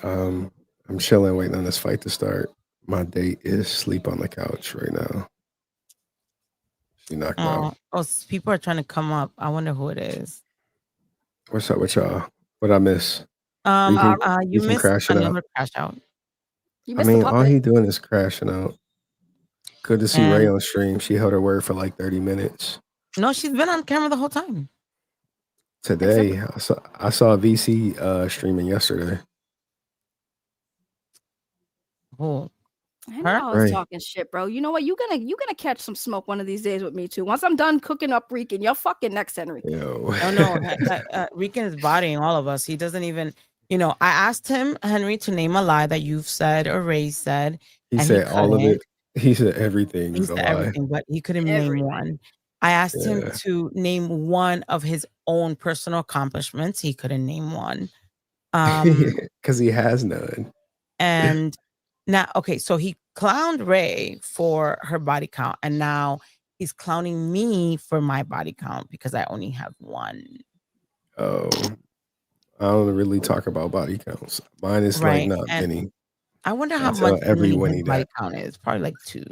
I'm chilling, waiting on this fight to start. My date is sleep on the couch right now. She knocked out. People are trying to come up. I wonder who it is. What's up with y'all? What I miss? You can missed crash it another out. crash out. You I missed the mean, all puppet. he doing is crashing out. Good to see Ray And- on stream. She held her word for like 30 minutes. No, she's been on camera the whole time. Today, I saw VC streaming yesterday. Oh, I know I was talking shit, bro. You know what? You're gonna catch some smoke one of these days with me too. Once I'm done cooking up Rican, you're fucking next, Henry. Yo. Oh no, Rican is bodying all of us. He doesn't even, you know. I asked him, Henry, to name a lie that you've said or Ray said, He and said all of couldn't. it. He said everything He is a said lie. everything, but he couldn't name one. I asked him Yeah. to name one of his own personal accomplishments. He couldn't name one. Because he has none. And now, okay, so he clowned Ray for her body count, and now he's clowning me for my body count because I only have one. Oh, I don't really talk about body counts. Mine is like Right, not and many. I wonder I how tell much every his Winnie body that. count is. Probably like 2.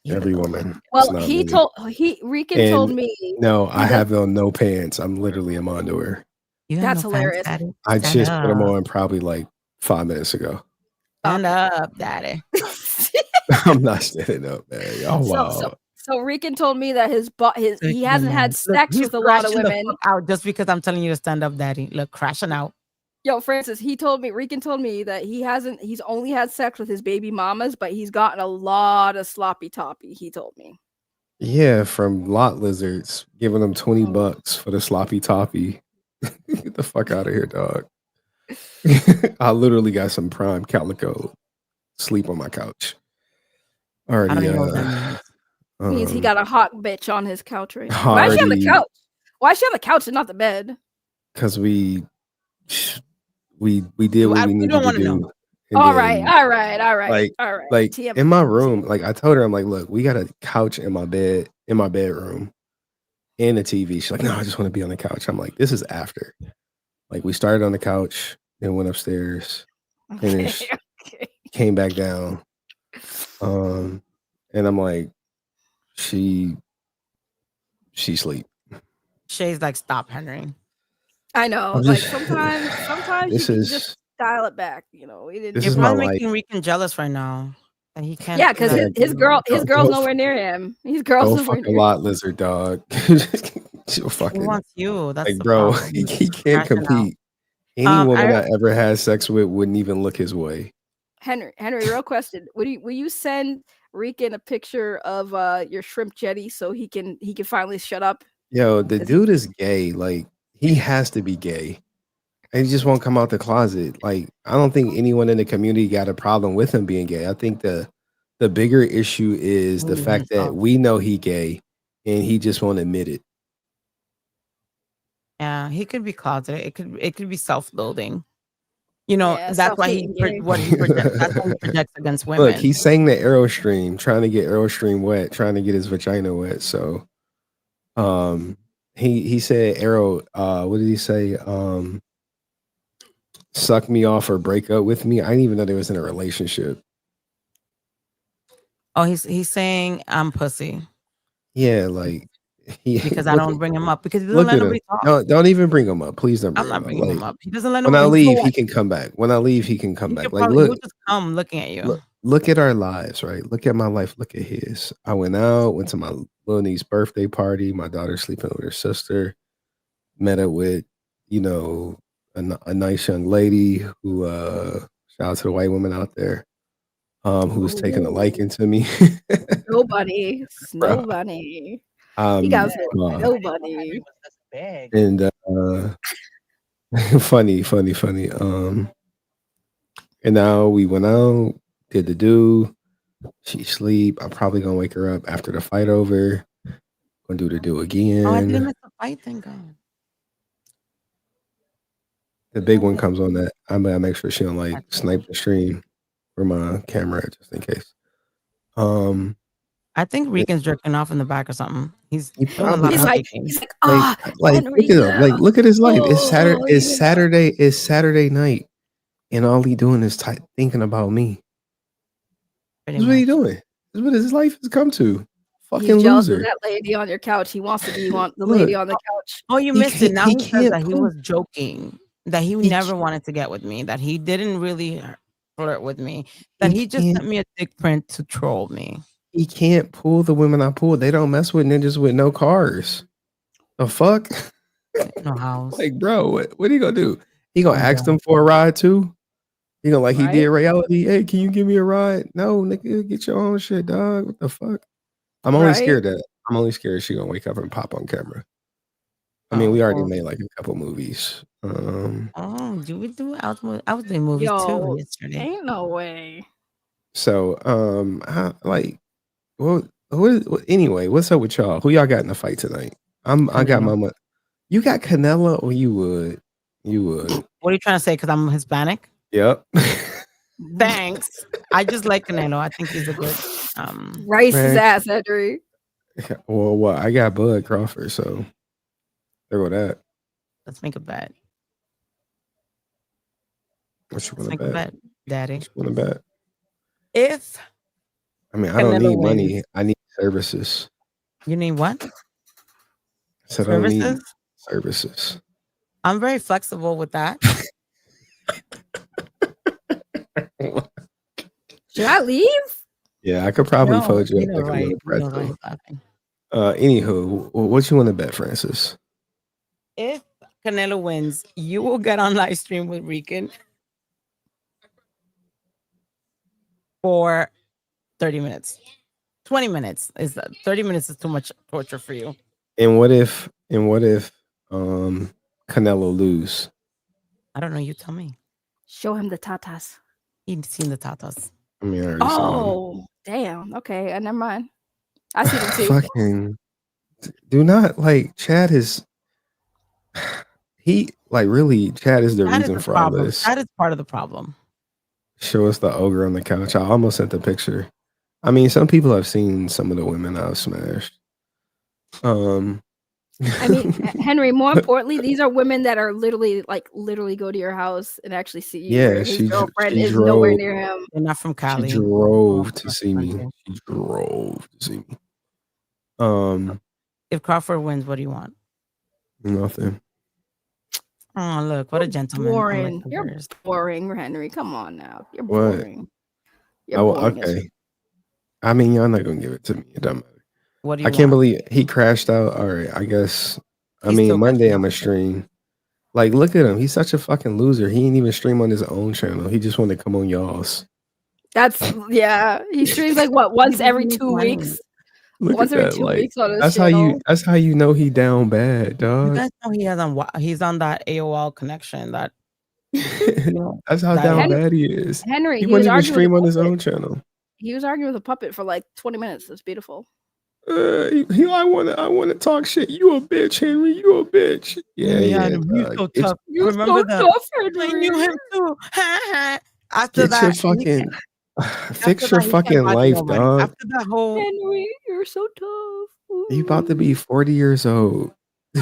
Every woman. Well, It's not he many. told Rican told And me. no, he I does- have on no pants. I'm literally in my underwear. You That's have no pants, hilarious. daddy. I Stand just put them up. on probably like 5 minutes ago. Stand up, daddy. I'm not standing up, man. Y'all wild. So Rican told me that he hasn't had Look, sex he's with a lot of crashing the women. fuck out just because I'm telling you to stand up, daddy. Look, crashing out. Yo, Francis, Rican told me that he's only had sex with his baby mamas, but he's gotten a lot of sloppy toppy, he told me. Yeah, from lot lizards, giving them $20 for the sloppy toppy. Get the fuck out of here, dog. I literally got some prime calico. Sleep on my couch. I don't Already, even know what that means. Means he got a hot bitch on his couch right now. Why is she on the already, couch? Why is she on the couch and not the bed? because we did what we We needed don't to want to know. do, and All right, then all right, all right, like all right. like TM. in my room, like I told her, I'm like, look, we got a couch in my bed, in my bedroom, and a TV. She's like, no, I just want to be on the couch. I'm like, this is after. Like we started on the couch, then went upstairs, finished, Okay. came back down. And I'm like, she sleep. Shay's like, stop, Henry. I know. I'm Like just sometimes you this can just is dial it back. You know, we didn't. this You're is my probably life. making Rican jealous right now. That he can't. Yeah, because Yeah, his go girl's go nowhere near him. His girl's go nowhere fuck a near. lot, lizard dog. She'll He fucking wants you. That's like, the bro. problem. He He's can't crashing out. compete. Any woman I I ever had sex with wouldn't even look his way. Henry, real question. Will you send Rican a picture of your shrimp jetty so he can finally shut up? Yo, the 'Cause dude is gay. Like he has to be gay. And he just won't come out the closet. Like I don't think anyone in the community got a problem with him being gay. I think the bigger issue is the believe fact that himself. we know he gay and he just won't admit it. Yeah, he could be closeted. It could be self-loathing. You know, Yeah, that's why self-hating gay. what he projects. That's how he projects against Look, women. he sang the Aerostream, trying to get Aerostream wet, trying to get his vagina wet. So he said Arrow, what did he say? Suck me off or break up with me. I didn't even know they was in a relationship. Oh, he's saying I'm pussy Yeah, like he because I look don't bring him up because he doesn't look let at him. nobody talk. Don't even bring him up. Please don't I'm bring not him up. bringing him Like up. He doesn't let when I nobody. leave, he can come back. When I leave, he can come He back. could Like probably. He'll look, just come looking at you. look at our lives, right? Look at my life. Look at his. I went out, went to my little niece's birthday party. My daughter's sleeping with her sister. Met up with, you know, a nice young lady who shout out to the white woman out there, who was taking a Ooh, liking to me. nobody. Bro, Nobody. He um, got nobody. and funny. And now we went out, did the do. She sleep. I'm probably gonna wake her up after the fight over. Gonna do the do Oh, I didn't again. miss the fight. Thank God. The big one comes on that. I'm gonna make sure she don't like snipe the stream for my camera just in case. I think Rican's jerking off in the back or something. He's He doing a lot probably of He's like shaking. like Henry. look at him. Like look at his life. It's Saturday. Oh, It's yeah. Saturday. It's Saturday night, and all he doing is thinking about me. Pretty That's what he much. doing. That's what his life has come to. Fucking He's jealous of loser. that lady on your couch. He wants to be the Look, lady on the couch. Oh, you he missed it. can't. Now He he says can't that he pull. was joking, that he He never wanted to get with me, that he didn't really flirt with me, that he he just can't. sent me a dick print to troll me. He can't pull the women I pull. They don't mess with ninjas with no cars. The fuck? No house. Like, bro, what he gonna do? He gonna I'm ask done. them for a ride too? He gonna like he Right? did reality? Hey, can you give me a ride? No, nigga, get your own shit, dog. What the fuck? I'm only Right? scared that she gonna wake up and pop on camera. I mean, Oh, we already well. made like a couple movies. Oh, do we do? I was doing movies too Yo, yesterday. ain't no way. So like anyway, what's up with y'all? Who y'all got in the fight tonight? I got Canelo. my you got Canelo or you would. What are you trying to say? Because I'm Hispanic? Yep. Thanks. I just like Canelo. I think he's a good. Rice his Man. ass, Henry. Well, what? I got Bud Crawford, so there go that. Let's make a bet. What you Let's want make to a bet? bet, Daddy. What you want to bet? If I mean, I don't Canelo need money. wins, I need services. you need what? I said I don't need Services? services. I'm very flexible with that. Should I leave? Yeah, I could probably No, fold you you up know like a right. little You know pretzel. right. Laughing. Anywho, what you want to bet, Francis? If Canelo wins, you will get on live stream with Rican for 30 minutes. 20 minutes. 30 minutes is too much torture for you. And what if Canelo lose? I don't know. You tell me. Show him the tatas. He'd seen the tatas. I mean, I already saw him. Oh, damn. Okay, never mind. I see them too. Fucking do not like Chad is he like really Chad is the That is reason the for all problem. this. That is part of the problem. Show us the ogre on the couch. I almost sent the picture. I mean, some people have seen some of the women I've smashed. I mean, Henry, more importantly, these are women that are literally go to your house and actually see you. Yeah, where his girlfriend she is nowhere drove. near him. They're not from She Cali. drove to see me. She drove to see me. If Crawford wins, what do you want? Nothing. Oh, look, what a gentleman. Boring. You're boring, Henry. Come on now. You're What? boring. You're Oh, boring as okay. I mean, y'all not gonna give it to me. It doesn't matter. What do you I can't want? believe he crashed out. All right, I guess. I He's mean, still Monday crashing I'm out. a stream. Like, look at him. He's such a fucking loser. He ain't even stream on his own channel. He just wanted to come on y'all's. That's yeah. He streams like what once every 2 weeks. Look Once at every that. 2 Like, weeks on his that's how channel. you know he down bad, You dog. guys know he has he's on that AOL connection. That That's how that down is- bad he is. Henry, He he was wouldn't even arguing with stream a on his puppet. own channel. He was arguing with a puppet for like 20 minutes. It's beautiful. I wanna talk shit. You a bitch, Henry. You a bitch. Yeah, he's so It's tough. You're Remember so that? tough, I Henry. knew him too. After get your that, fucking fix after your that, he can't fucking bother life, nobody. dog. After that whole Henry, you're so tough. You about to be 40 years old.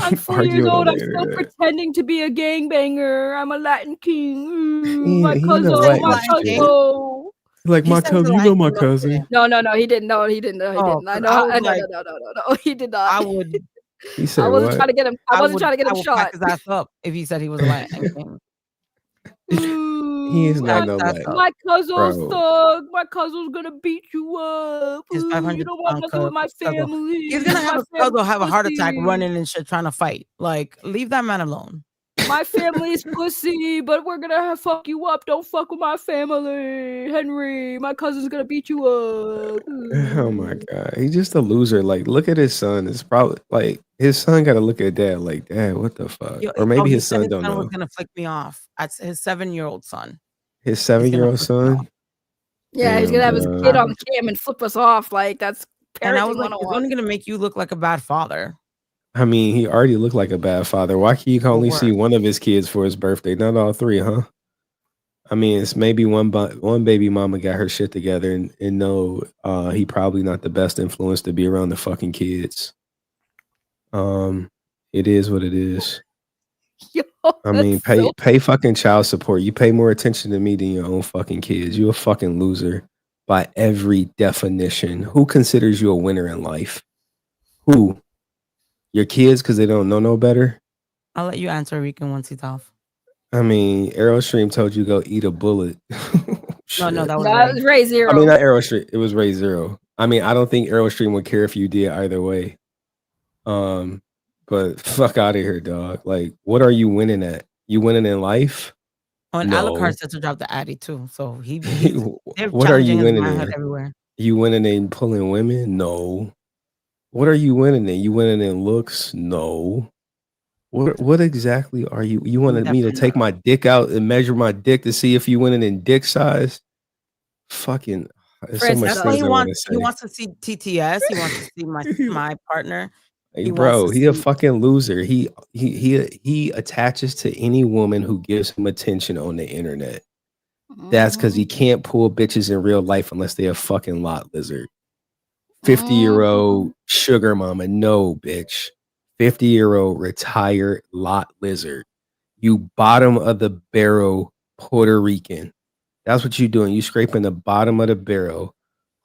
I'm 40 years arguing on old. the I'm still internet. pretending to be a gangbanger. I'm a Latin king. He My ain't a cousin, Latin my shit. cousin. Like He my said he's a cousin, you know Latin my king, look at cousin. him. No, he didn't. No, he didn't. No, he Oh, didn't. I 'cause know. I was No, like, no, he did not. I would. He I said wasn't what? trying to get him. I wasn't trying to get him I would shot. pack his ass up if he said he was a Latin king. He is not Pack no his ass Latin. up. My cousin's Bro. thug. My cousin's gonna beat you up. His You 500 don't want nothing with my family. He's gonna have My a have a heart attack pussy. running and shit trying to fight. Like, leave that man alone. My family's pussy, but we're gonna fuck you up. Don't fuck with my family, Henry. My cousin's gonna beat you up. Oh my god. He's just a loser. Like, look at his son. It's probably like his son gotta look at dad like, Dad, what the fuck? Or maybe he his said son his don't son was know. gonna flick me off. That's his 7-year-old son. His He's gonna 7-year-old flick me off. son. Yeah, he's Damn, gonna have his dog. kid on the cam and flip us off. Like that's And I parenting was like, it's 101. only gonna make you look like a bad father. I mean, he already looked like a bad father. Why can you only see worse. one of his kids for his birthday, not all three, huh? I mean, it's maybe one baby mama got her shit together and know he probably not the best influence to be around the fucking kids. It is what it is. Yo, I mean, that's so pay fucking child support. You pay more attention to me than your own fucking kids. You a fucking loser by every definition. Who considers you a winner in life? Who? Your kids because they don't know no better? I'll let you answer Rican once he's off. I mean, Aerostream told you go eat a bullet. No, that was No, it was Ray Zero. I mean, not Aerostream. It was Ray Zero. I mean, I don't think Aerostream would care if you did either way. But fuck out of here, dog. Like, what are you winning at? You winning in life? Oh, and No. Alucard said to drop the Addy too. So they're What are you challenging his winning manhood in? everywhere. You winning in pulling women? No. What are you winning in? You winning in looks? No. What exactly are you? You wanted me to take my dick out and measure my dick to see if you winning in dick size? Fucking, there's so much That's why things I want to he say. wants to see TTS. He wants to see my partner. Hey, He bro, wants to he a see- fucking loser. He attaches to any woman who gives him attention on the internet. That's because he can't pull bitches in real life unless they a fucking lot lizard. 50-year-old sugar mama, no bitch. 50-year-old retired lot lizard. You bottom of the barrel Puerto Rican. That's what you doing. You scraping the bottom of the barrel,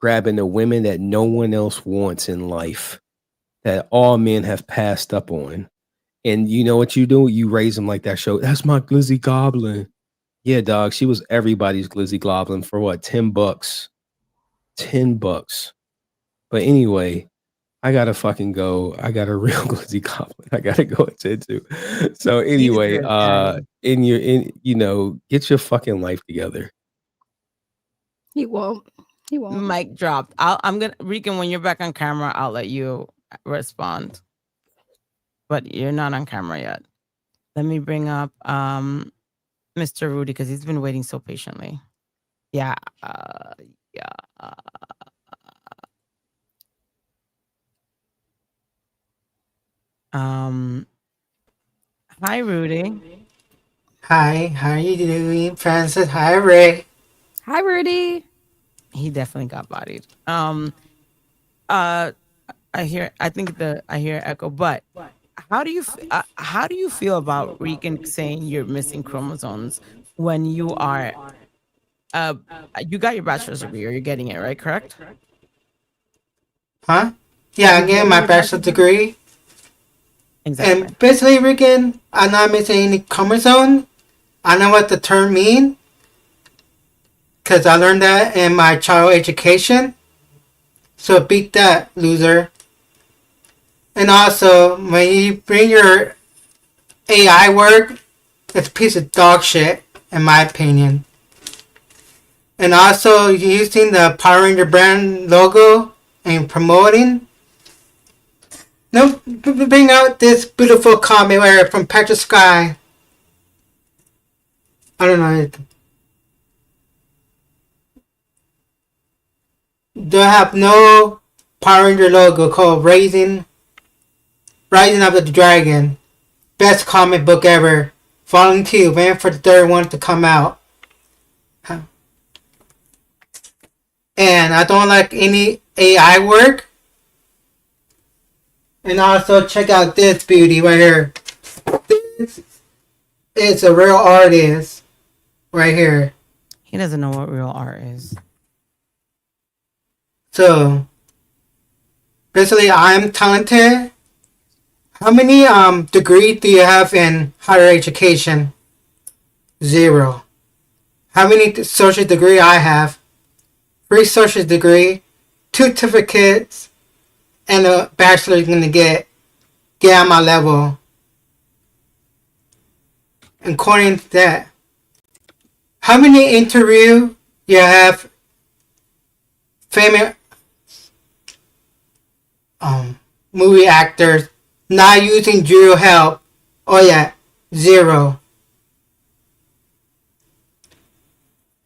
grabbing the women that no one else wants in life, that all men have passed up on. And you know what you do? You raise them like that show. That's my glizzy goblin. Yeah, dog. She was everybody's glizzy goblin for what? $10. $10. But anyway, I gotta fucking go. I got a real glizzy goblin. I gotta go attend to. So anyway, get your fucking life together. He won't. He won't. Mic dropped. I'm gonna Rican, when you're back on camera, I'll let you respond. But you're not on camera yet. Let me bring up Mr. Rudy because he's been waiting so patiently. Yeah. Yeah. Hi, Rudy. Hi, how are you doing, Francis? Hi, Ray. Hi, Rudy. He definitely got bodied. I hear echo, but how do you feel about Regan saying you're missing chromosomes when you are you got your bachelor's degree, or you're getting it, right? Correct? Huh? Yeah, I'm getting my bachelor's degree. Exactly. And basically, Regan, I'm not missing any chromosome. I know what the term mean. Because I learned that in my child education. So beat that, loser. And also, when you bring your AI work, it's a piece of dog shit, in my opinion. And also, using the Power Ranger brand logo and promoting. No, bring out this beautiful comic where from Patrick Sky. I don't know. They have no Power Ranger logo called Rising of the Dragon. Best comic book ever. Volume 2, waiting for the third one to come out. And I don't like any AI work. And also check out this beauty right here. This is a real artist right here. He doesn't know what real art is. So basically, I'm talented. How many degrees do you have in higher education? 0. How many social degree I have? 3 social degree, 2 certificates, and a bachelor you're gonna get on my level. According to that, how many interview you have famous movie actors not using real help? Oh yeah, 0.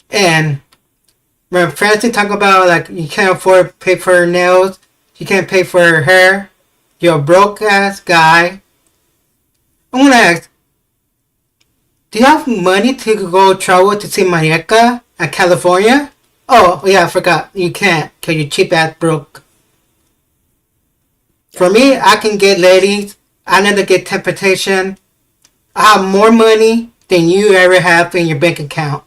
And when Francie talk about like you can't afford to pay for her nails, you can't pay for her hair, you're a broke ass guy. I wanna ask, do you have money to go travel to see Marieka at California? Oh yeah, I forgot. You can't, cause you're cheap ass broke. For me, I can get ladies. I never get temptation. I have more money than you ever have in your bank account.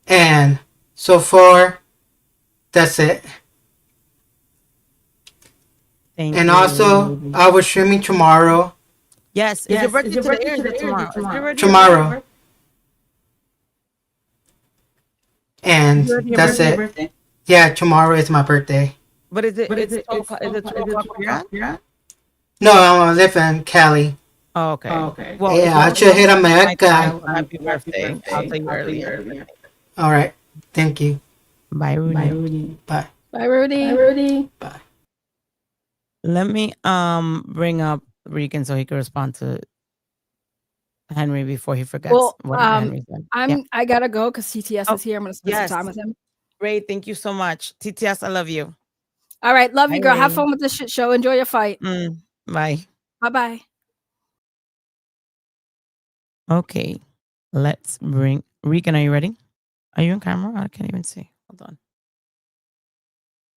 And so far, that's it. Thank and you. also, I will streaming tomorrow. Yes. Is your birthday today or is it tomorrow? Tomorrow. And Your that's birthday? it. Yeah, tomorrow is my birthday. But is it 12 o'clock where you're at? No, I live in Cali. Oh, okay. Well, Yeah, I should hit on my guy. Happy birthday. I'll tell you earlier. All right. Thank you. Bye, Rudy. Bye. Bye, Rudy. Bye. Let me bring up Regan so he can respond to Henry before he forgets Well, what Henry said. I gotta go because TTS is here. I'm gonna spend some time with him. Ray, thank you so much. TTS, I love you. All right, love you, Bye, girl. Have Ray. fun with this shit show. Enjoy your fight. Bye. Bye. Okay, let's bring Regan. Are you ready? Are you on camera? I can't even see. Hold on.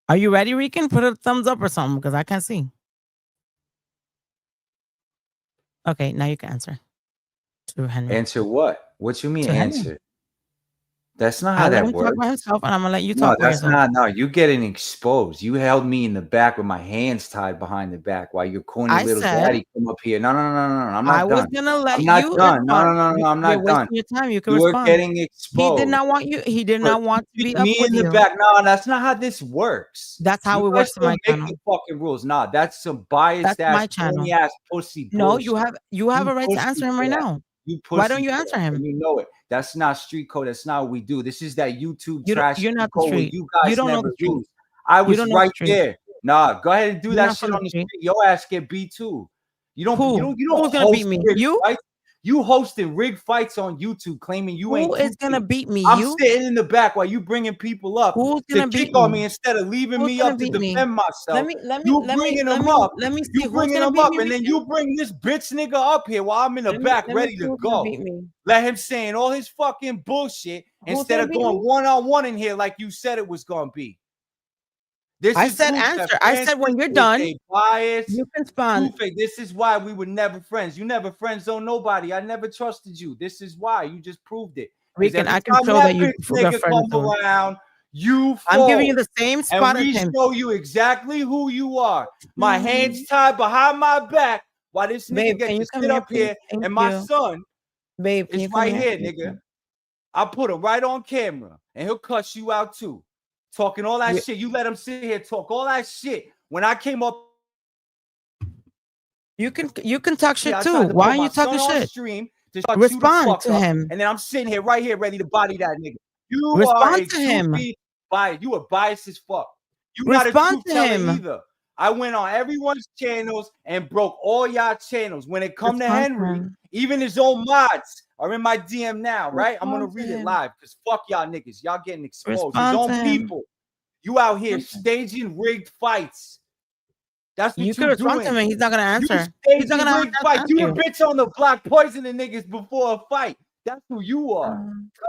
Are you ready, Regan? Put a thumbs up or something because I can't see. Okay, now you can answer. To Henry. Answer what? What you mean To Henry. answer? That's not how I'll let that him works. talk by himself, and I'm gonna let you No, talk by that's yourself. not. No, you getting exposed. You held me in the back with my hands tied behind the back while your corny I little said- daddy come up here. No. I'm not I was done. gonna let I'm not you done. No, respond. I'm You're not done. wasting your time. You can You are respond. getting He exposed. did not want you. He did not want to be up me with in the you. back. No, that's not how this works. That's how You it guys works in my don't make channel. the fucking rules. Nah, that's some biased That's my ass, channel. corny ass pussy No, bullshit. you have a right to answer him right now. You pussy. Why don't you answer him? And you know it. That's not street code. That's not what we do. This is that YouTube trash You're not the code where street. you You guys don't know never the street. lose. I You was don't know the right street. there. Nah, go ahead and do You're that not shit from on the the street. street. Your ass get beat too. You don't. Who? You don't Who's gonna beat host me? rigged You? fights. You hosting rigged fights on YouTube, claiming you ain't. Who is gonna 2K. beat me? I'm You? sitting in the back while you bringing people up Who's to gonna beat kick on me? me instead of leaving Who's me gonna up to beat me? defend myself. You bringing them up. Let me see You who's bringing gonna them beat up, me. and then you bring this bitch nigga up here while I'm in the back Let me ready see to who's gonna go. beat me. Let him saying all his fucking bullshit Who's instead gonna of beat going me? one-on-one in here like you said it was gonna be. This I is said proof that answer. I said when Francis you're is done, a biased you can spawn. two-faced. This is why we were never friends. You never friends on nobody. I never trusted you. This is why. You just proved it. Because Rican, every I can time show that that you bitch got nigga friend come zone. around, you I'm giving you fall. the same And spot as we him. show you exactly who you are. My hands tied behind my back while this nigga Babe, gets can to you come sit here, up please? here. Thank And my you. son Babe, can is you come right here, here? nigga. I put him right on camera and he'll cuss you out too. Talking all that Yeah. shit. You let him sit here talk all that shit. When I came up, You can talk shit I too. tried to Why put are my you talking son on shit? stream to shut you the Respond fuck to up. him. And then I'm sitting here right here ready to body that nigga. You are Respond a to him. two-piece bias. You are biased as fuck. You're not a Respond truth to teller him. either. I went on everyone's channels and broke all y'all channels. When it come to Respond to Henry, him. even his own mods are in my DM now, right? I'm gonna Respond to read it him. live because fuck y'all niggas. Y'all getting exposed. His Respond own to him. people. You out here Respond to staging rigged fights. That's what You can you respond to doing. him and he's not gonna You answer. He's not staging gonna rigged fights. answer You a you. bitch on the block poisoning niggas before a fight. That's who you are.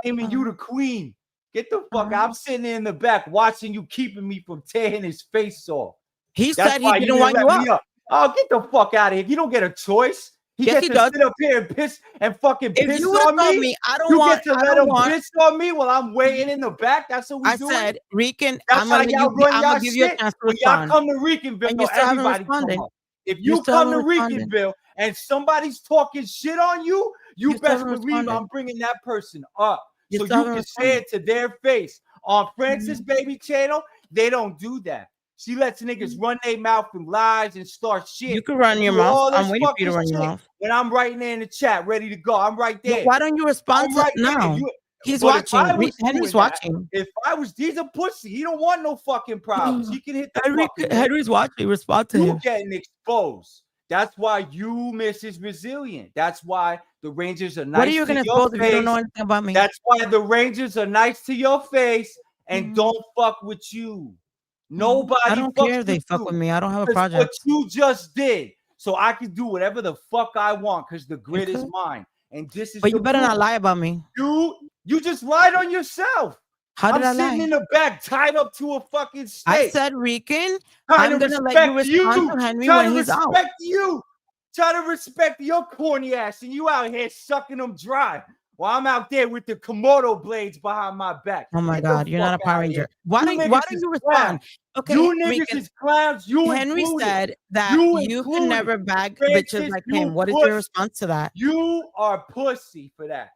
Claiming you the queen. Get the fuck out. I'm sitting in the back watching you, keeping me from tearing his face off. He That's said he why you didn't want let you me up. up. Oh, get the fuck out of here. You don't get a choice. He Yes, gets he to does. sit up here and piss and fucking If piss you would have on told me. me, I You don't get to let him want. piss on me while I'm waiting in the back. That's what we I doing. said, Rican, That's I'm how gonna let y'all you. run I'm y'all gonna give you a shit. chance to When y'all respond, come to Ricanville, and you still haven't everybody come responded. up. If You you still come to haven't responded. Ricanville and somebody's talking shit on you, you You still best haven't believe responded. I'm bringing that person up. You So still you haven't can say responded. it to their face. On Francis Baby channel, they don't do that. She lets niggas run their mouth and lies and start shit. You can run and your do mouth. all this I'm waiting for you to fucking run your shit mouth. when I'm right there in the chat, ready to go. I'm right Well, there. why don't you respond I'm to right there. now? You, He's but if I watching. was Henry's doing that, watching. if I was, he's a pussy. He don't want no fucking problems. He can hit the fucking ring. Henry's watching. Respond to You him. getting exposed. That's why you, Mrs. Resilient. That's why the Rangers are nice What are you to gonna your expose if you don't know face. anything about me? That's why the Rangers are nice to your face and don't fuck with you. Nobody I don't fucks care if they with fuck you. with me. I don't have a Because what project. you just did. So I can do whatever the fuck I want because the grid is Okay. mine. And this is But the you better not proof. lie about me. You just lied on yourself. How did I'm I sitting lie? in the back, tied up to a fucking I stake. said, Rican, Trying I'm to gonna let you respect respond you. to Henry Trying when to he's out. respect you. Trying to respect your corny ass, and you out here sucking them dry while I'm out there with the Komodo blades behind my back. Oh my Get the God, you're not a fuck Power out Ranger. here. Why You don't niggas is you respond? clowns. Okay, You niggas Rican. is clowns. You Henry included. said that You you can included. never bag bitches Francis, like you him. What is pussy. your response to that? You are pussy for that.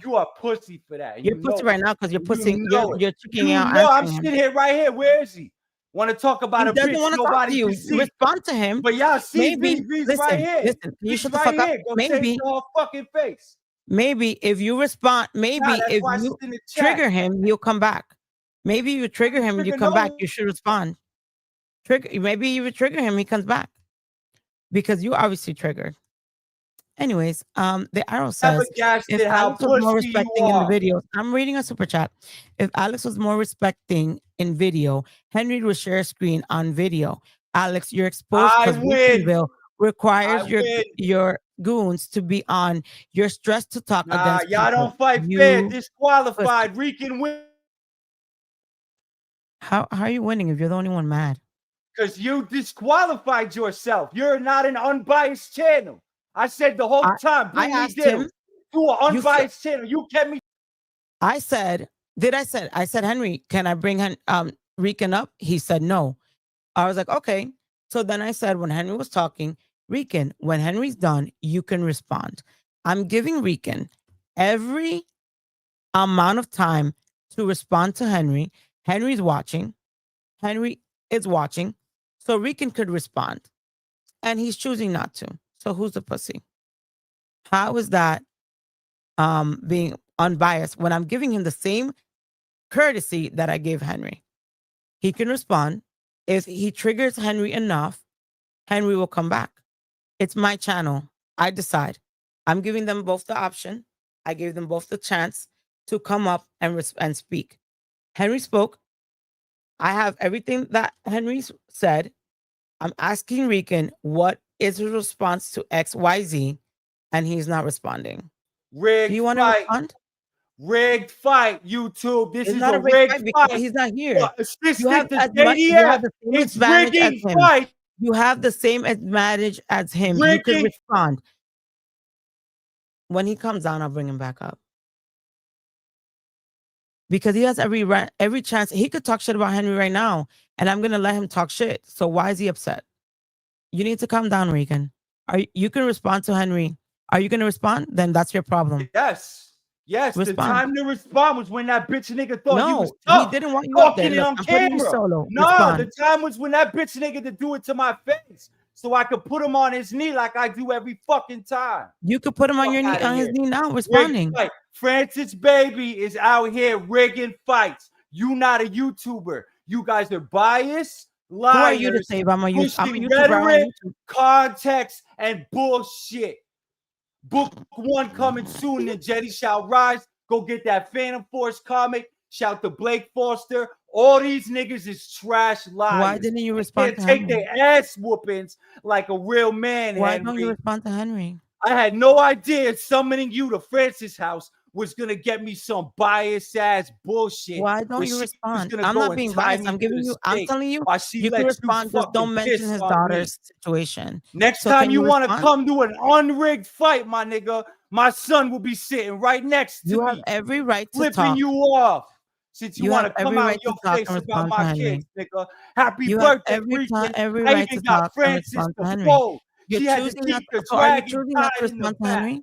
You are pussy for that. And You're you know pussy it. right now because you're And pussy. you know it. You're checking You out know I'm answering him. sitting here right here. Where is he? Want to talk about He a doesn't bitch want to talk nobody to you. can see. Respond to him. But y'all see Maybe V's right here. listen. Can you V's shut the right fuck up? here. Go say it Maybe to her fucking face. if you respond, Nah, that's if why she's you in the chat. trigger him, he'll come back. Maybe you trigger him, you Trigger come back. no. You should respond. Maybe you trigger him, he comes back because you obviously triggered. Anyways, the arrow says gassed if it how Alex was more pussy you respecting in the are. videos, I'm reading a super chat. If Alex was more respecting in video, Henry would share a screen on video. Alex, you're exposed I because win. Ricanville requires I win. your goons to be on. You're stressed to talk Nah, against y'all people. don't fight fair. Disqualified. Rican win. How are you winning if you're the only one mad? Because you disqualified yourself. You're not an unbiased channel. I said the whole time, bring me asked deals. him. To an unbiased channel. You kept me. I said, I said, Henry, can I bring Rican up? He said no. I was like, okay. So then I said, when Henry was talking, Rican, when Henry's done, you can respond. I'm giving Rican every amount of time to respond to Henry. Henry's watching. Henry is watching. So Rican could respond. And he's choosing not to. So who's the pussy? How is that being unbiased when I'm giving him the same courtesy that I gave Henry. He can respond. If he triggers Henry enough, Henry will come back. It's my channel. I decide. I'm giving them both the option. I gave them both the chance to come up and speak. Henry spoke. I have everything that Henry said. I'm asking Rican what is his response to XYZ, and he's not responding. Rigged Do you want to fight. respond? Rigged fight, YouTube. This It's is not a a rigged rigged fight because fight. he's not here. Well, You have assistant to you have JDF. the same It's advantage as rigging him. fight. You have the same advantage as him. You could Rigging. respond. When he comes down, I'll bring him back up. Because he has every chance. He could talk shit about Henry right now, and I'm gonna let him talk shit. So why is he upset? You need to calm down, Regan. You can respond to Henry. Are you gonna respond? Then that's your problem. Yes. Yes, Respond. the time to respond was when that bitch nigga thought he No, was tough. he didn't want you up there. Talking Look, on I'm putting you camera. solo. No, Respond. the time was when that bitch nigga to do it to my face, so I could put him on his knee like I do every fucking time. You could put him on Fuck your knee, outta on his here. knee now, Rigging responding. fight. Francis Baby is out here rigging fights. You not a YouTuber. You guys are biased, liars, Who are you to say if I'm a pushing YouTuber? I'm on rhetoric, YouTube. context, and bullshit. Book 1 coming soon, and Jetty shall rise. Go get that Phantom Force comic. Shout to Blake Foster. All these niggas is trash liars. Why didn't you They respond can't to take Henry? their ass whoopings like a real man, Why Henry. don't you respond to Henry? I had no idea summoning you to Francis' house was gonna get me some bias ass bullshit. Why don't where you she was respond? gonna I'm go not and being tie biased. me I'm to giving the you. I'm stake telling you. while she You can let respond. Just don't fucking mention piss his on me. daughter's situation. Next So time can you want to respond? come to an unrigged fight, my nigga, my son will be sitting right next to You me, have every right to flipping talk. you off. Since you You want have to come every out right in your to talk face and about respond to my Henry. kids, nigga. Happy You have birthday, Rican. every I right even to got talk and Francis respond the to Henry. bow. You're She had to choosing keep not. the So are you dragon choosing not to tied in the respond to back. Henry?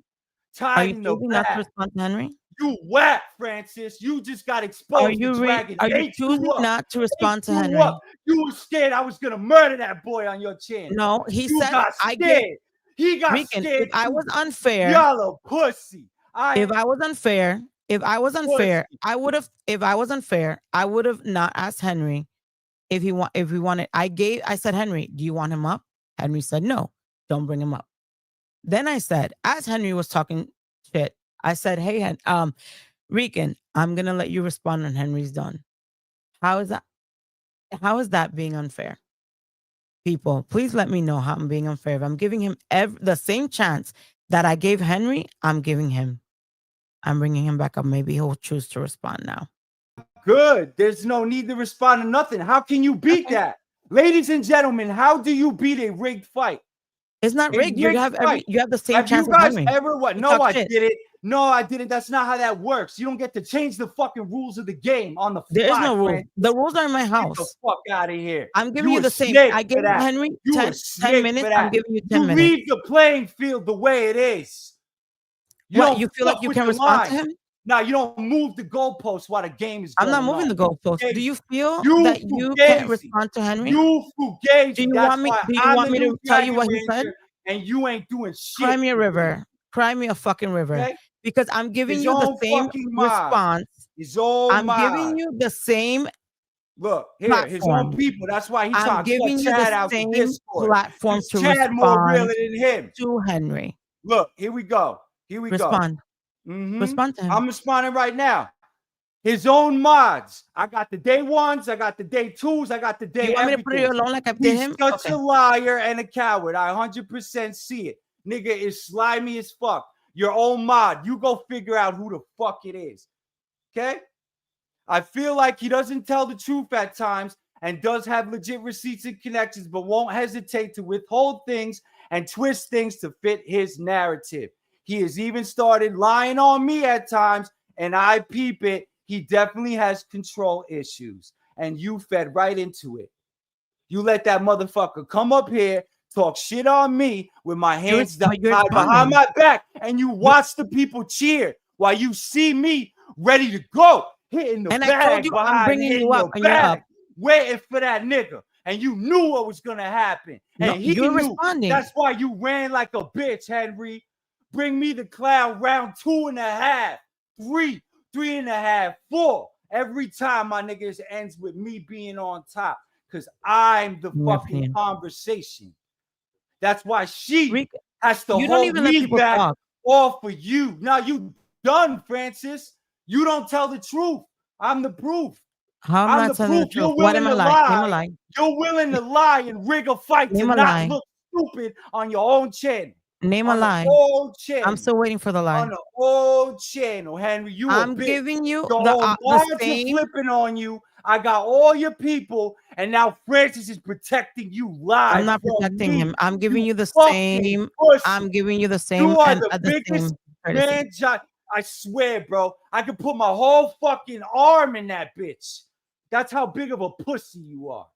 Are Tied you in the choosing not to back. respond to Henry? You whack, Francis. You just got Are exposed. you The dragon Are you ate you choosing up. not to Ate respond to you Henry? up. You were scared I was gonna murder that boy on your chin. No, he You said got I gave scared. He got Regan. scared If I too. was unfair, Y'all a pussy. if I was unfair, Pussy. I would have. If I was unfair, I would have not asked Henry if he wanted. I said, Henry, do you want him up? Henry said, no, don't bring him up. Then I said, as Henry was talking shit, I said, hey, Regan, I'm gonna let you respond when Henry's done. How is that? How is that being unfair? People, please let me know how I'm being unfair. If I'm giving him the same chance that I gave Henry, I'm giving him. I'm bringing him back up. Maybe he'll choose to respond now. Good. There's no need to respond to nothing. How can you beat that? Ladies and gentlemen, how do you beat a rigged fight? It's not A rigged. You have fight. the same Have chance you as guys Henry. ever what? You No, talk I shit. didn't. No, I didn't. That's not how that works. You don't get to change the fucking rules of the game on the fly. There is no rule. Francis. The rules are in my Get the house. fuck out of here. I'm giving you a the same. snake I for gave that. Henry You 10, a snake 10 minutes. for I'm that. giving you 10 You minutes. leave the playing field the way it is. You What, don't you feel like fuck you with can the respond to line. him? No, you don't move the goalposts while the game is I'm going not moving the on. goalposts. Do you feel You that you can't fugazi. respond to Henry? You fugazi. Do you That's want me? why Do you I'm want the me new to tell you Dragon what he said? Ranger, and you ain't doing shit. Cry me a for me. river. Cry me a fucking river. Okay? Because I'm giving His you the own same fucking mod. response. His own I'm mod. giving you the same Look, here, his own platform. people. That's why he I'm trying to shut giving you Chad the out the same Discord. platform Because to Chad more realer respond than him. to Henry. Look, here we go. Here we Respond. go. Mhm. Respond to him. I'm responding right now. His own mods. I got the day ones. I got the day twos. I got the day You want me to put it everything. alone like I did He's him? such Okay. a liar and a coward. I 100% see it. Nigga is slimy as fuck. Your own mod. You go figure out who the fuck it is. Okay? I feel like he doesn't tell the truth at times and does have legit receipts and connections, but won't hesitate to withhold things and twist things to fit his narrative. He has even started lying on me at times, and I peep it. He definitely has control issues, and you fed right into it. You let that motherfucker come up here, talk shit on me with my hands tied behind my back, and you watch the people cheer while you see me ready to go, hitting the And bag I told you I'm behind, bringing hitting you up, the and you're up. bag, waiting for that nigga. And you knew what was gonna happen. No, And he you're knew. responding. That's why you ran like a bitch, Henry. Bring me the clown round 2.5, 3, 3.5, 4. Every time, my niggas, ends with me being on top. Because I'm the fucking conversation. That's why she has to you don't hold even let me people back talk. all for you. Now you done, Francis. You don't tell the truth. I'm the proof. How am I'm I the telling the proof. truth? You're What am willing I to lying? Name a lie. lie. You're willing to lie and rig a fight Name to a not lie. look stupid on your own channel. Name a On the lie. old channel. I'm still waiting for the lie. On the old channel, Henry. You a I'm bitch. giving you Your the own bars are same. flipping on you. I got all your people, and now Francis is protecting you live. I'm not from protecting me. him. I'm giving you the fucking same. pussy. I'm giving you the same You are and the the biggest same courtesy. man, John. I swear, bro. I could put my whole fucking arm in that bitch. That's how big of a pussy you are.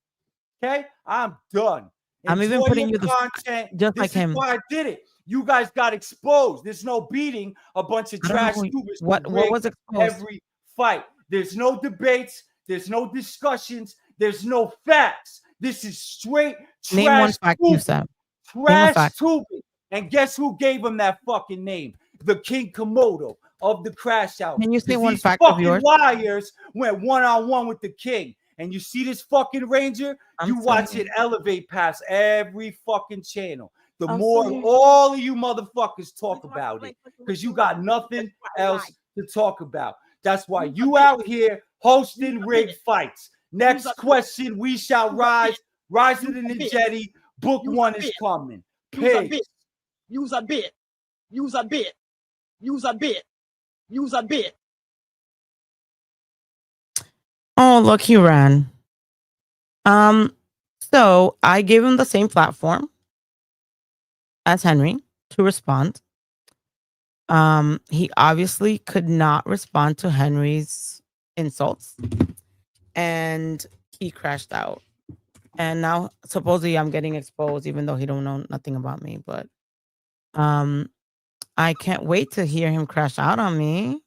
Okay? I'm done. I'm even Enjoy putting your you the content. just This like is him. why I did it. You guys got exposed. There's no beating a bunch of I don't know trash who- tubers what to rig was exposed. every fight. There's no debates. There's no discussions. There's no facts. This is straight Name one trash fact you tubing. said. Name a Trash fact. tubing. And guess who gave him that fucking name? The King Komodo of the Crash Out. Can you say 'Cause one these fact of fucking yours? liars went one-on-one with the king. And you see this fucking Ranger, I'm you watch saying- it elevate past every fucking channel. The I'm more saying- all of you motherfuckers talk about it, because you got nothing else to talk about. That's why you out here hosting rigged fights. Next question, we shall rise. Rise to the Nijetti. Book 1 is coming. Peace. Use a bit. Use a bit. Use a bit. Use a bit. Oh, look, he ran. So I gave him the same platform as Henry to respond. He obviously could not respond to Henry's insults, and he crashed out. And now supposedly I'm getting exposed, even though he don't know nothing about me. But I can't wait to hear him crash out on me.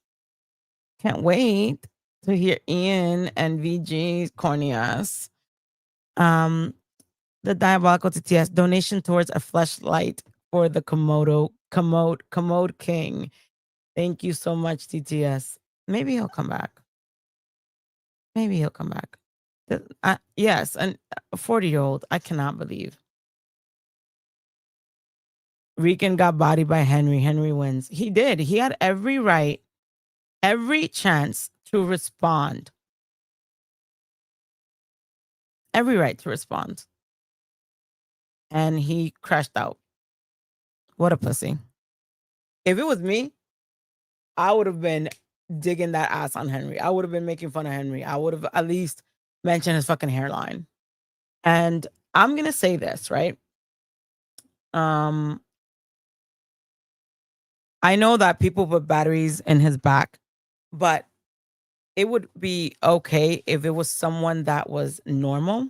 Can't wait to hear Ian and VG's corny ass. The diabolical TTS donation towards a fleshlight for the Commode King. Thank you so much, TTS. Maybe he'll come back. Maybe he'll come back. Yes, and a 40-year-old. I cannot believe. Rican got bodied by Henry. Henry wins. He did. He had every right, every chance to respond. Every right to respond. And he crashed out. What a pussy. If it was me, I would have been digging that ass on Henry. I would have been making fun of Henry. I would have at least mentioned his fucking hairline. And I'm going to say this, right? I know that people put batteries in his back, but it would be okay if it was someone that was normal.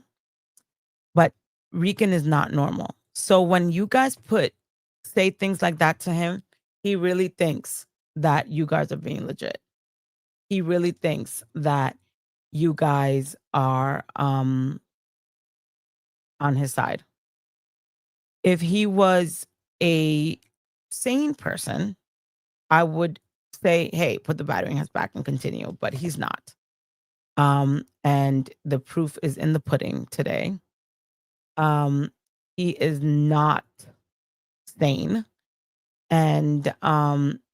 But Rican is not normal. So when you guys say things like that to him, he really thinks that you guys are being legit. He really thinks that you guys are on his side. If he was a sane person, I would say, hey, put the battery in his back and continue, but he's not. And the proof is in the pudding today. He is not sane. And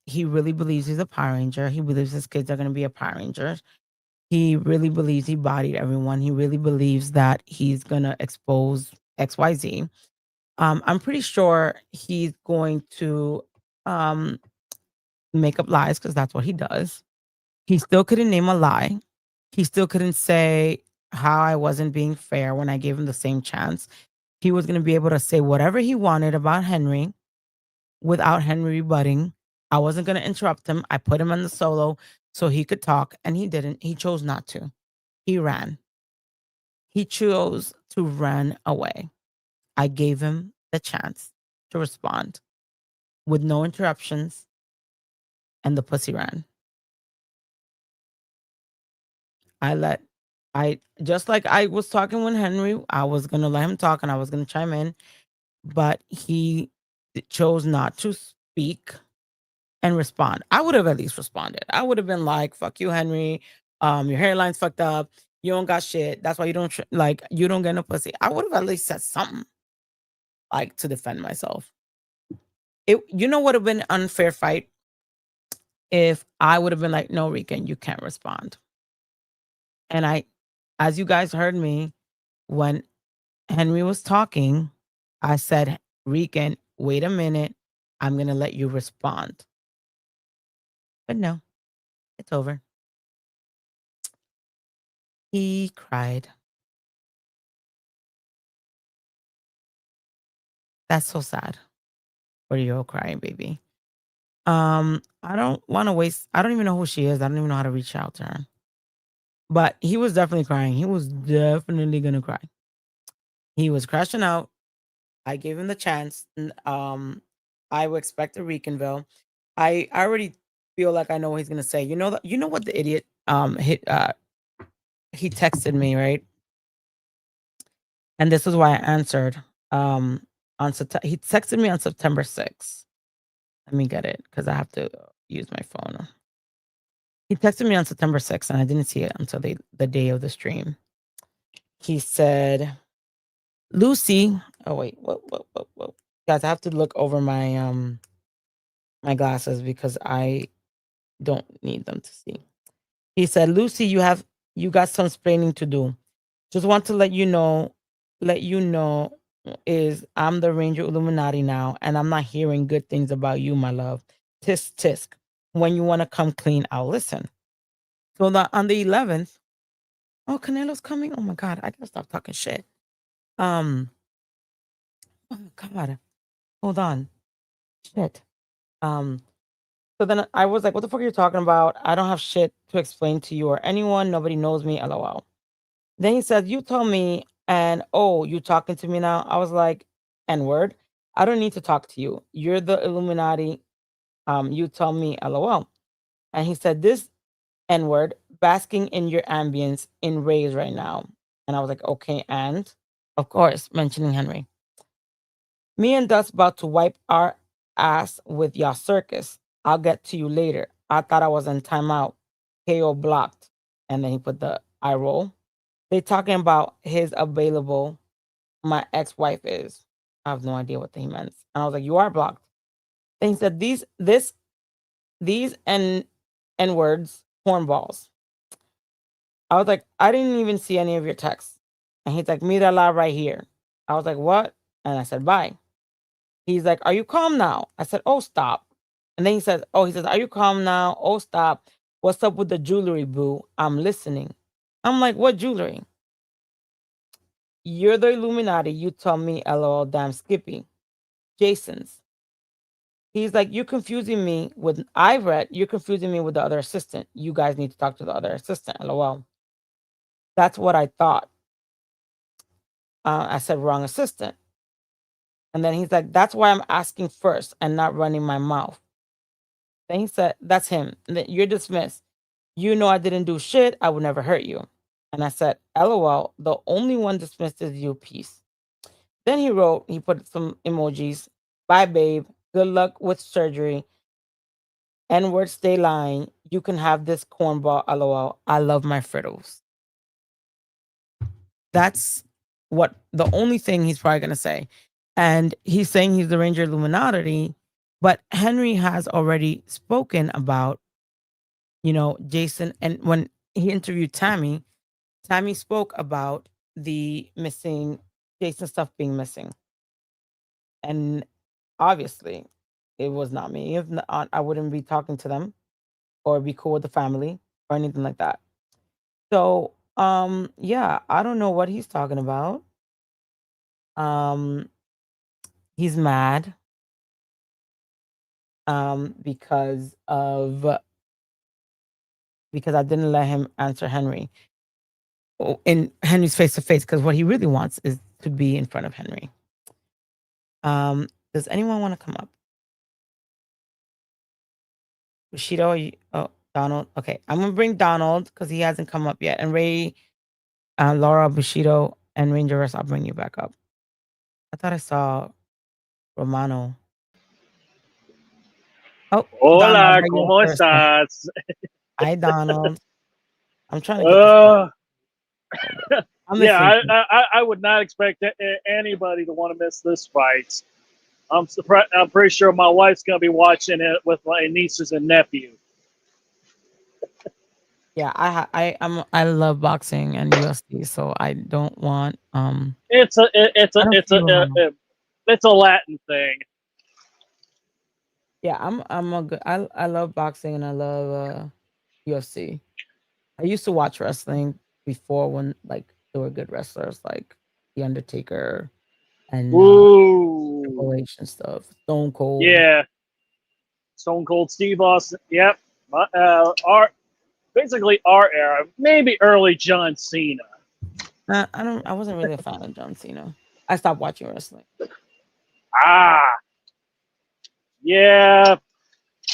he really believes he's a Power Ranger. He believes his kids are going to be a Power Ranger. He really believes he bodied everyone. He really believes that he's going to expose XYZ. I'm pretty sure he's going to make up lies because that's what he does. He still couldn't name a lie. He still couldn't say how I wasn't being fair when I gave him the same chance. He was going to be able to say whatever he wanted about Henry without Henry rebutting. I wasn't going to interrupt him. I put him on the solo so he could talk, and he didn't. He chose not to. He ran. He chose to run away. I gave him the chance to respond with no interruptions, and the pussy ran. Just like I was talking with Henry, I was going to let him talk and I was going to chime in, but he chose not to speak and respond. I would have at least responded. I would have been like, "Fuck you, Henry. Your hairline's fucked up. You don't got shit. That's why you don't like you don't get no pussy." I would have at least said something like to defend myself. You know what would have been an unfair fight if I would have been like, "No, Rican, you can't respond." And as you guys heard me, when Henry was talking, I said, "Rican, wait a minute. I'm gonna let you respond." But no, it's over. He cried. That's so sad. For your crying baby. I don't want to waste. I don't even know who she is. I don't even know how to reach out to her. But he was definitely crying. He was definitely gonna cry. He was crashing out. I gave him the chance. I would expect a Reconville. I already feel like I know what he's gonna say. You know that. You know what the idiot he texted me, right? And this is why I answered. He texted me on September 6th. Let me get it because I have to use my phone. He texted me on September 6th and I didn't see it until the day of the stream. He said, "Lucy." Oh wait, what? Guys, I have to look over my my glasses because I don't need them to see. He said, "Lucy, you got some explaining to do. Just want to let you know is I'm the Ranger Illuminati now, and I'm not hearing good things about you, my love. Tisk tisk. When you want to come clean, I'll listen." So on the 11th, oh, Canelo's coming. Oh my God, I gotta stop talking shit. Oh God, hold on, shit. So then I was like, "What the fuck are you talking about? I don't have shit to explain to you or anyone. Nobody knows me. LOL." Then he said, "You told me, and oh, you talking to me now?" I was like, "N word. I don't need to talk to you. You're the Illuminati. You tell me, LOL." And he said, "This N word basking in your ambience in rays right now." And I was like, "Okay," and of course, mentioning Henry. "Me and Dust about to wipe our ass with y'all circus. I'll get to you later. I thought I was in timeout. KO blocked." And then he put the eye roll. They talking about his available. My ex-wife is. I have no idea what he meant. And I was like, "You are blocked." Then he said, these N words, cornballs." I was like, "I didn't even see any of your texts." And he's like, "Mira la right here." I was like, "What?" And I said, "Bye." He's like, "Are you calm now?" I said, "Oh, stop." And then he says, "Are you calm now? Oh, stop. What's up with the jewelry, boo? I'm listening." I'm like, "What jewelry?" "You're the Illuminati. You tell me, LOL, damn Skippy. Jason's." He's like, "You're confusing me with you're confusing me with the other assistant. You guys need to talk to the other assistant, LOL." That's what I thought. I said, "Wrong assistant." And then he's like, "That's why I'm asking first and not running my mouth." Then he said, "That's him. You're dismissed. You know I didn't do shit. I would never hurt you." And I said, "LOL, the only one dismissed is you, peace." Then he put some emojis. "Bye, babe. Good luck with surgery. N-word, stay lying. You can have this cornball, LOL. I love my frittles." That's the only thing he's probably going to say. And he's saying he's the Ranger Illuminati, but Henry has already spoken about, Jason. And when he interviewed Tammy, Tammy spoke about the missing Jason stuff being missing. And obviously, it was not me. If not, I wouldn't be talking to them or be cool with the family or anything like that. So, yeah, I don't know what he's talking about. Um, he's mad because I didn't let him answer Henry in Henry's face to face because what he really wants is to be in front of Henry. Does anyone want to come up? Bushido, Donald. Okay, I'm gonna bring Donald because he hasn't come up yet. And Ray, Laura, Bushido, and Ranger Russ, I'll bring you back up. I thought I saw Romano. Oh, Donald, Hola, you're up ¿cómo first. estás? Hi, Donald. I'm trying to get this. Uh, I'm yeah, listening. I would not expect anybody to want to miss this fight. I'm surprised. I'm pretty sure my wife's gonna be watching it with my nieces and nephew. Yeah, I love boxing and UFC, so I don't want It's a I don't feel it's a Latin thing. yeah, I'm a good I love boxing and I love UFC. I used to watch wrestling before when like there were good wrestlers like The Undertaker and Triple Ooh, H and stuff. Stone Cold. yeah, Stone Cold Steve Austin. Yep, our basically our era, maybe early John Cena. I wasn't really a fan of John Cena. I stopped watching wrestling. Ah, yeah,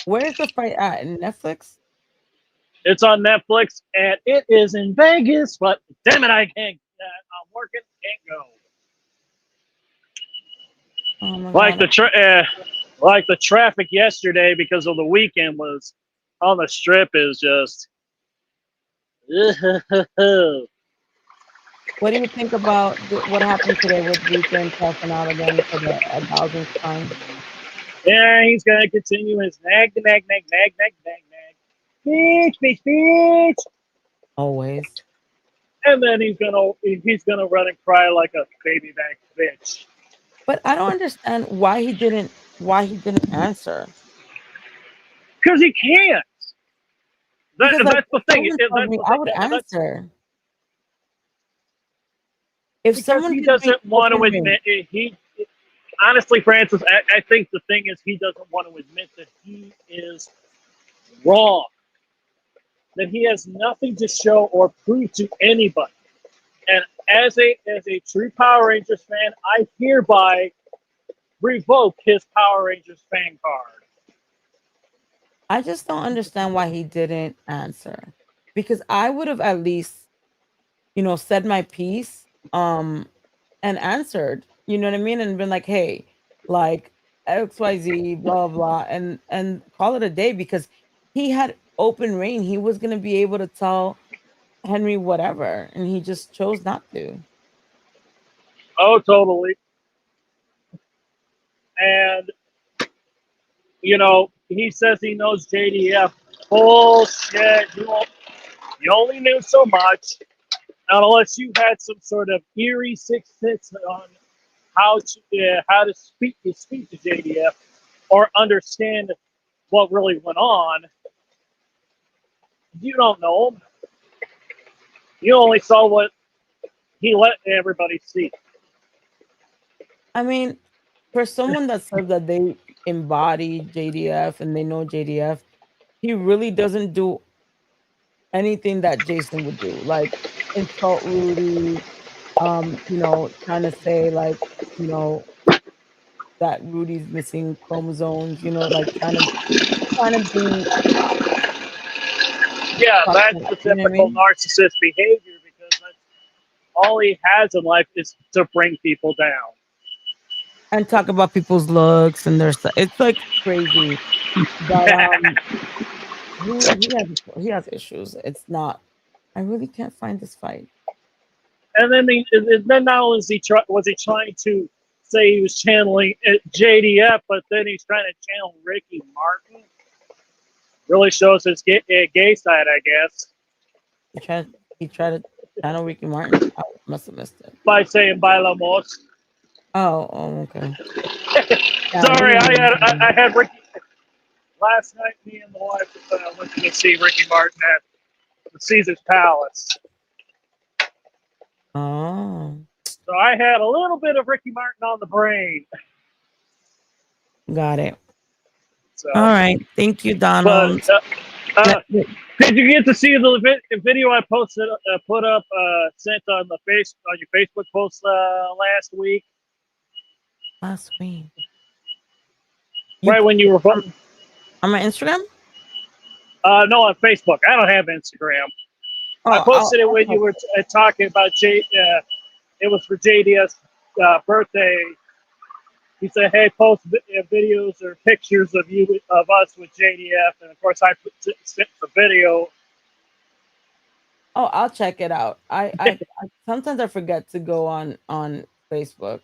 Where is the fight at? In Netflix? it's on Netflix and it is in Vegas, but damn it, I can't. I'm working, can't go. Oh my Like god. like the traffic yesterday because of the weekend was on the strip is just. What do you think about what happened today with Weekend passing out again for the 1,000th time? Yeah, he's gonna continue his nag, nag, nag, nag, nag, nag, nag, bitch, bitch, bitch, Always. and then he's gonna run and cry like a baby back bitch. But I don't understand why he didn't answer. Because he can't. Because like That's the if thing. someone That's told me, the I thing. would That's answer. If because someone he gives me doesn't want to open admit it. He honestly, Francis, I think the thing is he doesn't want to admit that he is wrong. That he has nothing to show or prove to anybody. And as a true Power Rangers fan, I hereby revoke his Power Rangers fan card. I just don't understand why he didn't answer. Because I would have at least, said my piece, and answered, you know what I mean? And been like, hey, like XYZ, blah, blah, and call it a day because he had open reign. He was gonna be able to tell Henry whatever, and he just chose not to. Oh, totally. And he says he knows JDF. Bullshit. You only knew so much. Unless you had some sort of eerie sixth sense on how to speak to JDF or understand what really went on, you don't know him. You only saw what he let everybody see. I mean, for someone that says that they embody JDF and they know JDF, he really doesn't do anything that Jason would do, like insult Rudy, trying to say like, you know, that Rudy's missing chromosomes, like trying to be Yeah, that's toxic, the you know what I typical mean? narcissist behavior because that's all he has in life is to bring people down. And talk about people's looks and their stuff. It's like crazy. But he has issues. It's not. I really can't find this fight. And then not only was he trying to say he was channeling JDF, but then he's trying to channel Ricky Martin. Really shows his gay side, I guess. He tried to channel Ricky Martin. I must have missed it. By saying "bailamos." Oh, okay. Sorry, I had Ricky last night. Me and the wife went to see Ricky Martin at the Caesar's Palace. Oh, So I had a little bit of Ricky Martin on the brain. got it. So, all right. Thank you, Donald. did you get to see the video I posted, put up, sent on your Facebook post last week? Last week. Right when you were on my Instagram? No, on Facebook. I don't have Instagram. I Oh, posted it when you were talking about it was for JD's birthday. he said, "Hey, post videos or pictures of us with JDF," and of course I sent the video. Oh, I'll check it out. I sometimes I forget to go on Facebook.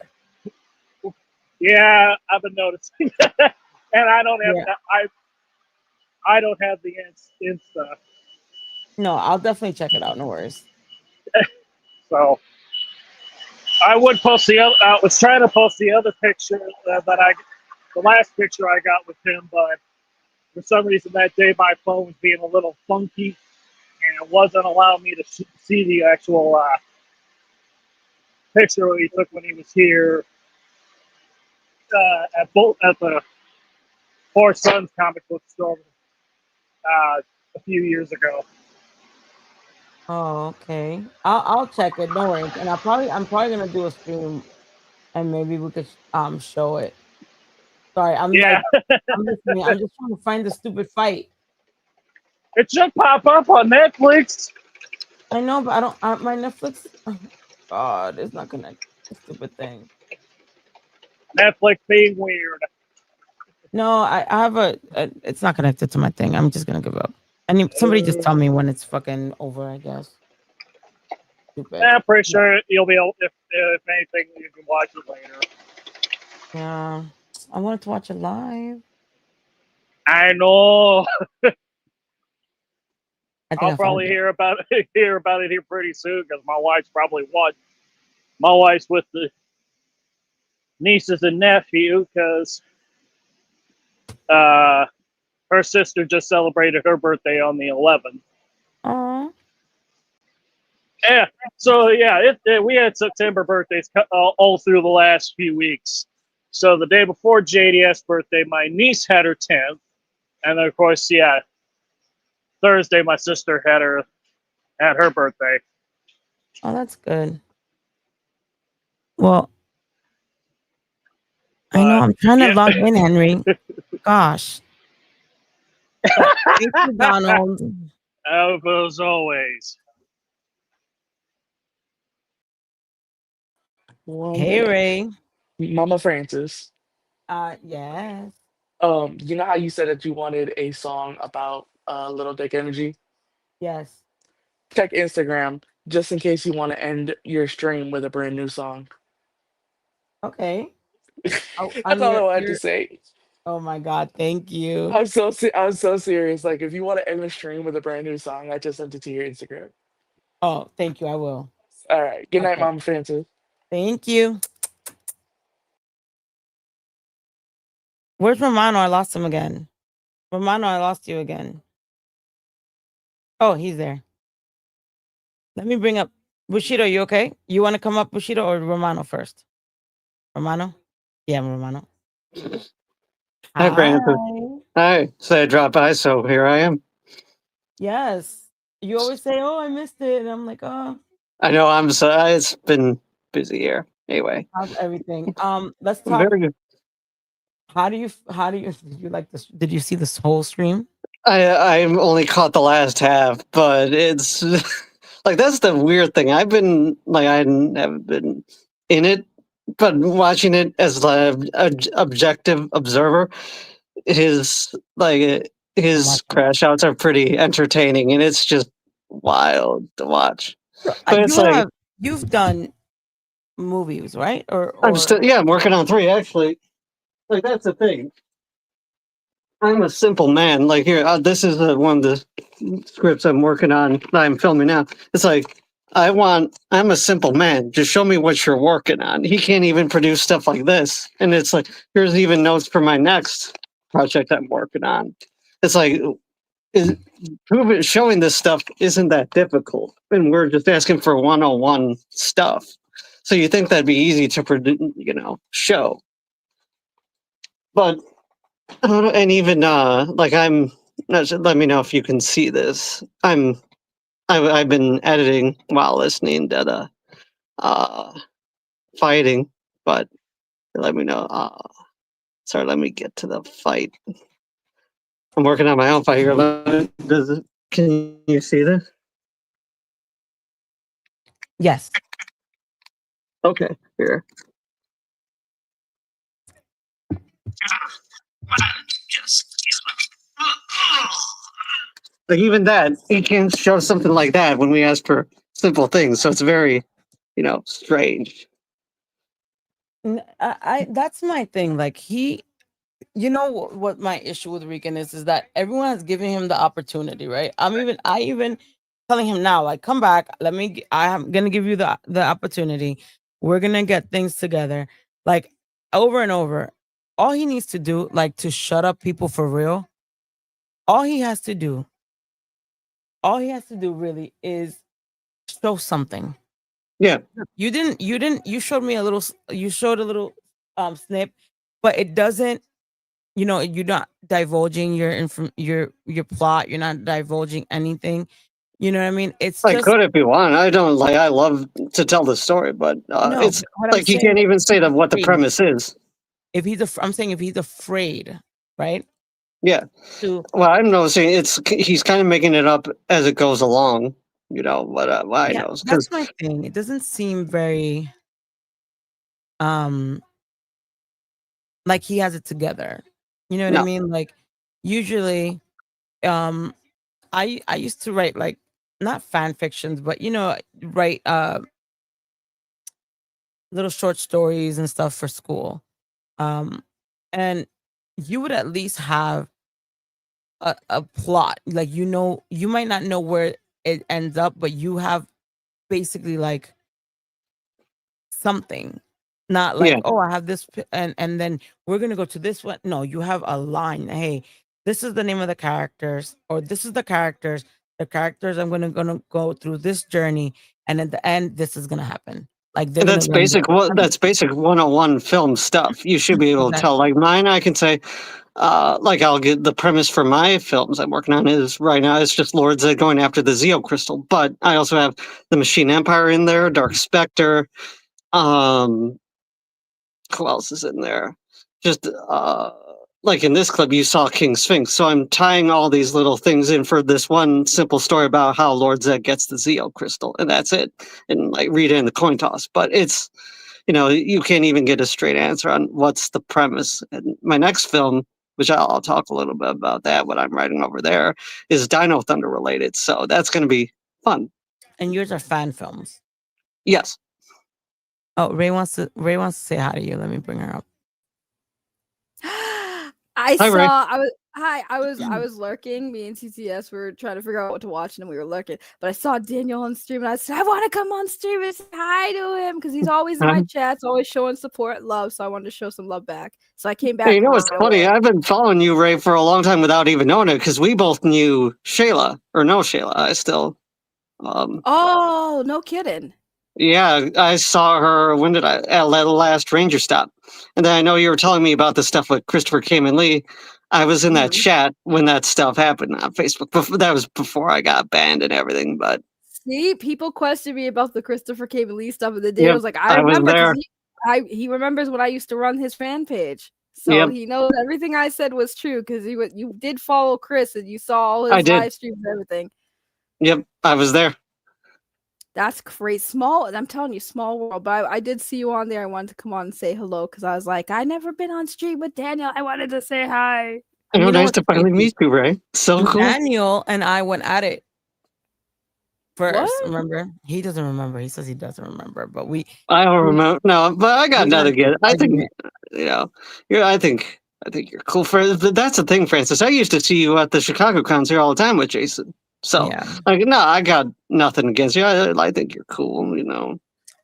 Yeah, I've been noticing, and I don't have Yeah. I don't have the Insta. No, I'll definitely check it out. No worries. So I would post the other. I was trying to post the other picture the last picture I got with him, but for some reason that day my phone was being a little funky, and it wasn't allowing me to see the actual picture he took when he was here at the Four Sons comic book store a few years ago. Oh, okay. I'll check it. No worries. And I'm probably gonna do a stream, and maybe we could show it. Sorry, I'm Yeah. I'm listening. I'm just trying to find the stupid fight. It should pop up on Netflix. I know, but I don't. My Netflix. God, it's not connected. Stupid thing. Netflix being weird. No, I have a. It's not connected to my thing. I'm just gonna give up. Somebody just tell me when it's fucking over. I guess. Stupid. I'm pretty sure you'll be able. If anything, you can watch it later. Yeah, I wanted to watch it live. I know. I'll I probably found it. hear about it here pretty soon because my wife's probably watched. My wife's with the nieces and nephew because her sister just celebrated her birthday on the 11th. Aww. Yeah. So yeah, we had September birthdays all through the last few weeks. So the day before JDS' birthday, my niece had her 10th, and then of course, yeah, Thursday my sister had her birthday. Oh, that's good. Well, I know I'm trying to log in, Henry. Gosh. Thank you, Donald. As always. Hey, Ray. Mama Francis. Yes. You know how you said that you wanted a song about Little Dick Energy? Yes. Check Instagram just in case you want to end your stream with a brand new song. Okay. Oh, That's all I wanted to say. Oh my God! Thank you. I'm so serious. Like, if you want to end the stream with a brand new song, I just sent it to your Instagram. Oh, thank you. I will. All right. Good night, Okay. Mama Francis. Thank you. Where's Romano? I lost him again. Romano, I lost you again. Oh, he's there. Let me bring up Bushido. You okay? You want to come up, Bushido, or Romano first? Romano? Yeah, Romano. Hi, Francis. Hi. So I dropped by, so here I am. Yes. You always say, "Oh, I missed it," and I'm like, "Oh." I know I'm so it's been busy here. Anyway, How's everything? Let's talk. very good. How do you did you like this? Did you see this whole stream? I only caught the last half, but it's like that's the weird thing. I've been like I haven't been in it, but watching it as an objective observer, his crash outs are pretty entertaining, and it's just wild to watch. But it's like You've done movies, right? I'm still I'm working on 3 actually. Like that's the thing. I'm a simple man. Like here, this is one of the scripts I'm working on that I'm filming now. It's like I'm a simple man. Just show me what you're working on. He can't even produce stuff like this, and it's like here's even notes for my next project I'm working on. It's like showing this stuff isn't that difficult, and we're just asking for 101 stuff. So you think that'd be easy to produce, show, but and even like let me know if you can see this. I've been editing while listening to the fighting, but let me know. Sorry, let me get to the fight. I'm working on my own fight here. Can you see this? Yes. Okay, here. Like even that, he can't show something like that when we ask for simple things. So it's very, strange. I that's my thing. Like what my issue with Rican is that everyone has given him the opportunity, right? I even telling him now, like, come back. I am gonna give you the opportunity. We're gonna get things together, like over and over. All he needs to do, like, to shut up people for real. All he has to do, really is show something. Yeah. You showed me a little, you showed a little snip, but it doesn't, you're not divulging your plot, you're not divulging anything. You know what I mean? It's I just could if you want. I don't like. I love to tell the story, but no, it's but what I'm like you saying, can't like, even if say he's that what the afraid, premise is. I'm saying if he's afraid, right? Yeah. To Well, I'm noticing he's kind of making it up as it goes along. What I Yeah, know that's because my thing. It doesn't seem very um like he has it together. You know what I no. mean? Like usually um I used to write, like, not fan fictions, but write little short stories and stuff for school. Um and you would at least have a plot. Like, you might not know where it ends up, but you have basically like something. Not like, Yeah. oh, I have this and then we're gonna go to this one. No, you have a line. Hey, this is the name of the characters, or this is the characters. The characters, I'm gonna go through this journey, and at the end, this is gonna happen. Like, they're And gonna that's learn this. basic. Well, that's basic 101 film stuff. You should be able to tell. Exactly. Like mine, I can say, like I'll get the premise for my films I'm working on is right now. It's just Lord Zed going after the Zeo crystal, but I also have the Machine Empire in there, Dark Spectre. Um, who else is in there? Just like in this clip, you saw King Sphinx. So I'm tying all these little things in for this one simple story about how Lord Zed gets the Zeo crystal, and that's it. And like read it in the coin toss, but it's you can't even get a straight answer on what's the premise. And my next film, which I'll talk a little bit about that, what I'm writing over there, is Dino Thunder related. So that's going to be fun. And yours are fan films. Yes. Oh, Ray wants to say hi to you. Let me bring her up. I Hi, Ray. saw. I was lurking. Me and TTS were trying to figure out what to watch, and we were lurking. But I saw Daniel on stream, and I said, I want to come on stream and say hi to him because he's always in my chats, always showing support, and love. So I wanted to show some love back. So I came back. Hey, you know what's real funny? love. I've been following you, Ray, for a long time without even knowing it because we both knew Shayla, or no Shayla. I still. Oh, no kidding. Yeah, I saw her. When did I? At the last Ranger stop. And then I know you were telling me about the stuff with Christopher Kamen Lee. I was in that chat when that stuff happened on Facebook. That was before I got banned and everything. But See, people question me about the Christopher Cable Lee stuff, and the day I yep, was like, I I was remember there. because he remembers when I used to run his fan page, so Yep, he knows everything I said was true because you did follow Chris and you saw all I his did. live streams and everything. Yep, I was there. That's great. Small, I'm telling you, small world. But I did see you on there. I wanted to come on and say hello because I was like, I never been on stream with Daniel. I wanted to say hi. I know, You know nice what's to finally crazy? meet you, Ray. So cool. Daniel and I went at it first. What? Remember? He doesn't remember. He says he doesn't remember, but I don't remember. No, but I got we got nothing into an against. I think argument. I think you're cool for. But that's the thing, Francis. I used to see you at the Chicago cons here all the time with Jason. So, Yeah. like, no, I got nothing against you. I think you're cool.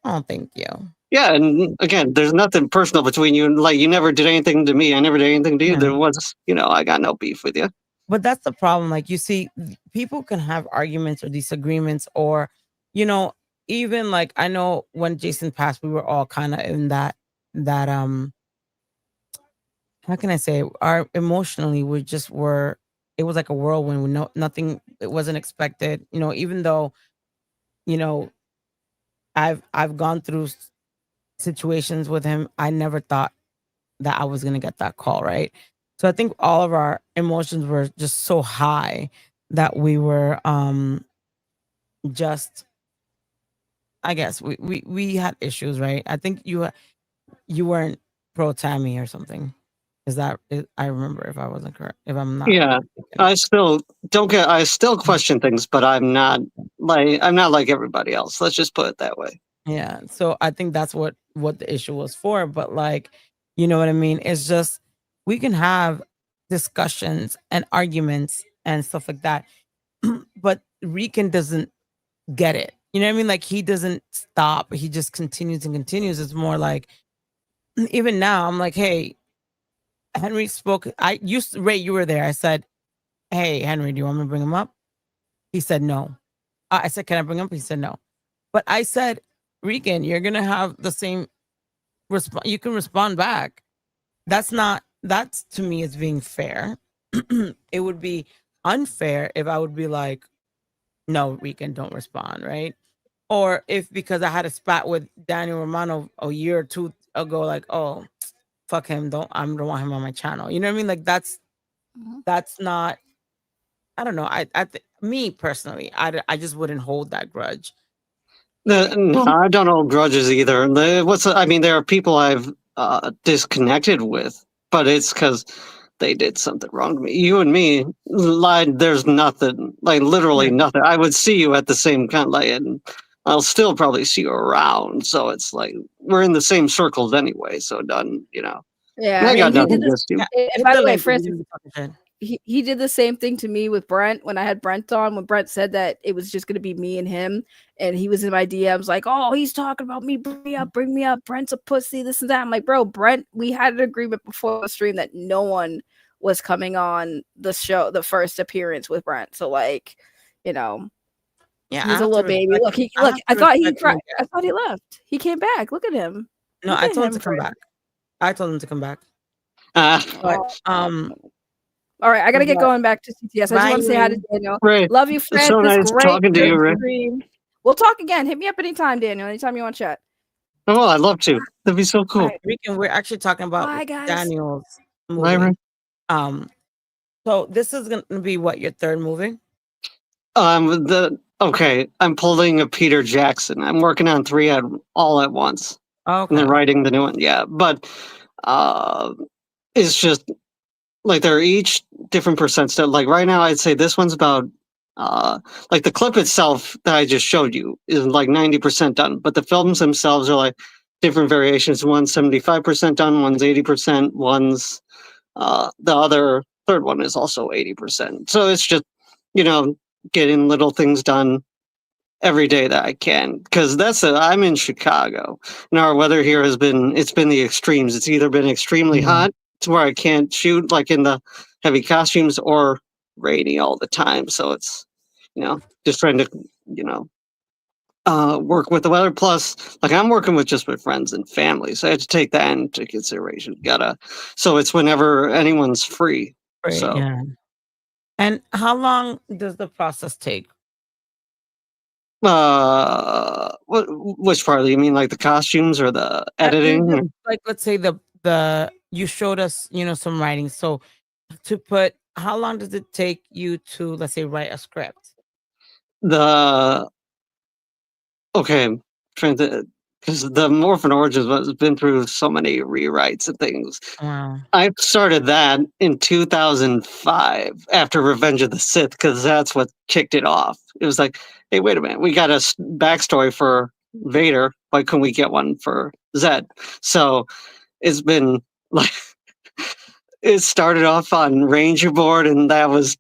Oh, thank you. Yeah, and again, there's nothing personal between you. Like, you never did anything to me. I never did anything to you. Yeah. There was, I got no beef with you. But that's the problem. Like, you see, people can have arguments or disagreements, or, even like, I know when Jason passed, we were all kind of in that how can I say, our emotionally we just were. It was like a whirlwind. Nothing. It wasn't expected. Even though you know I've gone through situations with him, I never thought that I was gonna get that call, right? So I think all of our emotions were just so high that we were just, I guess we had issues, right? I think you weren't pro Tammy or something. I remember if I wasn't correct, if I'm not. Yeah, I still I still question things, but I'm not like everybody else. Let's just put it that way. Yeah. So I think that's what the issue was for. But like, you know what I mean? It's just we can have discussions and arguments and stuff like that. But Rican doesn't get it. You know what I mean? Like he doesn't stop. He just continues and continues. It's more like even now, I'm like, hey, Henry spoke. Ray, you were there. I said, hey, Henry, do you want me to bring him up? He said no. I said, can I bring him up? He said no. But I said, Regan, you're gonna have the same response. You can respond back. That's to me is being fair. It would be unfair if I would be like, no, Regan, don't respond, right? Or if because I had a spat with Daniel Romano a year or two ago, like, oh, fuck him, I don't want him on my channel. You know what I mean? Like that's not. I don't know. Me personally, I just wouldn't hold that grudge. No, I don't hold grudges either. I mean, there are people I've disconnected with, but it's because they did something wrong to me. You and me, there's nothing, like literally nothing. I would see you at the same kind, and I'll still probably see you around. So it's like we're in the same circles anyway. So done, Yeah, I got he did nothing this. against you. By the way, Francis, he did the same thing to me with Brent when I had Brent on. When Brent said that it was just going to be me and him, and he was in my DMs like, "Oh, he's talking about me. Bring me up. Brent's a pussy. This and that." I'm like, "Bro, Brent, we had an agreement before the stream that no one was coming on the show, the first appearance with Brent. So like, yeah, he's a little baby. Look, I thought he left. He came back. Look at him. No, Look I at told him him, to come Fran. back. I told him to come back. But all right, I gotta get going back to CTS. I just want to say hi to Daniel. Ray, Love you, it's Francis. so nice Great talking to you, Ray. stream. We'll talk again. Hit me up anytime, Daniel. Anytime you want to chat. Oh, I'd love to. That'd be so cool. We're actually talking about Bye, guys. Daniel's Bye, movie. Ray. So this is gonna be what, your third movie? I'm pulling a Peter Jackson. I'm working on 3 all at once. Okay. And then writing the new one. Yeah, but it's just like they're each different percent stuff. Like right now, I'd say this one's about like the clip itself that I just showed you is like 90% done, but the films themselves are like different variations. One's 75% done, one's 80%, one's the other third one is also 80%. So it's just getting little things done every day that I can, because I'm in Chicago and our weather here it's been the extremes. It's either been extremely hot to where I can't shoot like in the heavy costumes, or rainy all the time. So it's just trying to work with the weather. Plus, like I'm working with friends and family, so I had to take that into consideration. So it's whenever anyone's free. Right, So yeah. And how long does the process take? which part? You mean like the costumes or the editing? Just, like, let's say the you showed us some writing. So how long does it take you to, let's say, write a script? Because the Morphin Origins has been through so many rewrites and things. Wow. I started that in 2005 after Revenge of the Sith, because that's what kicked it off. It was like, hey, wait a minute, we got a backstory for Vader. Why couldn't we get one for Zed? So it's been like, it started off on Ranger Board, and it was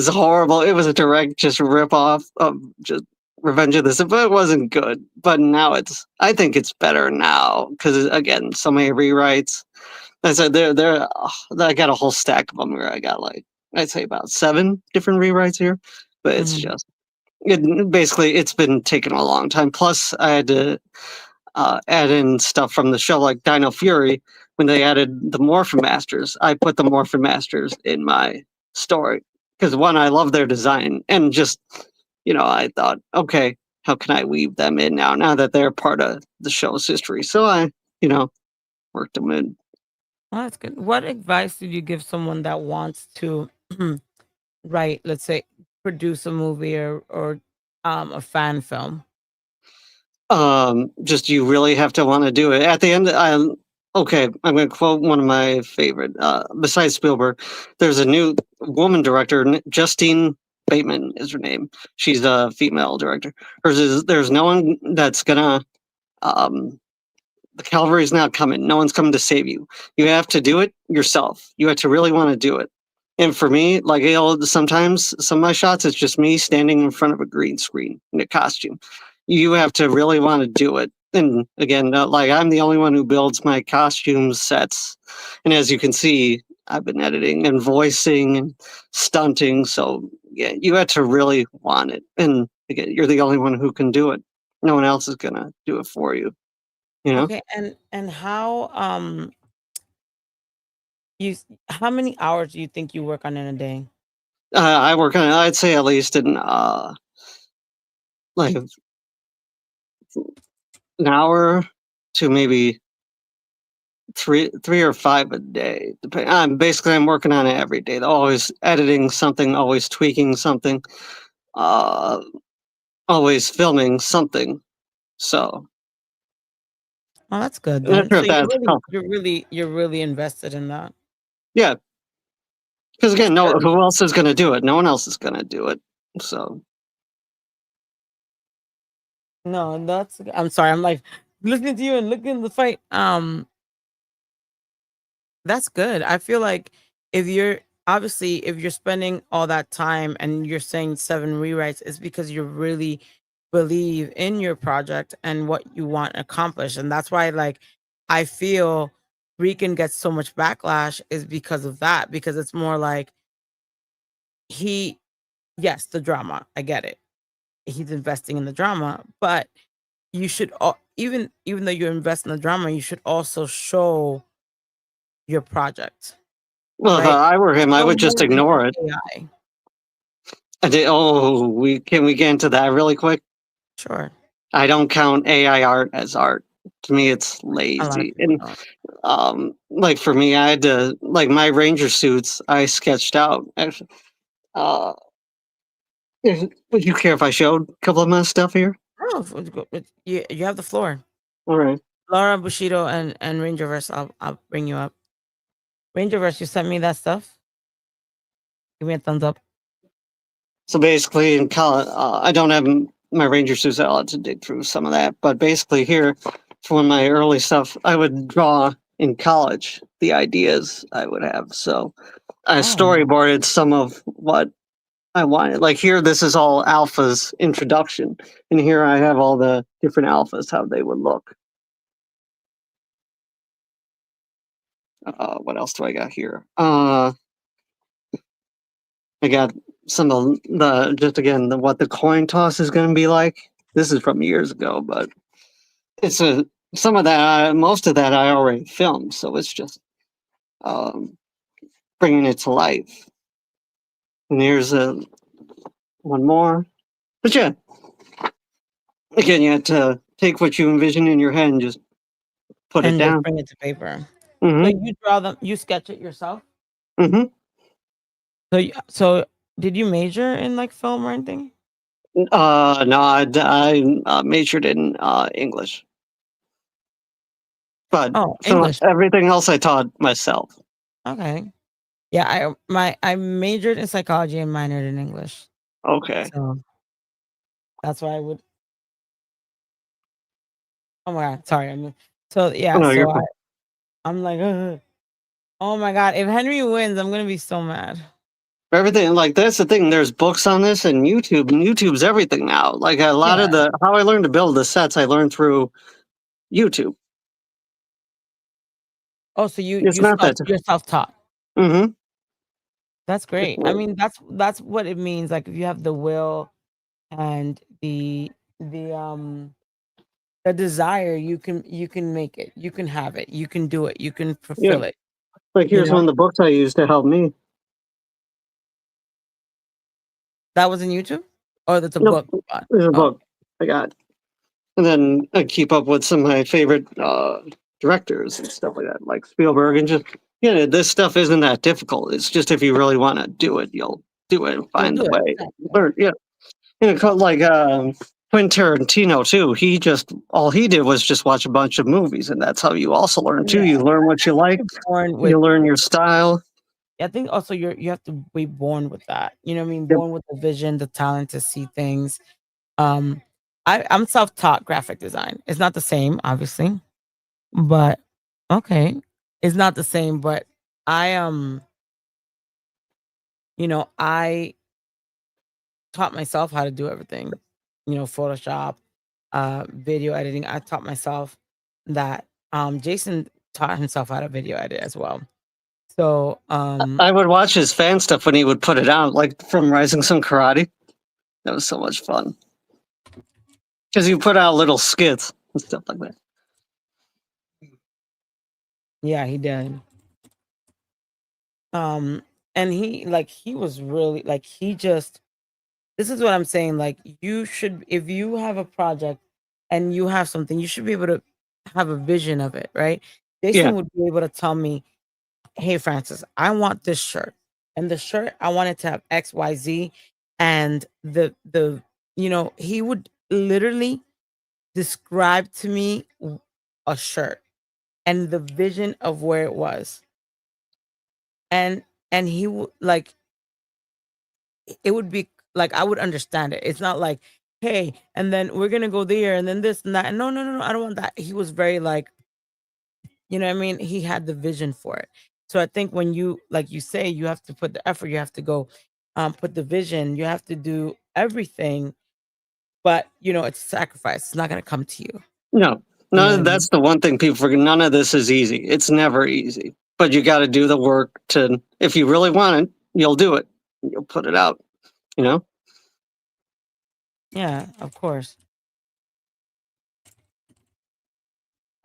horrible. It was a direct just rip off of just Revenge of the Sith, but it wasn't good. But now I think it's better now, because again, so many rewrites. I said I got a whole stack of them where I got I'd say about 7 different rewrites here, but it's just it's been taking a long time. Plus I had to add in stuff from the show, like Dino Fury. When they added the Morphin Masters, I put the Morphin Masters in my story because one, I love their design, and just I thought, okay, how can I weave them in now that they're part of the show's history? So I worked them in. Oh, that's good. What advice did you give someone that wants to write, let's say, produce a movie or a fan film? Just you really have to want to do it. At the end, okay, I'm going to quote one of my favorite. Besides Spielberg, there's a new woman director, Justine Bateman is her name. She's a female director. Hers is there's no one that's gonna. The cavalry's not coming. No one's coming to save you. You have to do it yourself. You have to really want to do it. And for me, like sometimes some of my shots, it's just me standing in front of a green screen in a costume. You have to really want to do it. And again, like I'm the only one who builds my costume sets. And as you can see, I've been editing and voicing and stunting. So yeah, you have to really want it. And again, you're the only one who can do it. No one else is gonna do it for you. You know? Okay, and how many hours do you think you work on in a day? I work on, I'd say at least in like an hour to maybe three or five a day. Basically I'm working on it every day. Always editing something, always tweaking something, always filming something. So Oh, that's good I'm not then. sure So if that's you're really invested in that. yeah. Because again, That's no, good. who else is going to do it? No one else is going to do it. So No, I'm sorry. I'm like listening to you and looking at the fight. That's good. I feel like if you're spending all that time and you're saying 7 rewrites, it's because you really believe in your project and what you want accomplished. And that's why like I feel Rican gets so much backlash is because of that, because it's more like yes, the drama. I get it. He's investing in the drama, but you should even though you invest in the drama, you should also show your project. well, if Right? I were him, I No would just more than ignore it. AI. Can we get into that really quick? Sure. I don't count AI art as art. To me, it's A lot of lazy. people And don't. like for me, I had to like my ranger suits. I sketched out. Actually, would you care if I showed a couple of my stuff here? Oh, you have the floor. All right. Laura Bushido and Rangerverse, I'll bring you up. Rangerverse, you sent me that stuff. Give me a thumbs up. So basically, in college, I don't have my ranger suits. I'll have to dig through some of that. But basically, here for one of my early stuff, I would draw in college the ideas I would have. So I storyboarded some of what I wanted. Like here, this is all Alpha's introduction, and here I have all the different Alphas, how they would look. What else do I got here? I got some of the what the coin toss is going to be like. This is from years ago, but it's some of that. Most of that I already filmed, so it's just bringing it to life. And here's one more. But yeah, again, you have to take what you envision in your head and just put it And just down. bring it to paper. Mm-hmm. So you draw them, you sketch it yourself? Mm-hmm. So did you major in like film or anything? No, I majored in English. But English. everything else I taught myself. Okay. Yeah, I majored in psychology and minored in English. Okay. So that's why I would. Oh my god, sorry. So yeah, No, you're so fine. I'm like, oh my god, if Henry wins, I'm gonna be so mad. Everything like that's the thing. There's books on this and YouTube. And YouTube's everything now. Like a lot of how I learned to build the sets, I learned through YouTube. Oh, so you're self-taught. Mm-hmm. That's great. I mean, that's what it means. Like if you have the will and the desire, you can make it. You can have it. You can do it. You can fulfill it. Like here's one of the books I used to help me. That was in YouTube? Or that's a book? There's a book I got. And then I keep up with some of my favorite directors and stuff like that, like Spielberg, and just this stuff isn't that difficult. It's just if you really want to do it, you'll do it and find the way. Learn, like Quentin Tarantino too. All he did was just watch a bunch of movies, and that's how you also learn too. Yeah. You learn what you like. Born with, You learn your style. I think also you have to be born with that. You know what I mean? Yep. Born with the vision, the talent to see things. I'm self-taught graphic design. It's not the same, obviously, but okay. It's not the same, but I I taught myself how to do everything. Photoshop, video editing. I taught myself that. Jason taught himself how to video edit as well. So I would watch his fan stuff when he would put it out, like from Rising Sun Karate. That was so much fun because he put out little skits and stuff like that. yeah, he did. And he was really this is what I'm saying. Like, you should, if you have a project and you have something, you should be able to have a vision of it, right? Jason Yeah. would be able to tell me, hey, Francis, I want this shirt. And the shirt, I want it to have XYZ. And he would literally describe to me a shirt and the vision of where it was. And he would it would be like, I would understand it. It's not like, hey, and then we're gonna go there and then this and that. And no, no, no, no, I don't want that. He was very you know what I mean? He had the vision for it. So I think when you, like you say, you have to put the effort, you have to go put the vision, you have to do everything, but it's a sacrifice. It's not gonna come to you. No, You know what I that's the one thing people forget. None of this is easy. It's never easy, but you got to do the work to. If you really want it, you'll do it. You'll put it out. You know. Yeah, of course.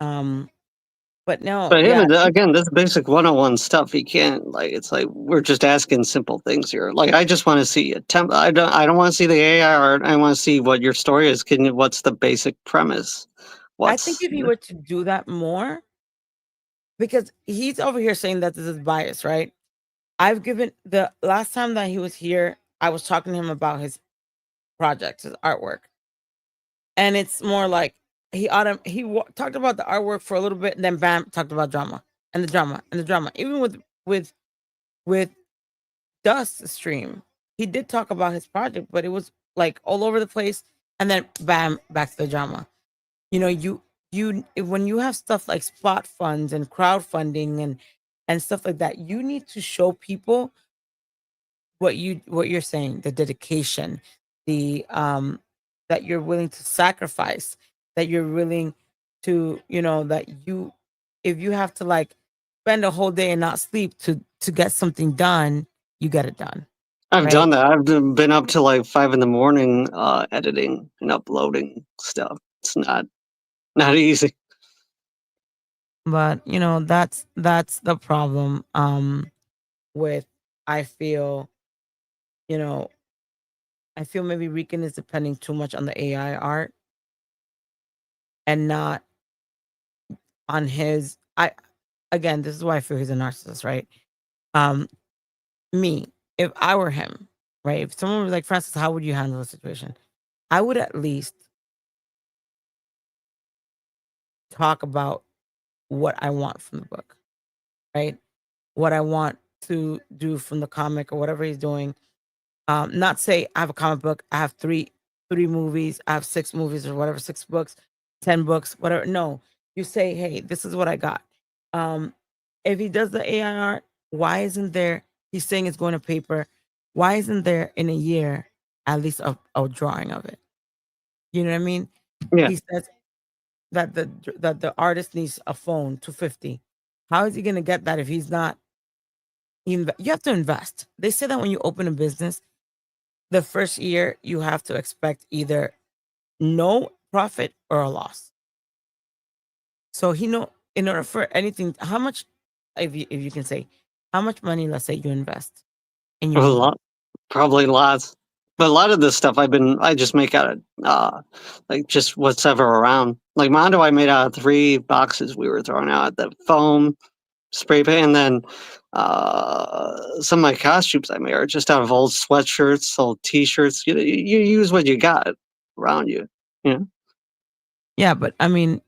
But no, But him, yeah, again, this basic 101 stuff, he can't, it's like we're just asking simple things here. Like, I just want to see a I don't want to see the AI art. I want to see what your story is. What's the basic premise? I think if he were to do that more, because he's over here saying that this is bias, right? I've given the last time that he was here, I was talking to him about his projects, his artwork. And it's more like talked about the artwork for a little bit, and then bam, talked about drama and the drama and the drama. Even with Dust's stream, he did talk about his project, but it was like all over the place, and then bam, back to the drama. When you have stuff like spot funds and crowdfunding and stuff like that, you need to show people what you're saying, the dedication, the that you're willing to sacrifice, that you're willing to, that if you have to spend a whole day and not sleep to get something done, you get it done. I've right? done that. I've been up to like 5 a.m. Editing and uploading stuff. It's not easy. But that's the problem with, I feel maybe Rican is depending too much on the AI art and not on his. Again, this is why I feel he's a narcissist, right? Me, if I were him, right? If someone was like, Francis, how would you handle the situation? I would at least talk about what I want from the book, right? What I want to do from the comic or whatever he's doing. Not say I have a comic book, I have three movies, I have 6 movies or whatever, 6 books, 10 books, whatever. No, you say, hey, this is what I got. If he does the AI art, why isn't there? He's saying it's going to paper. Why isn't there in a year at least a drawing of it? You know what I mean? Yeah. He says that the artist needs a phone, 250. How is he going to get that if he's not? You have to invest. They say that when you open a business, the first year you have to expect either no profit or a loss. So in order for anything, how much, if you can say, how much money, let's say you invest in your A movie? lot, probably lots. But a lot of this stuff I just make out of like just whatever around. Like Mondo, I made out of 3 boxes we were throwing out, the foam, spray paint, and then some of my costumes I made are just out of old sweatshirts, old T-shirts. You use what you got around you. Yeah. Yeah, but I mean,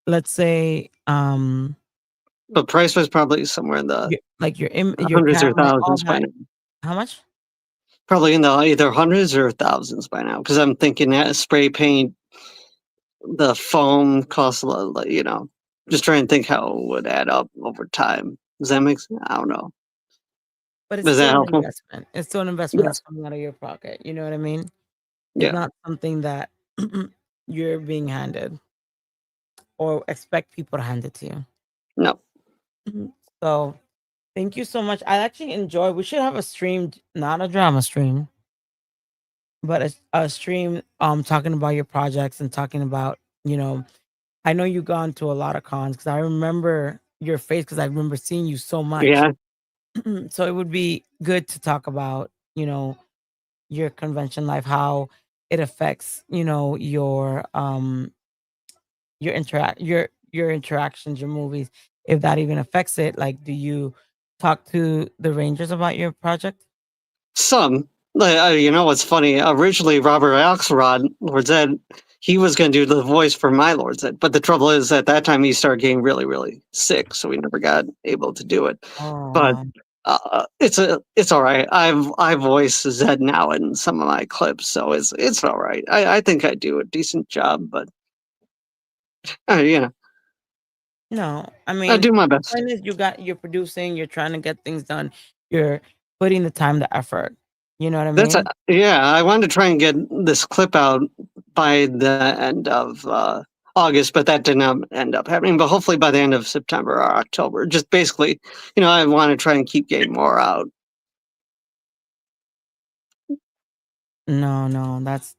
let's say But price was probably somewhere in the like your hundreds or camera, all thousands by that. now. How much? Probably in the either hundreds or thousands by now. Because I'm thinking that spray paint, the foam costs a lot. You know, just trying to think how it would add up over time. Does that make sense? I don't know. But it's Is that still an helpful? investment. It's still an investment Yes. that's coming out of your pocket. You know what I mean? Yeah. It's not something that you're being handed or expect people to hand it to you. No. So thank you so much. I actually enjoy. We should have a stream, not a drama stream, but a stream talking about your projects and talking about, you know, I know you've gone to a lot of cons because I remember your face because I remember seeing you so much. Yeah. So it would be good to talk about, you know, your convention life, how it affects, you know, your interactions, your movies, if that even affects it. Like, do you talk to the Rangers about your project? Some. You know what's funny? Originally, Robert Axelrod, Lord Zed, he was going to do the voice for my Lord Zed. But the trouble is, at that time, he started getting really, really sick, so we never got able to do it. But it's all right. I voice Zed now in some of my clips, so it's all right. I think I do a decent job, but you know, No, I I mean, do my the best. point is you're producing, you're trying to get things done, you're putting the time, the effort. You know what I That's mean? yeah. I wanted to try and get this clip out by the end of August, but that did not end up happening. But hopefully by the end of September or October. Just basically, you know, I want to try and keep getting more out. No, that's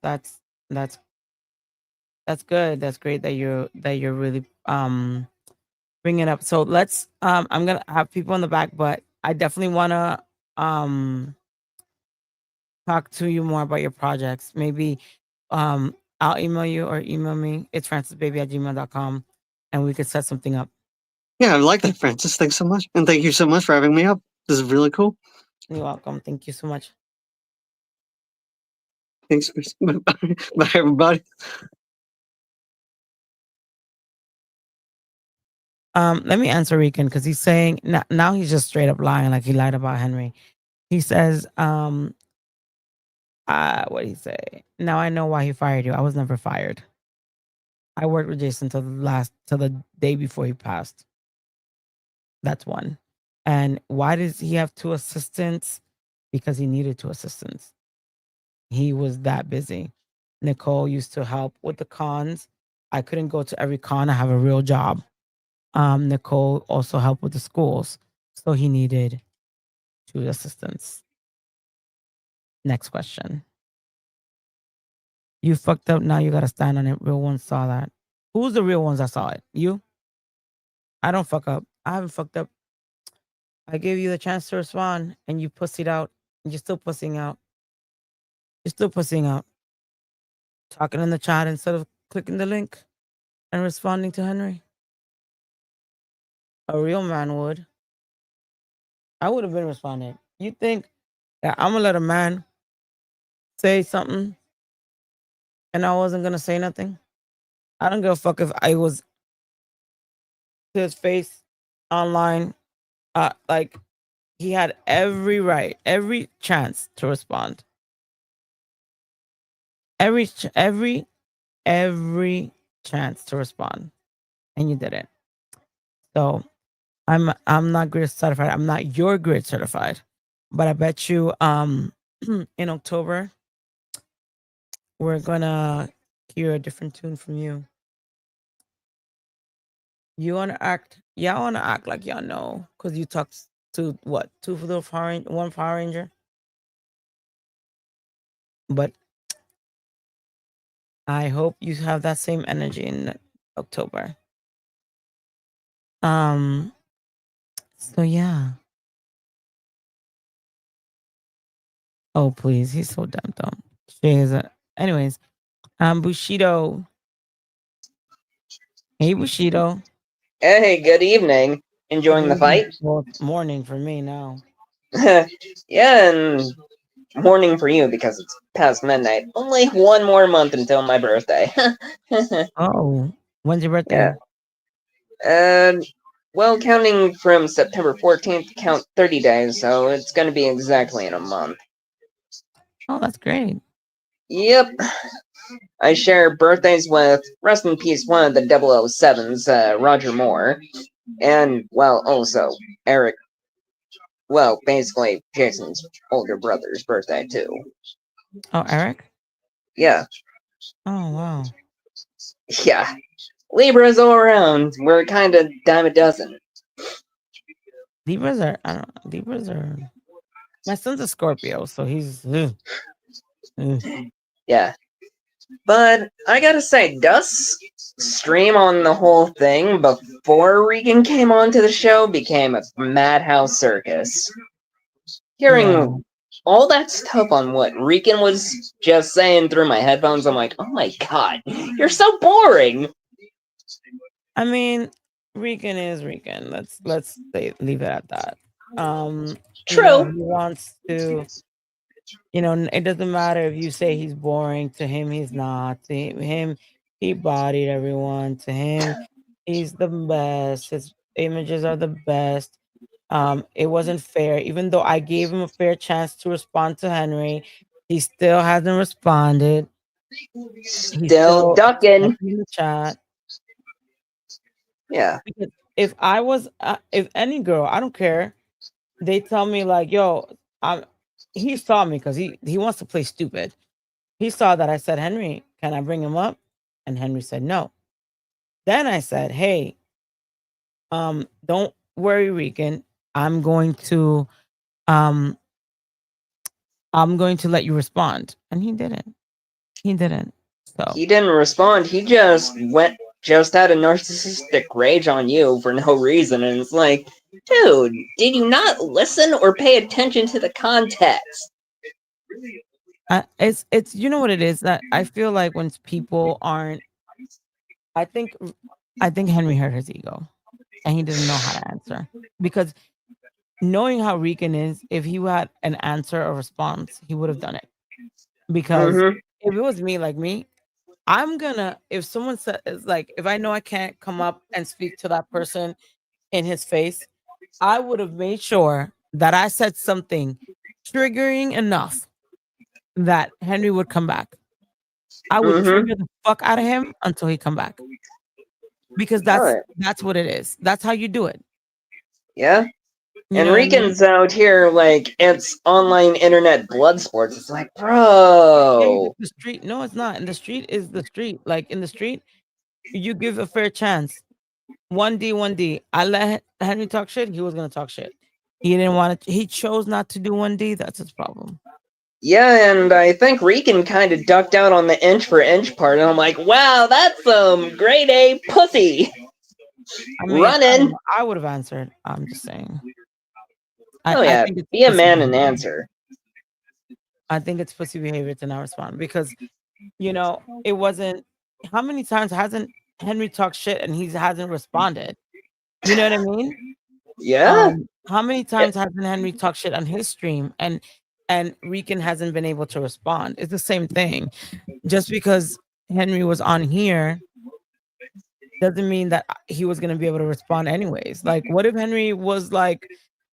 good. That's great that you're really bringing it up. So let's I'm gonna have people in the back, but I definitely wanna talk to you more about your projects. Maybe I'll email you or email me. It's francisbaby@gmail.com and we could set something up. Yeah, I like that, Francis. Thanks so much, and thank you so much for having me up. This is really cool. You're welcome. Thank you so much. Thanks. Bye, everybody. Let me answer Rican because he's saying now he's just straight up lying, like he lied about Henry. He says, what did he say? Now I know why he fired you. I was never fired. I worked with Jason till the day before he passed. That's one. And why does he have 2 assistants? Because he needed 2 assistants. He was that busy. Nicole used to help with the cons. I couldn't go to every con. I have a real job. Nicole also helped with the schools. So he needed 2 assistants. Next question. You fucked up. Now you got to stand on it. Real ones saw that. Who's the real ones that saw it? You? I don't fuck up. I haven't fucked up. I gave you the chance to respond and you pussied out. You're still pussying out. You're still pussying out. Talking in the chat instead of clicking the link and responding to Henry. A real man would. I would have been responding. You think that I'm gonna let a man say something and I wasn't gonna say nothing? I don't give a fuck if I was to his face online. Like he had every right, every chance to respond. Every chance to respond, and you didn't. So I'm not grid certified. I'm not your grid certified, but I bet you in October we're gonna hear a different tune from you. You wanna act? Y'all wanna act like y'all know, cause you talked to what 2 for the one Power Ranger, but I hope you have that same energy in October. So yeah. Oh please, he's so damn dumb. Anyways, Bushido. Hey Bushido. Hey, good evening. Enjoying the fight? Well, morning for me now. Yeah, and mourning for you because it's past midnight. Only one more month until my birthday. Oh, when's your birthday? Yeah. And well, counting from September 14th, count 30 days, so it's going to be exactly in a month. Oh, that's great. Yep. I share birthdays with, rest in peace, one of the 007s, Roger Moore. And, well, also, Eric. Well, basically, Jason's older brother's birthday, too. Oh, Eric? Yeah. Oh, wow. Yeah. Libras all around. We're kind of dime a dozen. Libras are, I don't know, Libras are, my son's a Scorpio, so he's, Yeah. But I gotta say, Dust's stream on the whole thing before Regan came onto the show became a madhouse circus. Hearing Yeah. all that stuff on what Regan was just saying through my headphones, I'm like, oh my god, you're so boring. I mean, Rican is Rican. Let's leave it at that. True. He wants to. It doesn't matter if you say he's boring. To him, he's not. To him, he bodied everyone. To him, he's the best. His images are the best. It wasn't fair. Even though I gave him a fair chance to respond to Henry, he still hasn't responded. He's Still ducking. in the chat. Yeah. Because if I was, if any girl, I don't care, they tell me like, "Yo, he saw me because he wants to play stupid." He saw that I said, "Henry, can I bring him up?" And Henry said no. Then I said, "Hey, don't worry, Regan. I'm going to, um, I'm going to let you respond." And he didn't. He didn't. So He didn't respond. He just had a narcissistic rage on you for no reason, and it's like, dude, did you not listen or pay attention to the context? it's you know what it is that I feel like when people aren't. I think Henry hurt his ego, and he didn't know how to answer because knowing how Rican is, if he had an answer or response, he would have done it. Because if it was me, like me, I'm gonna, if someone says, like, if I know I can't come up and speak to that person in his face, I would have made sure that I said something triggering enough that Henry would come back. I would trigger the fuck out of him until he come back. Because that's what it is. That's how you do it. Yeah. You And know what I mean? Rican's out here like it's online internet blood sports. It's like, bro. The street. No, it's not. And the street is the street. Like in the street, you give a fair chance. 1D, 1D. I let Henry talk shit. He was gonna talk shit. He didn't want to. He chose not to do 1D. That's his problem. Yeah, and I think Regan kind of ducked out on the inch for inch part, and I'm like, wow, that's some grade A pussy. I mean, running. I would have answered. I'm just saying. Yeah, I think be a man and answer. I think it's pussy behavior to not respond because, it wasn't. How many times hasn't Henry talked shit and he hasn't responded? You know what I mean? Yeah. How many times hasn't Henry talked shit on his stream and Rican hasn't been able to respond? It's the same thing. Just because Henry was on here doesn't mean that he was gonna be able to respond anyways. Like, what if Henry was like,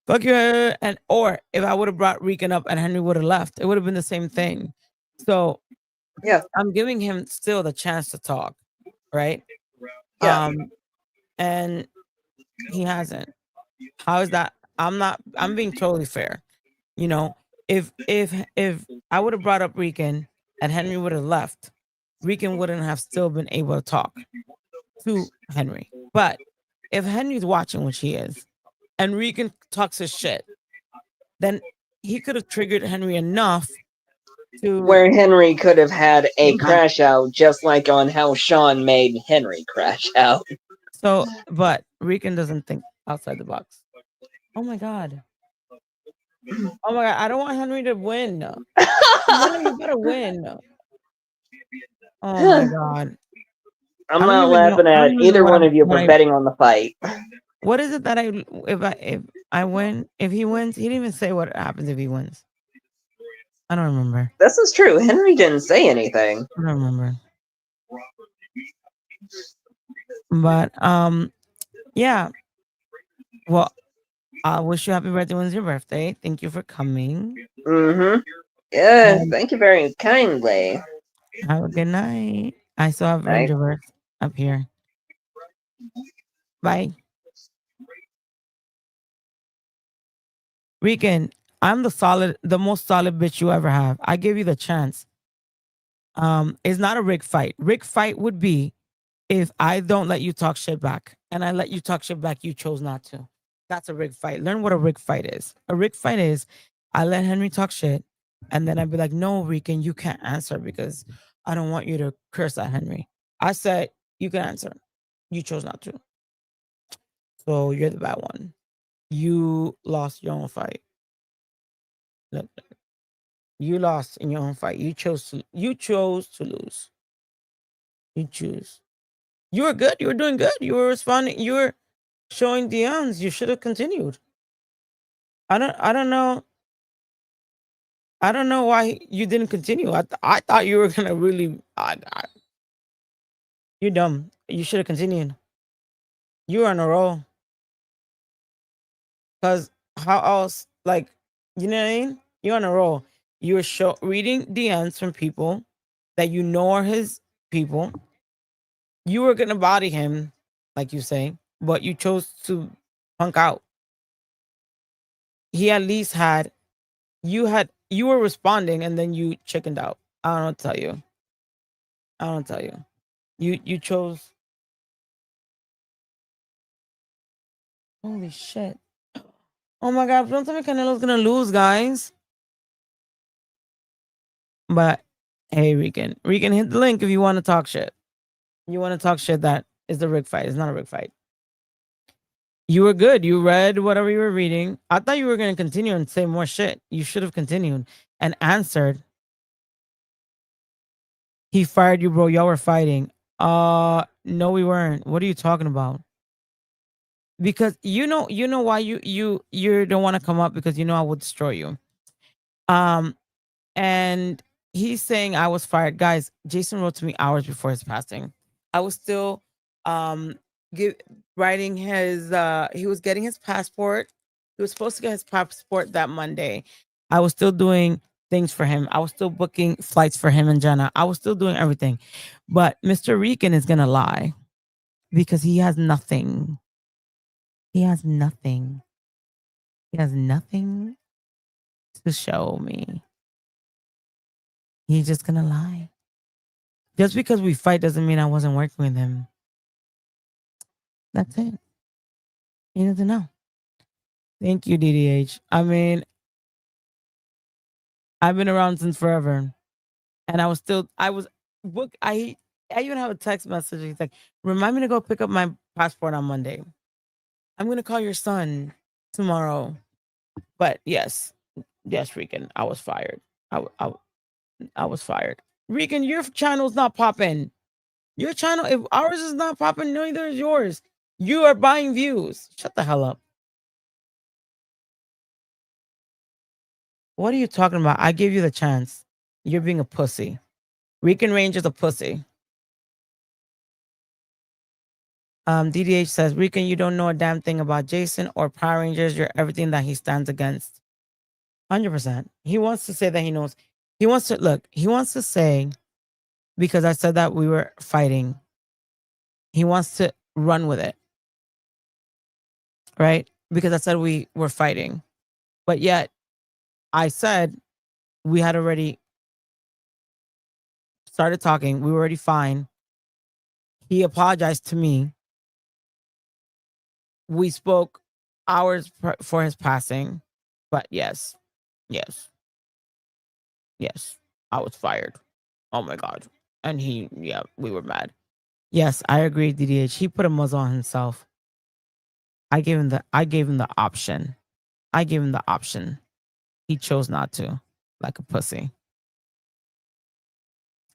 "Fuck you," or if I would have brought Rican up and Henry would have left, it would have been the same thing. So, yeah, I'm giving him still the chance to talk, right? Yeah. And he hasn't. How is that? I'm being totally fair. If I would have brought up Rican and Henry would have left, Rican wouldn't have still been able to talk to Henry. But if Henry's watching, which he is, and Rican talks his shit, then he could have triggered Henry enough to where Henry could have had a crash out, just like on how Sean made Henry crash out. So, but Rican doesn't think outside the box. Oh my god. Oh my god, I don't want Henry to win. No, you gotta win. Oh my god. I'm not laughing at either one of you for betting on the fight. What is it that if I win, if he wins, he didn't even say what happens if he wins. I don't remember. This is true. Henry didn't say anything. I don't remember. But yeah. Well, I wish you happy birthday when it's your birthday. Thank you for coming. Mm-hmm. Yeah, And thank you very kindly. have a good night. I still have Night. Rangerverse up here. Bye. Rican, I'm the most solid bitch you ever have. I give you the chance. It's not a rig fight. Rig fight would be if I don't let you talk shit back and I let you talk shit back, you chose not to. That's a rig fight. Learn what a rig fight is. A rig fight is I let Henry talk shit and then I'd be like, no, Rican, you can't answer because I don't want you to curse at Henry. I said, you can answer. You chose not to. So you're the bad one. You lost your own fight. Look, you lost in your own fight. You chose to lose. You choose. You were good. You were doing good. You were responding. You were showing DMs. You should have continued. I don't know. I don't know why you didn't continue. I thought you were gonna really. You're dumb. You should have continued. You were on a roll. Cause how else? Like, you know what I mean? You're on a roll. You were reading DMs from people that you know are his people. You were gonna body him, like you say, but you chose to punk out. He at least had you were responding and then you chickened out. I don't know what to tell you. I don't tell you. You chose. Holy shit. Oh my god, don't tell me Canelo's gonna lose, guys. But hey, Regan, hit the link if you want to talk shit. You want to talk shit, that is the rig fight. It's not a rig fight. You were good. You read whatever you were reading. I thought you were gonna continue and say more shit. You should have continued and answered. He fired you, bro. Y'all were fighting. No, we weren't. What are you talking about? Because you know why you don't want to come up, because you know I would destroy you. And he's saying I was fired. Guys, Jason wrote to me hours before his passing. I was still writing his he was getting his passport. He was supposed to get his passport that Monday. I was still doing things for him. I was still booking flights for him and Jenna. I was still doing everything. But Mr. Rican is gonna lie because he has nothing. He has nothing. He has nothing to show me. He's just gonna lie. Just because we fight doesn't mean I wasn't working with him. That's it. He doesn't know. Thank you, DDH. I mean, I've been around since forever. And I was booked. I even have a text message. He's like, remind me to go pick up my passport on Monday. I'm gonna call your son tomorrow. But yes, Regan, I was fired. I was fired. Regan, your channel's not popping. Your channel, if ours is not popping, neither is yours. You are buying views. Shut the hell up. What are you talking about? I gave you the chance. You're being a pussy. Regan Ranger's a pussy. DDH says, Regan, you don't know a damn thing about Jason or Power Rangers. You're everything that he stands against. 100%. He wants to say that he knows. He wants to say, because I said that we were fighting, he wants to run with it. Right? Because I said we were fighting. But yet, I said we had already started talking. We were already fine. He apologized to me. We spoke hours for his passing. But yes, I was fired. Oh my God. And we were mad. Yes, I agree, DDH. He put a muzzle on himself. I gave him the option. I gave him the option. He chose not to, like a pussy.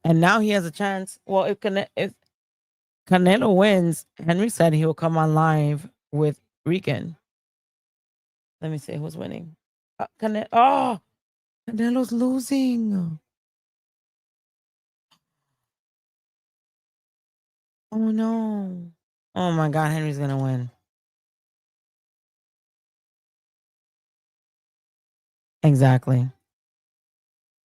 And now he has a chance. Well, if Canelo wins, Henry said he will come on live with Regan. Let me see who's winning. Canelo's losing. Oh no. Oh my God, Henry's gonna win. Exactly.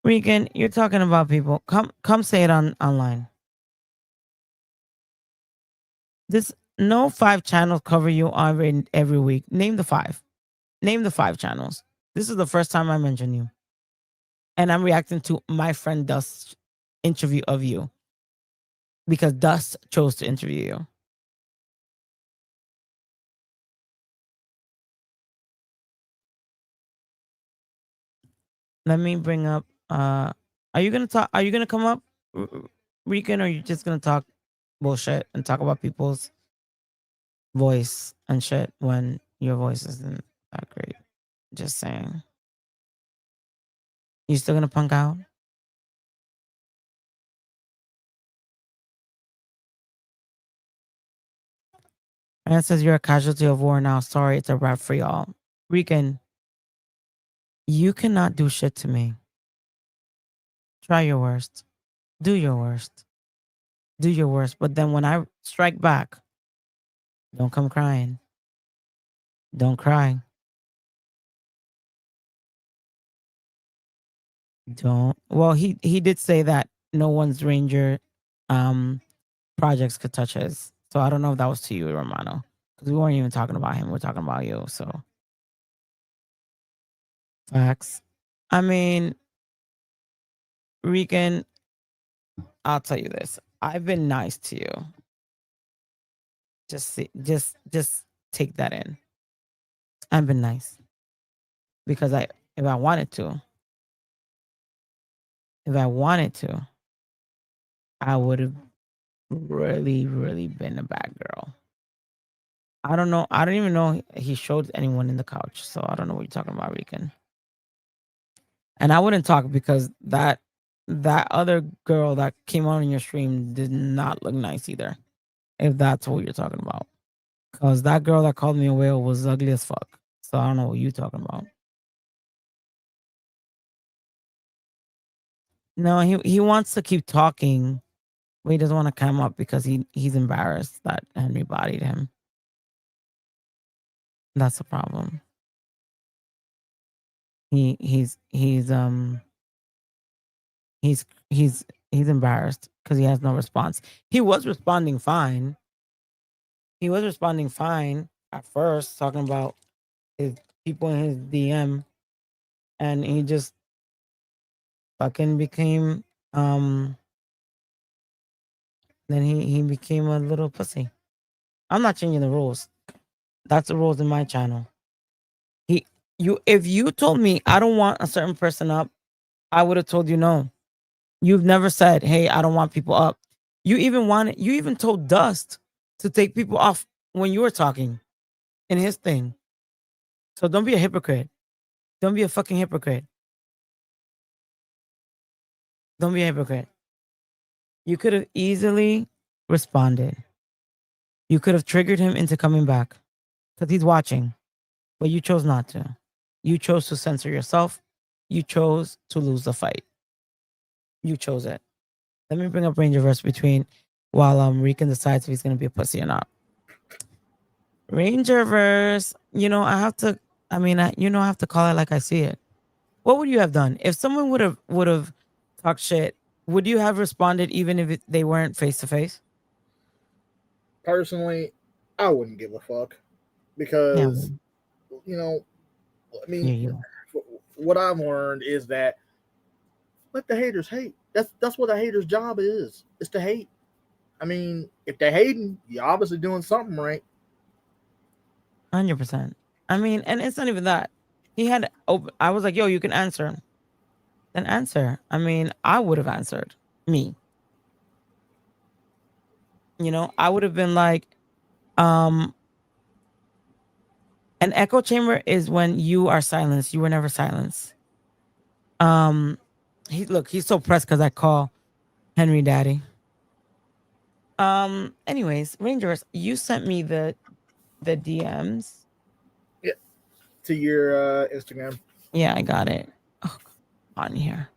Regan, you're talking about people. Come say it online. This no 5 channels cover you every week. Name the 5. Name the 5 channels. This is the first time I mention you. And I'm reacting to my friend Dust's interview of you. Because Dust chose to interview you. Let me bring up are you gonna talk? Are you gonna come up, Regan, or are you just gonna talk bullshit and talk about people's voice and shit when your voice isn't that great? Just saying. You still gonna punk out? And it says you're a casualty of war now. Sorry, it's a wrap for y'all. Regan, you cannot do shit to me. Try your worst. Do your worst. Do your worst. But then when I strike back, don't come crying. Don't cry. Don't. Well, he did say that no one's Ranger projects could touch his. So I don't know if that was to you, Romano. Because we weren't even talking about him. We're talking about you. So facts. I mean, Regan, I'll tell you this. I've been nice to you. Just take that in. I've been nice. Because if I wanted to, I would have really, really been a bad girl. I don't know. I don't even know he showed anyone in the couch. So I don't know what you're talking about, Regan. And I wouldn't talk because that other girl that came on in your stream did not look nice either. If that's what you're talking about. Because that girl that called me a whale was ugly as fuck. So I don't know what you're talking about. No, he wants to keep talking, but he doesn't want to come up because he's embarrassed that Henry bodied him. That's the problem. He's embarrassed because he has no response. He was responding fine. At first, talking about his people in his DM, and he just fucking became then he became a little pussy. I'm not changing the rules. That's the rules in my channel. If you told me I don't want a certain person up, I would have told you no. You've never said, "Hey, I don't want people up." You even told Dust to take people off when you were talking in his thing. So don't be a hypocrite. Don't be a fucking hypocrite. Don't be a hypocrite. You could have easily responded. You could have triggered him into coming back because he's watching, but you chose not to. You chose to censor yourself. You chose to lose the fight. You chose it. Let me bring up Rangerverse between while Regan decides if he's going to be a pussy or not. Rangerverse, I have to. I have to call it like I see it. What would you have done if someone would have talked shit? Would you have responded even if they weren't face to face? Personally, I wouldn't give a fuck because what I've learned is that let the haters hate. That's what a hater's job is to hate. I mean, if they're hating, you're obviously doing something right. 100%. And it's not even that. He had I was like, yo, you can answer. Then answer. I would have answered. Me. I would have been like, an echo chamber is when you are silenced. You were never silenced. He's so pressed because I call Henry daddy. Anyways, Rangers, you sent me the DMs. Yeah. To your Instagram. Yeah, I got it. Oh, on here.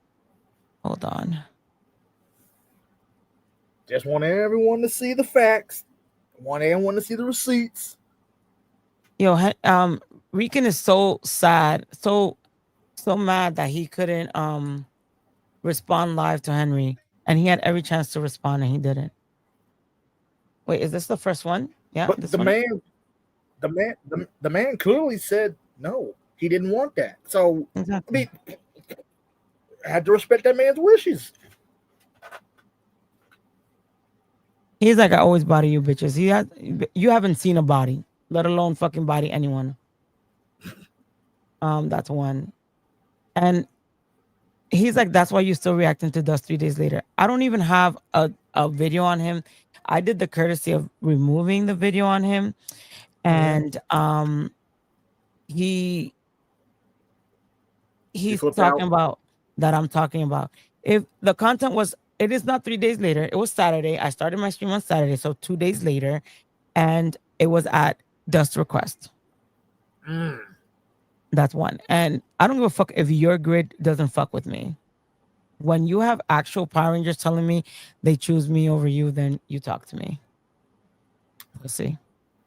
Hold on. Just want everyone to see the facts. Want everyone to see the receipts. Yo, Rican is so sad, so mad that he couldn't respond live to Henry, and he had every chance to respond and he didn't. Wait, is this the first one? Yeah, But this the one. man clearly said no. He didn't want that. So exactly. I mean, I had to respect that man's wishes. He's like, I always body you bitches. You haven't seen a body, let alone fucking body anyone. That's one. And he's like, that's why you're still reacting to Dust 3 days later. I don't even have a video on him. I did the courtesy of removing the video on him. And he's talking about that I'm talking about. If the content was, it is not 3 days later. It was Saturday. I started my stream on Saturday, so 2 days later, and it was at Dust Request. That's one. And I don't give a fuck if your grid doesn't fuck with me. When you have actual Power Rangers telling me they choose me over you, then you talk to me. We'll see.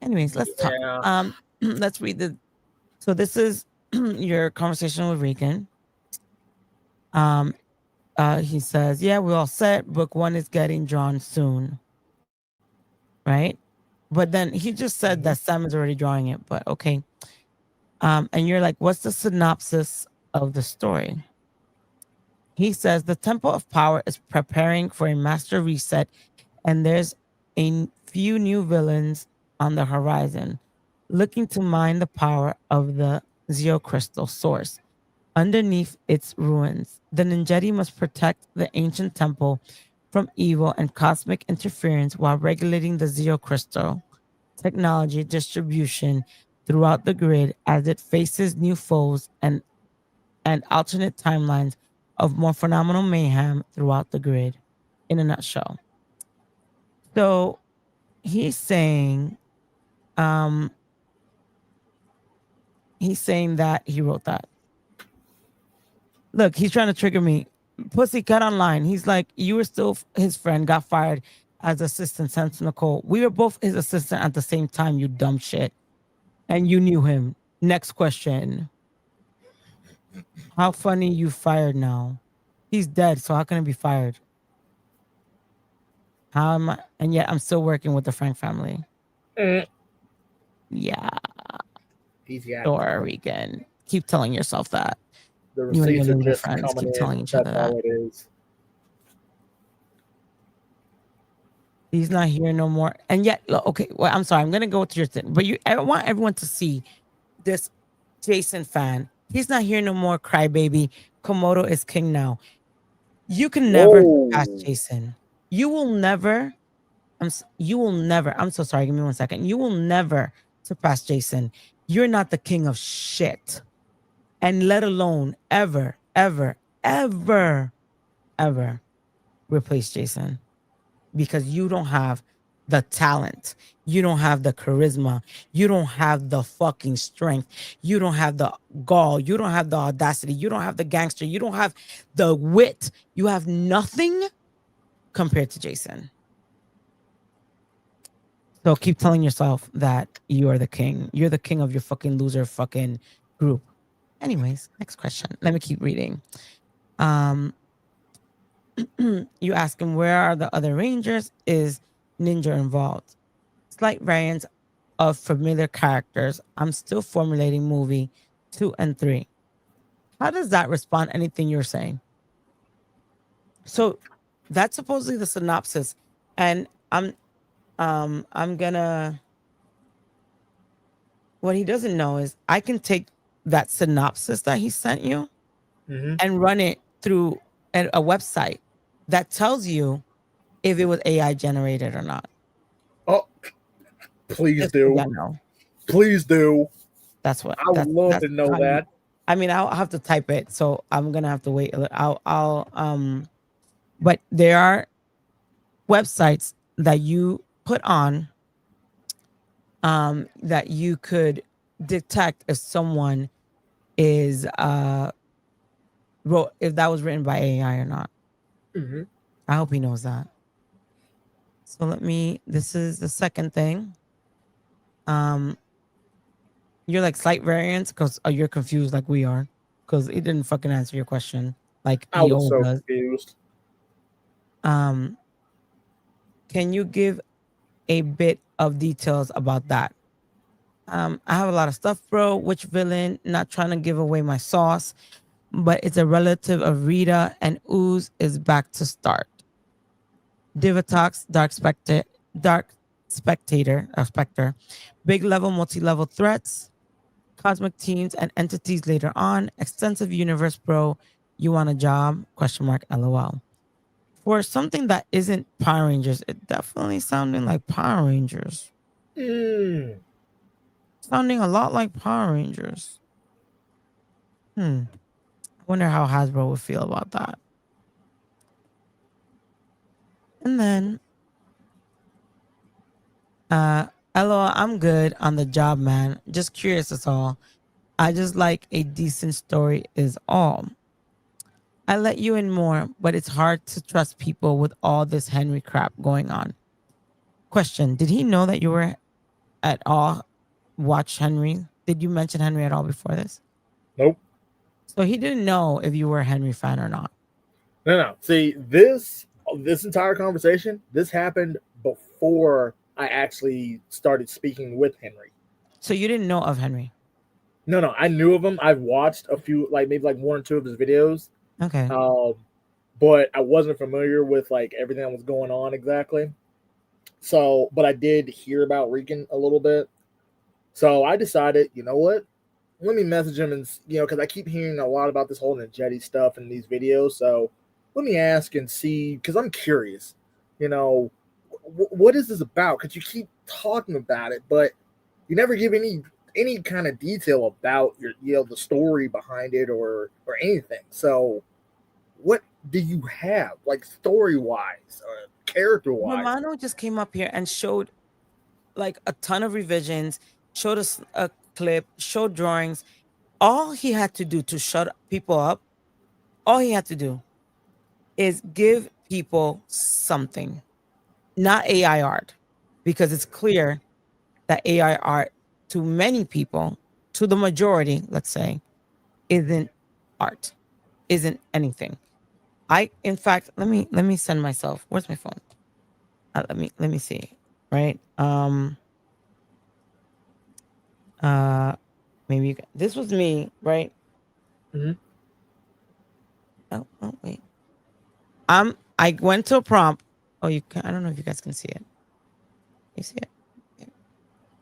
Anyways, let's talk. Let's read the. So this is your conversation with Regan. He says, "Yeah, we're all set. Book 1 is getting drawn soon." Right, but then he just said that Sam is already drawing it. But okay. And you're like, "What's the synopsis of the story?" He says the Temple of Power is preparing for a master reset, and there's a few new villains on the horizon, looking to mine the power of the Zeo Crystal source. Underneath its ruins, the Ninjetti must protect the ancient temple from evil and cosmic interference while regulating the Zeo Crystal technology distribution throughout the grid as it faces new foes and alternate timelines of more phenomenal mayhem throughout the grid, in a nutshell. So he's saying that he wrote that. Look, he's trying to trigger me. Pussy cut online. He's like, you were still his friend, got fired as assistant sent to Nicole. We were both his assistant at the same time, you dumb shit. And you knew him. Next question. How funny you fired now? He's dead, so how can I be fired? How am I? And yet I'm still working with the Frank family. Yeah. Easy Or Regan. Keep telling yourself that. The You and your receipts are loser just friends coming keep in. telling each That's other all that. it is. He's not here no more. And yet, okay, well, I'm sorry. I'm going to go to your thing. But I want everyone to see this Jason fan. He's not here no more, crybaby. Komodo is king now. You can never pass Jason. You will never. I'm so sorry. Give me 1 second. You will never surpass Jason. You're not the king of shit. And let alone ever, ever, ever, ever replace Jason. Because you don't have the talent. You don't have the charisma. You don't have the fucking strength. You don't have the gall. You don't have the audacity. You don't have the gangster. You don't have the wit. You have nothing compared to Jason. So keep telling yourself that you are the king. You're the king of your fucking loser fucking group. Anyways, next question. Let me keep reading. You ask him, where are the other Rangers? Is Ninja involved? Slight variants of familiar characters. I'm still formulating movie 2 and 3. How does that respond to anything you're saying? So that's supposedly the synopsis. And I'm gonna, what he doesn't know is I can take that synopsis that he sent you and run it through a website that tells you if it was AI generated or not. Oh, please do. Yeah, no. Please do. That's what I would love to know that. I mean, I'll have to type it, so I'm gonna have to wait a little. But there are websites that you put on that you could detect if someone is if that was written by AI or not. Mm-hmm. I hope he knows that. So this is the second thing. You're like slight variance because you're confused like we are, because it didn't fucking answer your question like I he was always so does. confused. Can you give a bit of details about that? I have a lot of stuff, bro. Which villain? Not trying to give away my sauce, but it's a relative of Rita, and Ooze is back to start. Divatox, Dark Spectre, big level, multi-level threats, cosmic teams and entities later on, extensive universe, bro. You want a job? Question mark, LOL. For something that isn't Power Rangers, it definitely sounding like Power Rangers. Sounding a lot like Power Rangers. I wonder how Hasbro would feel about that. And then, LOL, I'm good on the job, man. Just curious, that's all. I just like a decent story is all. I let you in more, but it's hard to trust people with all this Henry crap going on. Question: did he know that you were at all watch Henry? Did you mention Henry at all before this? Nope. So he didn't know if you were a Henry fan or not. No. See, this entire conversation, this happened before I actually started speaking with Henry. So you didn't know of Henry? No. I knew of him. I've watched a few, like maybe like one or two of his videos. Okay. But I wasn't familiar with like everything that was going on exactly. So, but I did hear about Rican a little bit. So I decided, you know what? Let me message him and because I keep hearing a lot about this whole Najeti stuff in these videos. So let me ask and see, because I'm curious. What is this about? Because you keep talking about it, but you never give any kind of detail about the story behind it or anything. So what do you have, like, story wise or character wise? Romano just came up here and showed like a ton of revisions, showed us a clip, showed drawings. All he had to do to shut people up, all he had to do is give people something, not AI art, because it's clear that AI art to many people, to the majority, let's say, isn't art, isn't anything. In fact, let me send myself. Where's my phone? Let me see. Right. Maybe this was me, right? Mm-hmm. Oh, wait. I went to a prompt. Oh, you can. I don't know if you guys can see it. You see it? Yeah.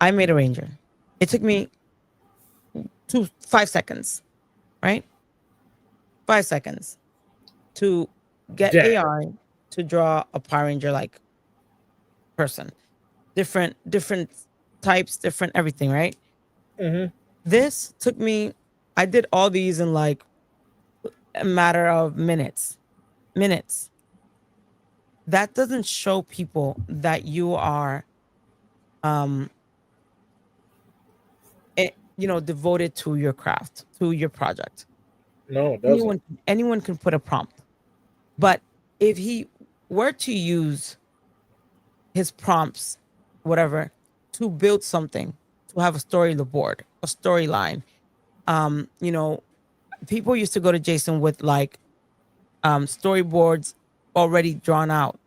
I made a ranger. It took me 5 seconds, right? 5 seconds to get AI to draw a Power Ranger like person. Different types, different everything, right? Mm-hmm. This took me. I did all these in like a matter of minutes. That doesn't show people that you are devoted to your craft, to your project. No, it doesn't. Anyone can put a prompt, but if he were to use his prompts, whatever, to build something, to have a story on the board, a storyline, people used to go to Jason with like storyboards already drawn out.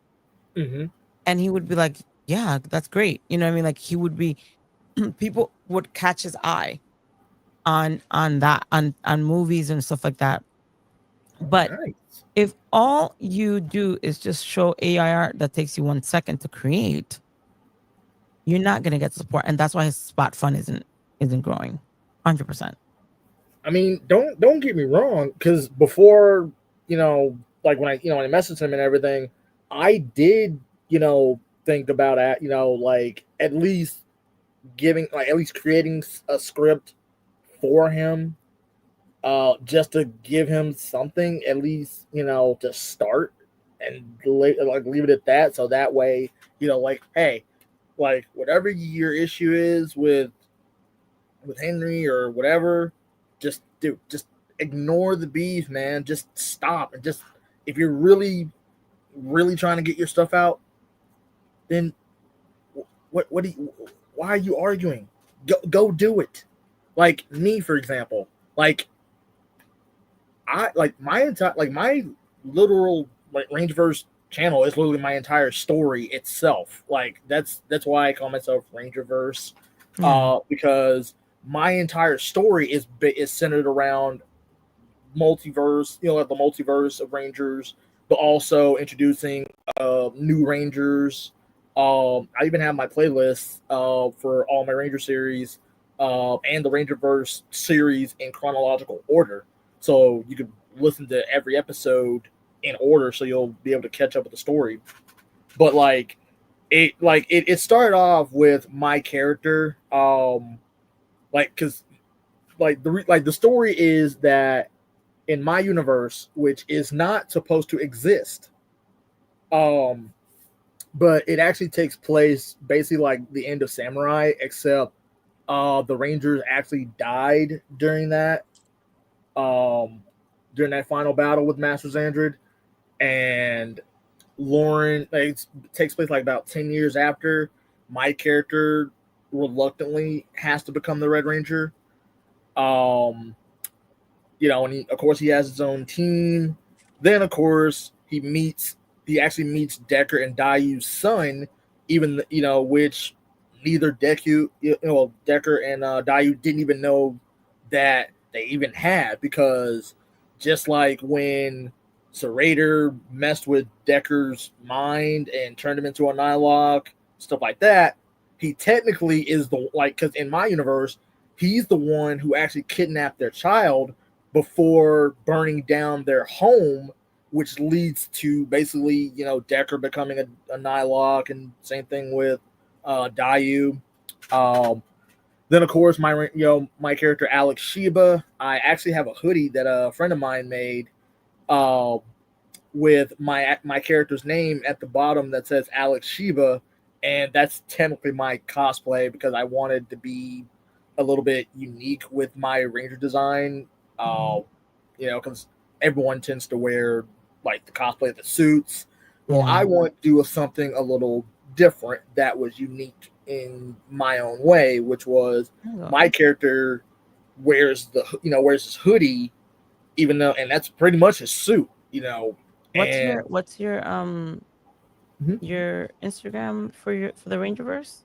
Mm-hmm. And he would be like, yeah, that's great. You know what I mean? Like he would be, people would catch his eye on that, on movies and stuff like that. But if all you do is just show AI art that takes you 1 second to create, you're not gonna get support. And that's why his spot fund isn't growing 100%. I mean, don't get me wrong, because before, like when I messaged him and everything, I did, think about like at least creating a script for him, just to give him something at least, to start and leave it at that. So that way, like, hey, like whatever your issue is with Henry or whatever, just ignore the beef, man. Just stop and just if you're really trying to get your stuff out, then what do you, why are you arguing? Go do it. Like me, for example, like I like my entire like my literal like Rangerverse channel is literally my entire story itself. Like that's why I call myself Rangerverse, because my entire story is centered around multiverse, like the multiverse of Rangers, but also introducing new Rangers. I even have my playlist for all my Ranger series and the Rangerverse series in chronological order. So you could listen to every episode in order, so you'll be able to catch up with the story. But it started off with my character, because the story is that in my universe, which is not supposed to exist, but it actually takes place basically like the end of Samurai, except the Rangers actually died during that final battle with Master Xandred, and Lauren, it takes place like about 10 years after. My character reluctantly has to become the Red Ranger. And of course he has his own team. Then of course he actually meets Decker and Dayu's son, even which neither Decker and Dayu didn't even know that they even had, because just like when Serrator messed with Decker's mind and turned him into a Nihilok, stuff like that, he technically is because in my universe, he's the one who actually kidnapped their child before burning down their home, which leads to basically, Decker becoming a Nihilok, and same thing with Dayu. Then of course my character Alex Sheba, I actually have a hoodie that a friend of mine made with my character's name at the bottom that says Alex Sheba, and that's technically my cosplay because I wanted to be a little bit unique with my Ranger design. Because everyone tends to wear like the cosplay of the suits. Well, I want to do something a little different that was unique in my own way, which was my character wears his hoodie, even though, and that's pretty much his suit. What's your your Instagram for the Rangerverse?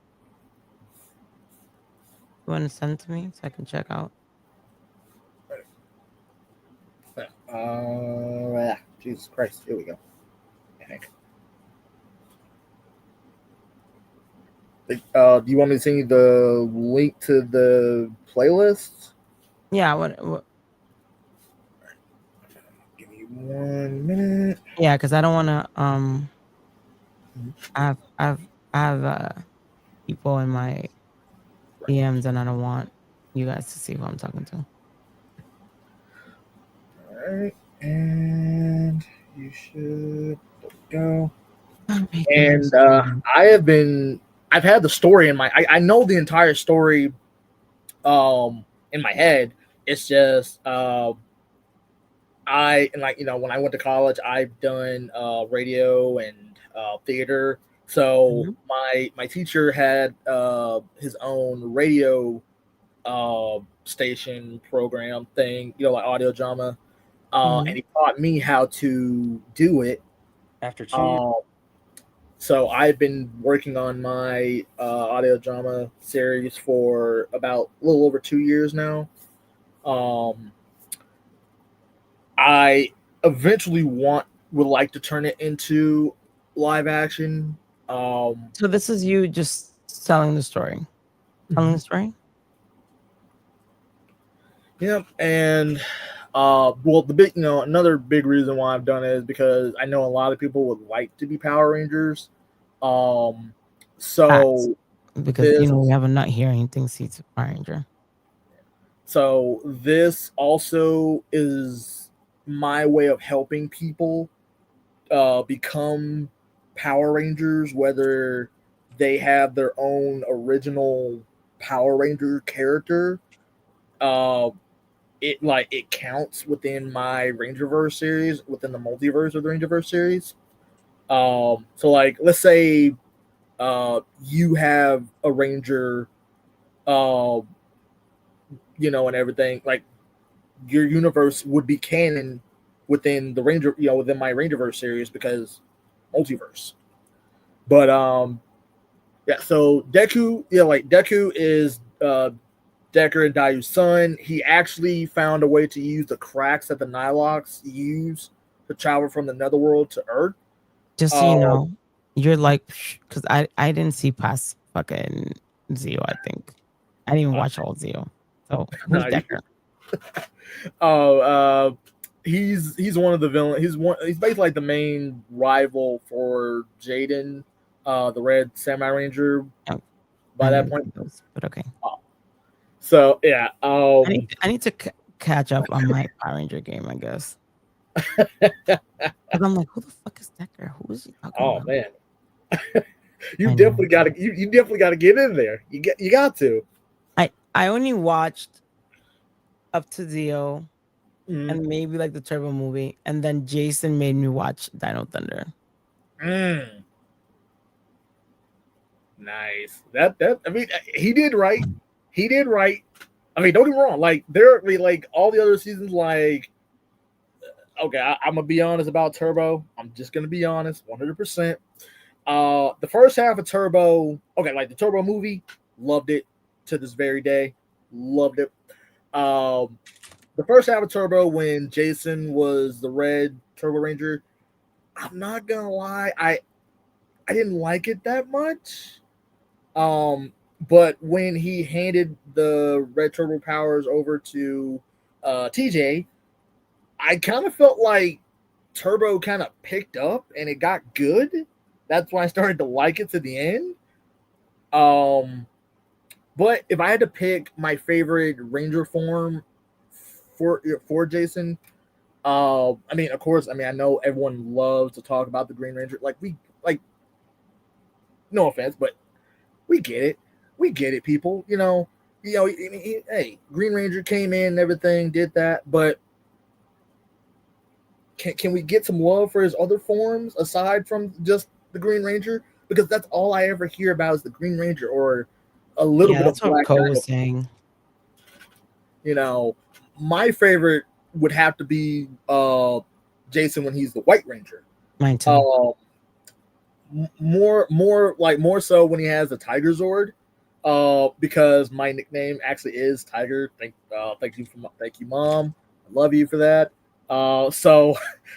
You want to send it to me so I can check out? Jesus Christ, here we go. Do you want me to send you the link to the playlist? Yeah. What? Give me 1 minute. Yeah, because I don't want to. I have people in my DMs, and I don't want you guys to see who I'm talking to. All right, and you should go. And I've had the story in I know the entire story in my head. It's just when I went to college, I've done radio and theater. So my teacher had his own radio station program thing, like audio drama, and he taught me how to do it. After 2 years. So I've been working on my audio drama series for about a little over 2 years now. I eventually would like to turn it into live action. So this is you just telling the story. Telling the story? Yep. And the big another big reason why I've done it is because I know a lot of people would like to be Power Rangers. So because we have a nut here and he thinks he's a Power Ranger. So this also is my way of helping people become Power Rangers, whether they have their own original Power Ranger character, it counts within my Rangerverse series, within the multiverse of the Rangerverse series. So like let's say you have a Ranger, and everything, like your universe would be canon within the Ranger, within my Rangerverse series because multiverse. But yeah, so Deku, like Deku is Decker and Dayu's son. He actually found a way to use the cracks that the Nilox use to travel from the Netherworld to Earth. Just so you know, you're like, because I didn't see past fucking Zio. I think I didn't even watch all Zio. So who's Decker? He's one of the villains. He's basically like the main rival for Jaden, the Red Samurai Ranger. By that point, but okay. So yeah, I need to catch up on my Power Ranger game, I guess. Because I'm like, who the fuck is Decker? Who is he talking about? Man, you definitely got to you definitely got to get in there. You got to. I only watched up to Zio and maybe like the Turbo movie, and then Jason made me watch Dino Thunder. Nice. That I mean, he did right. He did right. I mean, don't get me wrong. Like like all the other seasons, like okay, I'm gonna be honest about Turbo. I'm just gonna be honest, 100%. The first half of Turbo, okay, like the Turbo movie, loved it to this very day. Loved it. The first half of Turbo when Jason was the Red Turbo Ranger, I'm not gonna lie, I didn't like it that much. But when he handed the Red Turbo powers over to TJ, I kind of felt like Turbo kind of picked up and it got good. That's why I started to like it to the end. But if I had to pick my favorite Ranger form for Jason, I mean, of course, I mean, I know everyone loves to talk about the Green Ranger. No offense, but we get it. We get it, people. Hey, Green Ranger came in and everything, did that, but can we get some love for his other forms aside from just the Green Ranger? Because that's all I ever hear about is the Green Ranger or a little bit that's of Black what Cole Dino. was saying. My favorite would have to be Jason when he's the White Ranger. Mine too. More so when he has the Tiger Zord, because my nickname actually is Tiger. Thank you, Mom. I love you for that. So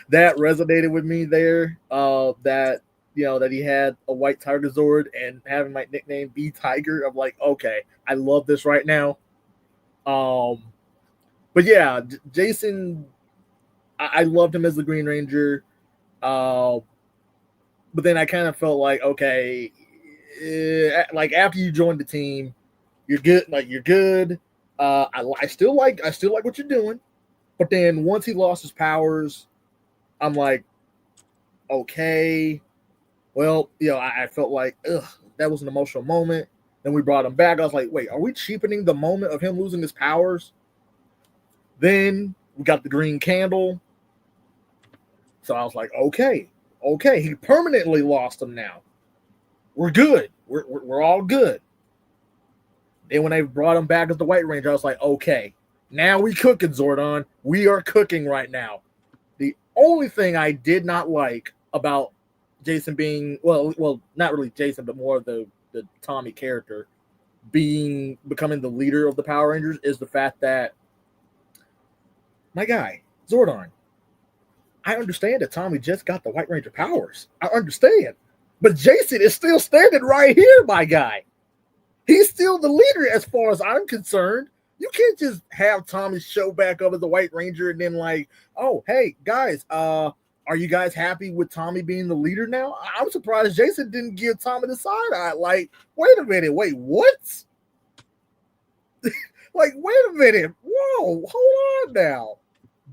that resonated with me there. That he had a white Tiger Zord and having my nickname be Tiger. I'm like, okay, I love this right now. But yeah, Jason, I loved him as the Green Ranger. But then I kind of felt like, okay, like after you joined the team, you're good. Like you're good. I still like what you're doing. But then once he lost his powers, I'm like, okay, well, I felt like, that was an emotional moment. Then we brought him back. I was like, wait, are we cheapening the moment of him losing his powers? Then we got the green candle. So I was like, okay, he permanently lost them now. We're good. We're all good. Then when they brought him back as the White Ranger, I was like, okay, now we cooking, Zordon. We are cooking right now. The only thing I did not like about Jason being, well, not really Jason, but more of the Tommy character becoming the leader of the Power Rangers is the fact that, my guy, Zordon, I understand that Tommy just got the White Ranger powers. I understand. But Jason is still standing right here, my guy. He's still the leader as far as I'm concerned. You can't just have Tommy show back up as the White Ranger and then like, oh, hey, guys, are you guys happy with Tommy being the leader now? I'm surprised Jason didn't give Tommy the side eye. Like, wait a minute. Wait, what? Like, wait a minute. Whoa, hold on now.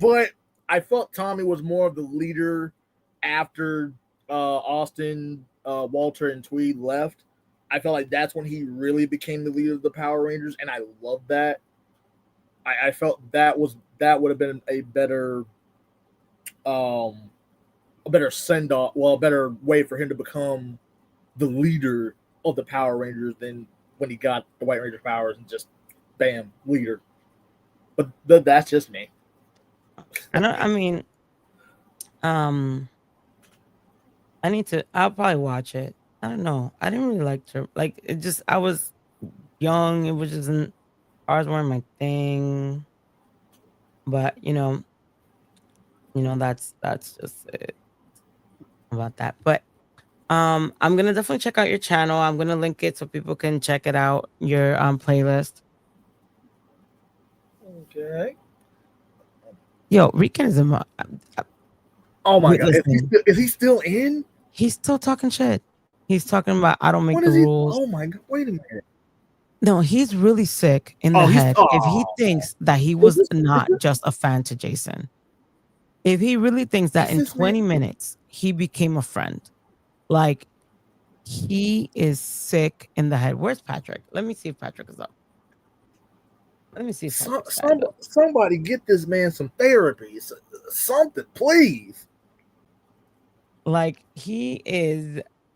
But I felt Tommy was more of the leader after Austin, Walter, and Tweed left. I felt like that's when he really became the leader of the Power Rangers, and I love that. I felt that would have been a better send off, well, a better way for him to become the leader of the Power Rangers than when he got the White Ranger powers and just bam, leader. But that's just me. I mean, I'll probably watch it. I don't know. I didn't really like to like it. Just I was young. It was just ours weren't my thing. But that's just it about that. But I'm gonna definitely check out your channel. I'm gonna link it so people can check it out. Your playlist. Okay. Yo, Rican is a. Oh my god, listen, is he still in? he's still talking shit. He's talking about I don't make What the is he? rules. Oh my god! Wait a minute. No, he's really sick in the Oh, he's head. If he thinks that he was not just a fan to Jason, if he really thinks that Is in this man- 20 minutes he became a friend, like he is sick in the head. Where's Patrick? Let me see if Patrick is up. Let me see if Patrick's up. somebody get this man some therapy, something, please. Like he's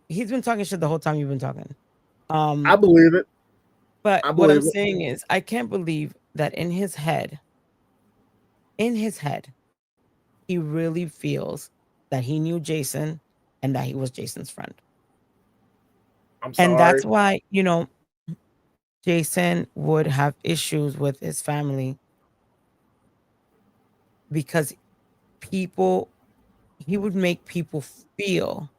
been talking shit the whole time you've been talking. I believe it. But I what I'm believe it. saying is, I can't believe that in his head, he really feels that he knew Jason and that he was Jason's friend. I'm sorry. And that's why, Jason would have issues with his family because he would make people feel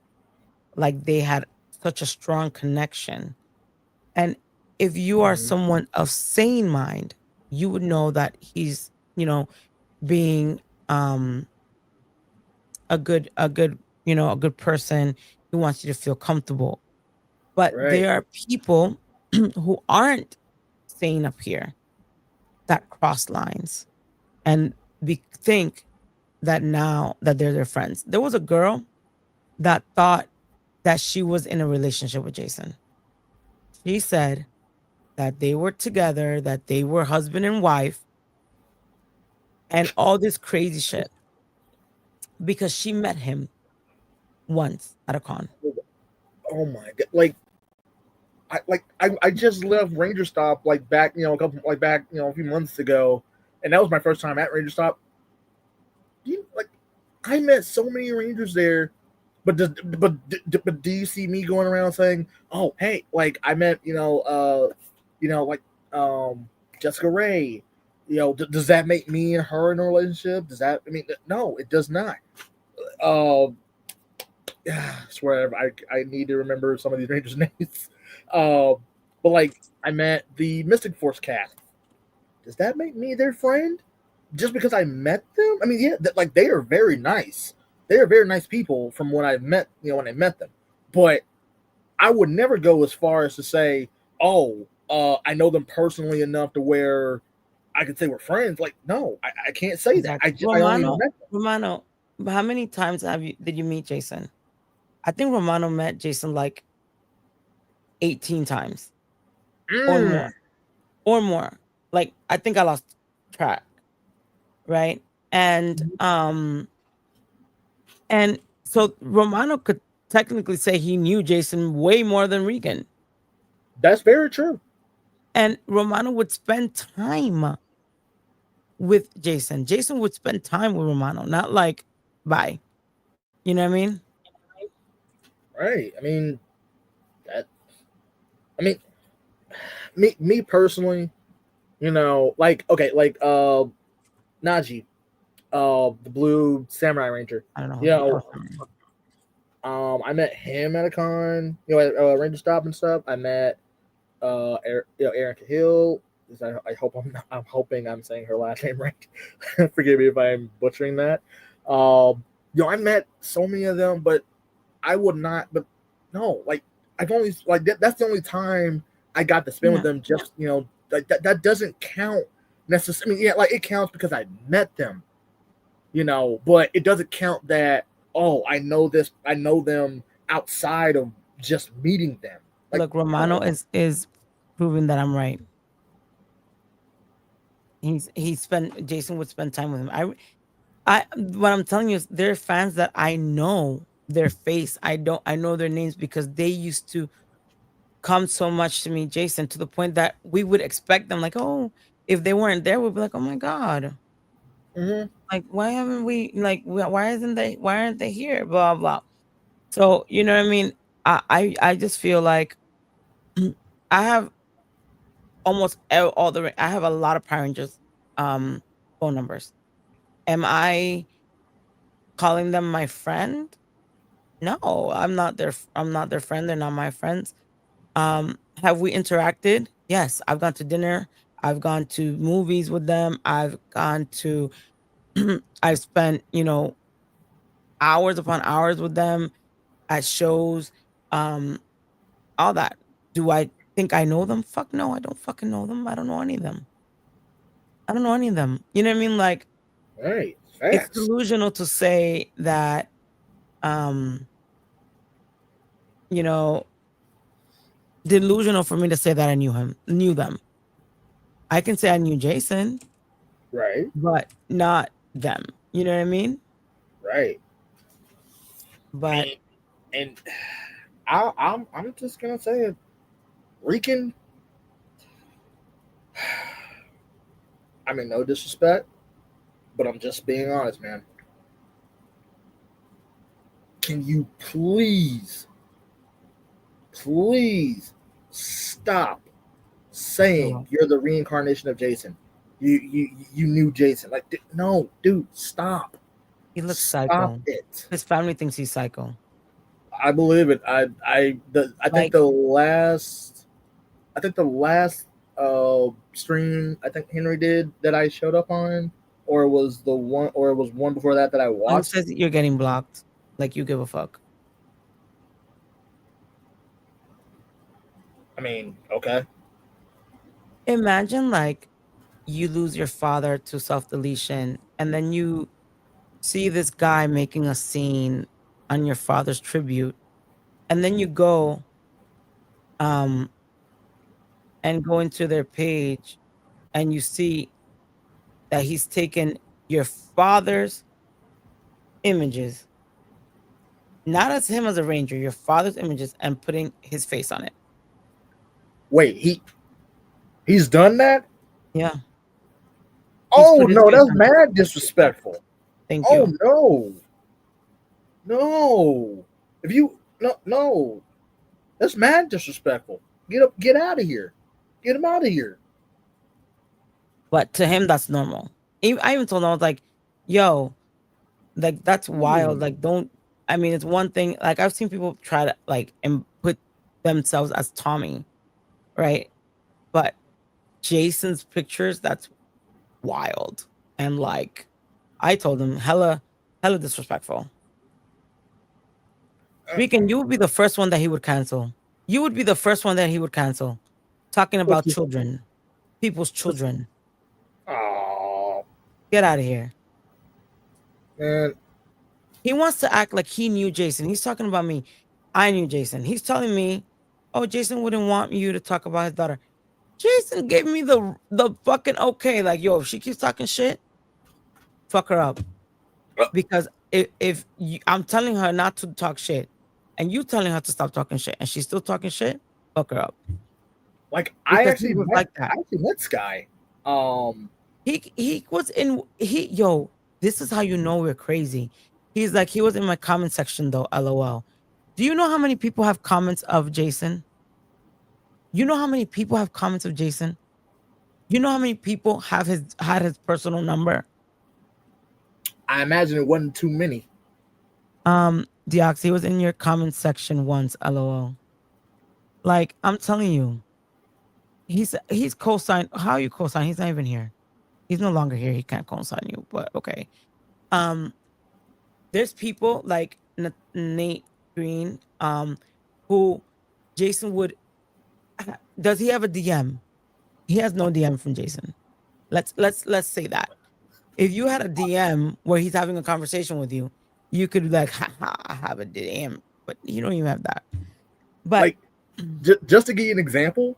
like they had such a strong connection. And if you are someone of sane mind, you would know that he's, being a good person who wants you to feel comfortable. But there are people who aren't sane up here that cross lines and think that now that they're their friends. There was a girl that thought that she was in a relationship with Jason. She said that they were together, that they were husband and wife, and all this crazy shit because she met him once at a con. Oh my god! I just left Ranger Stop back a few months ago, and that was my first time at Ranger Stop. I met so many Rangers there, but do you see me going around saying, "Oh, hey, I met Jessica Ray"? Does that make me and her in a relationship? Does that? I mean, no, it does not. I swear I need to remember some of these Rangers' names. But I met the Mystic Force cast. Does that make me their friend? Just because I met them? I mean, yeah, they are very nice. They are very nice people from when I met, when I met them. But I would never go as far as to say, "Oh, I know them personally enough to where I could say we're friends." No, I can't say that. I only met them. Romano, how many times did you meet Jason? I think Romano met Jason 18 times or more. I think I lost track. Right. And so Romano could technically say he knew Jason way more than Regan. That's very true. And Romano would spend time with Jason. Jason would spend time with Romano, not bye. You know what I mean? Right. I mean, me personally, Najee, the blue samurai ranger. I don't know. I met him at a con, at Ranger Stop and stuff. I met Aaron Cahill. I'm hoping I'm saying her last name right. Forgive me if I'm butchering that. I met so many of them, but I would not. But no, I've only that's the only time I got to spend with them. Just that doesn't count necessarily. I mean, it counts because I met them. But it doesn't count that. Oh, I know them outside of just meeting them. Look, Romano is proving that I'm right. Jason would spend time with him. What I'm telling you is there are fans that I know their face. I know their names because they used to come so much to meet Jason to the point that we would expect them like, oh, if they weren't there, we'd be like, oh my God. Like, why haven't we why aren't they here? Blah blah. So you know what I mean? I just feel like I have I have a lot of Power Rangers phone numbers. Am I calling them my friend? No, I'm not their friend. They're not my friends. Have we interacted? Yes, I've gone to dinner. I've gone to movies with them. I've gone to I've spent, hours upon hours with them at shows. Um, all that. Do I think I know them? Fuck no, I don't fucking know them. I don't know any of them. I don't know any of them. You know what I mean? Like, Right. it's Facts. delusional to say that you know, delusional for me to say that I knew them. I can say I knew Jason, Right. but not them. You know what I mean? Right. But and I'm just gonna say it. Rican, I mean, no disrespect, but I'm just being honest, man. Can you please stop saying you're the reincarnation of Jason? You knew Jason. Like, no, dude, stop. He looks Stop psycho. it. His family thinks he's psycho. I believe it. I think the last stream I think Henry did that I showed up on, or it was one before that I He watched. says you're getting blocked. Like you give a fuck. I mean, okay. Imagine like you lose your father to self-deletion and then you see this guy making a scene on your father's tribute and then you go and go into their page and you see that he's taken your father's images, not as him as a ranger, your father's images, and putting his face on it. Wait, he's done that? Yeah. Oh no, that's mad disrespectful. Thank you. you. No. If you no, that's mad disrespectful. Get out of here. Get him out of here. But to him, that's normal. I even told him, I was like, yo, like, that's wild. Like, don't, I mean, it's one thing. Like, I've seen people try to, like, and put themselves as Tommy, right? But Jason's pictures, that's wild. And, like, I told him, hella disrespectful. Speaking, you would be the first one that he would cancel. You would be the first one that he would cancel. Talking about children, people's children. Oh, get out of here, man. He wants to act like he knew Jason. He's talking about me. I knew Jason. He's telling me, "Oh, Jason wouldn't want you to talk about his daughter." Jason gave me the fucking okay. Like, yo, if she keeps talking shit, fuck her up. Because if I'm telling her not to talk shit, and you telling her to stop talking shit, and she's still talking shit, fuck her up. Like, because I actually was met, like that. I actually met Sky. He was in yo, this is how you know we're crazy. He's like, he was in my comment section though, LOL. Do you know how many people have comments of Jason? You know how many people have comments of Jason? You know how many people have had his personal number? I imagine it wasn't too many. Deox, he was in your comment section once, LOL. Like, I'm telling you, he's co-signed. How are you co-sign? He's not even here. He's no longer here. He can't co-sign you, but okay. There's people like Nate Green, who Jason would. Does he have a DM? He has no DM from Jason. Let's say that. If you had a DM where he's having a conversation with you, you could be like, I have a DM, but you don't even have that. But like, just to give you an example,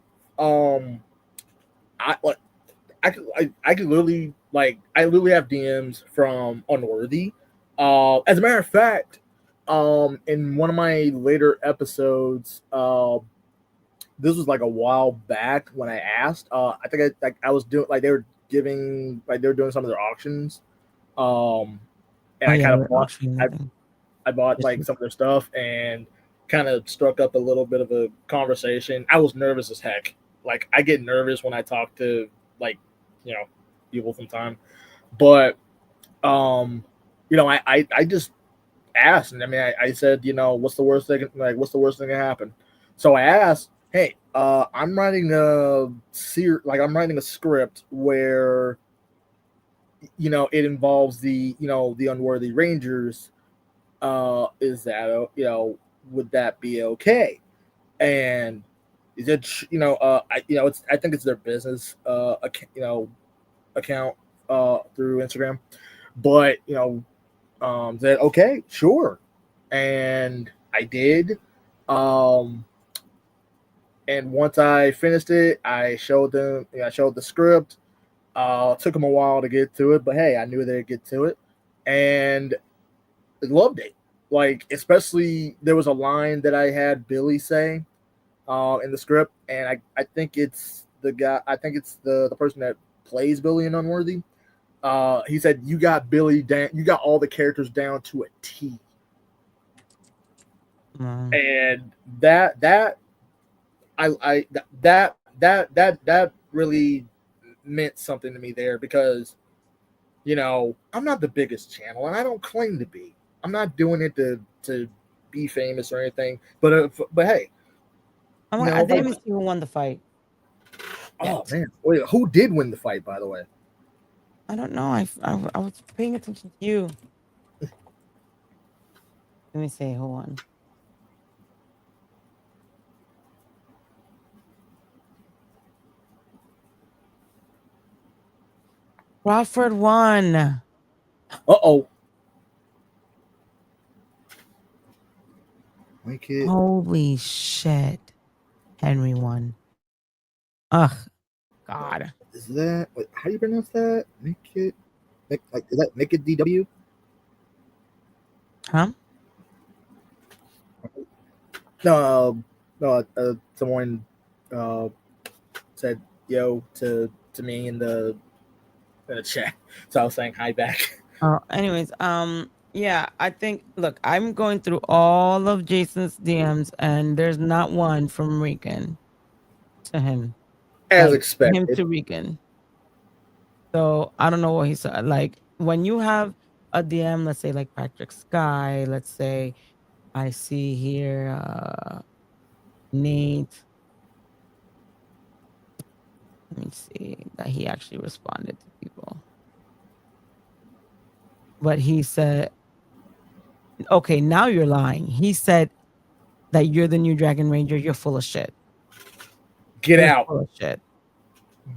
I could literally I literally have DMs from Unworthy. As a matter of fact, in one of my later episodes, this was like a while back when I asked. I think I was doing they were giving they were doing some of their auctions. And Oh I yeah, kind we're of bought auctioning that thing. I bought This week. some of their stuff and kind of struck up a little bit of a conversation. I was nervous as heck. I get nervous when I talk to people sometimes. But I just asked, and I mean I said, what's the worst thing what's the worst thing that happen? So I asked, hey, I'm writing I'm writing a script where it involves the Unworthy Rangers. Is that would that be okay? And he said, I think it's their business account through Instagram, but said okay, sure, and I did. And once I finished it, I showed them. I showed the script. Took them a while to get to it, but hey, I knew they'd get to it, and I loved it. Especially there was a line that I had Billy say in the script, and I think it's the guy. I think it's the person that plays Billy in Unworthy. He said, "You got Billy down. You got all the characters down to a T." And that really meant something to me there because I'm not the biggest channel and I don't claim to be. I'm not doing it to be famous or anything. But hey, I didn't even see who won the fight. Oh man, wait, who did win the fight? By the way, I don't know. I was paying attention to you. Let me see who won. Crawford won. Uh-oh. Holy shit. Henry won. Ugh. God. Is that how do you pronounce that? Make it is that make it DW? Huh? No, someone said yo to me in the chat, so I was saying hi back. Anyways, yeah, I think look, I'm going through all of Jason's DMs and there's not one from Rican to him. As Him expected. to Rican. So I don't know what he said. When you have a DM, let's say like Patrick Sky, let's say I see here Nate. Let me see that he actually responded to people. But he said, okay, now you're lying. He said that you're the new Dragon Ranger. You're full of shit. Get out. Full of shit.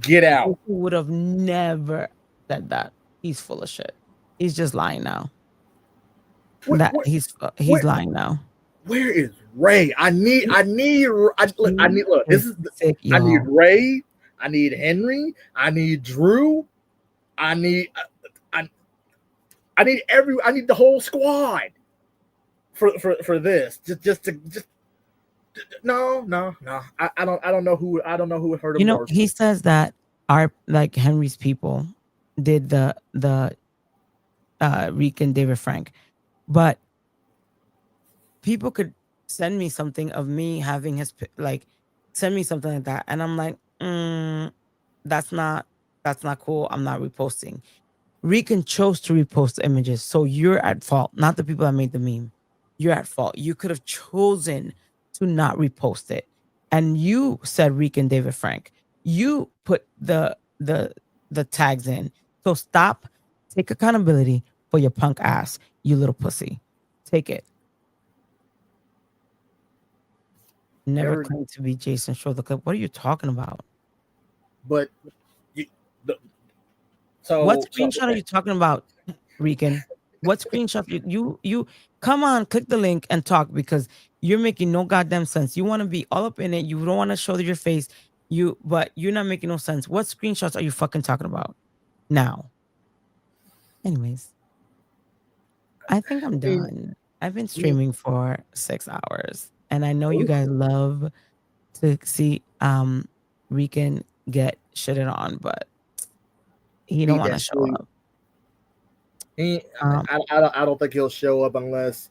Get out. Goku would have never said that. He's full of shit. He's just lying now. He's lying now. Where is Ray? I need look, this is sick, I need Ray, I need Henry, I need Drew, I need I need the whole squad for this. Just no. I don't know who hurt him worse. He says that our Henry's people did the Reek and David Frank, but people could send me something of me having his send me something like that, and I'm like, that's not cool. I'm not reposting. Rican chose to repost the images, so you're at fault, not the people that made the meme. You're at fault. You could have chosen to not repost it, and you said Rican David Frank. You put the tags in. So stop. Take accountability for your punk ass, you little pussy. Take it. Never claimed to be Jason. Show the clip. What are you talking about? But what screenshot are you talking about, Rican? What screenshot? You come on, click the link and talk because you're making no goddamn sense. You want to be all up in it. You don't want to show your face. But you're not making no sense. What screenshots are you fucking talking about now? Anyways, I think I'm done. I've been streaming for 6 hours, and I know you guys love to see Rican get shitted on, but he don't want to show up. I don't think he'll show up unless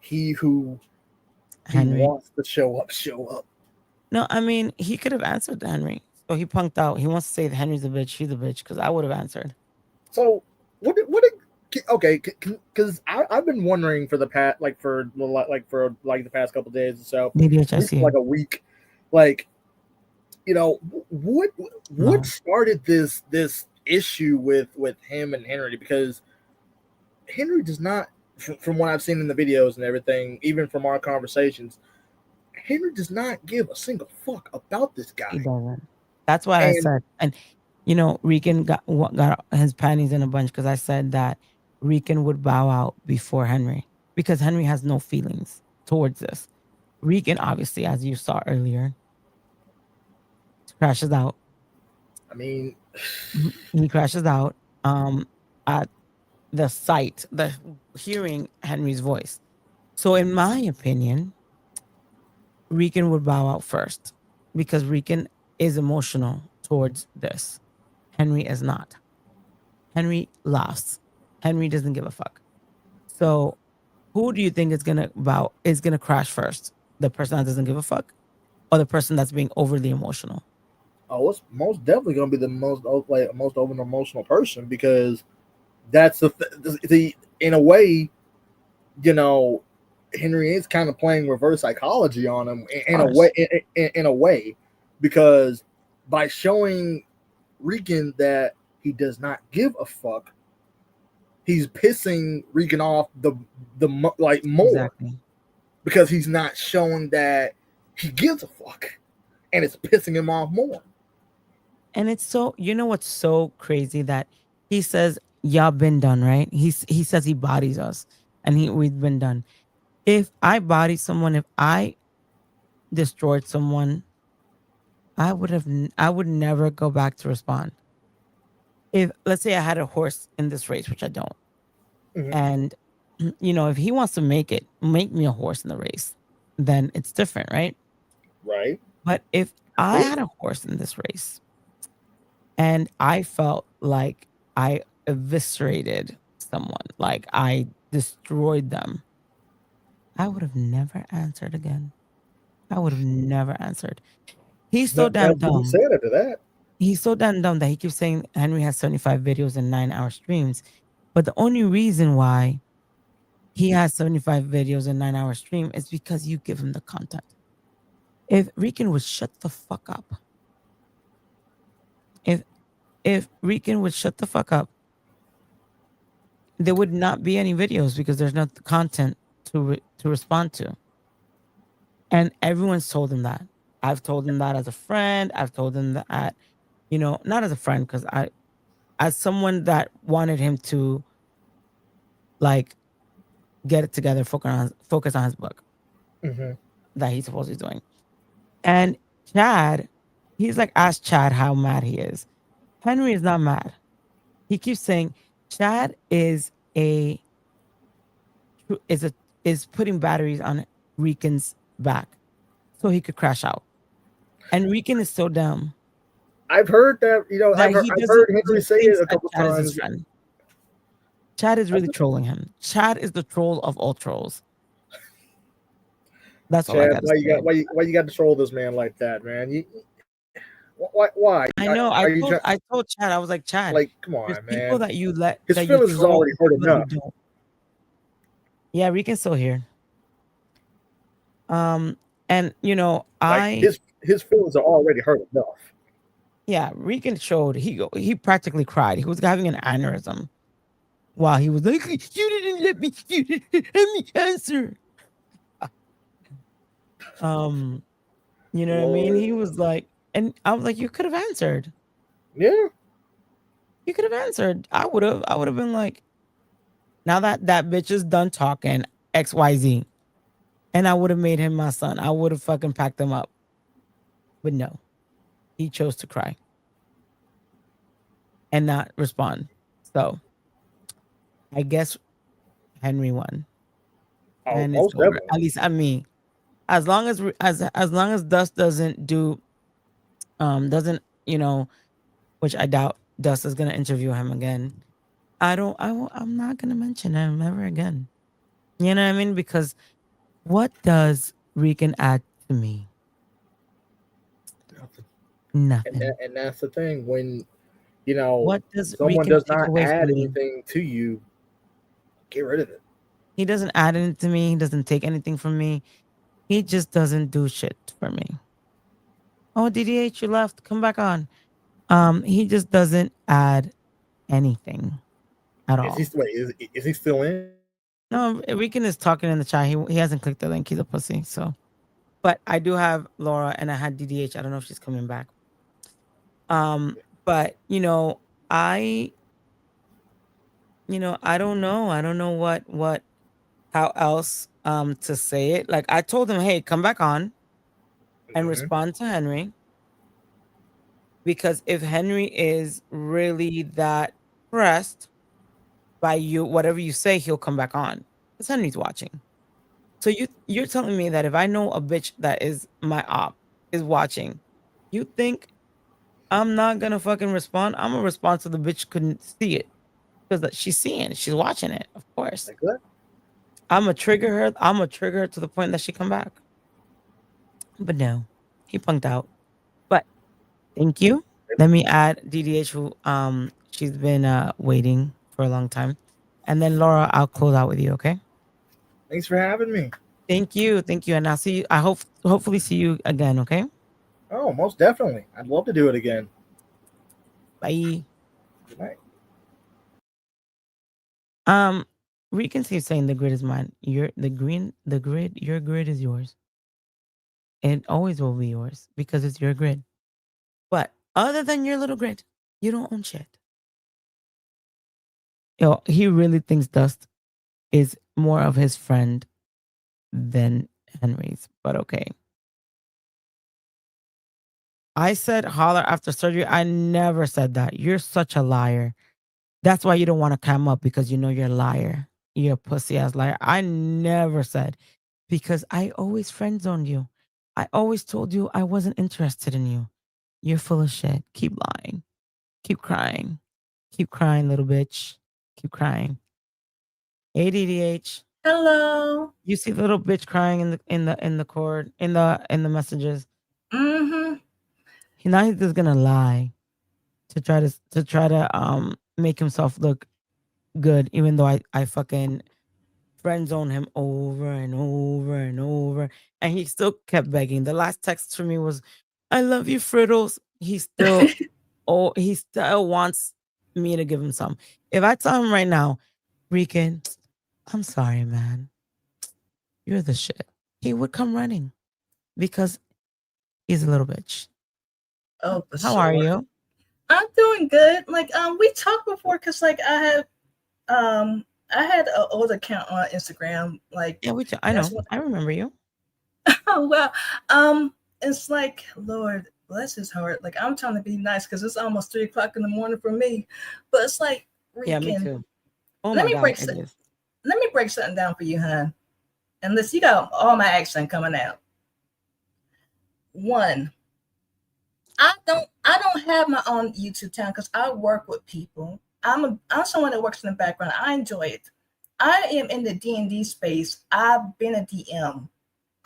he who Henry wants to show up. No, I mean he could have answered to Henry. So he punked out. He wants to say that Henry's a bitch, she's a bitch, because I would have answered. So okay, because I've been wondering for the past for the past couple days or so, like a week, what started this issue with him and Henry? Because Henry does not, from what I've seen in the videos and everything, even from our conversations, Henry does not give a single fuck about this guy. He doesn't. That's what I said. And Rican got his panties in a bunch because I said that Rican would bow out before Henry because Henry has no feelings towards this. Rican, obviously, as you saw earlier, crashes out. I mean, he crashes out at the sight, hearing Henry's voice. So, in my opinion, Rican would bow out first because Rican is emotional towards this. Henry is not. Henry lost. Henry doesn't give a fuck. So, who do you think is gonna crash first? The person that doesn't give a fuck, or the person that's being overly emotional? Oh, it's most definitely gonna be the most over emotional person, because that's the in a way, Henry is kind of playing reverse psychology on him in a way, because by showing Rican that he does not give a fuck, he's pissing Rican off more, exactly, because he's not showing that he gives a fuck, and it's pissing him off more. And it's so, what's so crazy that he says, y'all been done, right? He says he bodies us and we've been done. If I bodied someone, if I destroyed someone, I would never go back to respond. If, let's say I had a horse in this race, which I don't. Mhm. And, if he wants to make me a horse in the race, then it's different, right? Right. But if I had a horse in this race and I felt like I eviscerated someone, like I destroyed them, I would have never answered again. I would have never answered. He's so damn dumb. He said after that. He's so damn dumb that he keeps saying Henry has 75 videos and 9-hour streams. But the only reason why he has 75 videos and 9-hour stream is because you give him the content. If Rican would shut the fuck up, if Rican would shut the fuck up, there would not be any videos because there's no content to respond to. And everyone's told him that. I've told him that as a friend. I've told him that, not as a friend, because as someone that wanted him to get it together, focus on his book that he's supposed to be doing. And Chad, he's like, ask Chad how mad he is. Henry is not mad. He keeps saying Chad is putting batteries on Rican's back so he could crash out. And Rican is so dumb. I've heard that, I've heard Henry say it a couple times. Chad is really trolling him. Chad is the troll of all trolls. That's all I got to say. Why you got to troll this man like that, man? Why? I know. I told Chad, I was like, Chad, come on, man. People that you let his feelings is already hurt enough. Yeah, Rican's still here. And his feelings are already hurt enough. Yeah, Rican showed he practically cried. He was having an aneurysm while he was like, "You didn't let me answer." You know what I mean? He was like, and I was like, "You could have answered." Yeah, you could have answered. I would have been like, "Now that bitch is done talking XYZ," and I would have made him my son. I would have fucking packed him up But no, he chose to cry and not respond. So I guess Henry won, Oh, and it's most over. definitely. At least I mean, as long as Dust doesn't do doesn't which I doubt Dust is gonna interview him again. I'm not gonna mention him ever again. You know what I mean? Because what does Rican add to me? Nothing. And that's the thing. When you know What does someone Rican does take not away add from me? anything to you, get rid of it. He doesn't add anything to me. He doesn't take anything from me. He just doesn't do shit for me. Oh, DDH, you left. Come back on. He just doesn't add anything at Is he all. wait? Is he still in? No, Rican is talking in the chat. He hasn't clicked the link. He's a pussy. So, but I do have Laura and I had DDH. I don't know if she's coming back. But I I don't know. I don't know what how else to say it. Like I told him, hey, come back on and respond to Henry. Because if Henry is really that pressed by you, whatever you say, he'll come back on. Because Henry's watching. So you're telling me that if I know a bitch that is my op is watching, you think I'm not gonna fucking respond? I'm gonna respond so the bitch couldn't see it. Because she's seeing it, she's watching it, of course. Like what? I'm gonna trigger her to the point that she come back. But no, he punked out. But thank you. Let me add DDH who she's been waiting for a long time. And then Laura, I'll close out with you, okay? Thanks for having me. Thank you. Thank you. And I'll see you. I hopefully see you again, okay? Oh, most definitely. I'd love to do it again. Bye. Good night. Rican keeps saying the grid is mine. Your grid is yours. It always will be yours because it's your grid. But other than your little grid, you don't own shit. He really thinks Dust is more of his friend than Henry's, but okay. I said holler after surgery. I never said that. You're such a liar. That's why you don't want to come up because you know you're a liar. You're a pussy ass liar. I never said because I always friend zoned you. I always told you I wasn't interested in you. You're full of shit. Keep lying. Keep crying. Keep crying, little bitch. Keep crying. ADDH. Hello. You see the little bitch crying in the cord in the messages. Mm-hmm. Now he's just gonna lie to try to make himself look good, even though I fucking friend zone him over and over and over, and he still kept begging. The last text for me was, "I love you, Frittles." He still he still wants me to give him some. If I tell him right now, Rican, I'm sorry, man. You're the shit. He would come running because he's a little bitch. Oh, for How are sure. you? I'm doing good. Like, we talked before because like I had an old account on Instagram. Like, Yeah, I know. I remember you. Oh well. It's like, Lord bless his heart. Like, I'm trying to be nice because it's almost 3 o'clock in the morning for me. But it's like, Yeah, me Rican, too. Oh let my me God, break it is. let me break something down for you, hon. And listen, you got all my accent coming out. One, I don't have my own YouTube channel because I work with people. I'm someone that works in the background. I enjoy it. I am in the D&D space. I've been a DM.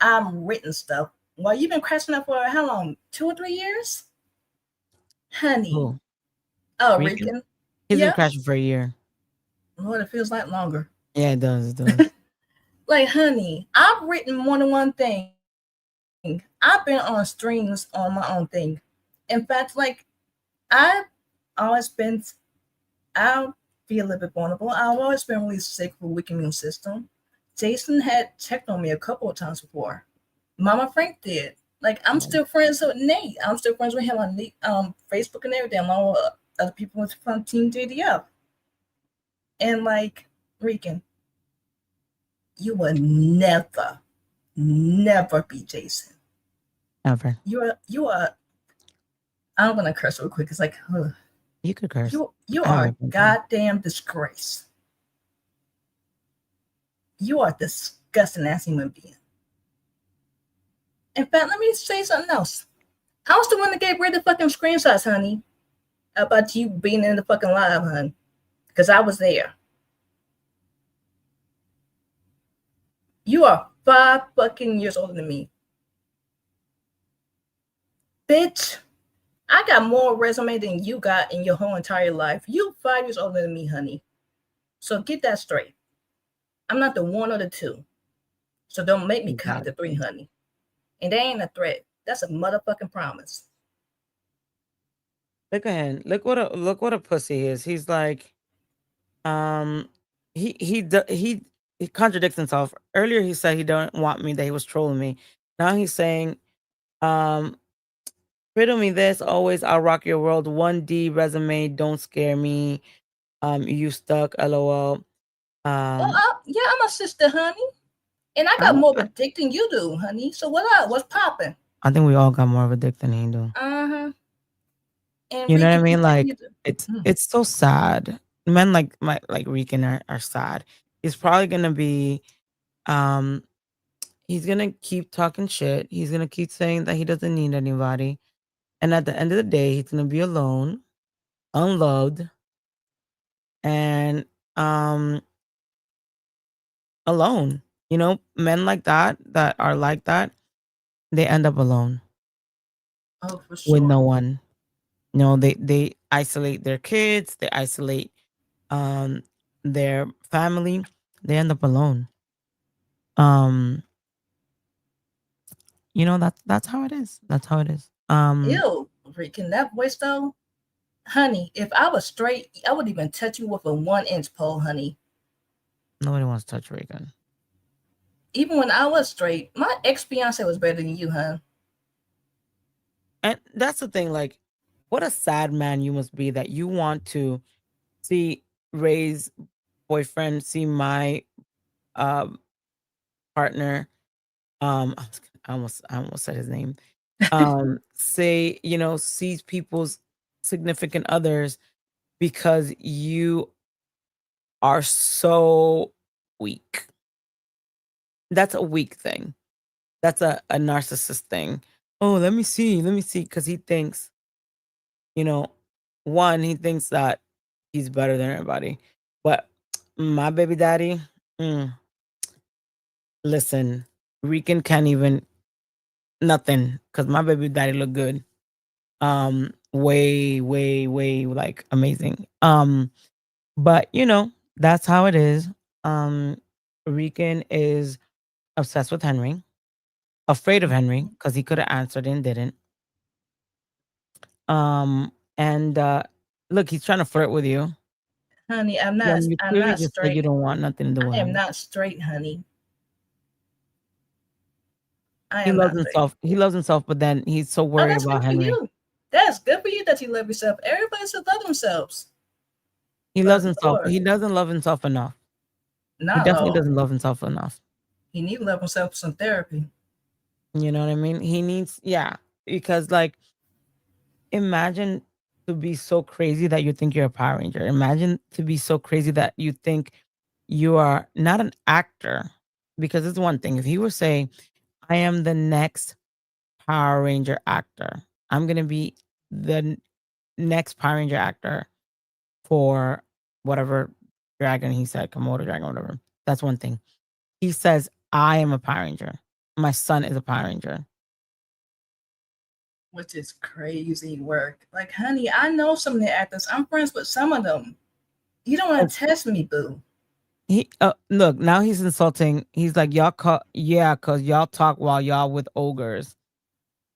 I'm written stuff. Well, you've been crashing up for how long? 2 or 3 years? Honey. Who? Oh, Rican? Rican. He's been Yeah. crashing for a year. Lord, it feels like longer. Yeah, it does. It does. Like, honey, I've written more than one thing. I've been on streams on my own thing. In fact, like, I've always been, I feel a little bit vulnerable. I've always been really sick with a weak immune system. Jason had checked on me a couple of times before. Mama Frank did. Like, I'm still friends with Nate. I'm still friends with him on Facebook and everything, along with other people from Team JDF. And like, Rican, you will never be Jason. Ever. You are. I'm gonna curse real quick. It's like, you could curse. You I are a haven't been. goddamn disgrace. You are a disgusting ass human being. In fact, let me say something else. I was the one that gave Ray the fucking screenshots, honey, about you being in the fucking live, honey, because I was there. You are 5 fucking years older than me. Bitch, I got more resume than you got in your whole entire life. You 5 years older than me, honey. So get that straight. I'm not the 1 or the 2. So don't make me count the 3, honey. And that ain't a threat. That's a motherfucking promise. Look at him. Look what a pussy is. He's like, he contradicts himself. Earlier he said he don't want me, that he was trolling me. Now he's saying, riddle me this, always I'll rock your world. 1D resume, don't scare me. You stuck, LOL. Yeah, I'm a sister, honey. And I got more of a dick than you do, honey. So what up? What's popping? I think we all got more of a dick than he do. Uh-huh. And You know what I Rican, mean? Like it's so sad. Men like Rican are sad. He's probably gonna be he's gonna keep talking shit. He's gonna keep saying that he doesn't need anybody. And at the end of the day, he's gonna be alone, unloved, and alone. You know, men like that are like that, they end up alone. Oh, for sure. With no one. You know, they isolate their kids, they isolate their family, they end up alone. You know, that's how it is. That's how it is. Ew, Rican, that voice though, honey. If I was straight, I would even touch you with a 1-inch pole, honey. Nobody wants to touch Reagan. Even when I was straight, my ex-fiance was better than you, huh? And that's the thing, like, what a sad man you must be that you want to see Ray's boyfriend, see my partner. I almost said his name. Say, you know, sees people's significant others because you are so weak. That's a weak thing. That's a narcissist thing. Oh, let me see, because he thinks, you know, one, he thinks that he's better than everybody. But my baby daddy, listen, Rican can't even nothing, because my baby daddy look good. Way, like amazing. But you know, that's how it is. Rican is obsessed with Henry, afraid of Henry, because he could have answered and didn't. And look, he's trying to flirt with you. Honey, I'm Yeah, not. you I'm clearly not just said straight. you don't want nothing to do with I am him. not straight, honey. I He am loves not himself. He loves himself, but then he's so Oh, worried that's about good for Henry. you. That's good for you that you love yourself. Everybody should love themselves. He But loves himself. Lord, He doesn't love himself enough. He not definitely all. doesn't love himself enough. He needs to love himself some therapy. You know what I mean? He needs, yeah, because like, imagine to be so crazy that you think you're a Power Ranger. Imagine to be so crazy that you think you are not an actor. Because it's one thing. If he were saying, I am the next Power Ranger actor, I'm going to be the next Power Ranger actor for whatever dragon he said, Komodo dragon, whatever. That's one thing. He says, I am a Power Ranger. My son is a Power Ranger. Which is crazy work. Like, honey, I know some of the actors. I'm friends with some of them. You don't want to test me, boo. He look, now he's insulting. He's like, y'all because y'all talk while y'all with ogres.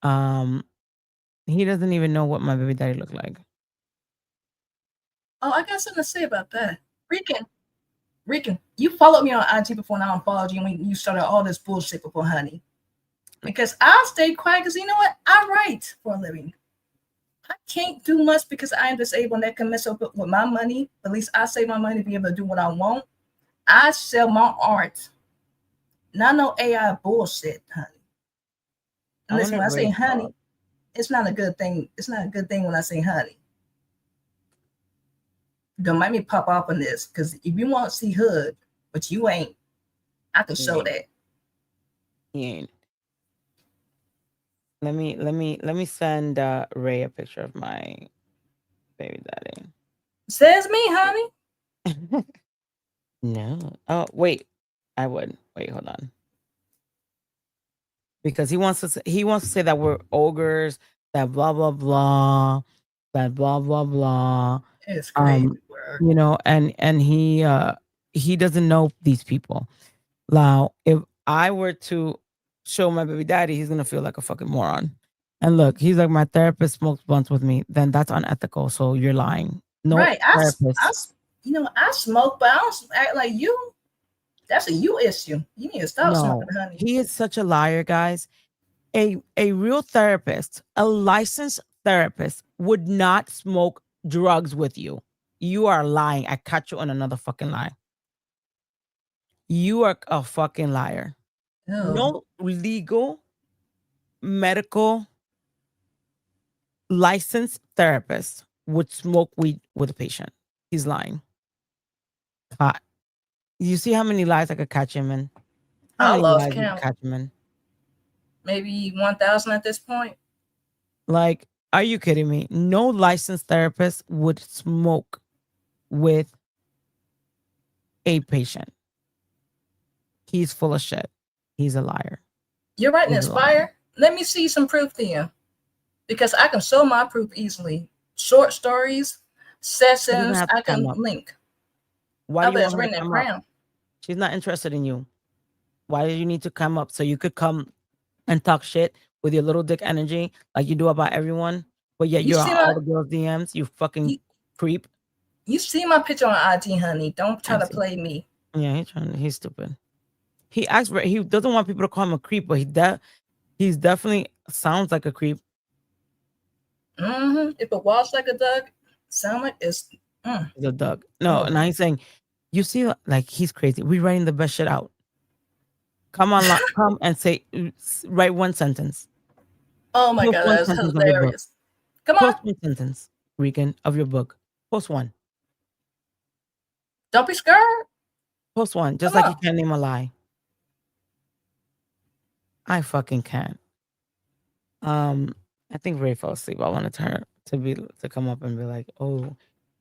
He doesn't even know what my baby daddy looked like. Oh, I got something to say about that. Rican, you followed me on IG before and I unfollowed you when you started all this bullshit before, honey. Because I stayed quiet because you know what? I write for a living. I can't do much because I am disabled and that can mess up with my money. At least I save my money to be able to do what I want. I sell my art. Not no AI bullshit, honey. I Listen, wanna when I say rate honey, it's not a good thing. It's not a good thing when I say honey. Don't make me pop off on this, because if you want to see hood, but you ain't, I can show that. He ain't. Let me send Ray a picture of my baby daddy. Says me, honey. No. Oh, wait. I would. Wait, hold on. Because he wants to say that we're ogres, that blah blah blah, that blah blah blah. It's crazy work. You know, and he doesn't know these people. Now, if I were to show my baby daddy, he's gonna feel like a fucking moron. And look, he's like, my therapist smokes blunts with me. Then that's unethical. So you're lying. No Right. therapist. I smoke, but I don't act like you. That's a you issue. You need to stop No, smoking, honey. he is such a liar, guys. A real therapist, a licensed therapist, would not smoke drugs with you. You are lying. I caught you on another fucking lie. You are a fucking liar. Ew. No legal, medical, licensed therapist would smoke weed with a patient. He's lying. Hot. You see how many lies I could catch him in? How I many lost lies you could count. catch him in? Maybe 1,000 at this point. Like, are you kidding me? No licensed therapist would smoke with a patient. He's full of shit. He's a liar. You're right, He's a Inspire. Let me see some proof to you, because I can show my proof easily. Short stories, sessions, have to I can come up. link. Why I do bet you it's want her written to in come up? crown. She's not interested in you. Why do you need to come up so you could come and talk shit with your little dick energy like you do about everyone? But yet You you're on see all my the girls' DMs, you fucking creep. you see my picture on IG, honey. Don't try I to see. play me. Yeah, he's stupid. He doesn't want people to call him a creep, but he's definitely sounds like a creep. If it walks like a duck, sound like it's The dog. No, Oh. now he's saying, you see, like he's crazy. We're writing the best shit out. Come on, come and say, write one sentence. Oh my Post god, one that's sentence of your book. hilarious. Come on, Post one sentence, Regan, of your book. Post one. don't be scared. Post one. Just Come like on. you can't name a lie. I fucking can't. I think Ray fell asleep. I wanted her to come up and be like, oh,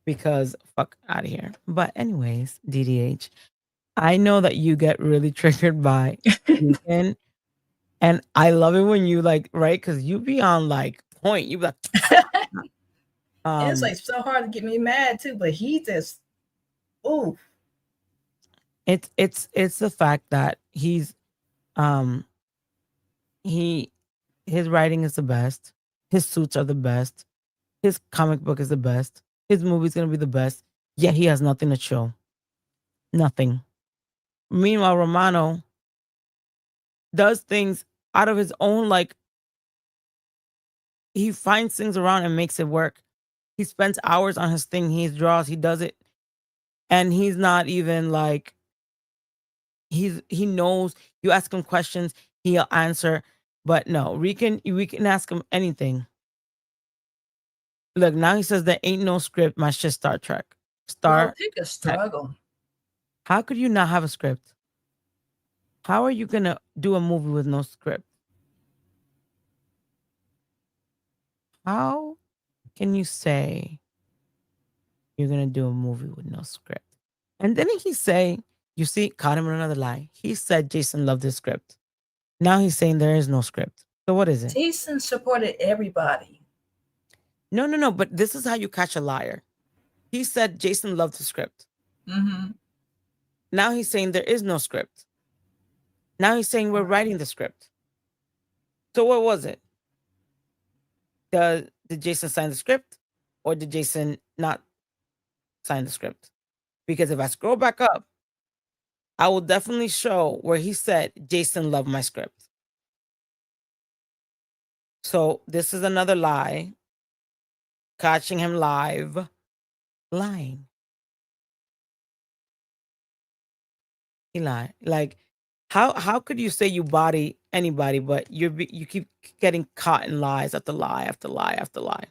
because fuck out of here. But anyways, DDH, I know that you get really triggered by Regan, and I love it when you like, right? Because you be on like point. You be like, It's like so hard to get me mad too, but he just, ooh. it's the fact that his writing is the best. His suits are the best. His comic book is the best. His movie's gonna be the best. Yet he has nothing to show. Nothing. Meanwhile, Romano does things out of his own, like he finds things around and makes it work. He spends hours on his thing. He draws. He does it, and he's not even like he knows. You ask him questions, he'll answer. But no, we can ask him anything. Look, now he says there ain't no script. My shit Star Trek. Well, pick a struggle. How could you not have a script? How are you gonna do a movie with no script? How can you say you're gonna do a movie with no script? And didn't he say, you see, caught him in another lie. He said Jason loved his script. Now he's saying there is no script. So what is it? Jason supported everybody. No. But this is how you catch a liar. He said Jason loved the script. Mm-hmm. Now he's saying there is no script. Now he's saying we're writing the script. So what was it? Did Jason sign the script, or did Jason not sign the script? Because if I scroll back up, I will definitely show where he said Jason loved my script. So this is another lie. Catching him live, lying. He lied. Like, How could you say you body anybody, but you keep getting caught in lies after lie after lie after lie?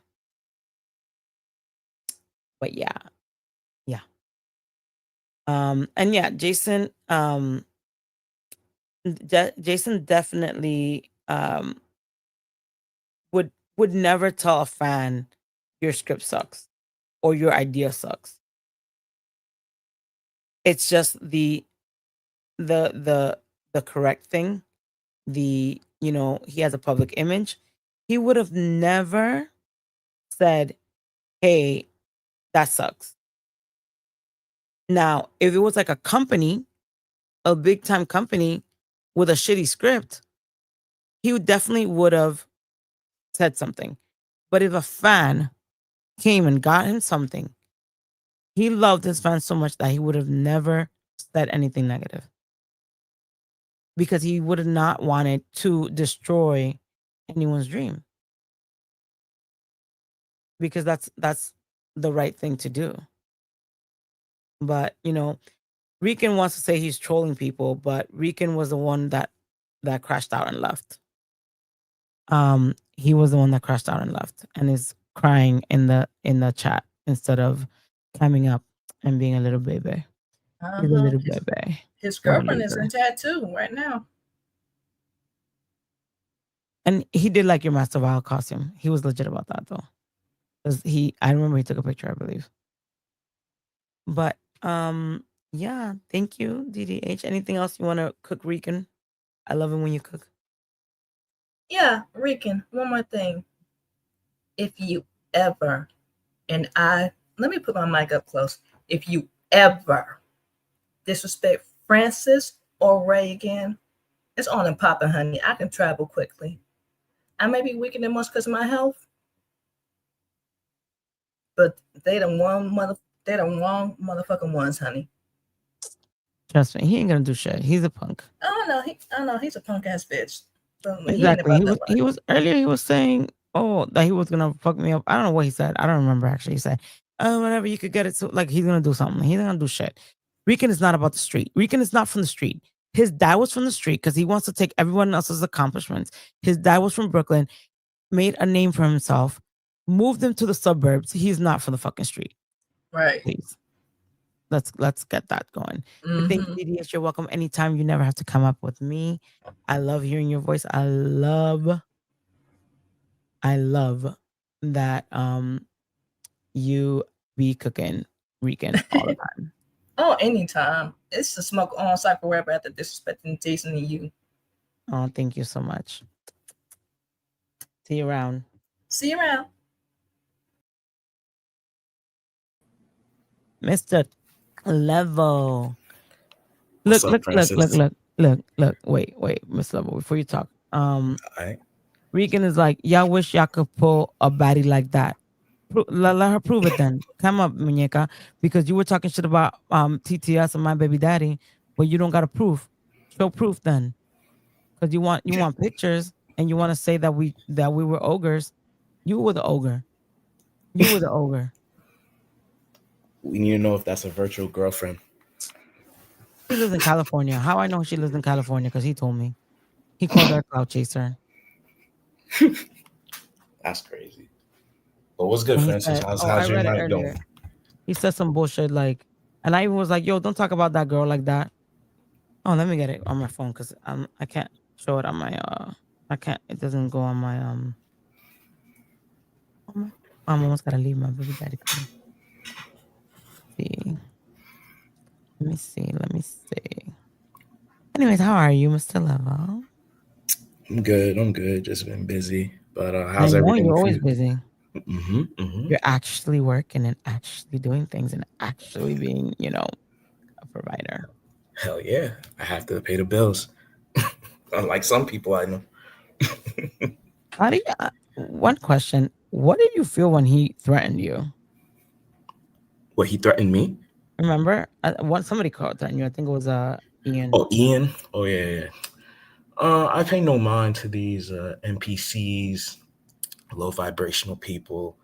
But yeah. And yeah, Jason, Jason definitely would never tell a fan your script sucks or your idea sucks. It's just the correct thing. He has a public image. He would have never said, "Hey, that sucks." Now, if it was like a company, a big time company with a shitty script, he definitely would have said something. But if a fan came and got him something, he loved his fans so much that he would have never said anything negative. Because he would have not wanted to destroy anyone's dream. Because that's the right thing to do. But, Rican wants to say he's trolling people, but Rican was the one that crashed out and left. He was the one that crashed out and left and is crying in the chat instead of climbing up and being a little baby. He's a little baby. His girlfriend is in tattoo right now. And he did like your Master Wild costume. He was legit about that though. Because I remember he took a picture, I believe. But yeah, thank you, DDH. Anything else you want to cook, Rican? I love it when you cook. Yeah, Rican, one more thing. If you ever, let me put my mic up close. If you ever disrespect Francis or Ray again, it's on and popping, honey. I can travel quickly. I may be weaker than most because of my health, but they the wrong motherfucking ones, honey. Trust me, he ain't gonna do shit. He's a punk. I know he's a punk ass bitch. Exactly. He was earlier. He was saying, that he was gonna fuck me up. I don't know what he said. I don't remember actually. He said, whenever you could get it. So like he's gonna do something. He's not gonna do shit. Rican is not about the street. Rican is not from the street. His dad was from the street because he wants to take everyone else's accomplishments. His dad was from Brooklyn, made a name for himself, moved him to the suburbs. He's not from the fucking street. Right. Please. Let's get that going. Thank you, DDS. You're welcome anytime. You never have to come up with me. I love hearing your voice. I love that you be cooking Rican all the time. Oh, anytime. It's the smoke on cycle rapper after disrespecting Jason and you. Oh, thank you so much. See you around. See you around. Mr. Level. Look. Wait, Miss Level, before you talk. Regan is like, y'all wish y'all could pull a baddie like that. Let her prove it then. Come up, muñeca, because you were talking shit about TTS and my baby daddy, but you don't got to proof. Show proof then, because you want pictures and you want to say that we were ogres. You were the ogre. You were the ogre. We need to know if that's a virtual girlfriend. She lives in California. How I know she lives in California? Because he told me. He called her a cloud chaser. That's crazy. But what's good, Francis? Said, how's your night going? He said some bullshit like, and I even was like, yo, don't talk about that girl like that. Oh, let me get it on my phone because I can't show it on my I can't. It doesn't go on my I'm almost gotta leave my baby daddy. Let me see. Anyways, how are you, Mr. Level? I'm good. Just been busy. But how's everything? You're always busy. Mm-hmm. You're actually working and actually doing things and actually being, a provider. Hell yeah. I have to pay the bills. Unlike some people I know. One question. What did you feel when he threatened you? What, he threatened me? Remember? Somebody threatened you. I think it was Ian. Oh, Ian? Oh, yeah. I pay no mind to these NPCs, low vibrational people.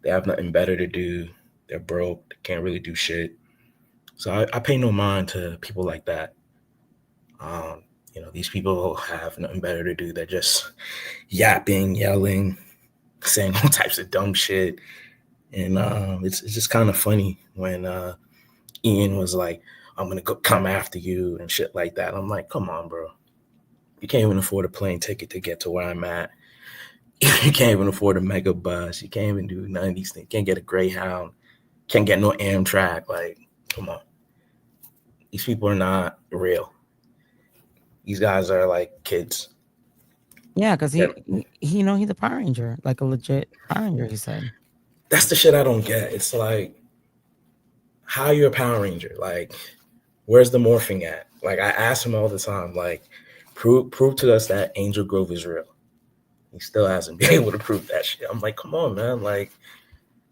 They have nothing better to do. They're broke. They can't really do shit. So I pay no mind to people like that. You know, these people have nothing better to do. They're just yapping, yelling, saying all types of dumb shit. And it's just kind of funny when Ian was like, I'm going to come after you and shit like that. I'm like, come on, bro. You can't even afford a plane ticket to get to where I'm at. You can't even afford a mega bus. You can't even do none of these things. Can't get a Greyhound. Can't get no Amtrak. Like, come on. These people are not real. These guys are like kids. Yeah, because he you know, he's a Power Ranger, like a legit Power Ranger, he said. That's the shit I don't get. It's like, how you a Power Ranger? Like, where's the morphing at? Like, I ask him all the time, like, prove to us that Angel Grove is real. He still hasn't been able to prove that shit. I'm like, come on, man. Like,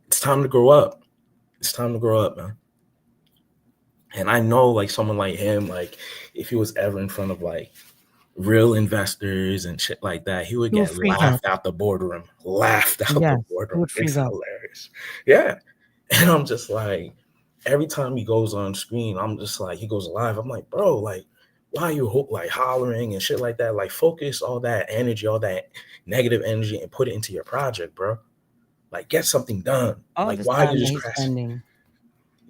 it's time to grow up. It's time to grow up, man. And I know, like, someone like him, like, if he was ever in front of, like, real investors and shit like that, he would get laughed out the boardroom. Laughed out the boardroom. It's hilarious. Yeah. And I'm just like, every time he goes on screen, I'm just like, he goes live. I'm like, bro, like, why are you like hollering and shit like that? Like, focus all that energy, all that negative energy, and put it into your project, bro. Like, get something done. All like, this why are time you just he's crashing? spending.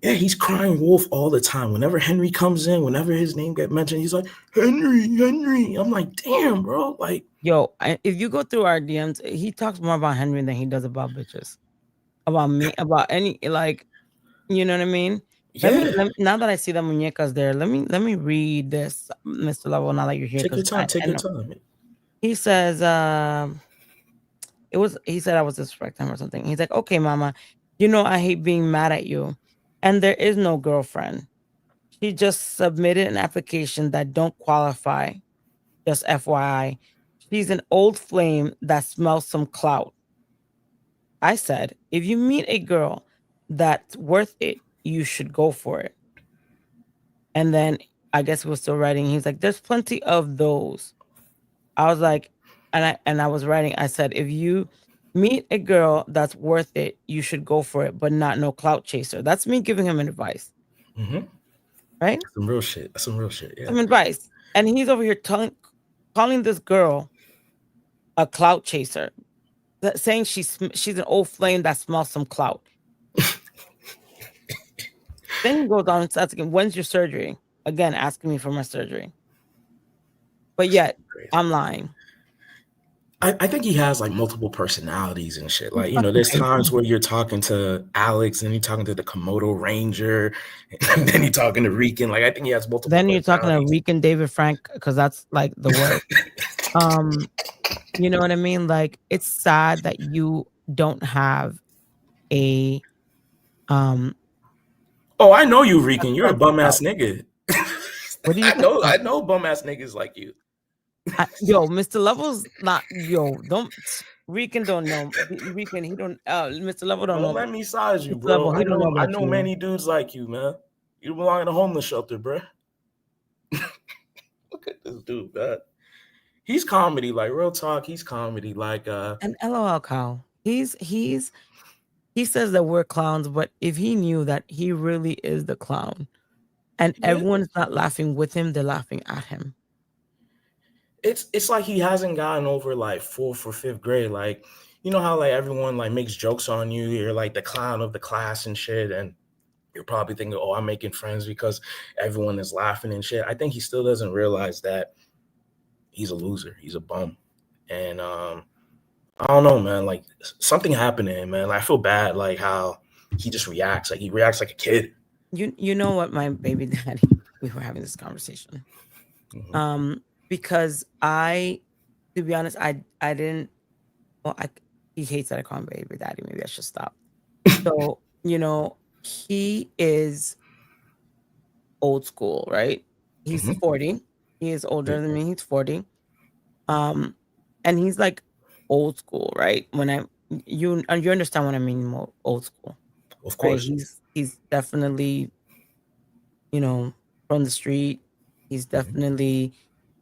Yeah, he's crying wolf all the time. Whenever Henry comes in, whenever his name get mentioned, he's like, Henry. I'm like, damn, bro. Like, yo, if you go through our DMs, he talks more about Henry than he does about bitches. About me, about any, like, you know what I mean? Yeah. Now that I see the muñecas there, let me read this, Mr. Level, now that you're here. Take your time. I know. He says, he said I was disrespecting him or something. He's like, okay, mama, you know I hate being mad at you. And there is no girlfriend. She just submitted an application that don't qualify. Just FYI. She's an old flame that smells some clout. I said, if you meet a girl that's worth it, you should go for it. And then I guess we're still writing. He's like, there's plenty of those. I was like, and I was writing, I said, if you meet a girl that's worth it, you should go for it, but not no clout chaser. That's me giving him advice. Mm-hmm. Right? Some real shit. That's some real shit. Yeah. Some advice. And he's over here calling this girl a clout chaser. Saying she's an old flame that smells some clout. Then he goes on and starts again, when's your surgery? Again, asking me for my surgery. But yet, I'm lying. I think he has like multiple personalities and shit. Like, you know, there's times where you're talking to Alex and you're talking to the Komodo Ranger, and then you're talking to Rican. Like, I think he has multiple. Then you're talking to Rican David Frank, because that's like the word. You know what I mean? Like, it's sad that you don't have a Oh, I know you, Rican. You're a bum ass nigga. What do you I know bum ass niggas like you. Yo, Mr. Level's not don't Rican don't know. Rican, he don't Mr. Level don't know. Let me size you, Mr. bro. Level, I know many dudes like you, man. You belong in a homeless shelter, bro. Look at this dude, man. He's comedy, like real talk. He's comedy, like And LOL Kyle. He says that we're clowns, but if he knew that he really is the clown, and everyone's not laughing with him, they're laughing at him. It's like he hasn't gotten over like 4th or 5th grade. Like, you know how like everyone like makes jokes on you, you're like the clown of the class and shit, and you're probably thinking, oh, I'm making friends because everyone is laughing and shit. I think he still doesn't realize that he's a loser, he's a bum. And I don't know, man, like something happened to him, man. Like, I feel bad, like how he just reacts, like he reacts like a kid. You know what, my baby daddy, we were having this conversation. Mm-hmm. Because to be honest, I didn't, well, he hates that I call him baby daddy. Maybe I should stop. So, you know, he is old school, right? He's 40. He is older than me. He's 40. And he's like old school, right? When you understand what I mean, more old school. Of course. Right? He's definitely, you know, from the street. He's definitely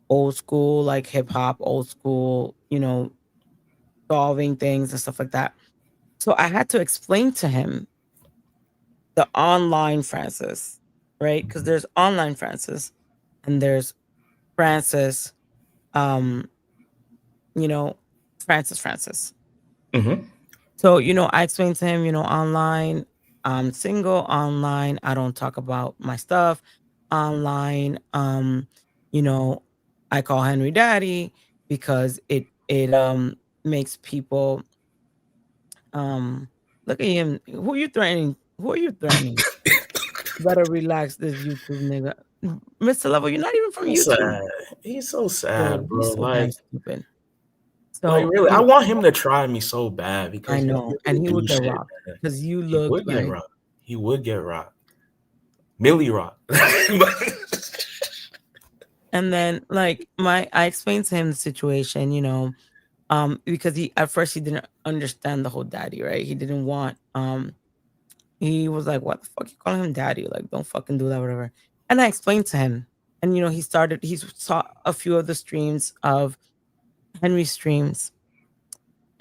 old school, like hip hop, old school, you know, solving things and stuff like that. So I had to explain to him the online Francis, right? Because there's online Francis and there's Francis, you know, Francis. Mm-hmm. So, I explained to him, online, I'm single. Online, I don't talk about my stuff. Online, you know, I call Henry daddy because it makes people look at him. Who you threatening? Who are you threatening? Better relax this YouTube nigga. Mr. Level, you're not even from He's YouTube. sad. He's so sad, Yo, bro. he's so damn stupid. Like So, really, I want him to try me so bad I because we know, and really he do would get shit, rocked man. because you He look would get like rocked. He would get rocked. Millie rocked. And then like I explained to him the situation, because he at first he didn't understand the whole daddy, right? He didn't want he was like, what the fuck you calling him daddy? Like, don't fucking do that, whatever. And I explained to him. And he saw a few of the streams of Henry's streams.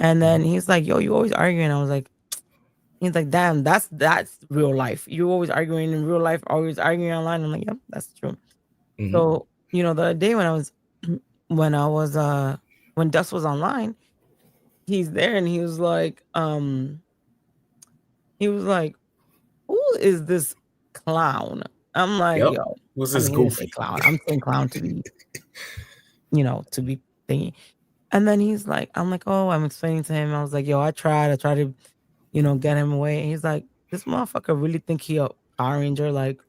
And then he's like, yo, you always arguing. I was like, he's like, damn, that's real life. You always arguing in real life, always arguing online. I'm like, yep, that's true. Mhm. So, the other day when I was when Dust was online, he's there and he was like, who is this clown? I'm like, Yep. yo, Who's I this mean, he didn't say goofy? clown. I'm saying clown to be, to be thingy. And then I'm like, oh, I'm explaining to him. I was like, yo, I tried to, get him away. And he's like, this motherfucker really think he a Power Ranger? Like,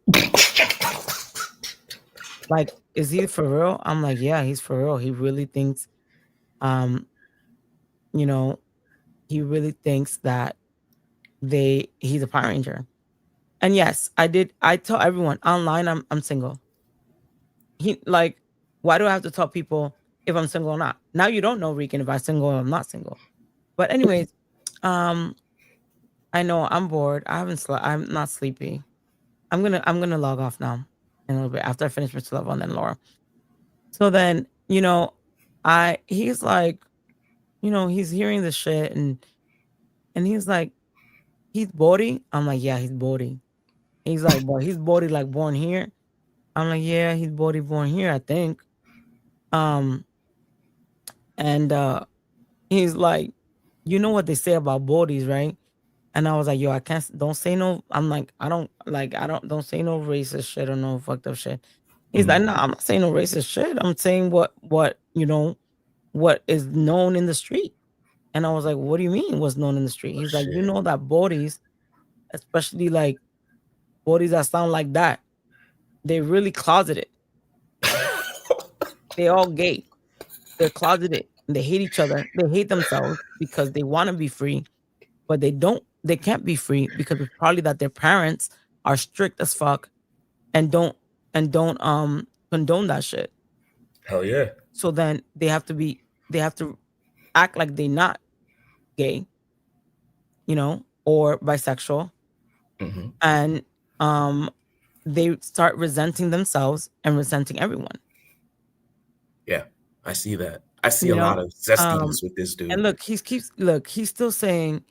is he for real? I'm like, yeah, he's for real. He really thinks, um, you know, he really thinks that he's a Power Ranger. And yes, I tell everyone online I'm single. Why do I have to tell people if I'm single or not? Now you don't know, Rican, if I'm single or I'm not single. But anyways, I know I'm bored. I haven't slept. I'm not sleepy. I'm gonna log off now in a little bit after I finish Mr. Level and then Laura. So then, he's like, he's hearing this shit and he's like, he's body. I'm like, yeah, he's body. He's like, boy, he's body like born here. I'm like, yeah, he's body born here, I think. Um, and he's like, you know what they say about bodies, right? And I was like, yo, I can't, don't say no. I'm like, don't say no racist shit or no fucked up shit. He's like, no, I'm not saying no racist shit. I'm saying what is known in the street. And I was like, what do you mean what's known in the street? He's like, you know that bodies, especially like bodies that sound like that, they really closeted. They all gay. They're closeted. They hate each other. They hate themselves because they want to be free, but they can't be free because it's probably that their parents are strict as fuck and don't condone that shit. Hell yeah. So then they have to act like they're not gay, or bisexual. Mm-hmm. And they start resenting themselves and resenting everyone. Yeah, I see that. I see a lot of zestiness with this dude. And look, he's still saying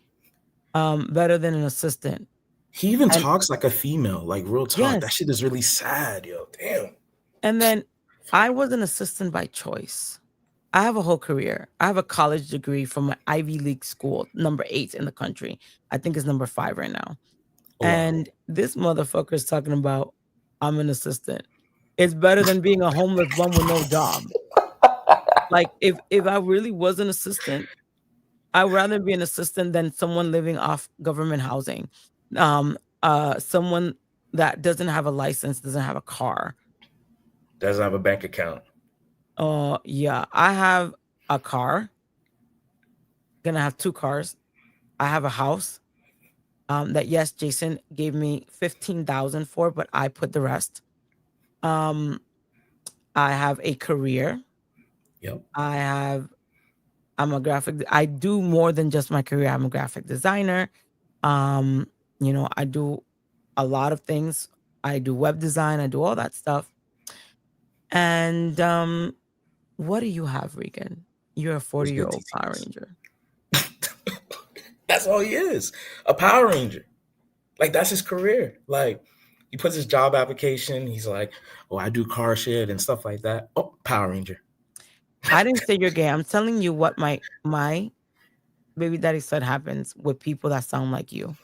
better than an assistant. He even talks like a female, like real talk. Yes. That shit is really sad, yo. Damn. And then I was an assistant by choice. I have a whole career. I have a college degree from an Ivy League school, number 8 in the country. I think it's number 5 right now. Oh, wow. And this motherfucker is talking about I'm an assistant. It's better than being a homeless bum with no job. Like if I really was an assistant, I would rather be an assistant than someone living off government housing. Someone that doesn't have a license, doesn't have a car, doesn't have a bank account. Yeah, I have a car. Gonna have 2 cars. I have a house. That yes, Jason gave me $15,000 for, but I put the rest. I have a career. Yep. I'm a graphic. I do more than just my career. I'm a graphic designer. I do a lot of things. I do web design. I do all that stuff. And what do you have, Regan? You're a 40-year-old Power Ranger. That's all he is. A Power Ranger. Like, that's his career. Like, He puts his job application. He's like, "Oh, I do car shit and stuff like that." Oh, Power Ranger. I didn't say you're gay. I'm telling you what my baby daddy said happens with people that sound like you.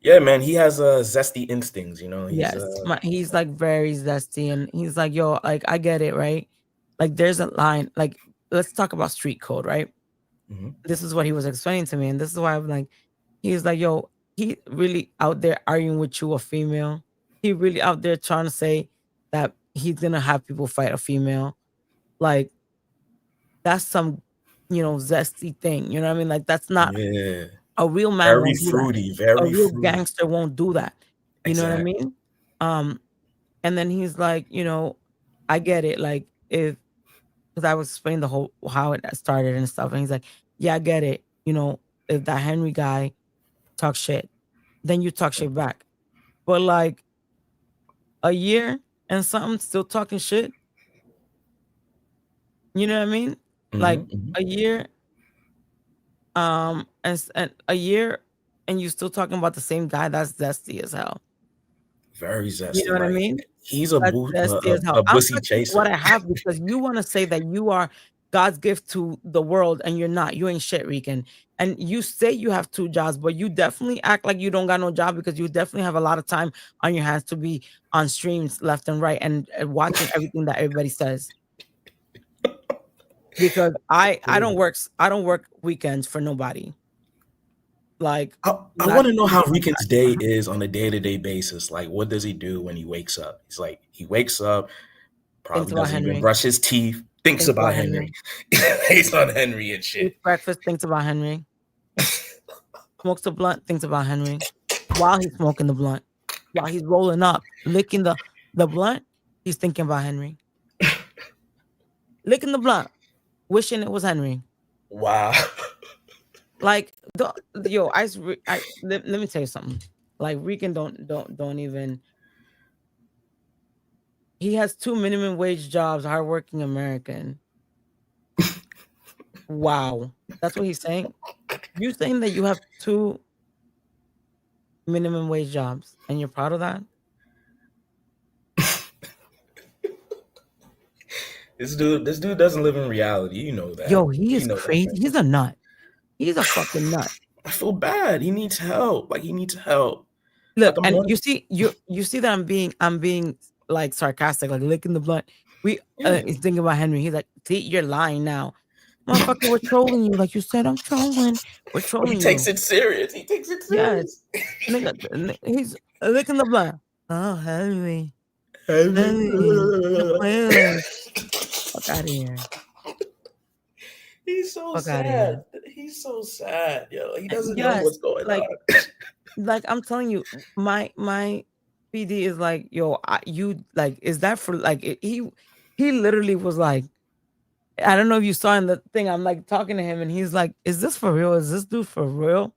Yeah, man, he has zesty instincts. You know, he's Yes, he's like very zesty, and he's like, yo, like I get it, right? Like there's a line. Like let's talk about street code, right? Mhm. This is what he was explaining to me, and this is why I'm like, he's like, yo, he really out there arguing with you, a female. He really out there trying to say that he's gonna have people fight a female. Like that's some, zesty thing. You know what I mean? Like that's not Yeah, a real man very won't do that. fruity, A very real fruity. gangster won't do that. You know what I Exactly. mean? And then he's like, I get it. Like because I was explaining the whole how it started and stuff, and he's like, yeah, I get it. If that Henry guy talks shit, then you talk shit back. But like a year and something still talking shit. You know what I mean? Like Mhm. a year, and a year, and you still talking about the same guy. That's zesty as hell. Very You zesty. know what I Like mean? he's That's zesty as hell. a I'm bussy touching what chaser. I have because you want to say that you are God's gift to the world, and you're not. You ain't shit, Rican. And you say you have 2 jobs, but you definitely act like you don't got no job because you definitely have a lot of time on your hands to be on streams left and right and watching everything that everybody says. Because I don't work weekends for nobody. Like I want to know how Rican's day is on a day-to-day basis. Like, what does he do when he wakes up? He's like, he wakes up, Thinks probably about doesn't even Henry. brush his teeth, thinks about Henry. He's on Henry and shit. Eats breakfast, thinks about Henry. Smokes a blunt, thinks about Henry. While he's smoking the blunt, while he's rolling up, licking the blunt, he's thinking about Henry. Licking the blunt, wishing it was Henry. Wow. Like, let me tell you something. Like, Rican don't even. He has 2 minimum wage jobs, hardworking American. Wow, that's what he's saying. You're saying that you have 2 minimum wage jobs, and you're proud of that? This dude doesn't live in reality. You know that. Yo, he You is know that, crazy. man. He's a nut. He's a fucking nut. I feel bad. He needs help. Like he needs help. Look, Like, and you see that I'm being like sarcastic, like licking the blunt. He's thinking about Henry. He's like, see, you're lying now. Motherfucker, we're trolling you. Like you said, I'm trolling. We're trolling he takes you. it serious. He takes it serious. Nigga, he's licking the blunt. Oh, Henry. Fuck out of here. He's so Fuck outta here. sad. He's so sad, yo. He doesn't know what's going like, on. like I'm telling you, my PD is like, yo, is that for like he literally was like, I don't know if you saw in the thing. I'm like talking to him, and he's like, "Is this for real? Is this dude for real?"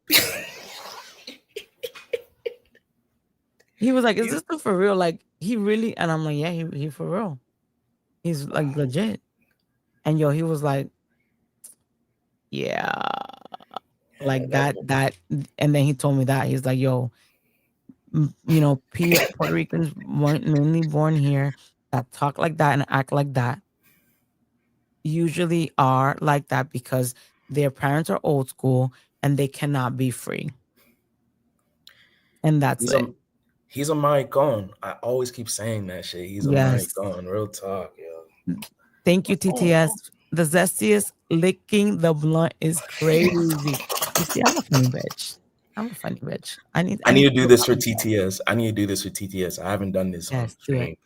He was like, "Is this dude for real? Like he really?" And I'm like, "Yeah, he for real. He's like legit." And yo, he was like, "Yeah, like that." And then he told me that he's like, "Yo, Puerto Ricans mainly born here that talk like that and act like that usually are like that because their parents are old school and they cannot be free." And that's it. He's a maricon. I always keep saying that shit. He's a Yes. maricon. Real talk, yo. Thank you, TTS. The zestiest licking the blunt is crazy. You see, I'm a funny bitch. I need to do this for TTS. I need to do this for TTS. I haven't done this on stream.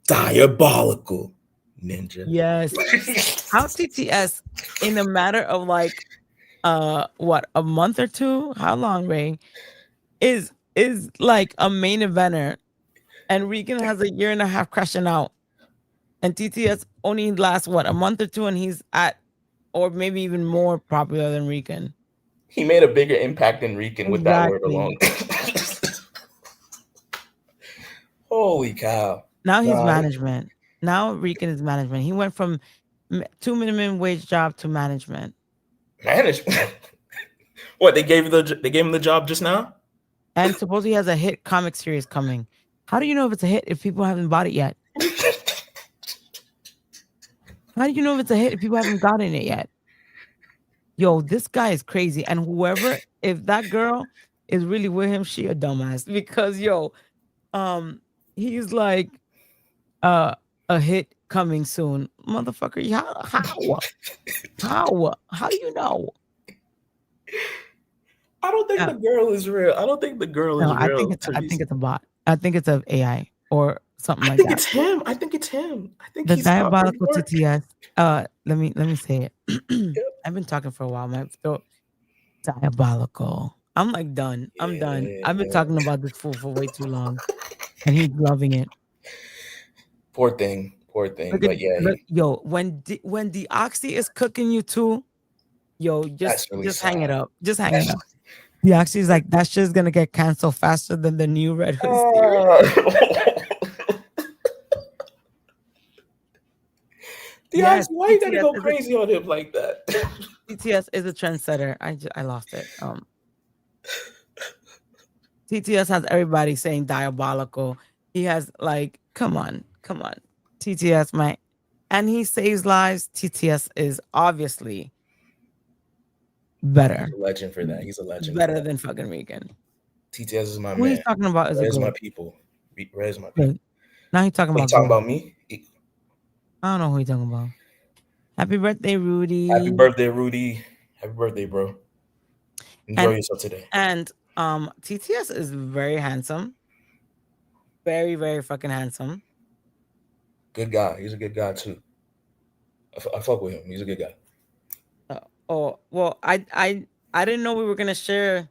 Diabolical ninja. Yes. How TTS in a matter of like what, a month or 2? How long, Ray? Is like a main eventer, and Regan has a year and a half crashing out, and TTS only lasts what, a month or 2, and he's at, or maybe even more popular than Regan. He made a bigger impact than Rican with that word alone. Holy cow. Now he's management. Now Rican is management. He went from 2 minimum wage job to management. Management? What, they gave him the job just now? And supposedly he has a hit comic series coming. How do you know if it's a hit if people haven't bought it yet? How do you know if it's a hit if people haven't gotten it yet? Yo, this guy is crazy. And whoever, if that girl is really with him, she a dumbass. Because he's like a hit coming soon. Motherfucker, how do you know? I don't think the girl is real. I don't think the girl is No, I real. think it's a bot. I think it's a AI or something I like think that. it's him. I think it's him. I think The he's out in diabolical New York. TTS. Let me say it. I've been talking for a while. My throat diabolical. I'm like done. I'm done. I've been talking about this fool for way too long, and he's loving it. Poor thing. Poor thing. Look But at, yeah, look, yo, when the oxy is cooking you too, yo, That's really just hang it sad. up. Just hang it up. The oxy is like that shit's gonna get canceled faster than the new Red Hood series. Yes, why you gotta go crazy on him like that? TTS is a trendsetter. I lost it. TTS has everybody saying diabolical. He has like, come on. TTS, man. And he saves lives. TTS is obviously better. He's a legend for that. He's a legend. Better than fucking Regan. TTS is my Who man. he's talking about is a Where's my goat. people? Where's my people? Now he's talking What, about you talking goat. about me? I don't know who he's talking about. Happy birthday, Rudy. Happy birthday, Rudy. Happy birthday, bro. Enjoy yourself today. And TTS is very handsome. Very, very fucking handsome. Good guy. He's a good guy too. I fuck with him. He's a good guy. Oh well, I didn't know we were gonna share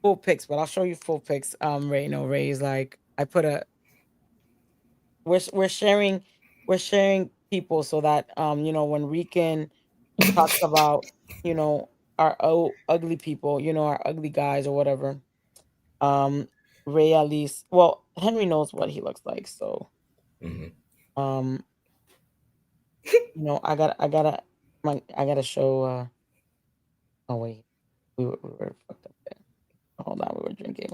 full pics, but I'll show you full pics. Ray, Ray's like I put a. We're sharing people so that when Rican talks about our ugly people, our ugly guys or whatever. Ray at least, well, Henry knows what he looks like, so I gotta show. Oh wait, we were fucked up there. Hold on, we were drinking.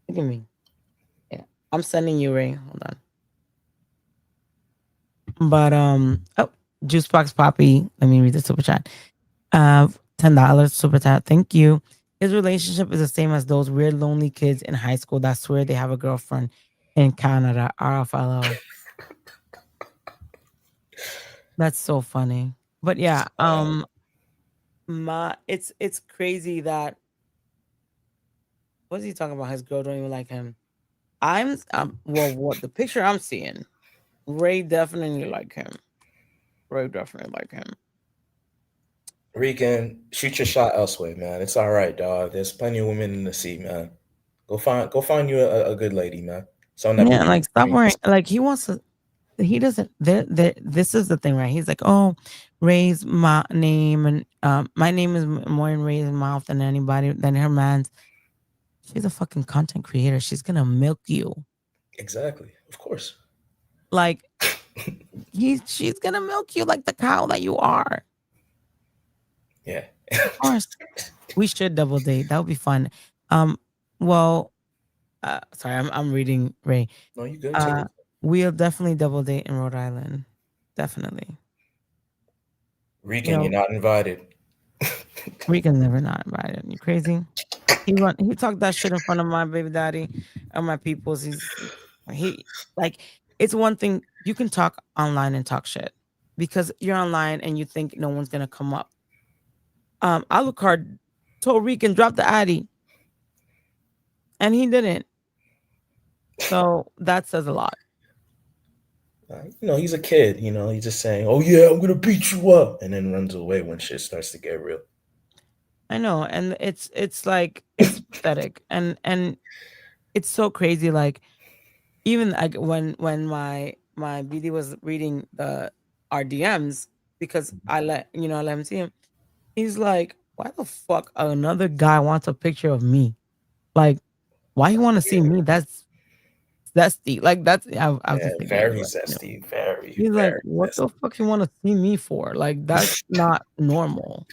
Look at me. Yeah, I'm sending you, Ray. Hold on. But Juicebox Poppy. Let me read the super chat. $10 super chat. Thank you. His relationship is the same as those weird lonely kids in high school that swear they have a girlfriend in Canada. RFLO. That's so funny. But yeah, it's crazy that what's he talking about? His girl don't even like him. What the picture I'm seeing, Ray definitely like him. Regan, shoot your shot elsewhere, man. It's all right, dog. There's plenty of women in the sea, man. Go find you a good lady, man. Someone that like stop worrying. Like he wants to. He doesn't. This is the thing, right? He's like, oh, Ray's my name, and my name is more in Ray's mouth than her man's. She's a fucking content creator. She's gonna milk you. Exactly. Of course. Like she's gonna milk you like the cow that you are. Yeah. Of course. We should double date. That would be fun. Sorry, I'm reading Ray. No, you good. We'll definitely double date in Rhode Island. Definitely. Regan, you're not invited. Regan's never not invited. You crazy? He talked that shit in front of my baby daddy and my peoples. It's one thing you can talk online and talk shit because you're online and you think no one's gonna come up. Alucard told Regan drop the Addy, and he didn't. So that says a lot. He's a kid. He's just saying, "Oh yeah, I'm gonna beat you up," and then runs away when shit starts to get real. I know, and it's like it's pathetic, and it's so crazy. Like even like when my BD was reading our DMs because I let him see him. He's like, why the fuck another guy wants a picture of me? Like, why you want to see me? That's zesty. Like that's I was just thinking, very zesty. Very. He's very like, what zesty. the fuck you want to see me for? Like that's not normal.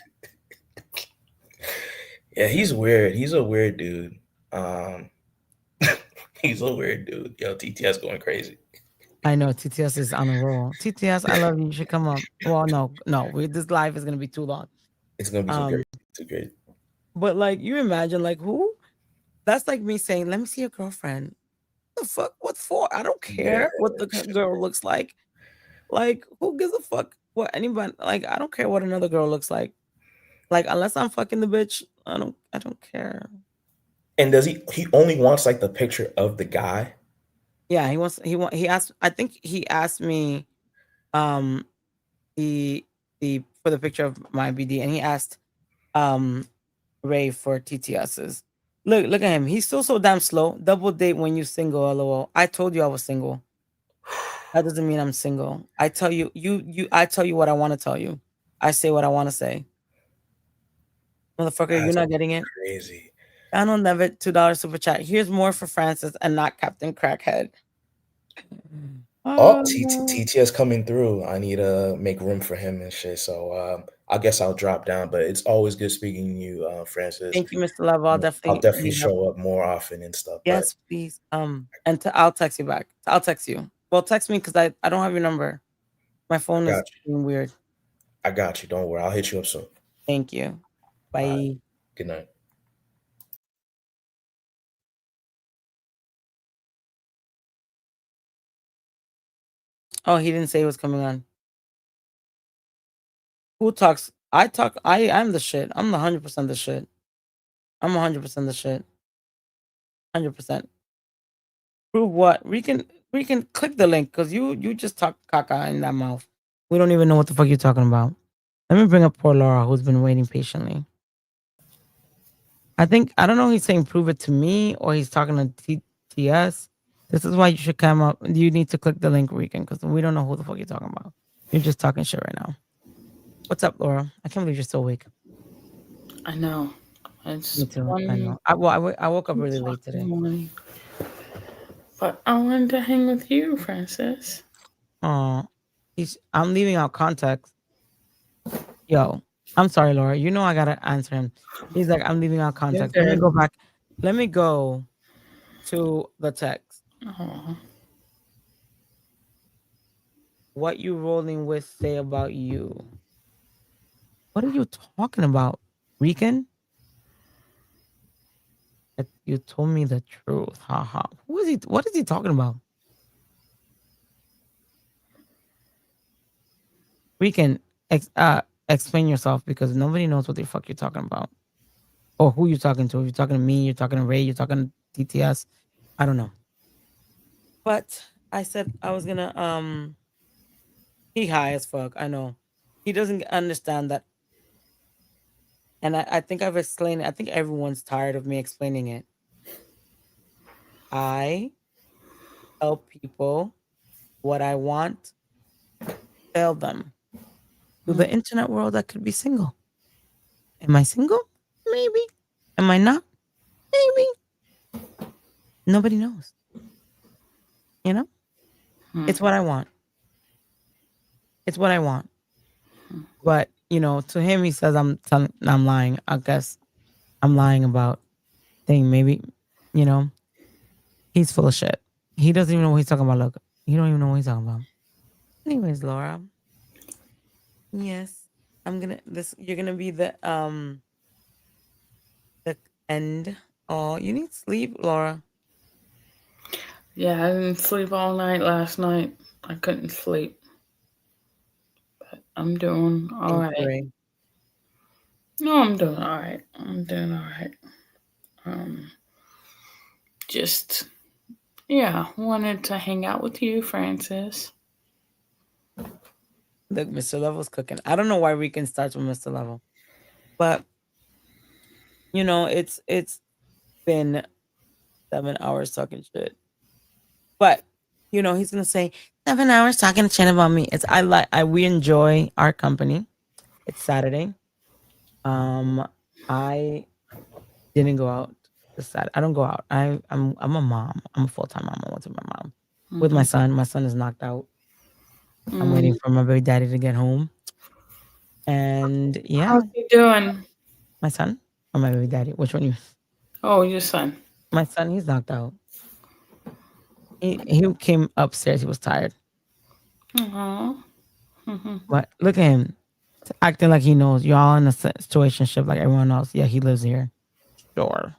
Yeah, he's weird. He's a weird dude. He's a weird dude. Yo, TTS going crazy. I know TTS is on a roll. TTS, I love you. You should come up. Well, no. This live is gonna be too long. It's gonna be too great. Too great. But like, you imagine like who? That's like me saying, "Let me see your girlfriend." The fuck? What for? I don't care what the girl looks like. Like, who gives a fuck what anybody? Like, I don't care what another girl looks like. Like, unless I'm fucking the bitch, I don't care. And does he only wants like the picture of the guy? Yeah, he asked. I think he asked me, the for the picture of my BD, and he asked, Ray for TTS's. Look at him. He's still so damn slow. Double date when you single. LOL. I told you I was single. That doesn't mean I'm single. I tell you, I tell you what I want to tell you. I say what I want to say. Motherfucker, you're not getting it. Crazy. Donald Nevitt, $2 super chat. Here's more for Francis and not Captain Crackhead. Oh, TTS coming through. I need to make room for him and shit. So I guess I'll drop down. But it's always good speaking to you, Francis. Thank you, Mr. Love. I'll definitely show up more often and stuff. Yes, please. And I'll text you back. I'll text you. Well, text me because I don't have your number. My phone is being weird. I got you. Don't worry. I'll hit you up soon. Thank you. Bye. Right. Good night. Oh, he didn't say he was coming on. Who talks? I talk. I'm the shit. I'm the 100% the shit. I'm 100% the shit. 100%. Prove what? We can click the link because you just talk caca in that mouth. We don't even know what the fuck you're talking about. Let me bring up poor Laura, who's been waiting patiently. I don't know if he's saying prove it to me or he's talking to TS. This is why you should come up. You need to click the link, Rican, because we don't know who the fuck you're talking about. You're just talking shit right now. What's up, Laura? I can't believe you're still awake. I know. It's Me too. I know. I woke up really late today. Morning. But I wanted to hang with you, Francis. Oh, I'm leaving out context. Yo, I'm sorry, Laura. You know I gotta answer him. He's like, I'm leaving out context. Let me go back. Let me go to the text. What you rolling with say about you? What are you talking about, Rican? You told me the truth. Haha. Who is he? What is he talking about? Rican, explain yourself because nobody knows what the fuck you're talking about. Or who you're talking to. If you're talking to me, you're talking to Ray, you're talking to TTS. I don't know. But I said I was gonna he high as fuck. I know. He doesn't understand that. And I think I've explained it. I think everyone's tired of me explaining it. I tell people what I want, tell them. To the internet world, I could be single. Am I single? Maybe. Am I not? Maybe. Nobody knows. You know? It's what I want. It's what I want. But, to him, he says I'm lying. I guess I'm lying about thing. Maybe, he's full of shit. He doesn't even know what he's talking about. Look, he don't even know what he's talking about. Anyways, Laura. Yes, you're gonna be the end. Oh, you need sleep, Laura. Yeah, I didn't sleep all night last night. I couldn't sleep. But I'm doing all right. No, I'm doing all right. Just, wanted to hang out with you, Francis. Look, Mr. Level's cooking. I don't know why Rican starts with Mr. Level. But, it's been 7 hours talking shit. But, he's going to say, 7 hours talking shit about me. We enjoy our company. It's Saturday. I didn't go out this Saturday. I don't go out. I'm a mom. I'm a full-time mom. I went with my mom. With my son. My son is knocked out. I'm waiting for my baby daddy to get home. And yeah. How's he doing? My son? Or my baby daddy? Which one you? Oh, your son. My son, he's knocked out. He came upstairs. He was tired. But look at him acting like he knows. You're all in a situationship like everyone else. Yeah, he lives here. Sure.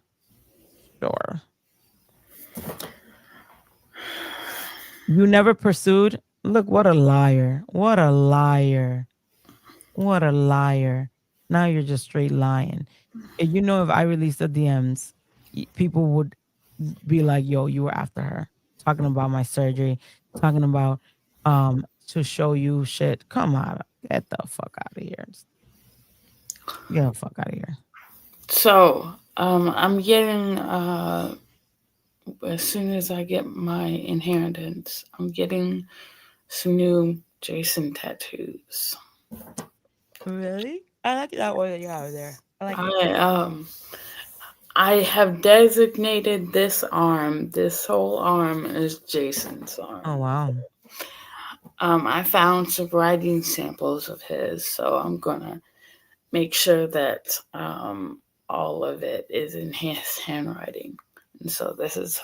You never pursued? Look, what a liar. What a liar. What a liar. Now you're just straight lying. And you know, if I released the DMs, people would be like, yo, you were after her. Talking about my surgery, talking about to show you shit. Come on. Get the fuck out of here. Get the fuck out of here. So, I'm getting as soon as I get my inheritance, I'm getting some new Jason tattoos. Really? I like that one that you have there. I like I have designated this arm, this whole arm, as Jason's arm. Oh wow. I found some writing samples of his, so I'm gonna make sure that all of it is in his handwriting. And so this is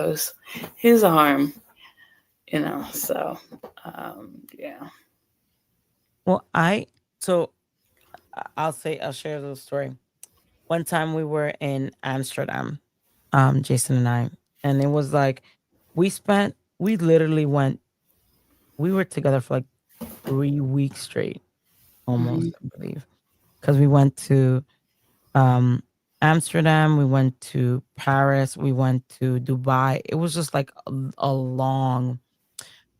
his arm, so yeah. Well, I'll share a little story. One time we were in Amsterdam, Jason and I, and it was like we literally went, we were together for like 3 weeks straight, almost, I believe. Because we went to Amsterdam, we went to Paris, we went to Dubai. It was just like a long,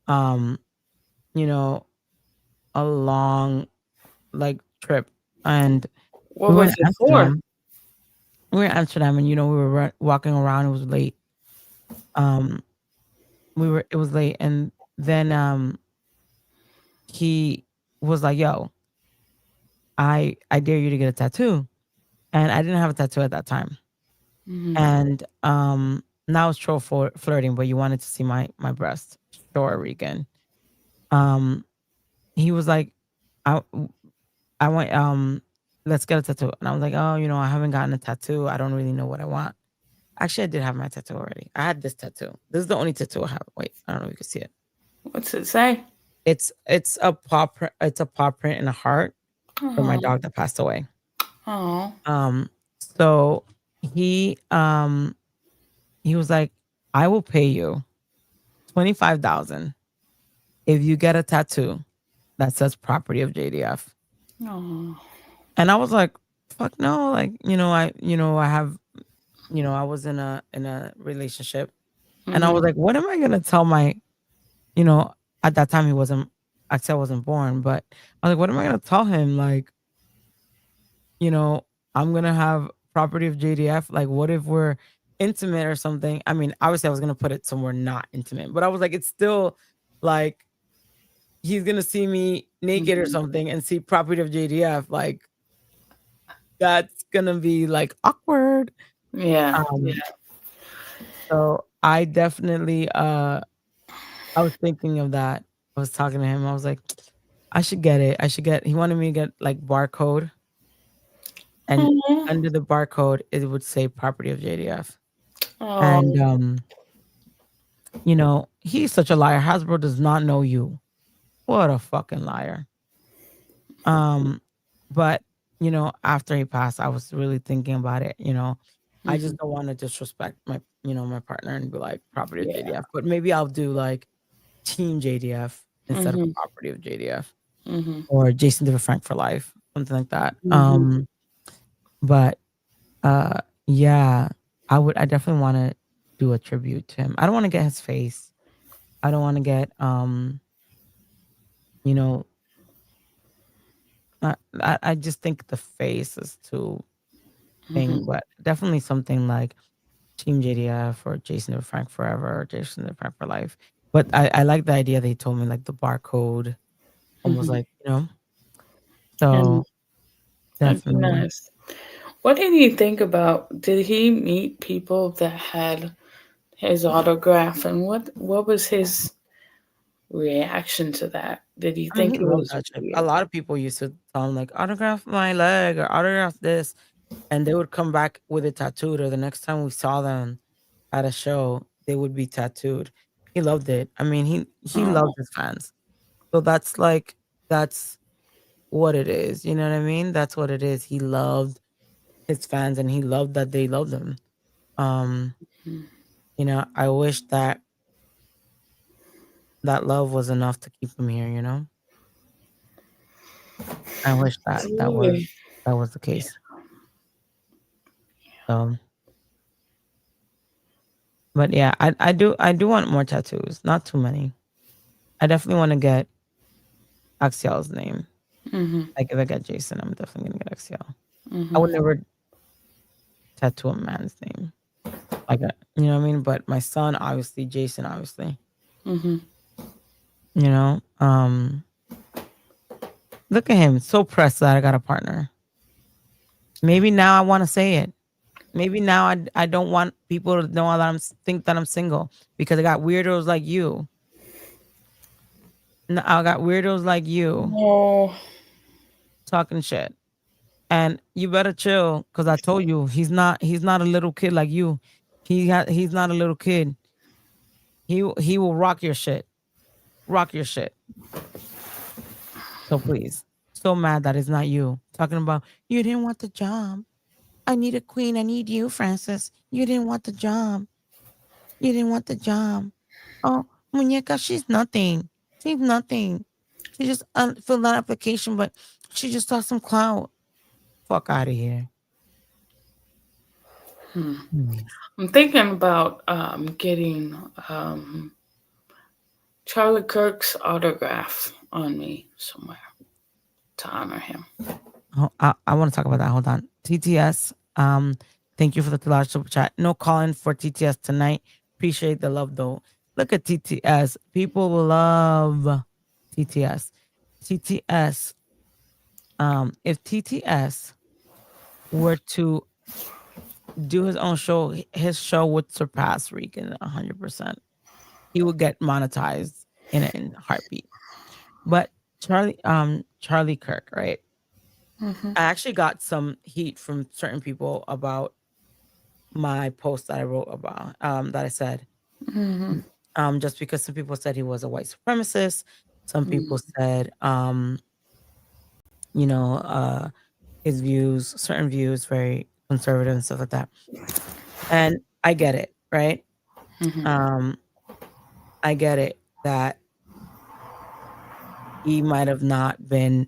a long like trip. And what was it for? We were in Amsterdam, and we were walking around. It was late. It was late, and then he was like, "Yo, I dare you to get a tattoo," and I didn't have a tattoo at that time. And now it's troll flirting, but you wanted to see my breast. Sure, Regan. He was like, I want let's get a tattoo. And I was like, oh, I haven't gotten a tattoo. I don't really know what I want. Actually, I did have my tattoo already. I had this tattoo. This is the only tattoo I have. Wait, I don't know if you can see it. What's it say? It's a paw print. It's a paw print and a heart for my dog that passed away. Oh. So he was like, I will pay you $25,000 if you get a tattoo that says property of JDF. Oh. And I was like, fuck no. Like, I have, I was in a relationship, and I was like, what am I going to tell my, at that time I wasn't born, but I was like, what am I going to tell him? Like, I'm going to have property of JDF. Like, what if we're intimate or something? I mean, obviously I was going to put it somewhere not intimate, but I was like, it's still like, he's going to see me naked or something and see property of JDF. Like, that's going to be like awkward. Yeah. So I definitely, I was thinking of that. I was talking to him. I was like, I should get it. He wanted me to get like barcode. And under the barcode, it would say property of JDF. Oh. And, he's such a liar. Hasbro does not know you. What a fucking liar. But, after he passed, I was really thinking about it. I just don't want to disrespect my, my partner and be like property of JDF. But maybe I'll do like team JDF instead of property of JDF. Or Jason DeFrank for life, something like that. But yeah, I definitely want to do a tribute to him. I don't want to get his face. I don't want to get I just think the face is too thing, but definitely something like Team JDF or Jason DeFrank forever or Jason DeFrank for life. But I like the idea that he told me, like the barcode, almost like, so definitely. Nice. What did you think about? Did he meet people that had his autograph, and what was his reaction to that? Did he think it was a lot of people used to tell him like autograph my leg or autograph this, and they would come back with it tattooed, or the next time we saw them at a show, they would be tattooed. He loved it. I mean, he loved his fans. So that's what it is. You know what I mean? That's what it is. He loved his fans, and he loved that they loved him. You know, I wish that love was enough to keep him here, you know? I wish that was the case. But yeah, I do want more tattoos. Not too many. I definitely want to get Axiel's name. Like if I get Jason, I'm definitely gonna get Axiel. I would never tattoo a man's name. Like you know what I mean? But my son, obviously, Jason, obviously. You know? Look at him, so pressed that I got a partner. Maybe now I want to say it. Maybe now I don't want people to know that think that I'm single, because I got weirdos like you. No, I got weirdos like you. No. Talking shit. And you better chill, because I told you he's not a little kid like you. He's not a little kid. He will rock your shit. Rock your shit. So please. So mad that it's not you. Talking about you didn't want the job. I need a queen. I need you, Francis. You didn't want the job. You didn't want the job. Oh, Muñeca, she's nothing. She's nothing. She just filled out an application, but she just saw some clout. Fuck out of here. I'm thinking about getting Charlie Kirk's autograph on me somewhere to honor him. Oh, I want to talk about that. Hold on. TTS, thank you for the large super chat. No calling for TTS tonight. Appreciate the love though. Look at TTS. People love TTS. TTS. If TTS were to do his own show, his show would surpass Regan 100%. He would get monetized in a heartbeat. But Charlie Kirk, right? I actually got some heat from certain people about my post that I wrote about, that I said. Just because some people said he was a white supremacist. Some people said, you know, his views, certain views, very conservative and stuff like that. And I get it, right? I get it that he might have not been,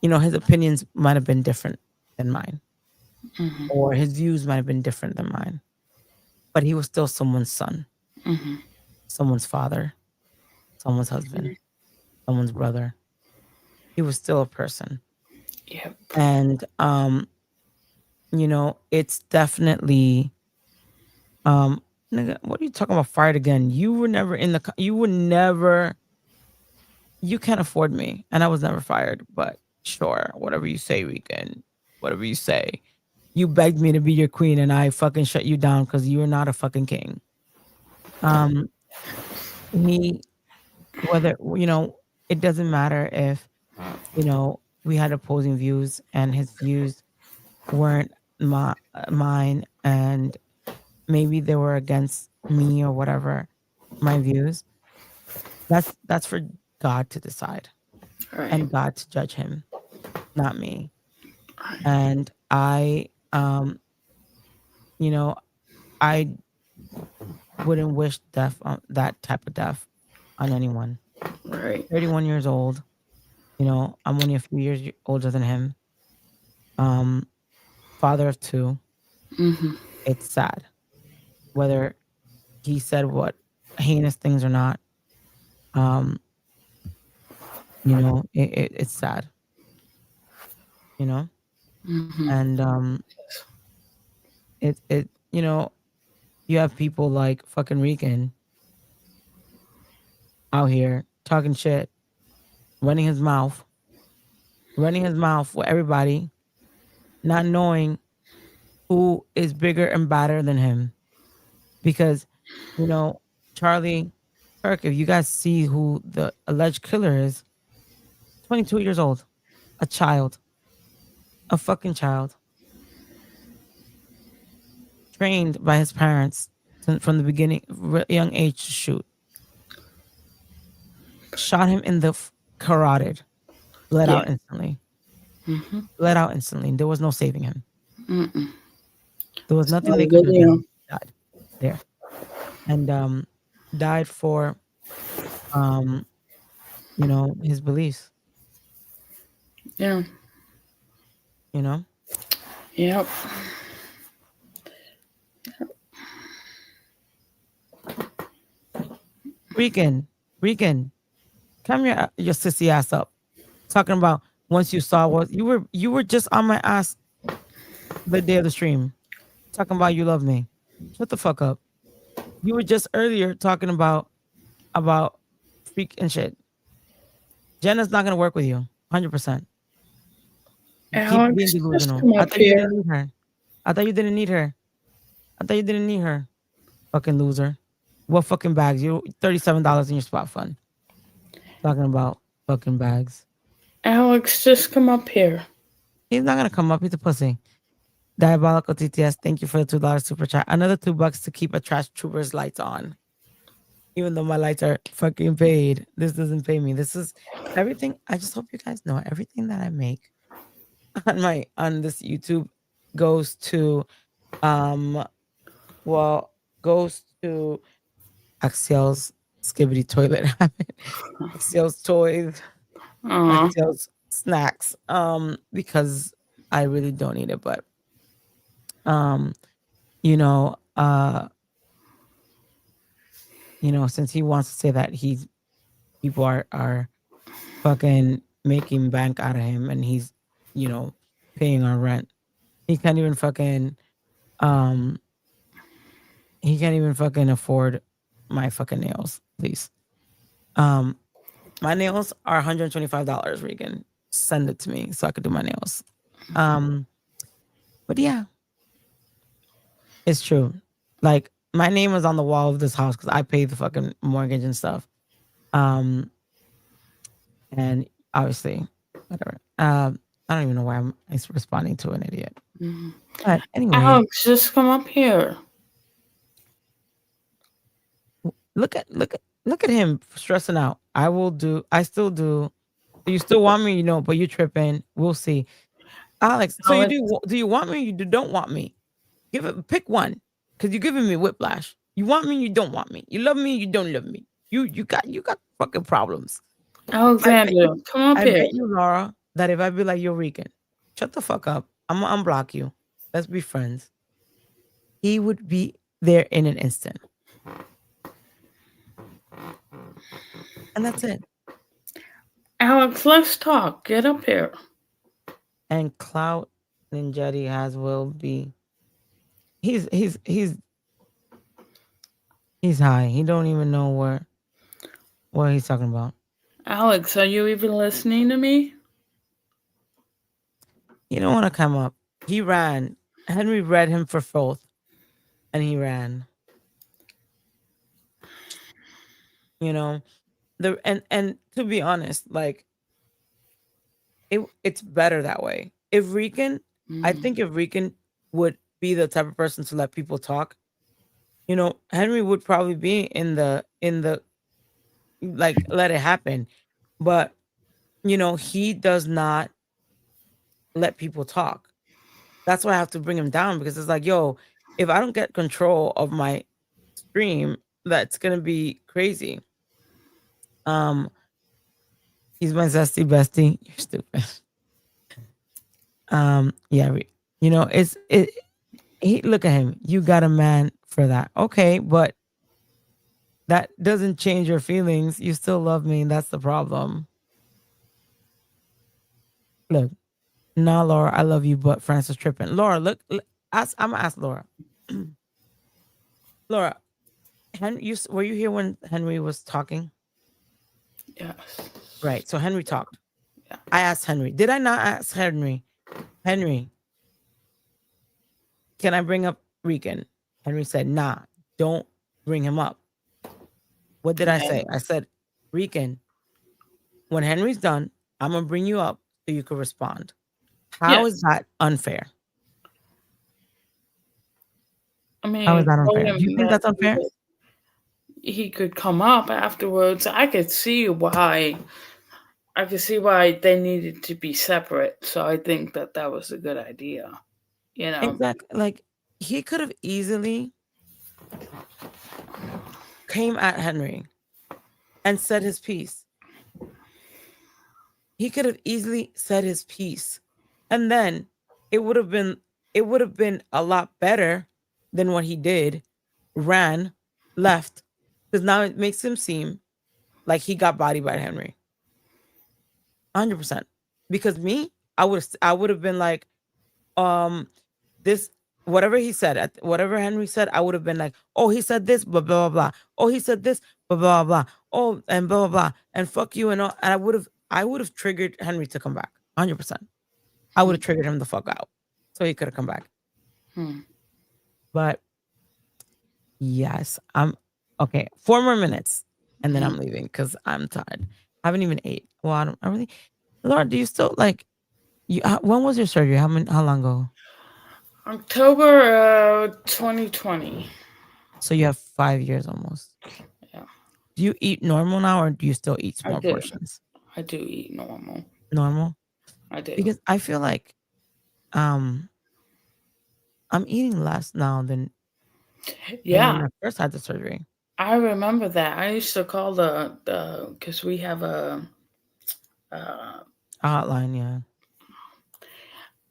you know, his opinions might have been different than mine. Or his views might have been different than mine. But he was still someone's son, someone's father, someone's husband, someone's brother. He was still a person. Yep. And you know, it's definitely nigga, what are you talking about? Fired again? You were never you can't afford me, and I was never fired. But sure, whatever you say, Weekend, whatever you say. You begged me to be your queen, and I fucking shut you down because you are not a fucking king. Whether, you know, it doesn't matter if, you know, we had opposing views and his views weren't mine, and maybe they were against me or whatever, my views. That's for God to decide, and God to judge him, not me. And I, you know, I wouldn't wish death on that type of death on anyone. 31 years old. You know, I'm only a few years older than him. Father of two. It's sad. Whether he said what heinous things or not, you know, it's sad. You know? And it you know, you have people like fucking Regan out here talking shit, running his mouth with everybody, not knowing who is bigger and badder than him. Because, you know, Charlie Kirk, if you guys see who the alleged killer is, 22 years old, a child. a fucking child, trained by his parents from the beginning, young age to shoot. Shot him in the carotid, bled out instantly. Bled out instantly. There was no saving him. There was nothing they could do. Video. He died there, and died for, his beliefs. Yeah. You know. Yep. Regan, come your sissy ass up. Talking about once you saw what you were just on my ass the day of the stream. Talking about you love me. Shut the fuck up. You were just earlier talking about freak and shit. Jenna's not gonna work with you, 100%. Keep being delusional. I thought you didn't need her. I thought you didn't need her. Fucking loser. What fucking bags? You $37 in your spot fund. Talking about fucking bags. Alex, just come up here. He's not gonna come up. He's a pussy. Diabolical TTS. Thank you for the $2 super chat. Another $2 to keep a trash trooper's lights on. Even though my lights are fucking paid, this doesn't pay me. This is everything. I just hope you guys know everything that I make on this YouTube goes to goes to Axiel's Skibbity toilet habit, Axiel's toys, Axiel's snacks. Because I really don't need it, but since he wants to say that people are fucking making bank out of him and he's paying our rent, he can't even fucking afford my fucking nails, please. My nails are $125, Regan. Send it to me so I could do my nails. But yeah, it's true. Like, my name is on the wall of this house because I pay the fucking mortgage and stuff. And obviously, whatever. I don't even know why I'm responding to an idiot. But anyway, Alex, just come up here. Look at him stressing out. I still do. You still want me, but you tripping. We'll see. Alex, so do you want me or you don't want me? Pick one. Because you're giving me whiplash. You want me, you don't want me. You love me, you don't love me. You got fucking problems. Alexander, come up here. I bet you, Laura, that if I be like, yo, Regan, shut the fuck up. I'm gonna unblock you. Let's be friends. He would be there in an instant. And that's it. Alex, let's talk. Get up here. And Clout Ninjetti will be. He's high. He don't even know what he's talking about. Alex, are you even listening to me? You don't want to come up. He ran. Henry read him for fourth, and he ran. And to be honest, like, it's better that way. If Regan, I think if Regan would be the type of person to let people talk, Henry would probably be in the like, let it happen. But he does not let people talk. That's why I have to bring him down, because it's like, yo, if I don't get control of my stream, that's gonna be crazy. He's my zesty bestie. You're stupid. Yeah, look at him. You got a man for that. Okay, but that doesn't change your feelings. You still love me, and that's the problem. Look, nah, Laura, I love you, but Francis tripping. Laura, look, I'm gonna ask Laura. Laura, were you here when Henry was talking? Yes. Right. So Henry talked. Yeah. I asked Henry. Did I not ask Henry? Henry, can I bring up Regan? Henry said, nah, don't bring him up. What did I say? I said, Regan, when Henry's done, I'm gonna bring you up so you can respond. How is that unfair? I How is mean, that told unfair? Do you him think that that's unfair? he could come up afterwards. I could see why. I could see why they needed to be separate. So I think that was a good idea. You know. Exactly. Like he could have easily came at Henry and said his piece. He could have easily said his piece, and then it would have been a lot better than what he did. Ran, left, because now it makes him seem like he got bodied by Henry. 100%. Because me, I would have been like, this whatever he said, whatever Henry said, I would have been like, oh, he said this, blah blah blah. Oh, he said this, blah blah blah. Oh, and blah blah blah, and fuck you and all. And I would have triggered Henry to come back. 100%. I would have triggered him the fuck out, so he could have come back. But yes, I'm okay. 4 more minutes, and then I'm leaving because I'm tired. I haven't even ate. Well, I really. Laura, do you still like? You when was your surgery? How long ago? October 2020. So you have 5 years almost. Yeah. Do you eat normal now, or do you still eat I small do. portions? I do eat normal. Normal. I do. Because I feel like, I'm eating less now than when Yeah. I first had the surgery. I remember that. I used to call the because we have a Hotline, yeah.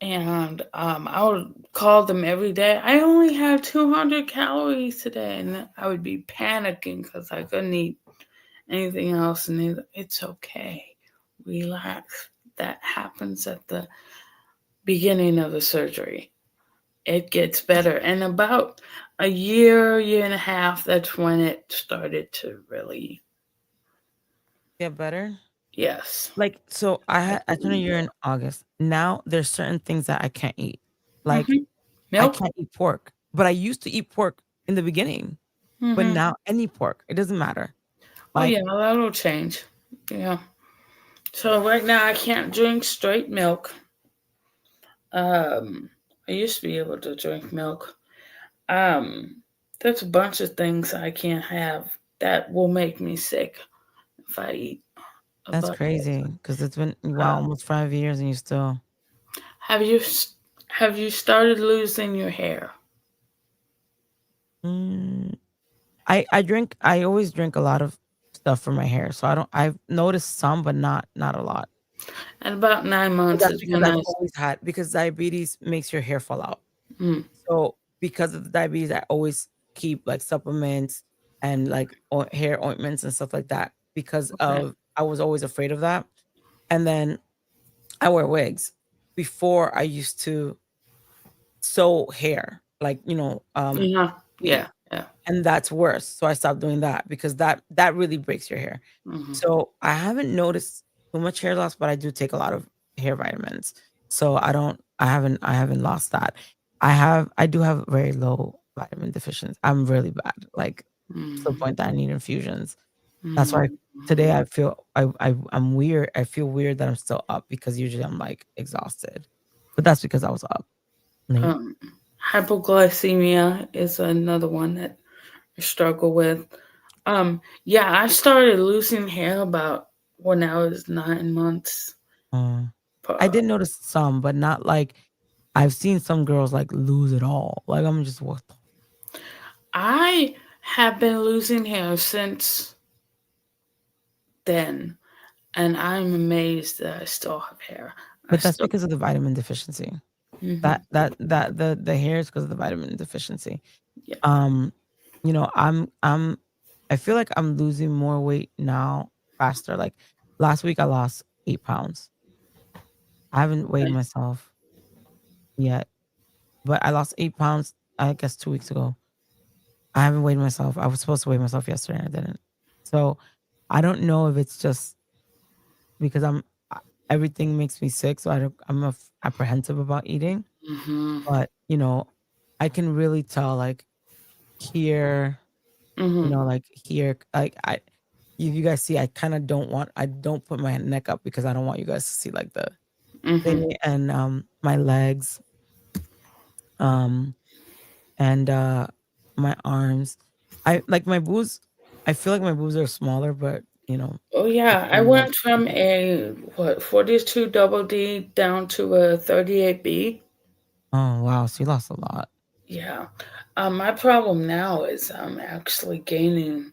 and I would call them every day. I only have 200 calories today, and I would be panicking because I couldn't eat anything else. And it's okay, relax. That happens at the beginning of the surgery. It gets better, and about a year and a half, that's when it started to really Get better. Yes. Like, so I turned a year in August. Now there's certain things that I can't eat. Like I Milk. can't eat pork, but I used to eat pork in the beginning. But Mhm. now any pork, it doesn't matter. Oh Like, yeah, that'll change. Yeah. So right now I can't drink straight milk. I used to be able to drink milk. There's a bunch of things I can't have that will make me sick if I eat a that's bunch. crazy because it's been almost 5 years and you still. Have you started losing your hair? I always drink a lot of stuff for my hair, so I've noticed some, but not a lot. And about 9 But months that's is because when I've always had, because diabetes makes your hair fall out. So because of the diabetes, I always keep like supplements and like hair ointments and stuff like that because of I was always afraid of that. And then I wear wigs. Before I used to sew hair, like Yeah. weave. Yeah. And that's worse. So I stopped doing that because that really breaks your hair. So I haven't noticed too much hair loss, but I do take a lot of hair vitamins. So I haven't lost that. I do have very low vitamin deficiency. I'm really bad, like to the point that I need infusions. That's why today I feel I'm weird. I feel weird that I'm still up because usually I'm like exhausted. But that's because I was up late. Hypoglycemia is another one that I struggle with. Yeah, I started losing hair about when I was 9 months. I did notice some, but not like I've seen some girls like lose it all. Like I'm just what? I have been losing hair since then, and I'm amazed that I still have hair. But that's because of the vitamin deficiency. Mhm. The hair is because of the vitamin deficiency. Yeah. I feel like I'm losing more weight now faster. Like last week I lost 8 pounds. I haven't weighed myself yet, but I lost 8 pounds, I guess 2 weeks ago. I haven't weighed myself. I was supposed to weigh myself yesterday and I didn't. So I don't know if it's just because everything makes me sick, so I'm apprehensive about eating. Mhm. But I can really tell, like here, like here, like you guys see, I don't put my neck up because I don't want you guys to see like the thingy and my legs, and my arms. I like my boobs. I feel like my boobs are smaller, but Oh yeah, I went from a 42 double D down to a 38B. Oh wow, so you lost a lot. Yeah. My problem now is I'm actually gaining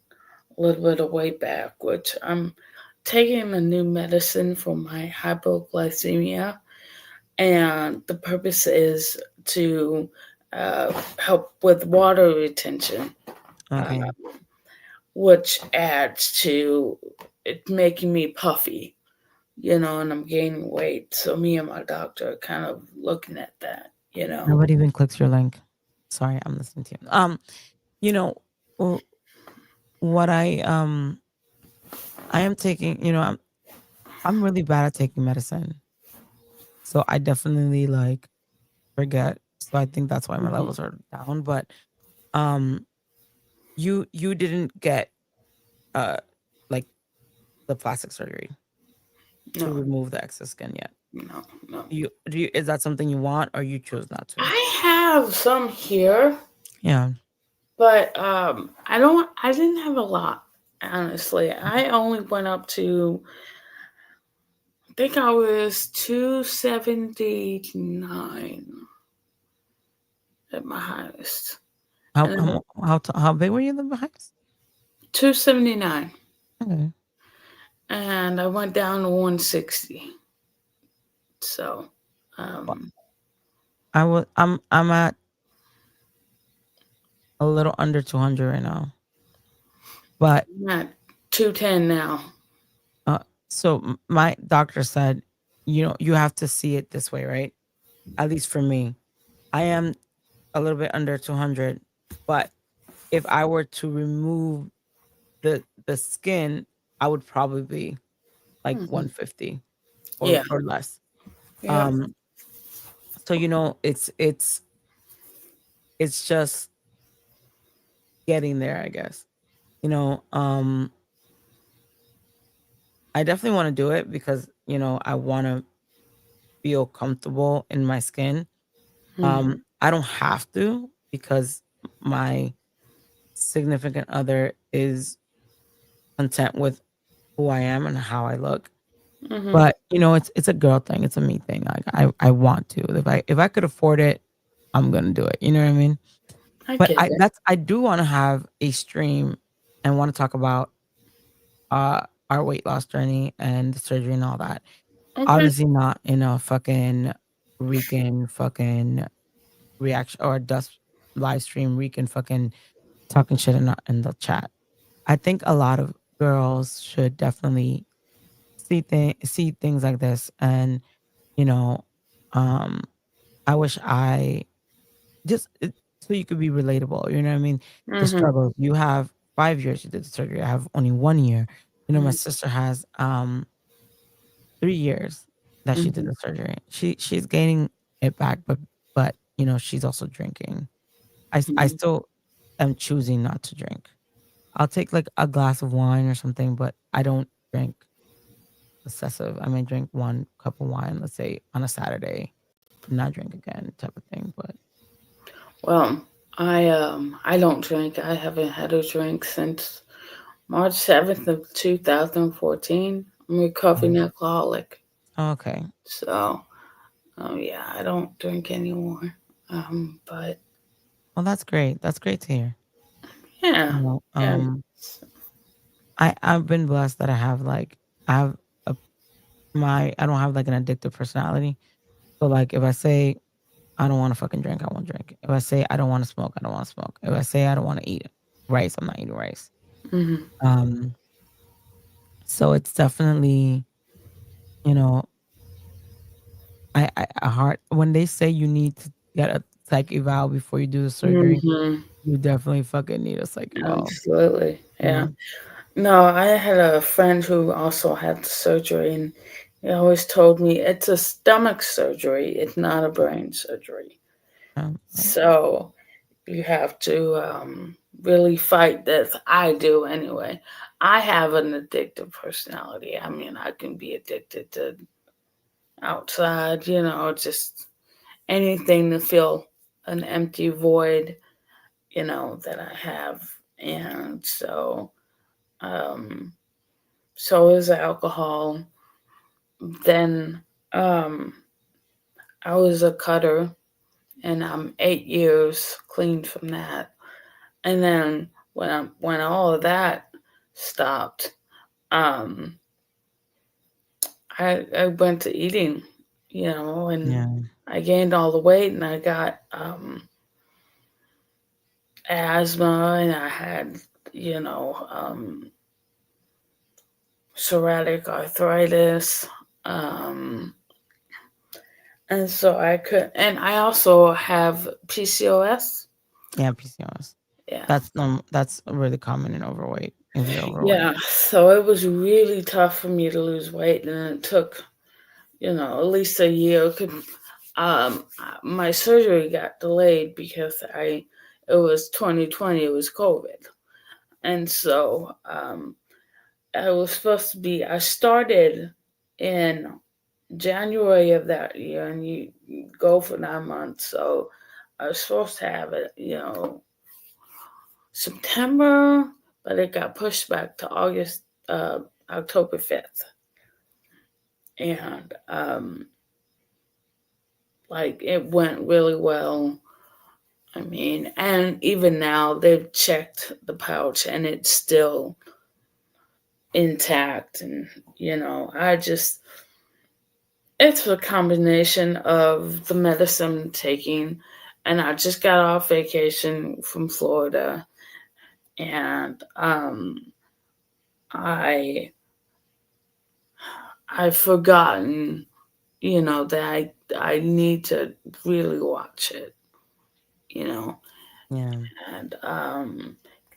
a little bit of weight back, which I'm taking a new medicine for my hypoglycemia, and the purpose is to help with water retention, Okay. which adds to it making me puffy, and I'm gaining weight. So me and my doctor are kind of looking at that. Nobody even clicks your link. Sorry, I'm listening to you. What I am taking. I'm really bad at taking medicine, so I definitely forget. So I think that's why my levels are down. But you didn't get like the plastic surgery to No. remove the excess skin yet. No. Is that something you want, or you choose not to? I have some here. Yeah. But I didn't have a lot, honestly. I only went up to, I think I was 279 at my highest. How big were you in the highest? 279. Okay. And I went down to 160. So I'm at a little under 200 right now. But I'm at 210 now. So my doctor said, you have to see it this way, right? At least for me, I am a little bit under 200, but if I were to remove the skin, I would probably be like 150 Yeah. or less. Yeah. So it's just getting there, I guess. I definitely want to do it because I want to feel comfortable in my skin. I don't have to because my significant other is content with who I am and how I look. Mhm. But it's a girl thing. It's a me thing. Like I want to. If I could afford it, I'm gonna do it. You know what I mean? I But get it. I do want to have a stream and want to talk about our weight loss journey and the surgery and all that. Okay. Obviously not in a fucking Rican fucking reaction or dust live stream Rican fucking talking shit in the chat. I think a lot of girls should definitely see things like this, and I wish I so you could be relatable. You know what I mean? The Mhm. struggles you have. 5 years you did the surgery. I have only 1 year. My Mhm. sister has 3 years that she did Mhm. the surgery. She's gaining it back, but she's also drinking. I Mhm. still am choosing not to drink. I'll take like a glass of wine or something, but I don't drink excessive. I may drink 1 cup of wine, let's say on a Saturday, not drink again, type of thing. But Well, I don't drink. I haven't had a drink since March 7th of 2014. I'm a recovering alcoholic. Okay. So, yeah, I don't drink anymore. But Well, that's great. That's great to hear. yeah, yeah. I've been blessed that I have I have I don't have like an addictive personality. So like if I say I don't want to fucking drink, I won't drink. If I say I don't want to smoke, I don't want to smoke. If I say I don't want to eat rice, I'm not eating rice. Mhm. So it's definitely, you know, a hard when they say you need to get a psych eval before you do the surgery, Mhm. you definitely fucking need a psych eval. Absolutely. Yeah. No, I had a friend who also had the surgery, and he always told me it's a stomach surgery, it's not a brain surgery. So you have to really fight this. I do anyway. I have an addictive personality. I mean, I can be addicted to outside, just anything to fill an empty void, that I have. And so is alcohol. Then I was a cutter, and I'm 8 years clean from that. And then when all of that stopped, I went to eating, and I gained all the weight, and I got asthma, and I had psoriatic arthritis, and so I could, and I also have PCOS. Yeah, PCOS. Yeah. That's really common in overweight. If you're overweight. Yeah, so it was really tough for me to lose weight, and it took, at least a year. My surgery got delayed because it was 2020, it was COVID, and so I was supposed to be. I started in January of that year, and you go for 9 months. So I was supposed to have it, September, but it got pushed back to October 5th. And it went really well. I mean, and even now they've checked the pouch and it's still intact. And, it's a combination of the medicine I'm taking, and I just got off vacation from Florida, and I've forgotten, that I need to really watch it, Yeah. and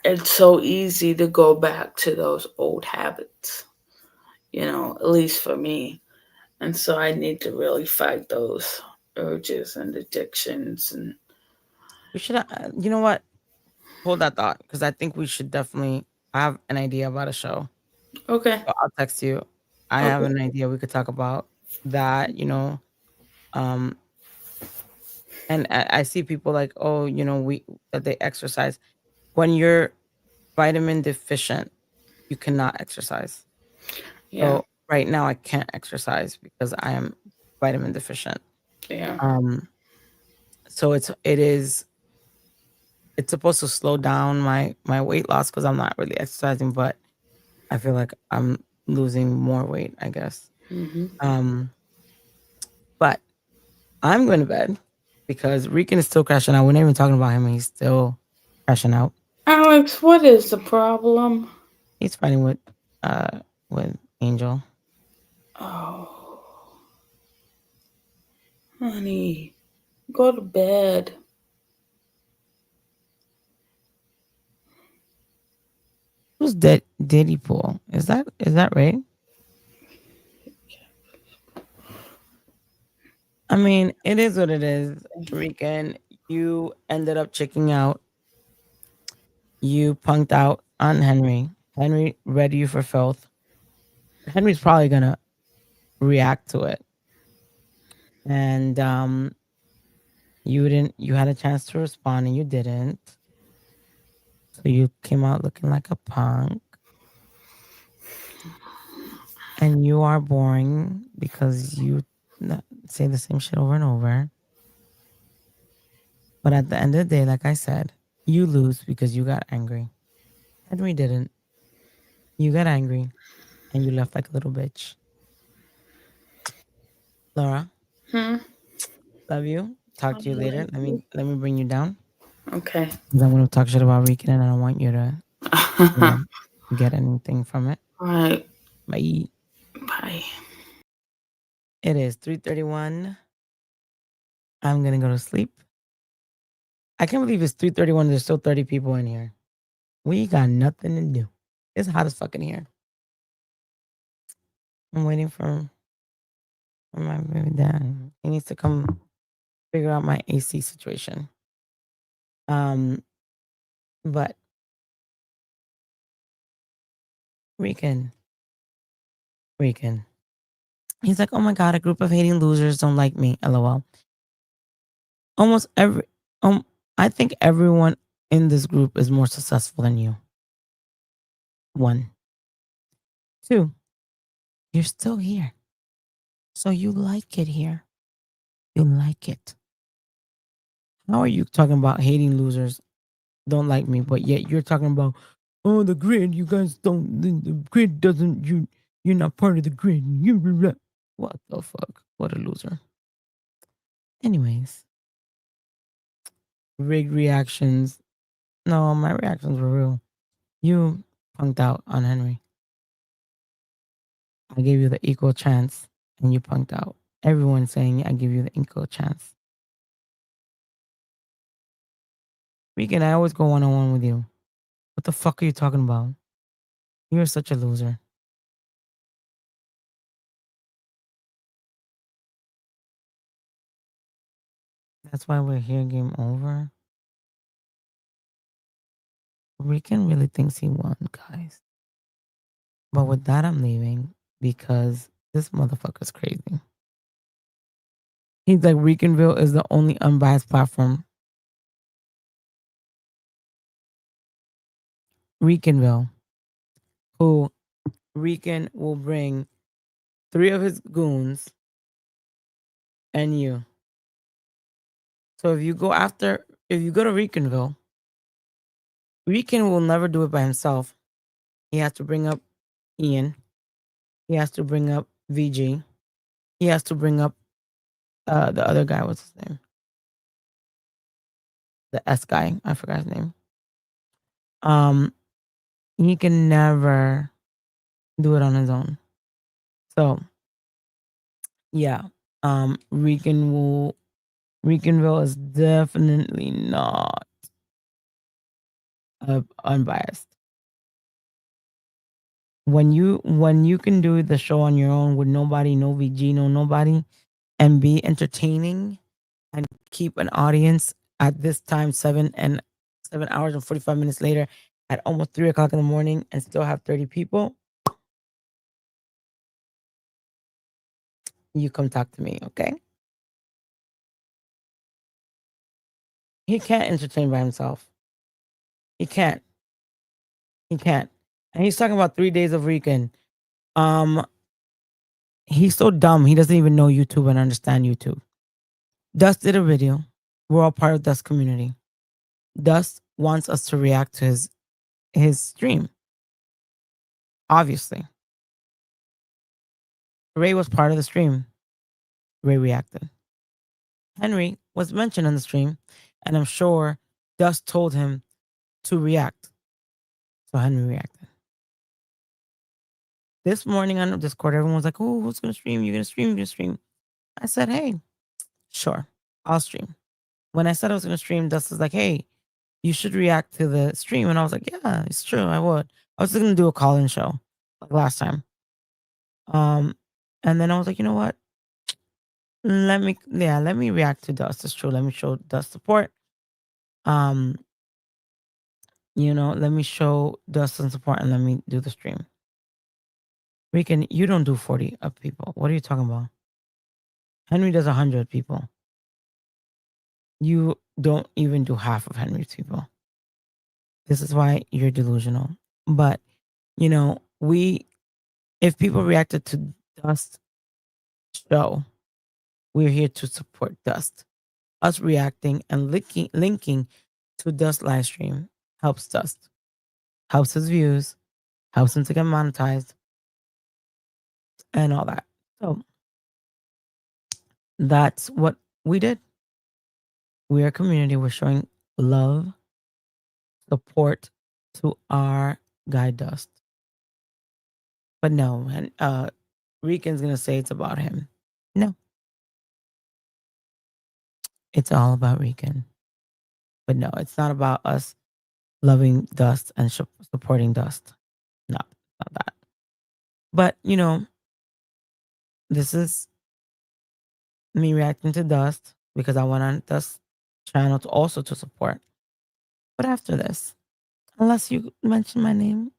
it's so easy to go back to those old habits, at least for me. And so I need to really fight those urges and addictions. And we should, you know what? Hold that thought, because I think we should definitely. I have an idea about a show. Okay. So I'll text you. I have an idea we could talk about that. And I see people like, oh, that they exercise. When you're vitamin deficient, you cannot exercise. Yeah. So right now I can't exercise because I am vitamin deficient. Yeah. So it's supposed to slow down my weight loss because I'm not really exercising, but I feel like I'm losing more weight, I guess. Mhm. But I'm going to bed because Rican is still crashing out. We're not even talking about him, and he's still crashing out. Alex, what is the problem? He's fighting with Angel. Oh, honey, go to bed. Who's Diddy Pool? Is that right? I mean, it is what it is. Rican, you ended up checking out. You punked out on Henry. Henry read you for filth. Henry's probably gonna react to it. And you had a chance to respond and you didn't. So you came out looking like a punk. And you are boring because you say the same shit over and over. But at the end of the day, like I said, you lose because you got angry. Henry didn't. You got angry and you left like a little bitch. Laura, love you. Talk to you later. Let me bring you down. Okay. 'Cause I'm gonna talk shit about Rican and I don't want you to get anything from it. All right. Bye. Bye. It is 3:31. I'm gonna go to sleep. I can't believe it's 3:31. There's still 30 people in here. We got nothing to do. It's hot as fucking here. I'm waiting for my baby dad. He needs to come figure out my AC situation. But Rican. He's like, oh my God, a group of hating losers don't like me. LOL. Almost I think everyone in this group is more successful than you. 1. 2, you're still here. So you like it here. You like it. How are you talking about hating losers don't like me, but yet you're talking about, oh, the grid, you guys don't, the grid doesn't, you're not part of the grid. What the fuck? What a loser. Anyways, rigged reactions. No, my reactions were real. You punked out on Henry. I gave you the equal chance and you punked out. Everyone saying I give you the equal chance. Regan, I always go one-on-one with you. What the fuck are you talking about? You're such a loser. That's why we're here, game over. Regan really thinks he won, guys. But with that, I'm leaving because this motherfucker's crazy. He's like, Reganville is the only unbiased platform. Reganville, who Regan will bring 3 of his goons and you. So if you go to Reganville, Regan will never do it by himself. He has to bring up Ian. He has to bring up VG. He has to bring up the other guy. What's his name? The S guy. I forgot his name. He can never do it on his own. So yeah, Reganville is definitely not unbiased. When you can do the show on your own with nobody, no VG, no nobody, and be entertaining and keep an audience at this time, 7 hours and 45 minutes later, at almost 3 o'clock in the morning, and still have 30 people, you come talk to me, okay? He can't entertain by himself. He can't. He can't. And he's talking about 3 days of weekend. He's so dumb. He doesn't even know YouTube and understand YouTube. Dust did a video. We're all part of Dust community. Dust wants us to react to his stream. Obviously. Ray was part of the stream. Ray reacted. Henry was mentioned on the stream, and I'm sure Dust told him to react. So Henry reacted. This morning on Discord, everyone was like, oh, who's going to stream? You're going to stream? You're going to stream? I said, hey, sure, I'll stream. When I said I was going to stream, Dust was like, hey, you should react to the stream. And I was like, yeah, it's true, I would. I was going to do a call-in show like last time. And then I was like, you know what? Let me react to Dust. It's true. Let me show Dust support. Let me show Dust some support and let me do the stream. Rican, you don't do 40 up people. What are you talking about? Henry does 100 people. You don't even do half of Henry's people. This is why you're delusional. But, if people reacted to Dust show, we're here to support Dust. Us reacting and linking to Dust live stream helps Dust. Helps his views, helps him to get monetized, and all that. So that's what we did. We're a community. We're showing love, support to our guy Dust. But no, and Rican's gonna say it's about him. No. It's all about Rican. But no, it's not about us loving Dust and supporting Dust. No, not that. But, this is me reacting to Dust because I went on Dust's channel to also to support. But after this, unless you mention my name,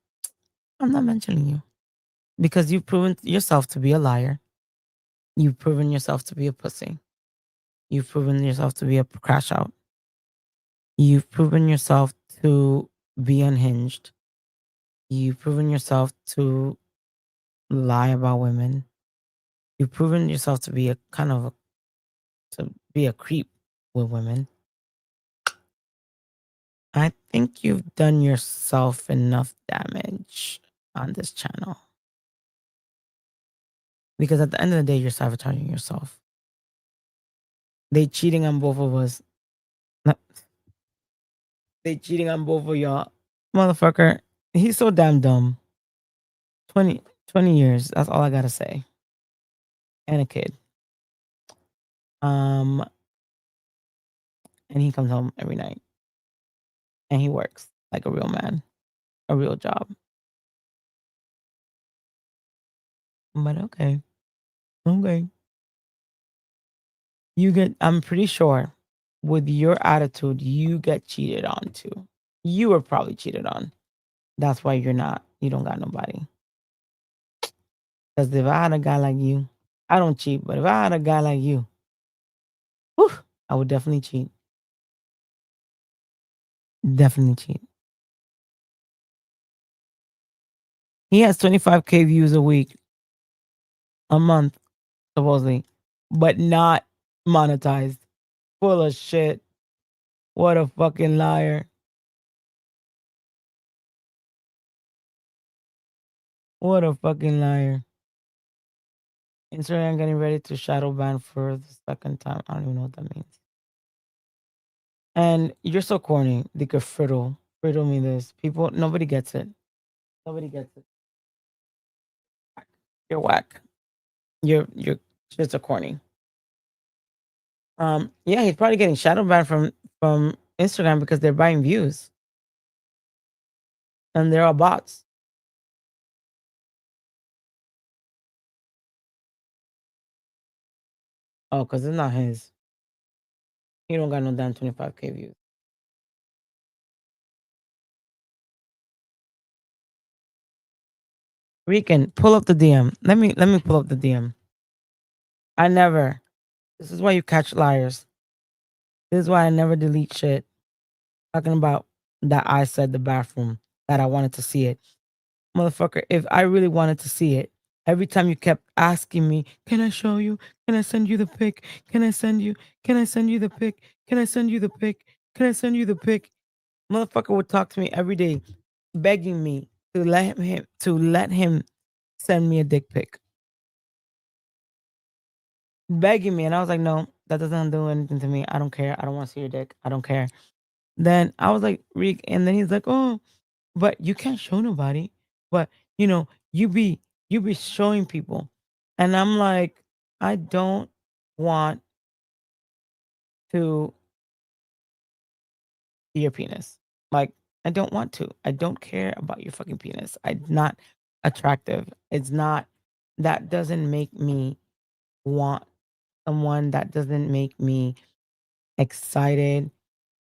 I'm not mentioning you. Because you've proven yourself to be a liar. You've proven yourself to be a pussy. You've proven yourself to be a crash out. You've proven yourself to be unhinged. You've proven yourself to lie about women. You've proven yourself to be to be a creep with women. I think you've done yourself enough damage on this channel. Because at the end of the day, you're sabotaging yourself. They cheating on both of us. They cheating on both of y'all. Motherfucker, he's so damn dumb. 20 years, that's all I gotta say. And a kid. And he comes home every night. And he works like a real man. A real job. But okay. Okay. I'm pretty sure with your attitude, you get cheated on too. You were probably cheated on. That's why you don't got nobody. Because if I had a guy like you, I don't cheat, but if I had a guy like you, whew, I would definitely cheat. Definitely cheat. He has 25K views a week, a month, supposedly, but not monetized. Full of shit. What a fucking liar. What a fucking liar. Instagram getting ready to shadow ban for the second time. I don't even know what that means. And you're so corny. They could friddle me this. People, nobody gets it. Nobody gets it. You're whack. You're just a corny. Yeah, he's probably getting shadow banned from Instagram because they're buying views. And they're all bots. Oh, because it's not his. He don't got no damn 25K views. Rican, pull up the DM. Let me pull up the DM. I never. This is why you catch liars. This is why I never delete shit. Talking about that I said the bathroom, that I wanted to see it. Motherfucker, if I really wanted to see it, every time you kept asking me, can I show you? Can I send you the pic? Can I send you? Can I send you the pic? Can I send you the pic? Can I send you the pic? Motherfucker would talk to me every day, begging me to let him send me a dick pic. Begging me. And I was like, no, that doesn't do anything to me. I don't care. I don't want to see your dick. I don't care. Then I was like, Reek, and then he's like, oh, but you can't show nobody. But you be showing people. And I'm like, I don't want to see your penis. Like, I don't want to. I don't care about your fucking penis. I'm not attractive. It's not, that doesn't make me want someone. That doesn't make me excited.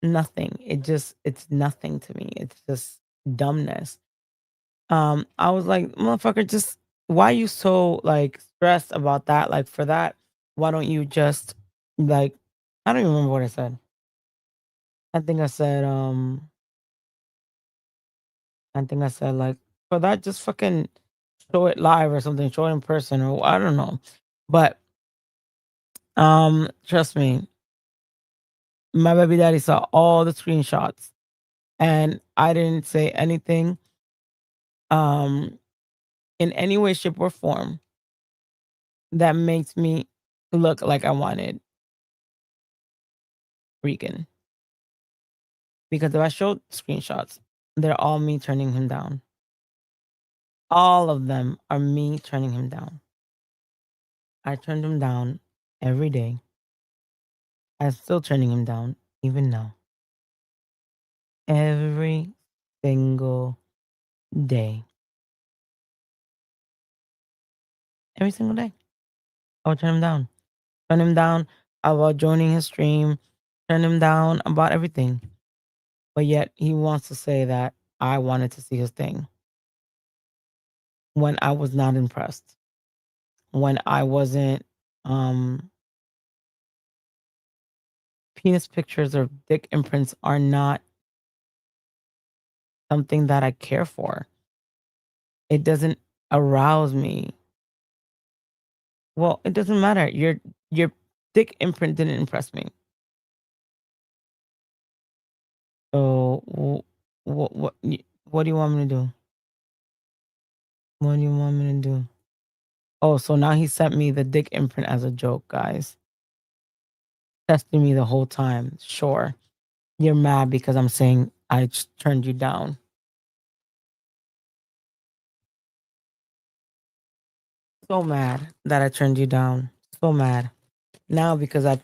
Nothing. It's nothing to me. It's just dumbness. I was like, motherfucker, just why you so like stressed about that? Like for that, why don't you just like I don't even remember what I said. I think I said like for that just fucking show it live or something, show it in person or I don't know. But trust me, my baby daddy saw all the screenshots and I didn't say anything in any way, shape, or form that makes me look like I wanted Regan. Because if I showed screenshots, they're all me turning him down. All of them are me turning him down. I turned him down every day. I'm still turning him down, even now. Every single day. Every single day. I would turn him down. Turn him down about joining his stream. Turn him down about everything. But yet he wants to say that I wanted to see his thing. When I was not impressed. When I wasn't penis pictures or dick imprints are not something that I care for. It doesn't arouse me. Well, it doesn't matter. Your dick imprint didn't impress me. So what do you want me to do? What do you want me to do? Oh, so now he sent me the dick imprint as a joke, guys. Testing me the whole time. Sure. You're mad because I'm saying I just turned you down. So mad that I turned you down. So mad. Now because I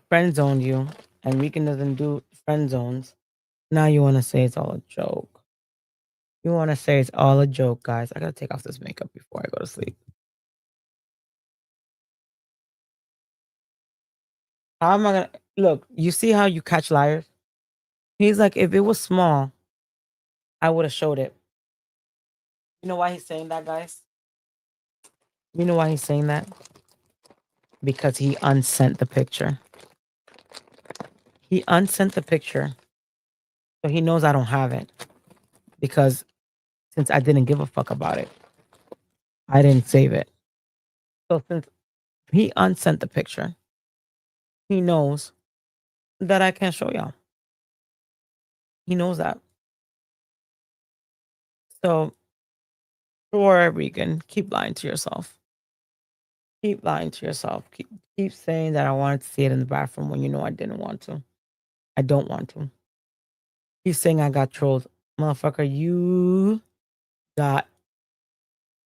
friend zoned you and Weekend doesn't do friend zones. Now you want to say it's all a joke. You want to say it's all a joke, guys. I got to take off this makeup before I go to sleep. How am I going to look? You see how you catch liars? He's like, if it was small, I would have showed it. You know why he's saying that, guys? You know why he's saying that? Because he unsent the picture. He unsent the picture. So he knows I don't have it. Because since I didn't give a fuck about it, I didn't save it. So since he unsent the picture, he knows that I can't show y'all. He knows that. So, sure, Regan, keep lying to yourself. Keep lying to yourself. Keep saying that I wanted to see it in the bathroom when you know I didn't want to. I don't want to. Keep saying I got trolled. Motherfucker, you got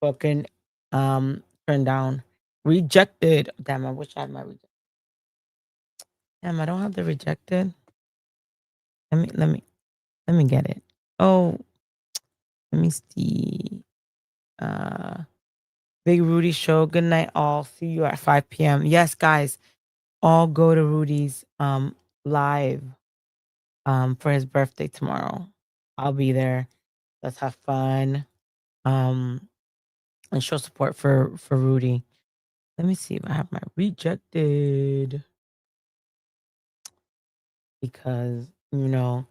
fucking turned down. Rejected. Damn, I wish I had my rejected. Damn, I don't have the rejected. Let me get it. Oh, let me see. Big Rudy show. Good night, all. See you at 5 p.m. Yes, guys, all go to Rudy's live for his birthday tomorrow. I'll be there. Let's have fun. And show support for Rudy. Let me see if I have my rejected. Because, you know,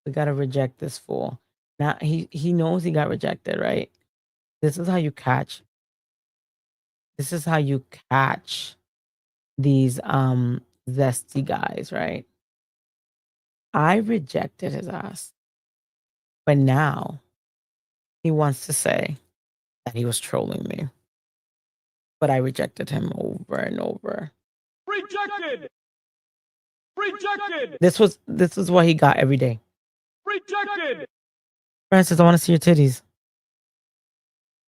we gotta reject this fool. Now he knows he got rejected, right? This is how you catch. This is how you catch these zesty guys, right? I rejected his ass. But now he wants to say that he was trolling me. But I rejected him over and over. Rejected! Rejected! This was what he got every day. Rejected! Francis, I want to see your titties.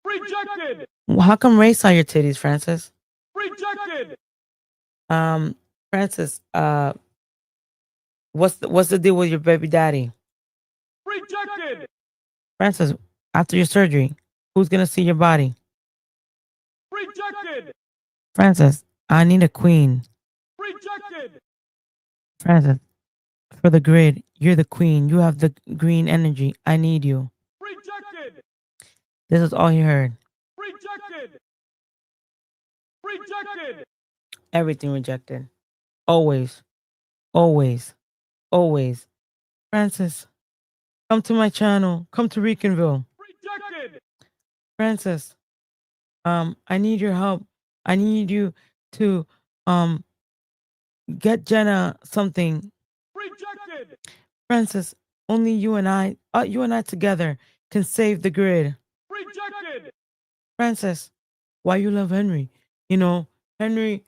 Rejected! Well, how come Ray saw your titties, Francis? Rejected! Francis, what's the deal with your baby daddy? Rejected! Francis, after your surgery, who's gonna see your body? Rejected! Francis, I need a queen. Rejected! Francis, for the grid, you're the queen. You have the green energy. I need you. Rejected! This is all he heard. Rejected! Rejected! Everything rejected. Always. Always. Always. Francis, come to my channel. Come to Ricanville. Rejected! Francis, I need your help. I need you to get Jenna something. Rejected! Francis, only you and I together can save the grid. Rejected! Francis, why you love Henry? You know, Henry's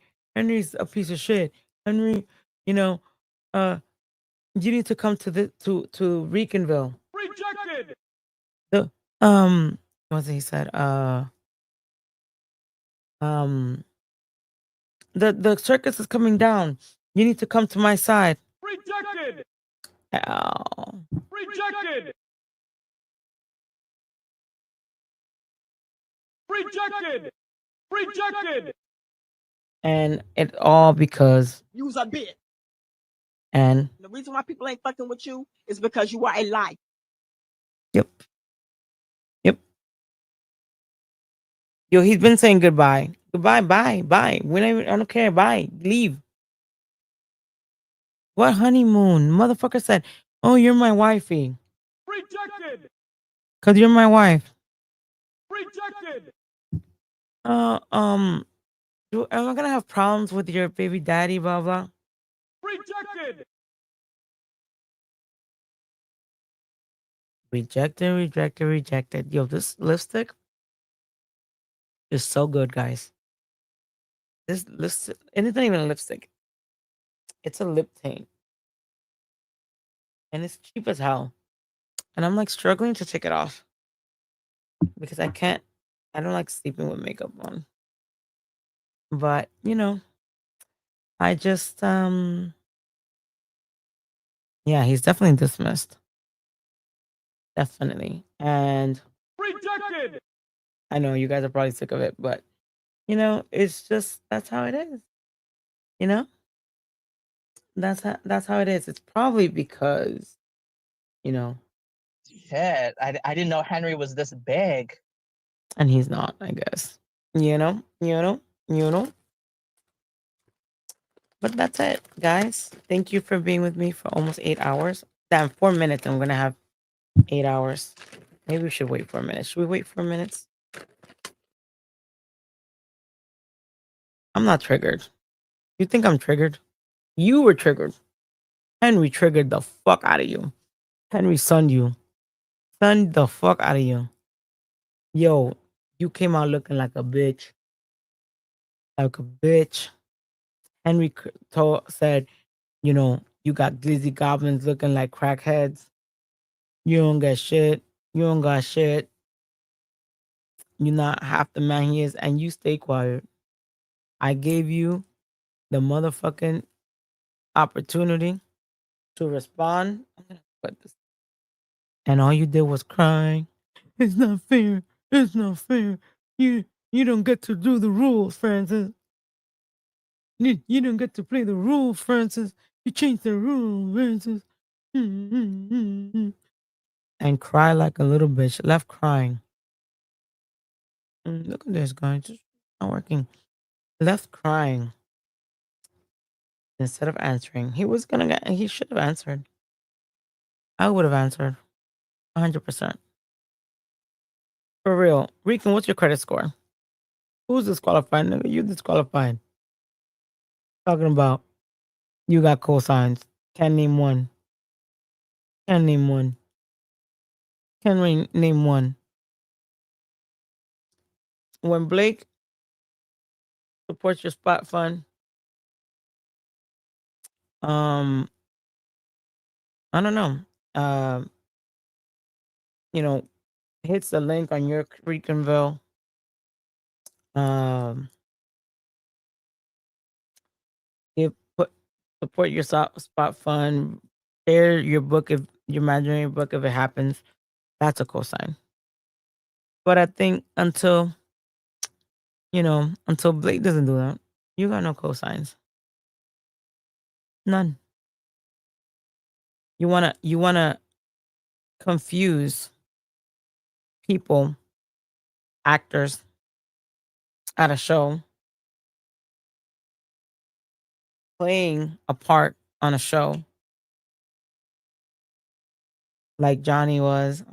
a piece of shit. Henry, you know, you need to come to Ricanville. Rejected! The what he said? The circus is coming down. You need to come to my side. Rejected! Oh. Rejected! Rejected! Rejected! And it all because You's a bitch. And the reason why people ain't fucking with you is because you are a lie. Yep. Yep. Yo, he's been saying goodbye. Goodbye, bye, bye. I don't care. Bye. Leave. What honeymoon? Motherfucker said, "Oh, you're my wifey." Rejected. Cause you're my wife. Rejected. Uh, um, am I gonna have problems with your baby daddy? Blah blah. Rejected. Rejected, rejected, rejected. Yo, this lipstick is so good, guys. This lipstick, and it's not even a lipstick. It's a lip tint, and it's cheap as hell. And I'm like struggling to take it off because I can't. I don't like sleeping with makeup on. But I just yeah, he's definitely dismissed. Definitely. And Rejected. I know you guys are probably sick of it, but it's just that's how it is. You know? That's how it is. It's probably because, you know, Shit, I didn't know Henry was this big. and he's not, I guess. You know, you know, you know. But that's it, guys. Thank you for being with me for almost 8 hours. Damn, 4 minutes. I'm gonna have 8 hours. Maybe we should wait 4 minutes. Should we wait 4 minutes? I'm not triggered. You think I'm triggered? You were triggered. Henry triggered the fuck out of you. Henry sunned you. Sunned the fuck out of you. Yo, you came out looking like a bitch. Like a bitch. Henry said, you got glizzy goblins looking like crackheads. You don't get shit. You don't got shit. You're not half the man he is, and you stay quiet. I gave you the motherfucking opportunity to respond. I'm gonna put this. And all you did was crying. It's not fair. It's not fair. You don't get to do the rules, Francis. You don't get to play the rules, Francis. You changed the rules, Francis. And cry like a little bitch. Left crying. Look at this guy. Just not working. Left crying instead of answering. He should have answered. I would have answered. 100%. For real. Rican, what's your credit score? Who's disqualified? Nigga, you disqualified. Talking about you got cosigns. Can't name one. Can't name one. Can't name one. When Blake supports your spot fund, I don't know. Um, you know, hits the link on your Ricanville. Um, support your spot fund. Share your book if your imaginary book if it happens. That's a cosign. But I think until Blake doesn't do that, you got no cosigns. None. You wanna confuse people, actors at a show, playing a part on a show like Johnny was,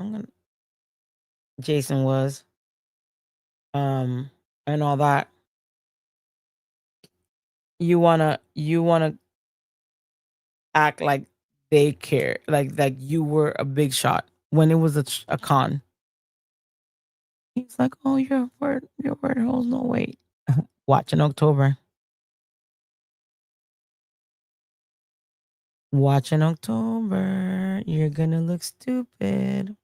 Jason was, and all that. You wanna act like they care, like you were a big shot when it was a con. He's like, "Oh, your word holds no weight." Watch in October. Watch in October. You're gonna look stupid.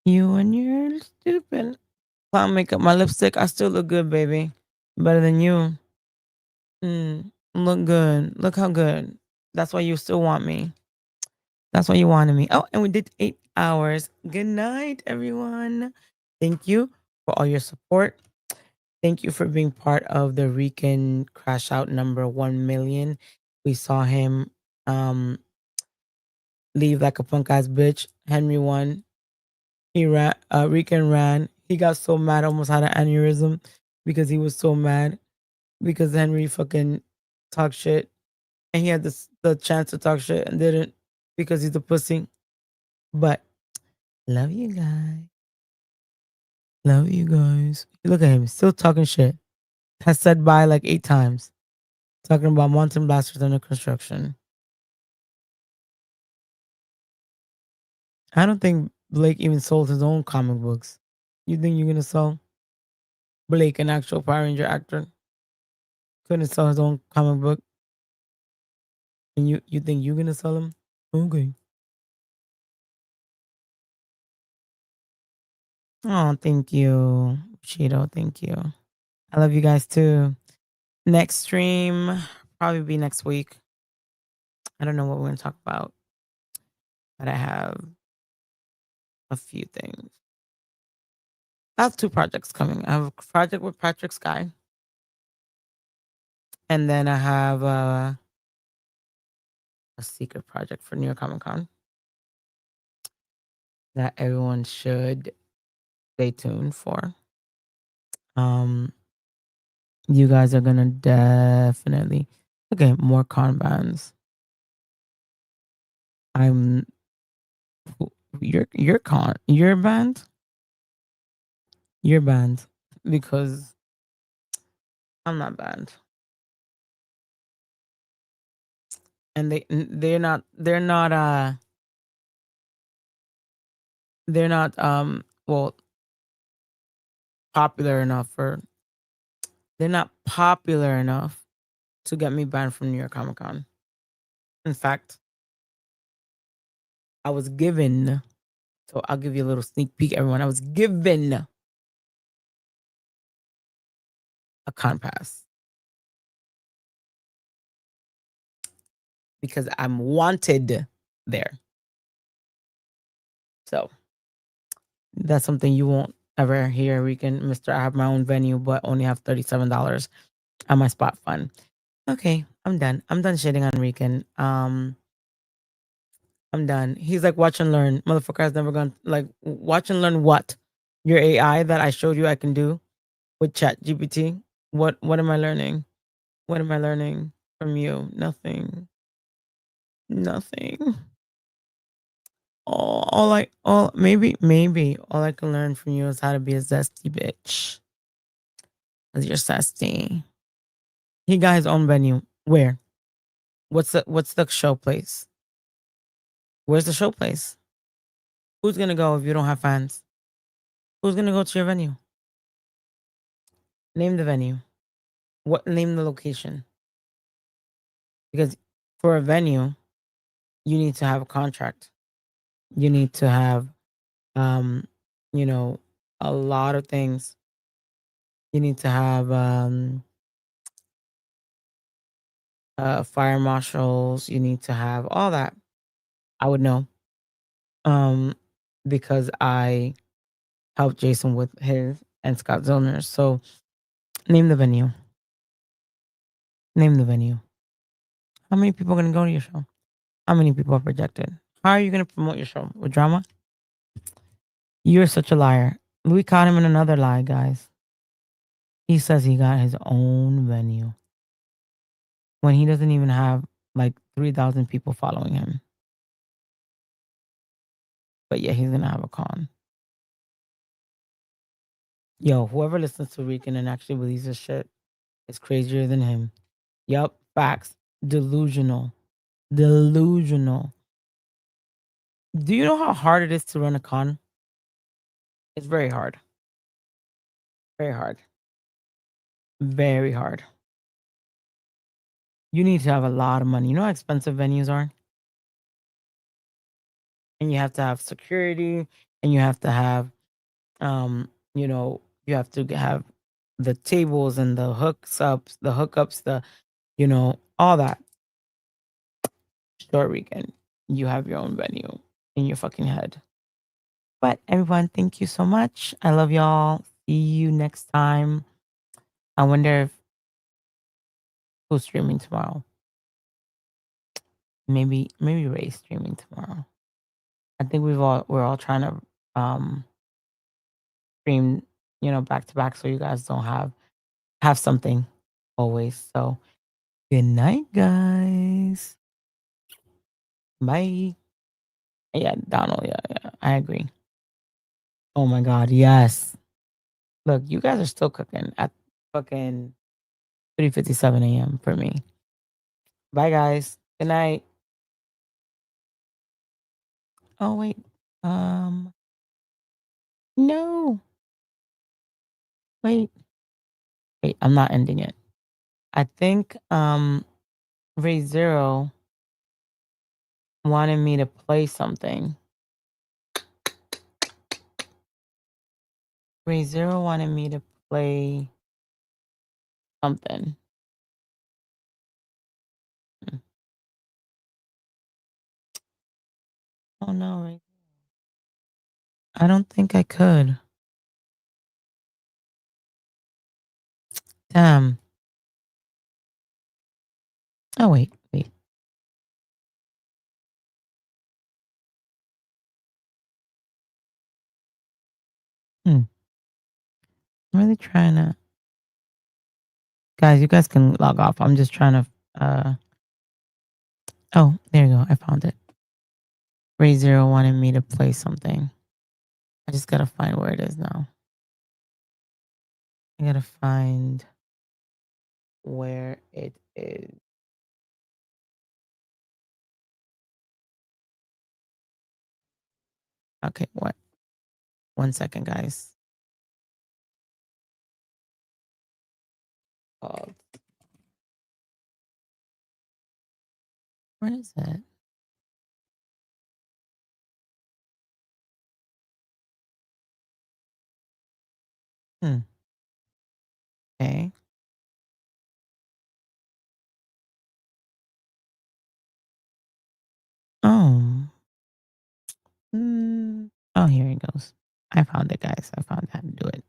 You and your stupid clown makeup. My lipstick, I still look good, baby. Better than you. Look good. Look how good. That's why you still want me. That's why you wanted me. Oh, and we did 8 hours. Good night, everyone. Thank you for all your support. Thank you for being part of the Rican Crash Out number 1 million. We saw him leave like a punk ass bitch. Henry won. He ran. Rican ran. He got so mad, almost had an aneurysm because he was so mad because Henry fucking talked shit, and he had the chance to talk shit and didn't because he's a pussy. But love you guys. Love you guys. Look at him, still talking shit. Has said bye like 8 times. Talking about mountain blasters under construction. I don't think Blake even sold his own comic books. You think you're gonna sell Blake, an actual Power Ranger actor, couldn't sell his own comic book? And you think you're gonna sell him? Okay. Oh, thank you, Cheeto. Thank you. I love you guys too. Next stream probably be next week. I don't know what we're gonna talk about, but I have a few things. I have 2 projects coming. I have a project with Patrick Sky, and then I have a secret project for New York Comic Con that everyone should stay tuned for. You guys are gonna definitely okay. More con bands. I'm your band, your band, because I'm not banned, and they're not well popular enough for they're not popular enough to get me banned from New York Comic Con. In fact, I was given, so I'll give you a little sneak peek, everyone. I was given a con pass because I'm wanted there. So that's something you won't ever hear. Mr. I have my own venue, but only have $37 on my spot fund. Okay, I'm done. I'm done shitting on Rican. I'm done. He's like, watch and learn. Motherfucker has never gone like watch and learn what? Your AI that I showed you I can do with Chat GPT. What am I learning? What am I learning from you? Nothing. Nothing. Maybe all I can learn from you is how to be a zesty bitch. Cause you're zesty. He got his own venue. Where? What's the show place? Where's the show place? Who's gonna go if you don't have fans? Who's gonna go to your venue? Name the venue. Name the location? Because for a venue, you need to have a contract. You need to have you know, a lot of things. You need to have fire marshals, you need to have all that. I would know. Because I helped Jason with his and Scott Zillner's. So name the venue. Name the venue. How many people are gonna go to your show? How many people are projected? How are you gonna promote your show? With drama? You're such a liar. We caught him in another lie, guys. He says he got his own venue when he doesn't even have like 3,000 people following him. But yeah, he's gonna have a con. Yo, whoever listens to Rican and actually believes this shit is crazier than him. Yup, facts. Delusional. Delusional. Do you know how hard it is to run a con? It's very hard. Very hard. Very hard. You need to have a lot of money. You know how expensive venues are? And you have to have security, and you have to have you have to have the tables and the hookups, all that. Short weekend. You have your own venue in your fucking head. But everyone, thank you so much. I love y'all. See you next time. I wonder if who's streaming tomorrow. Maybe Ray's streaming tomorrow. I think we're all trying to stream, back to back, so you guys don't have something always. So good night, guys. Bye. Yeah, Donald. Yeah, I agree. Oh my God, yes. Look, you guys are still cooking at fucking 3:57 a.m. for me. Bye, guys. Good night. Oh wait. No. Wait. Wait, I'm not ending it. I think Ray Zero wanted me to play something. Ray Zero wanted me to play something. Oh no, Ray. I don't think I could. Damn. Oh wait. I'm really trying to. Guys, you guys can log off. I'm just trying to. Oh, there you go. I found it. Ray Zero wanted me to play something. I just gotta find where it is now. I gotta find where it is. Okay, what? 1 second, guys. Where is it? Okay. Oh. Oh, here it goes. I found it, guys. I found how to do it.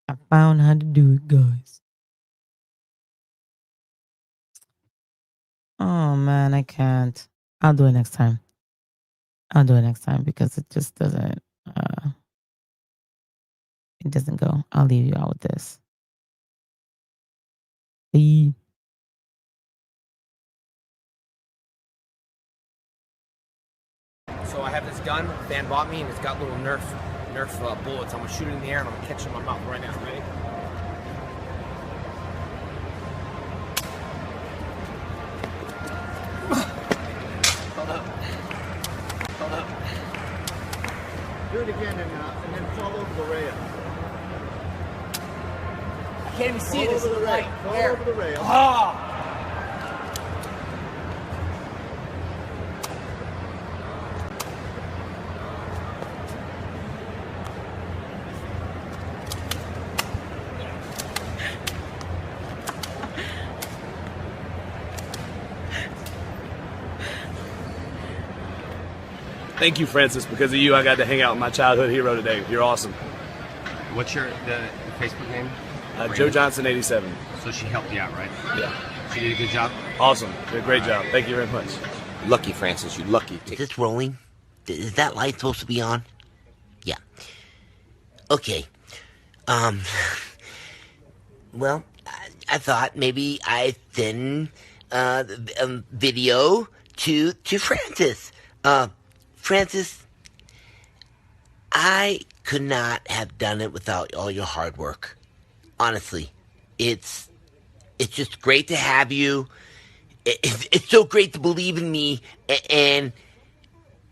I found how to do it, guys. Oh man, I can't. I'll do it next time. I'll do it next time because it just doesn't it doesn't go. I'll leave you out with this. Bye. So I have this gun, fan bought me, and it's got little Nerf bullets. I'm gonna shoot it in the air and I'm gonna catch it in my mouth right now. Ready? Hold up. Hold up. Do it again and then fall over the rail. I can't even see Fall it. It's over the light. rail. Fall Where? over the rail. Ah! Thank you, Francis. Because of you, I got to hang out with my childhood hero today. You're awesome. What's the Facebook name? Joe Johnson 87. So she helped you out, right? Yeah. She did a good job? Awesome. Did a great job. Thank you very much. Lucky, Francis. You lucky. Is this rolling? Is that light supposed to be on? Yeah. Okay. Well, I thought maybe I'd send video to Francis. Francis, I could not have done it without all your hard work. Honestly, it's just great to have you. It's so great to believe in me, and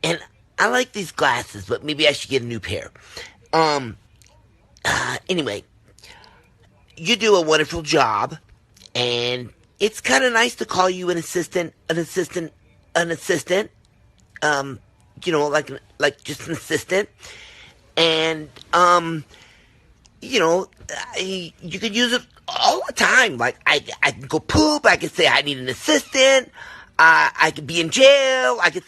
I like these glasses, but maybe I should get a new pair. Anyway, you do a wonderful job, and it's kind of nice to call you an assistant. Like just an assistant. And, you could use it all the time. Like, I can go poop. I can say I need an assistant. I could be in jail. I could